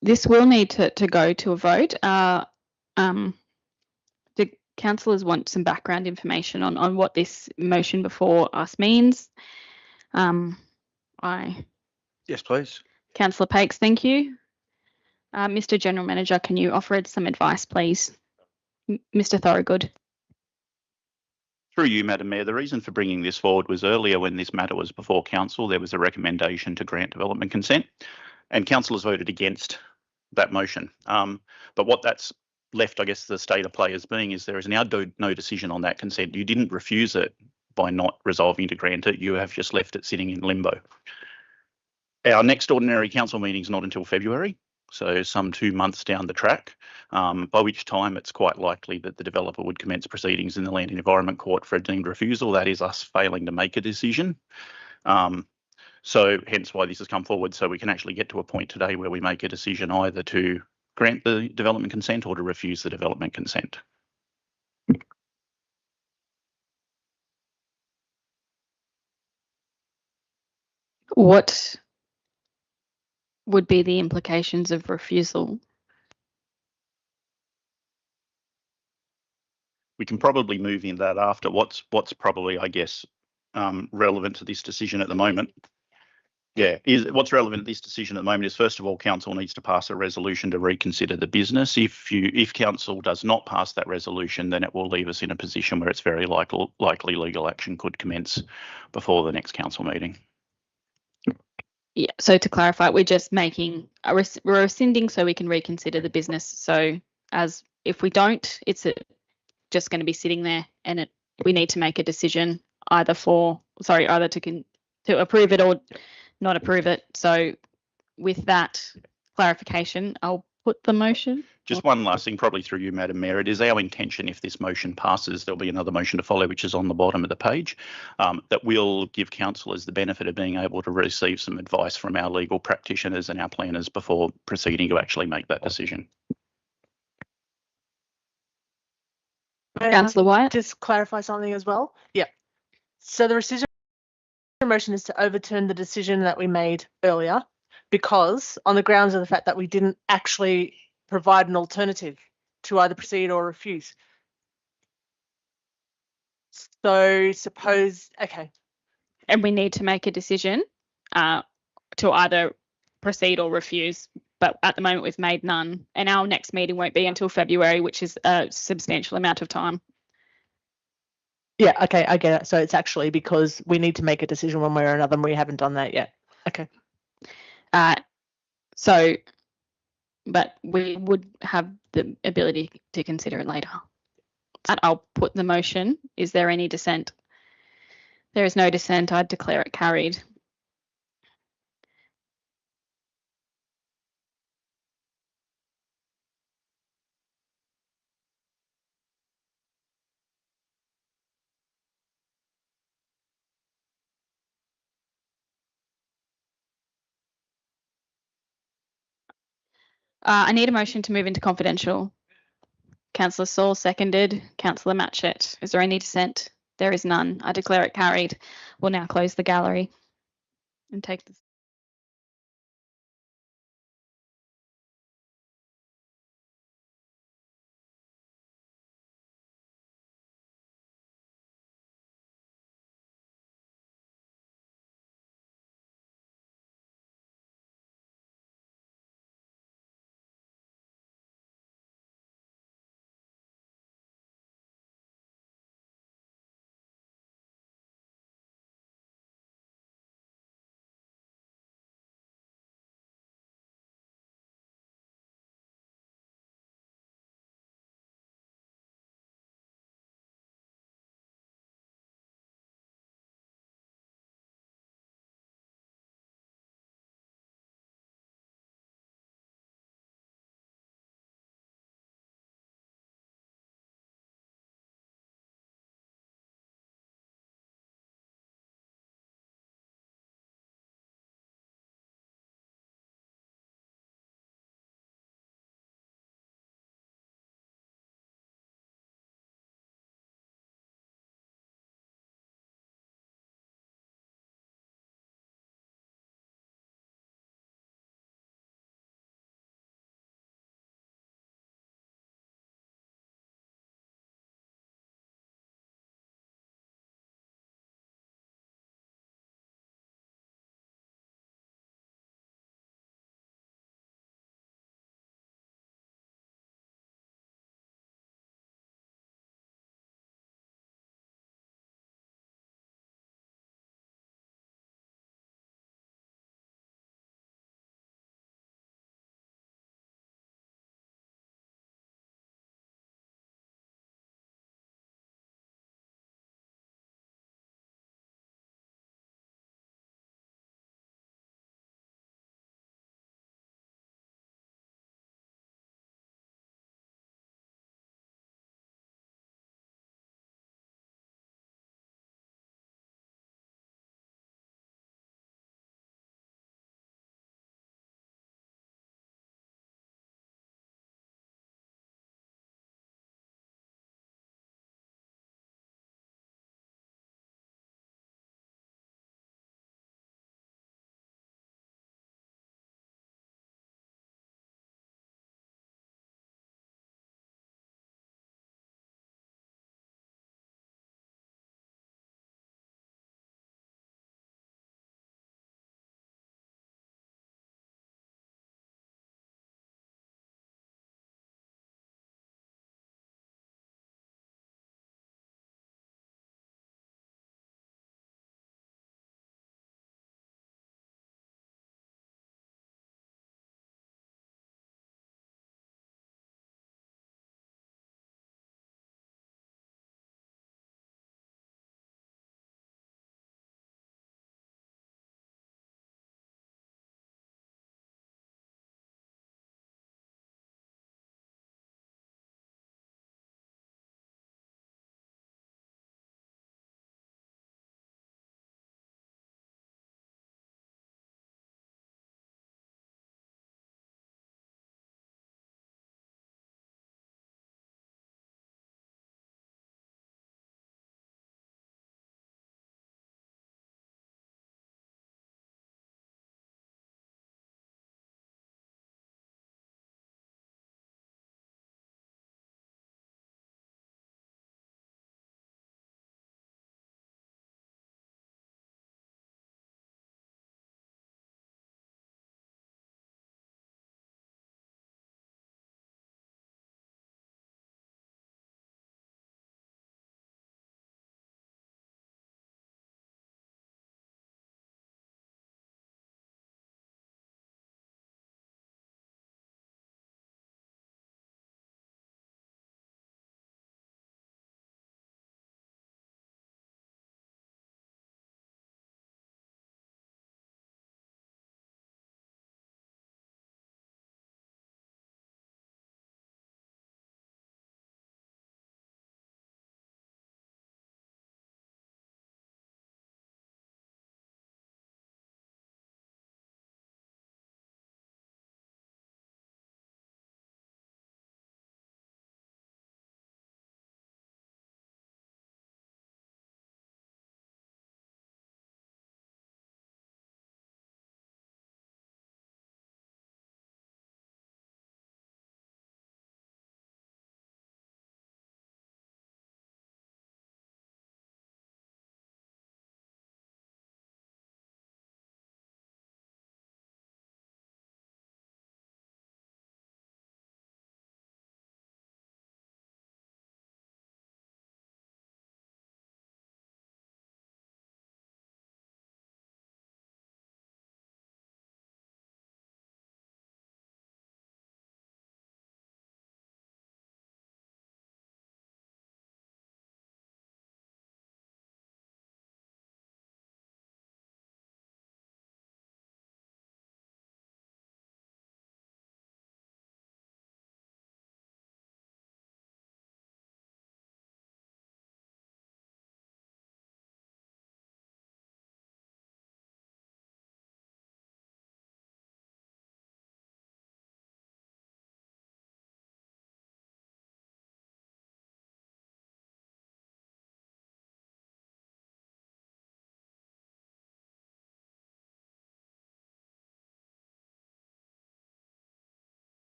[SPEAKER 1] This will need to go to a vote. The councillors want some background information on what this motion before us means.
[SPEAKER 5] Yes, please.
[SPEAKER 1] Councillor Pakes, thank you. Mr. General Manager, can you offer some advice, please? Mr. Thorogood.
[SPEAKER 13] Through you, Madam Mayor, the reason for bringing this forward was earlier when this matter was before council, there was a recommendation to grant development consent, and councillors voted against that motion. But what that's left, I guess, the state of play as being is there is now no decision on that consent. You didn't refuse it by not resolving to grant it. You have just left it sitting in limbo. Our next ordinary council meeting is not until February, so some 2 months down the track, by which time it's quite likely that the developer would commence proceedings in the Land and Environment Court for a deemed refusal. That is us failing to make a decision. So hence why this has come forward, so we can actually get to a point today where we make a decision either to grant the development consent or to refuse the development consent.
[SPEAKER 1] What would be the implications of refusal?
[SPEAKER 13] We can probably move into that after. What's probably, I guess, relevant to this decision at the moment. Yeah, what's relevant to this decision at the moment is, first of all, council needs to pass a resolution to reconsider the business. If council does not pass that resolution, then it will leave us in a position where it's very likely legal action could commence before the next council meeting.
[SPEAKER 1] Yeah, so to clarify, we're just making we're rescinding so we can reconsider the business. So as if we don't, it's just going to be sitting there, and we need to make a decision either to approve it or not approve it. So with that clarification, I'll put the motion.
[SPEAKER 13] Just one last thing, probably through you, Madam Mayor. It is our intention, if this motion passes, there'll be another motion to follow, which is on the bottom of the page, that will give councillors the benefit of being able to receive some advice from our legal practitioners and our planners before proceeding to actually make that decision.
[SPEAKER 1] Councillor Wyatt.
[SPEAKER 6] Just clarify something as well. Yeah. So the rescission motion is to overturn the decision that we made earlier, because on the grounds of the fact that we didn't actually provide an alternative to either proceed or refuse. So suppose, okay,
[SPEAKER 1] and we need to make a decision to either proceed or refuse. But at the moment, we've made none, and our next meeting won't be until February, which is a substantial amount of time.
[SPEAKER 6] Yeah, okay, I get it. So it's actually because we need to make a decision one way or another, and we haven't done that yet. Okay.
[SPEAKER 1] So, but we would have the ability to consider it later. And I'll put the motion. Is there any dissent? There is no dissent. I declare it carried. I need a motion to move into confidential. Councillor Saul seconded. Councillor Matchett. Is there any dissent? There is none. I declare it carried. We'll now close the gallery and take the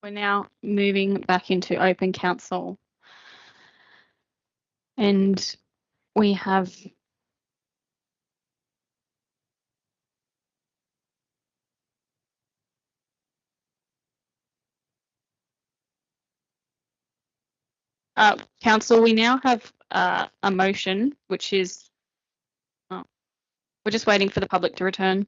[SPEAKER 1] We're now moving back into open council. And we have council, we now have a motion, which is, we're just waiting for the public to return.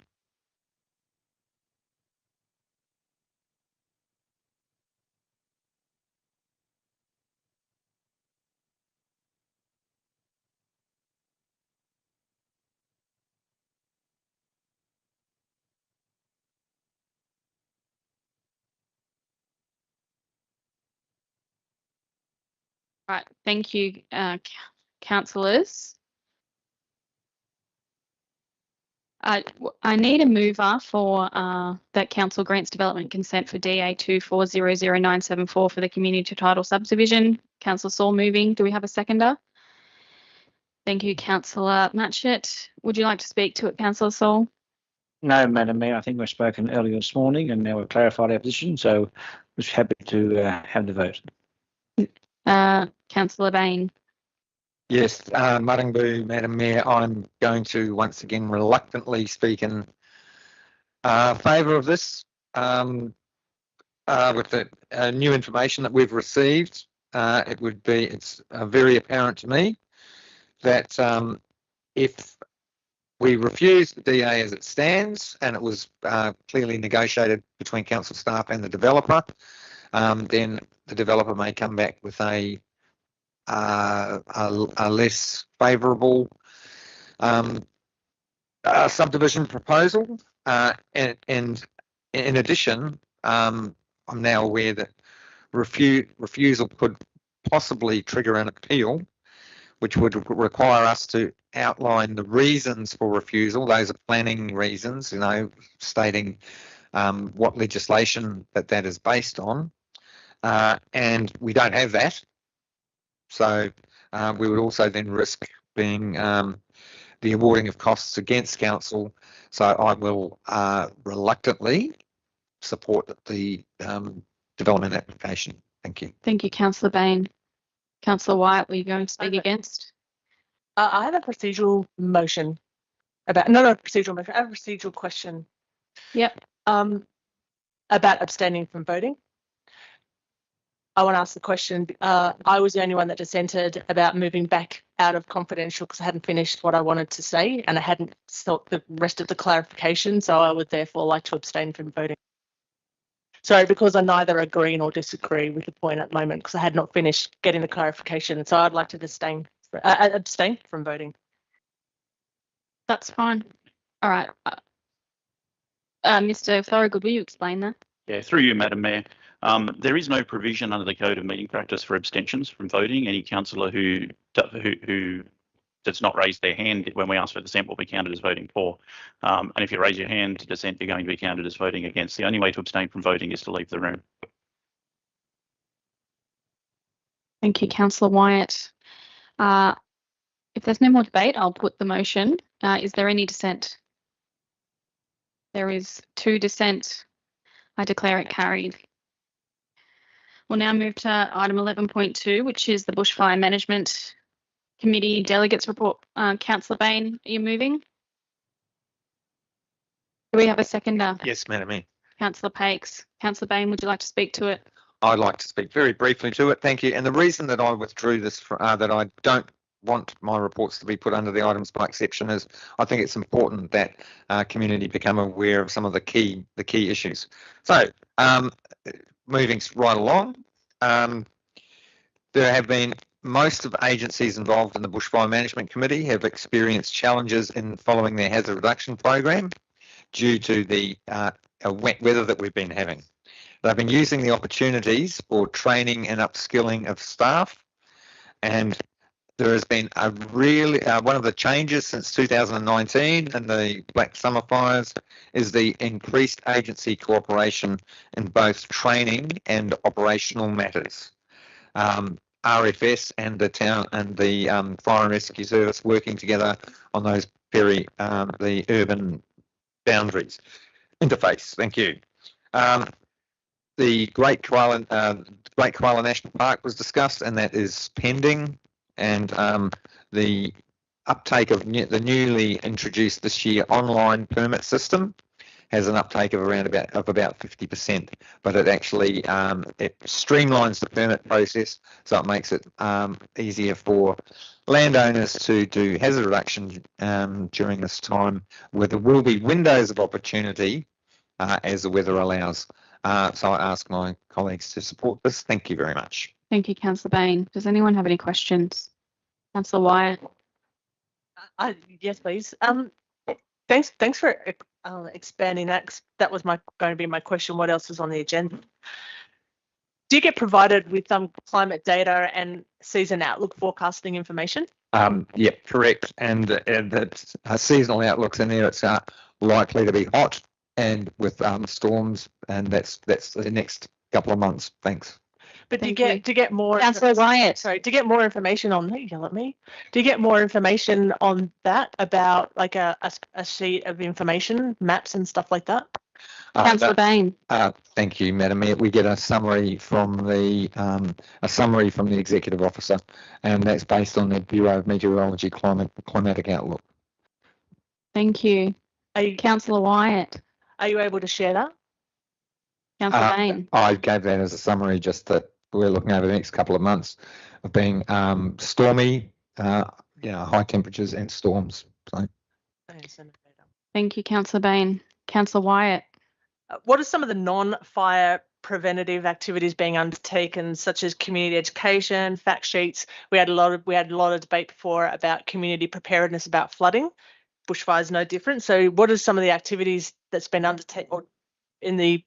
[SPEAKER 1] Right, thank you, councillors. I need a mover for that council grants development consent for DA 2400974 for the community title subdivision. Councillor Saul moving. Do we have a seconder? Thank you, Councillor Matchett. Would you like to speak to it, Councillor Saul?
[SPEAKER 9] No, Madam Mayor, I think we've spoken earlier this morning and now we've clarified our position, so I was happy to have the vote.
[SPEAKER 1] Councillor Bain.
[SPEAKER 2] Yes, Muttingbu, Madam Mayor, I'm going to once again reluctantly speak in favour of this with the new information that we've received. It's very apparent to me that if we refuse the DA as it stands, and it was clearly negotiated between council staff and the developer, then the developer may come back with a less favourable subdivision proposal. And in addition, I'm now aware that refusal could possibly trigger an appeal, which would require us to outline the reasons for refusal. Those are planning reasons, stating what legislation that is based on. And we don't have that. So we would also then risk being the awarding of costs against council. So I will reluctantly support the development application. Thank you.
[SPEAKER 1] Thank you, Councillor Bain. Councillor White, were you going to speak against?
[SPEAKER 6] I have a procedural motion about, not a procedural motion, I have a procedural question.
[SPEAKER 1] Yep.
[SPEAKER 6] About abstaining from voting. I want to ask the question. I was the only one that dissented about moving back out of confidential because I hadn't finished what I wanted to say and I hadn't thought the rest of the clarification. So I would therefore like to abstain from voting. Sorry, because I neither agree nor disagree with the point at the moment because I had not finished getting the clarification. So I'd like to abstain from voting.
[SPEAKER 1] That's fine. All right. Mr. Thorogood, will you explain that?
[SPEAKER 13] Yeah, through you, Madam Mayor. There is no provision under the Code of Meeting Practice for abstentions from voting. Any councillor who does not raise their hand when we ask for dissent will be counted as voting for. And if you raise your hand to dissent, you're going to be counted as voting against. The only way to abstain from voting is to leave the room.
[SPEAKER 1] Thank you, Councillor Wyatt. If there's no more debate, I'll put the motion. Is there any dissent? There is 2 dissent. I declare it carried. We'll now move to item 11.2, which is the Bushfire Management Committee Delegates Report. Councillor Bain, are you moving? Do we have a seconder?
[SPEAKER 2] Yes, Madam Mayor.
[SPEAKER 1] Councillor Pakes. Councillor Bain, would you like to speak to it?
[SPEAKER 2] I'd like to speak very briefly to it. Thank you. And the reason that I withdrew this, that I don't want my reports to be put under the items by exception is I think it's important that community become aware of some of the key issues. So moving right along, there have been most of the agencies involved in the Bushfire Management Committee have experienced challenges in following their hazard reduction program due to the wet weather that we've been having. They've been using the opportunities for training and upskilling of staff, and there has been a really one of the changes since 2019 and the Black Summer fires is the increased agency cooperation in both training and operational matters. RFS and the town and the Fire and Rescue Service working together on those the urban boundaries interface. Thank you. the Great Koala National Park was discussed, and that is pending. And the uptake of the newly introduced this year online permit system has an uptake of about 50%, but it actually it streamlines the permit process, so it makes it easier for landowners to do hazard reduction during this time, where there will be windows of opportunity as the weather allows. So I ask my colleagues to support this. Thank you very much.
[SPEAKER 1] Thank you, Councillor Bain. Does anyone have any questions? Councillor Wyatt.
[SPEAKER 6] Yes, please. Thanks for expanding that. That was going to be my question. What else is on the agenda? Do you get provided with climate data and season outlook forecasting information?
[SPEAKER 2] Yeah, correct. And that seasonal outlooks in there, it's likely to be hot and with storms, and that's the next couple of months. Thanks.
[SPEAKER 6] But do you get more?
[SPEAKER 1] Councillor Wyatt.
[SPEAKER 6] Sorry, to get more information on that, yell at me. Do you get more information on that, about like a sheet of information, maps and stuff like that?
[SPEAKER 1] Councillor Bain.
[SPEAKER 2] Thank you, Madam Mayor. We get a summary from the executive officer, and that's based on the Bureau of Meteorology climatic outlook.
[SPEAKER 1] Thank you. Councillor Wyatt.
[SPEAKER 6] Are you able to share that?
[SPEAKER 1] Councillor Bain.
[SPEAKER 2] I gave that as a summary, just that we're looking over the next couple of months of being stormy, high temperatures and storms. So.
[SPEAKER 1] Thank you, Councillor Bain. Councillor Wyatt.
[SPEAKER 6] What are some of the non-fire preventative activities being undertaken, such as community education, fact sheets? We had a lot of debate before about community preparedness about flooding. Bushfire is no different. So, what are some of the activities that's been undertaken in the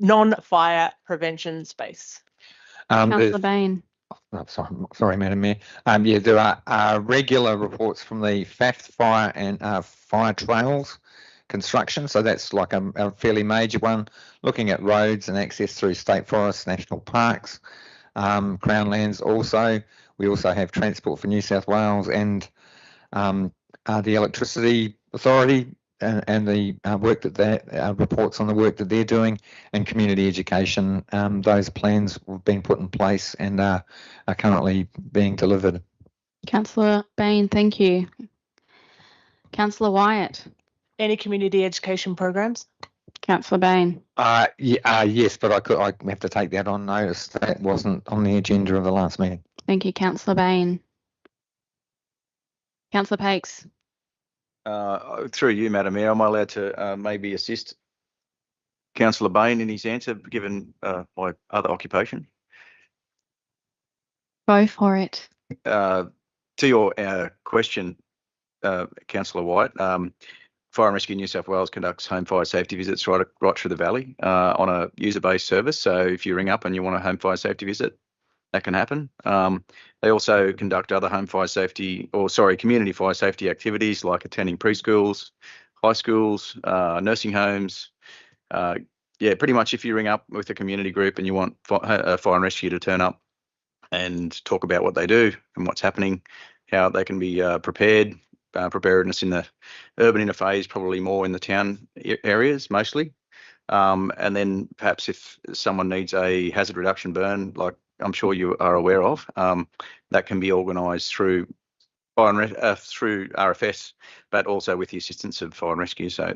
[SPEAKER 6] non-fire prevention space?
[SPEAKER 1] Councillor Bain.
[SPEAKER 2] Sorry, Madam Mayor. There are regular reports from the FAFT fire and fire trails construction. So that's like a fairly major one, looking at roads and access through state forests, national parks, Crown lands also. We also have Transport for New South Wales and the Electricity Authority and the work that reports on the work that they're doing, and community education. Those plans have been put in place and are currently being delivered.
[SPEAKER 1] Councillor Bain, thank you. Councillor Wyatt.
[SPEAKER 6] Any community education programs?
[SPEAKER 1] Councillor Bain.
[SPEAKER 2] Yes, but I have to take that on notice. That wasn't on the agenda of the last meeting.
[SPEAKER 1] Thank you, Councillor Bain. Councillor Pakes.
[SPEAKER 5] Through you, Madam Mayor, am I allowed to maybe assist Councillor Bain in his answer, given my other occupation?
[SPEAKER 1] Go for it.
[SPEAKER 5] To your question, Councillor White, Fire and Rescue New South Wales conducts home fire safety visits right through the valley on a user-based service. So if you ring up and you want a home fire safety visit, that can happen. They also conduct other community fire safety activities like attending preschools, high schools, nursing homes. Pretty much if you ring up with a community group and you want fire and rescue to turn up and talk about what they do and what's happening, how they can be prepared. Preparedness in the urban interphase, probably more in the town areas mostly. And then perhaps if someone needs a hazard reduction burn, like I'm sure you are aware of, that can be organised through through RFS, but also with the assistance of Fire and Rescue. So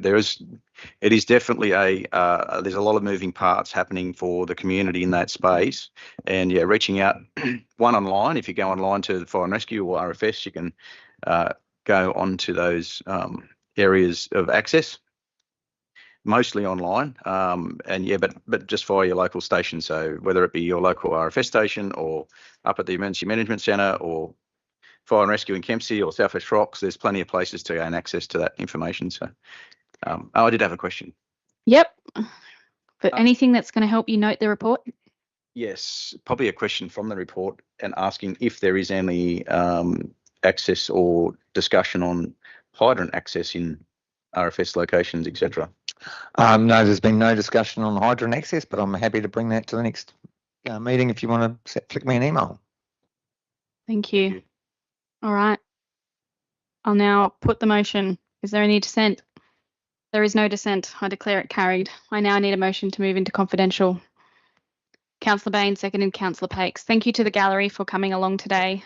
[SPEAKER 5] it is definitely there's a lot of moving parts happening for the community in that space. And reaching out online, if you go online to the Fire and Rescue or RFS, you can go on to those areas of access, mostly online, but just via your local station. So whether it be your local RFS station or up at the Emergency Management Centre or Fire and Rescue in Kempsey or South West Rocks, there's plenty of places to gain access to that information. So I did have a question.
[SPEAKER 1] Yep. But anything that's going to help you note the report?
[SPEAKER 5] Yes, probably a question from the report and asking if there is any access or discussion on hydrant access in RFS locations, etc.
[SPEAKER 2] No, there's been no discussion on hydrant access, but I'm happy to bring that to the next meeting if you want to flick me an email.
[SPEAKER 1] Thank you. All right. I'll now put the motion. Is there any dissent? There is no dissent. I declare it carried. I now need a motion to move into confidential. Councillor Bain, seconded Councillor Pakes. Thank you to the gallery for coming along today.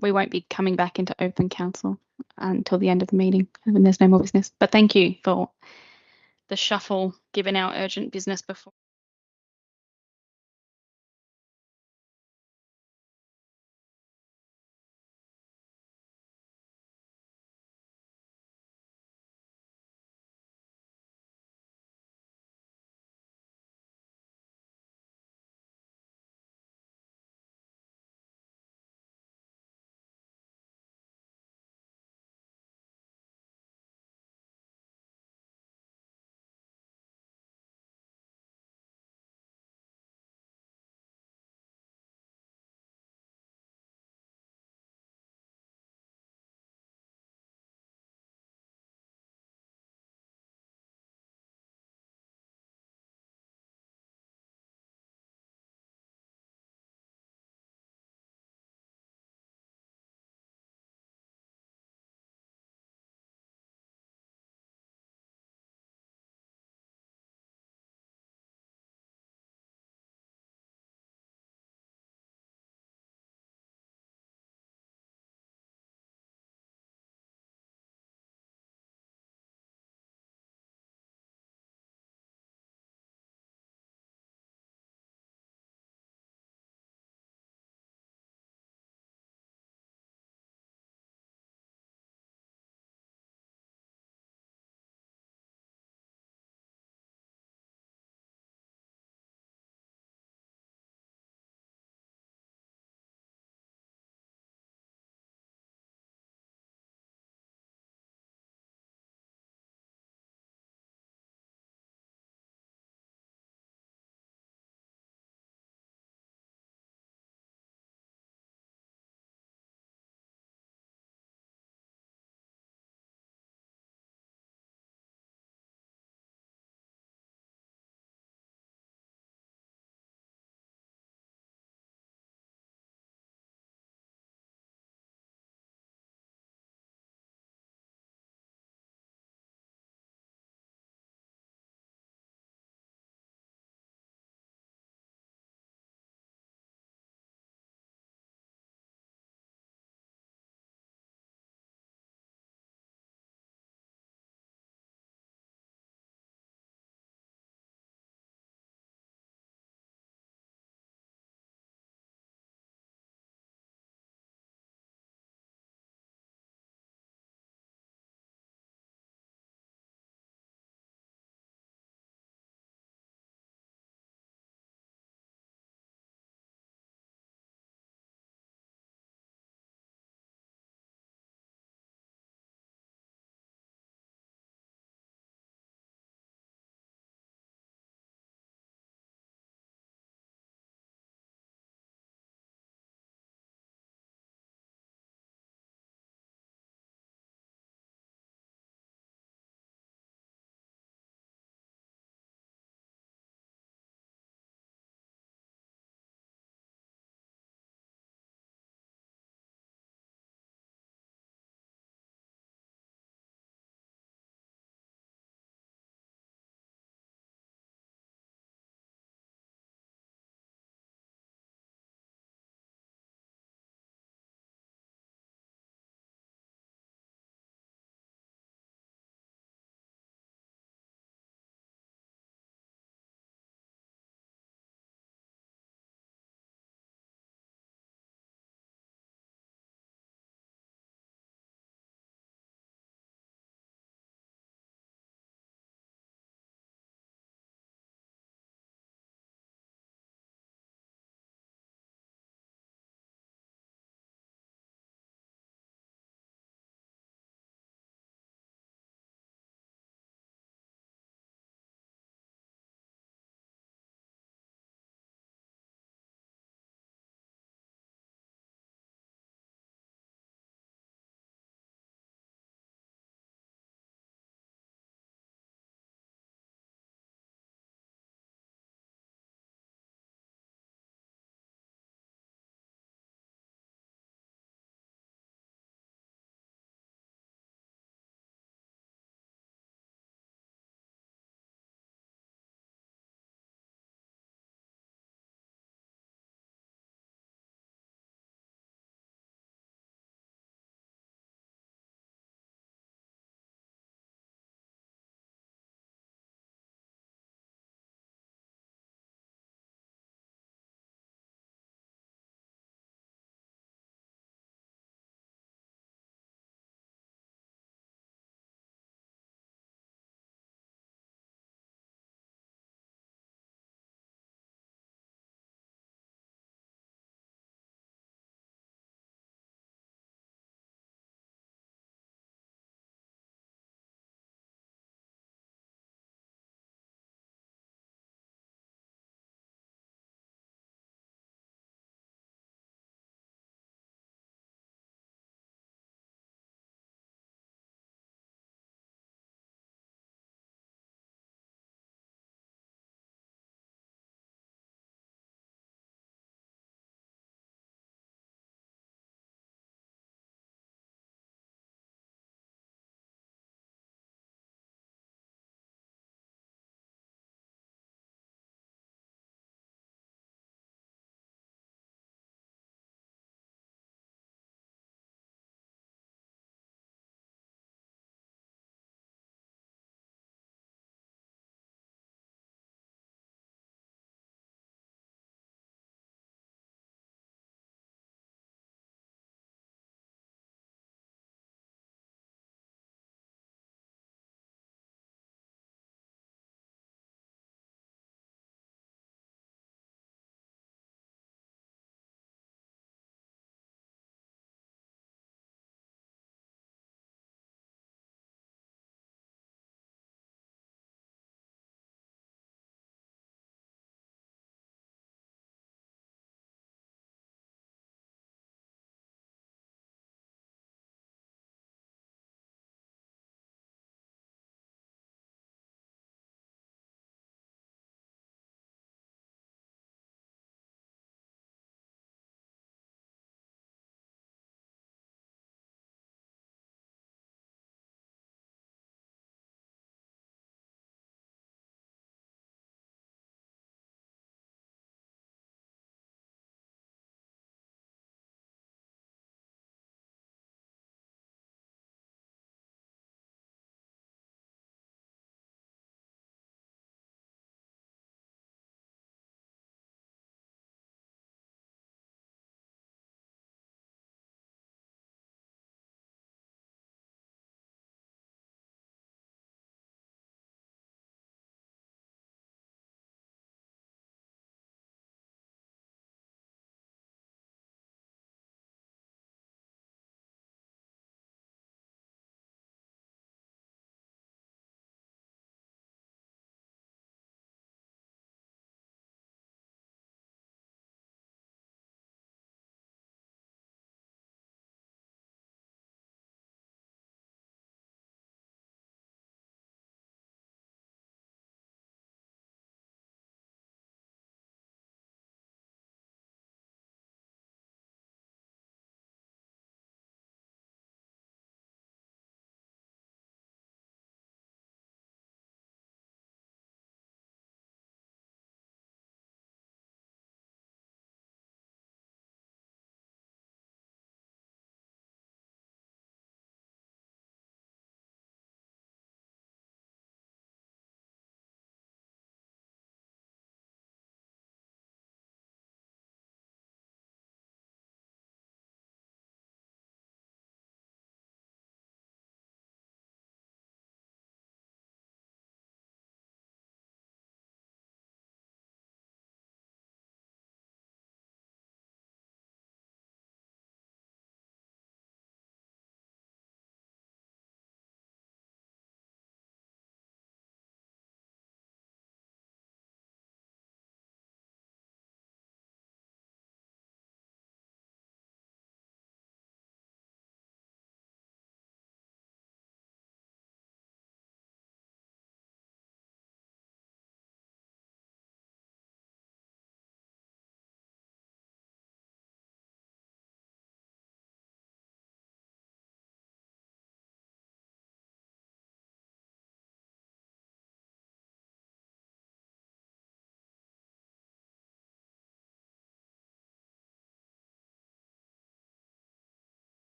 [SPEAKER 1] We won't be coming back into open council until the end of the meeting when there's no more business. But thank you for the shuffle given our urgent business before.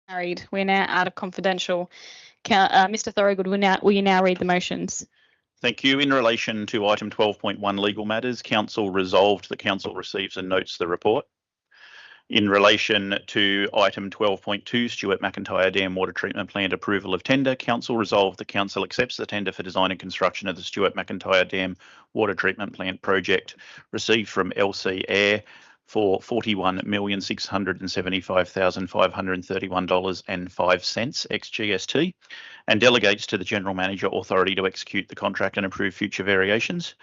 [SPEAKER 1] Carried. We're now out of confidential. Mr. Thorogood, will you now read the motions?
[SPEAKER 13] Thank you. In relation to item 12.1 legal matters, council resolved that council receives and notes the report. In relation to item 12.2, Steuart McIntyre Dam Water Treatment Plant approval of tender, council resolved that council accepts the tender for design and construction of the Steuart McIntyre Dam Water Treatment Plant project received from LC Air for $41,675,531.05 ex-GST, and delegates to the General Manager authority to execute the contract and approve future variations.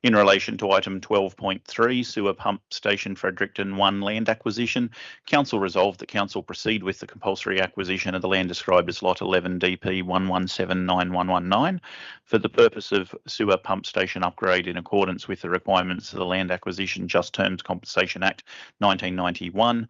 [SPEAKER 13] In relation to item 12.3, Sewer Pump Station Frederickton 1 land acquisition, council resolved that council proceed with the compulsory acquisition of the land described as lot 11 DP 1179119 for the purpose of sewer pump station upgrade in accordance with the requirements of the Land Acquisition Just Terms Compensation Act 1991.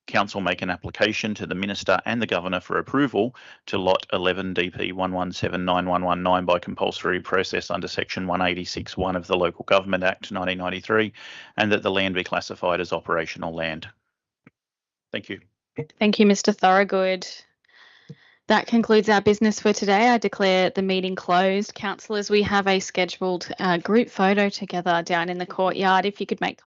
[SPEAKER 13] Council make an application to the Minister and the Governor for approval to lot 11 DP 1179119 by compulsory process under section 186(1) of the Local Government Act 1993, and that the land be classified as operational land. Thank you.
[SPEAKER 1] Thank you, Mr. Thorogood. That concludes our business for today. I declare the meeting closed. Councillors, we have a scheduled group photo together down in the courtyard. If you could make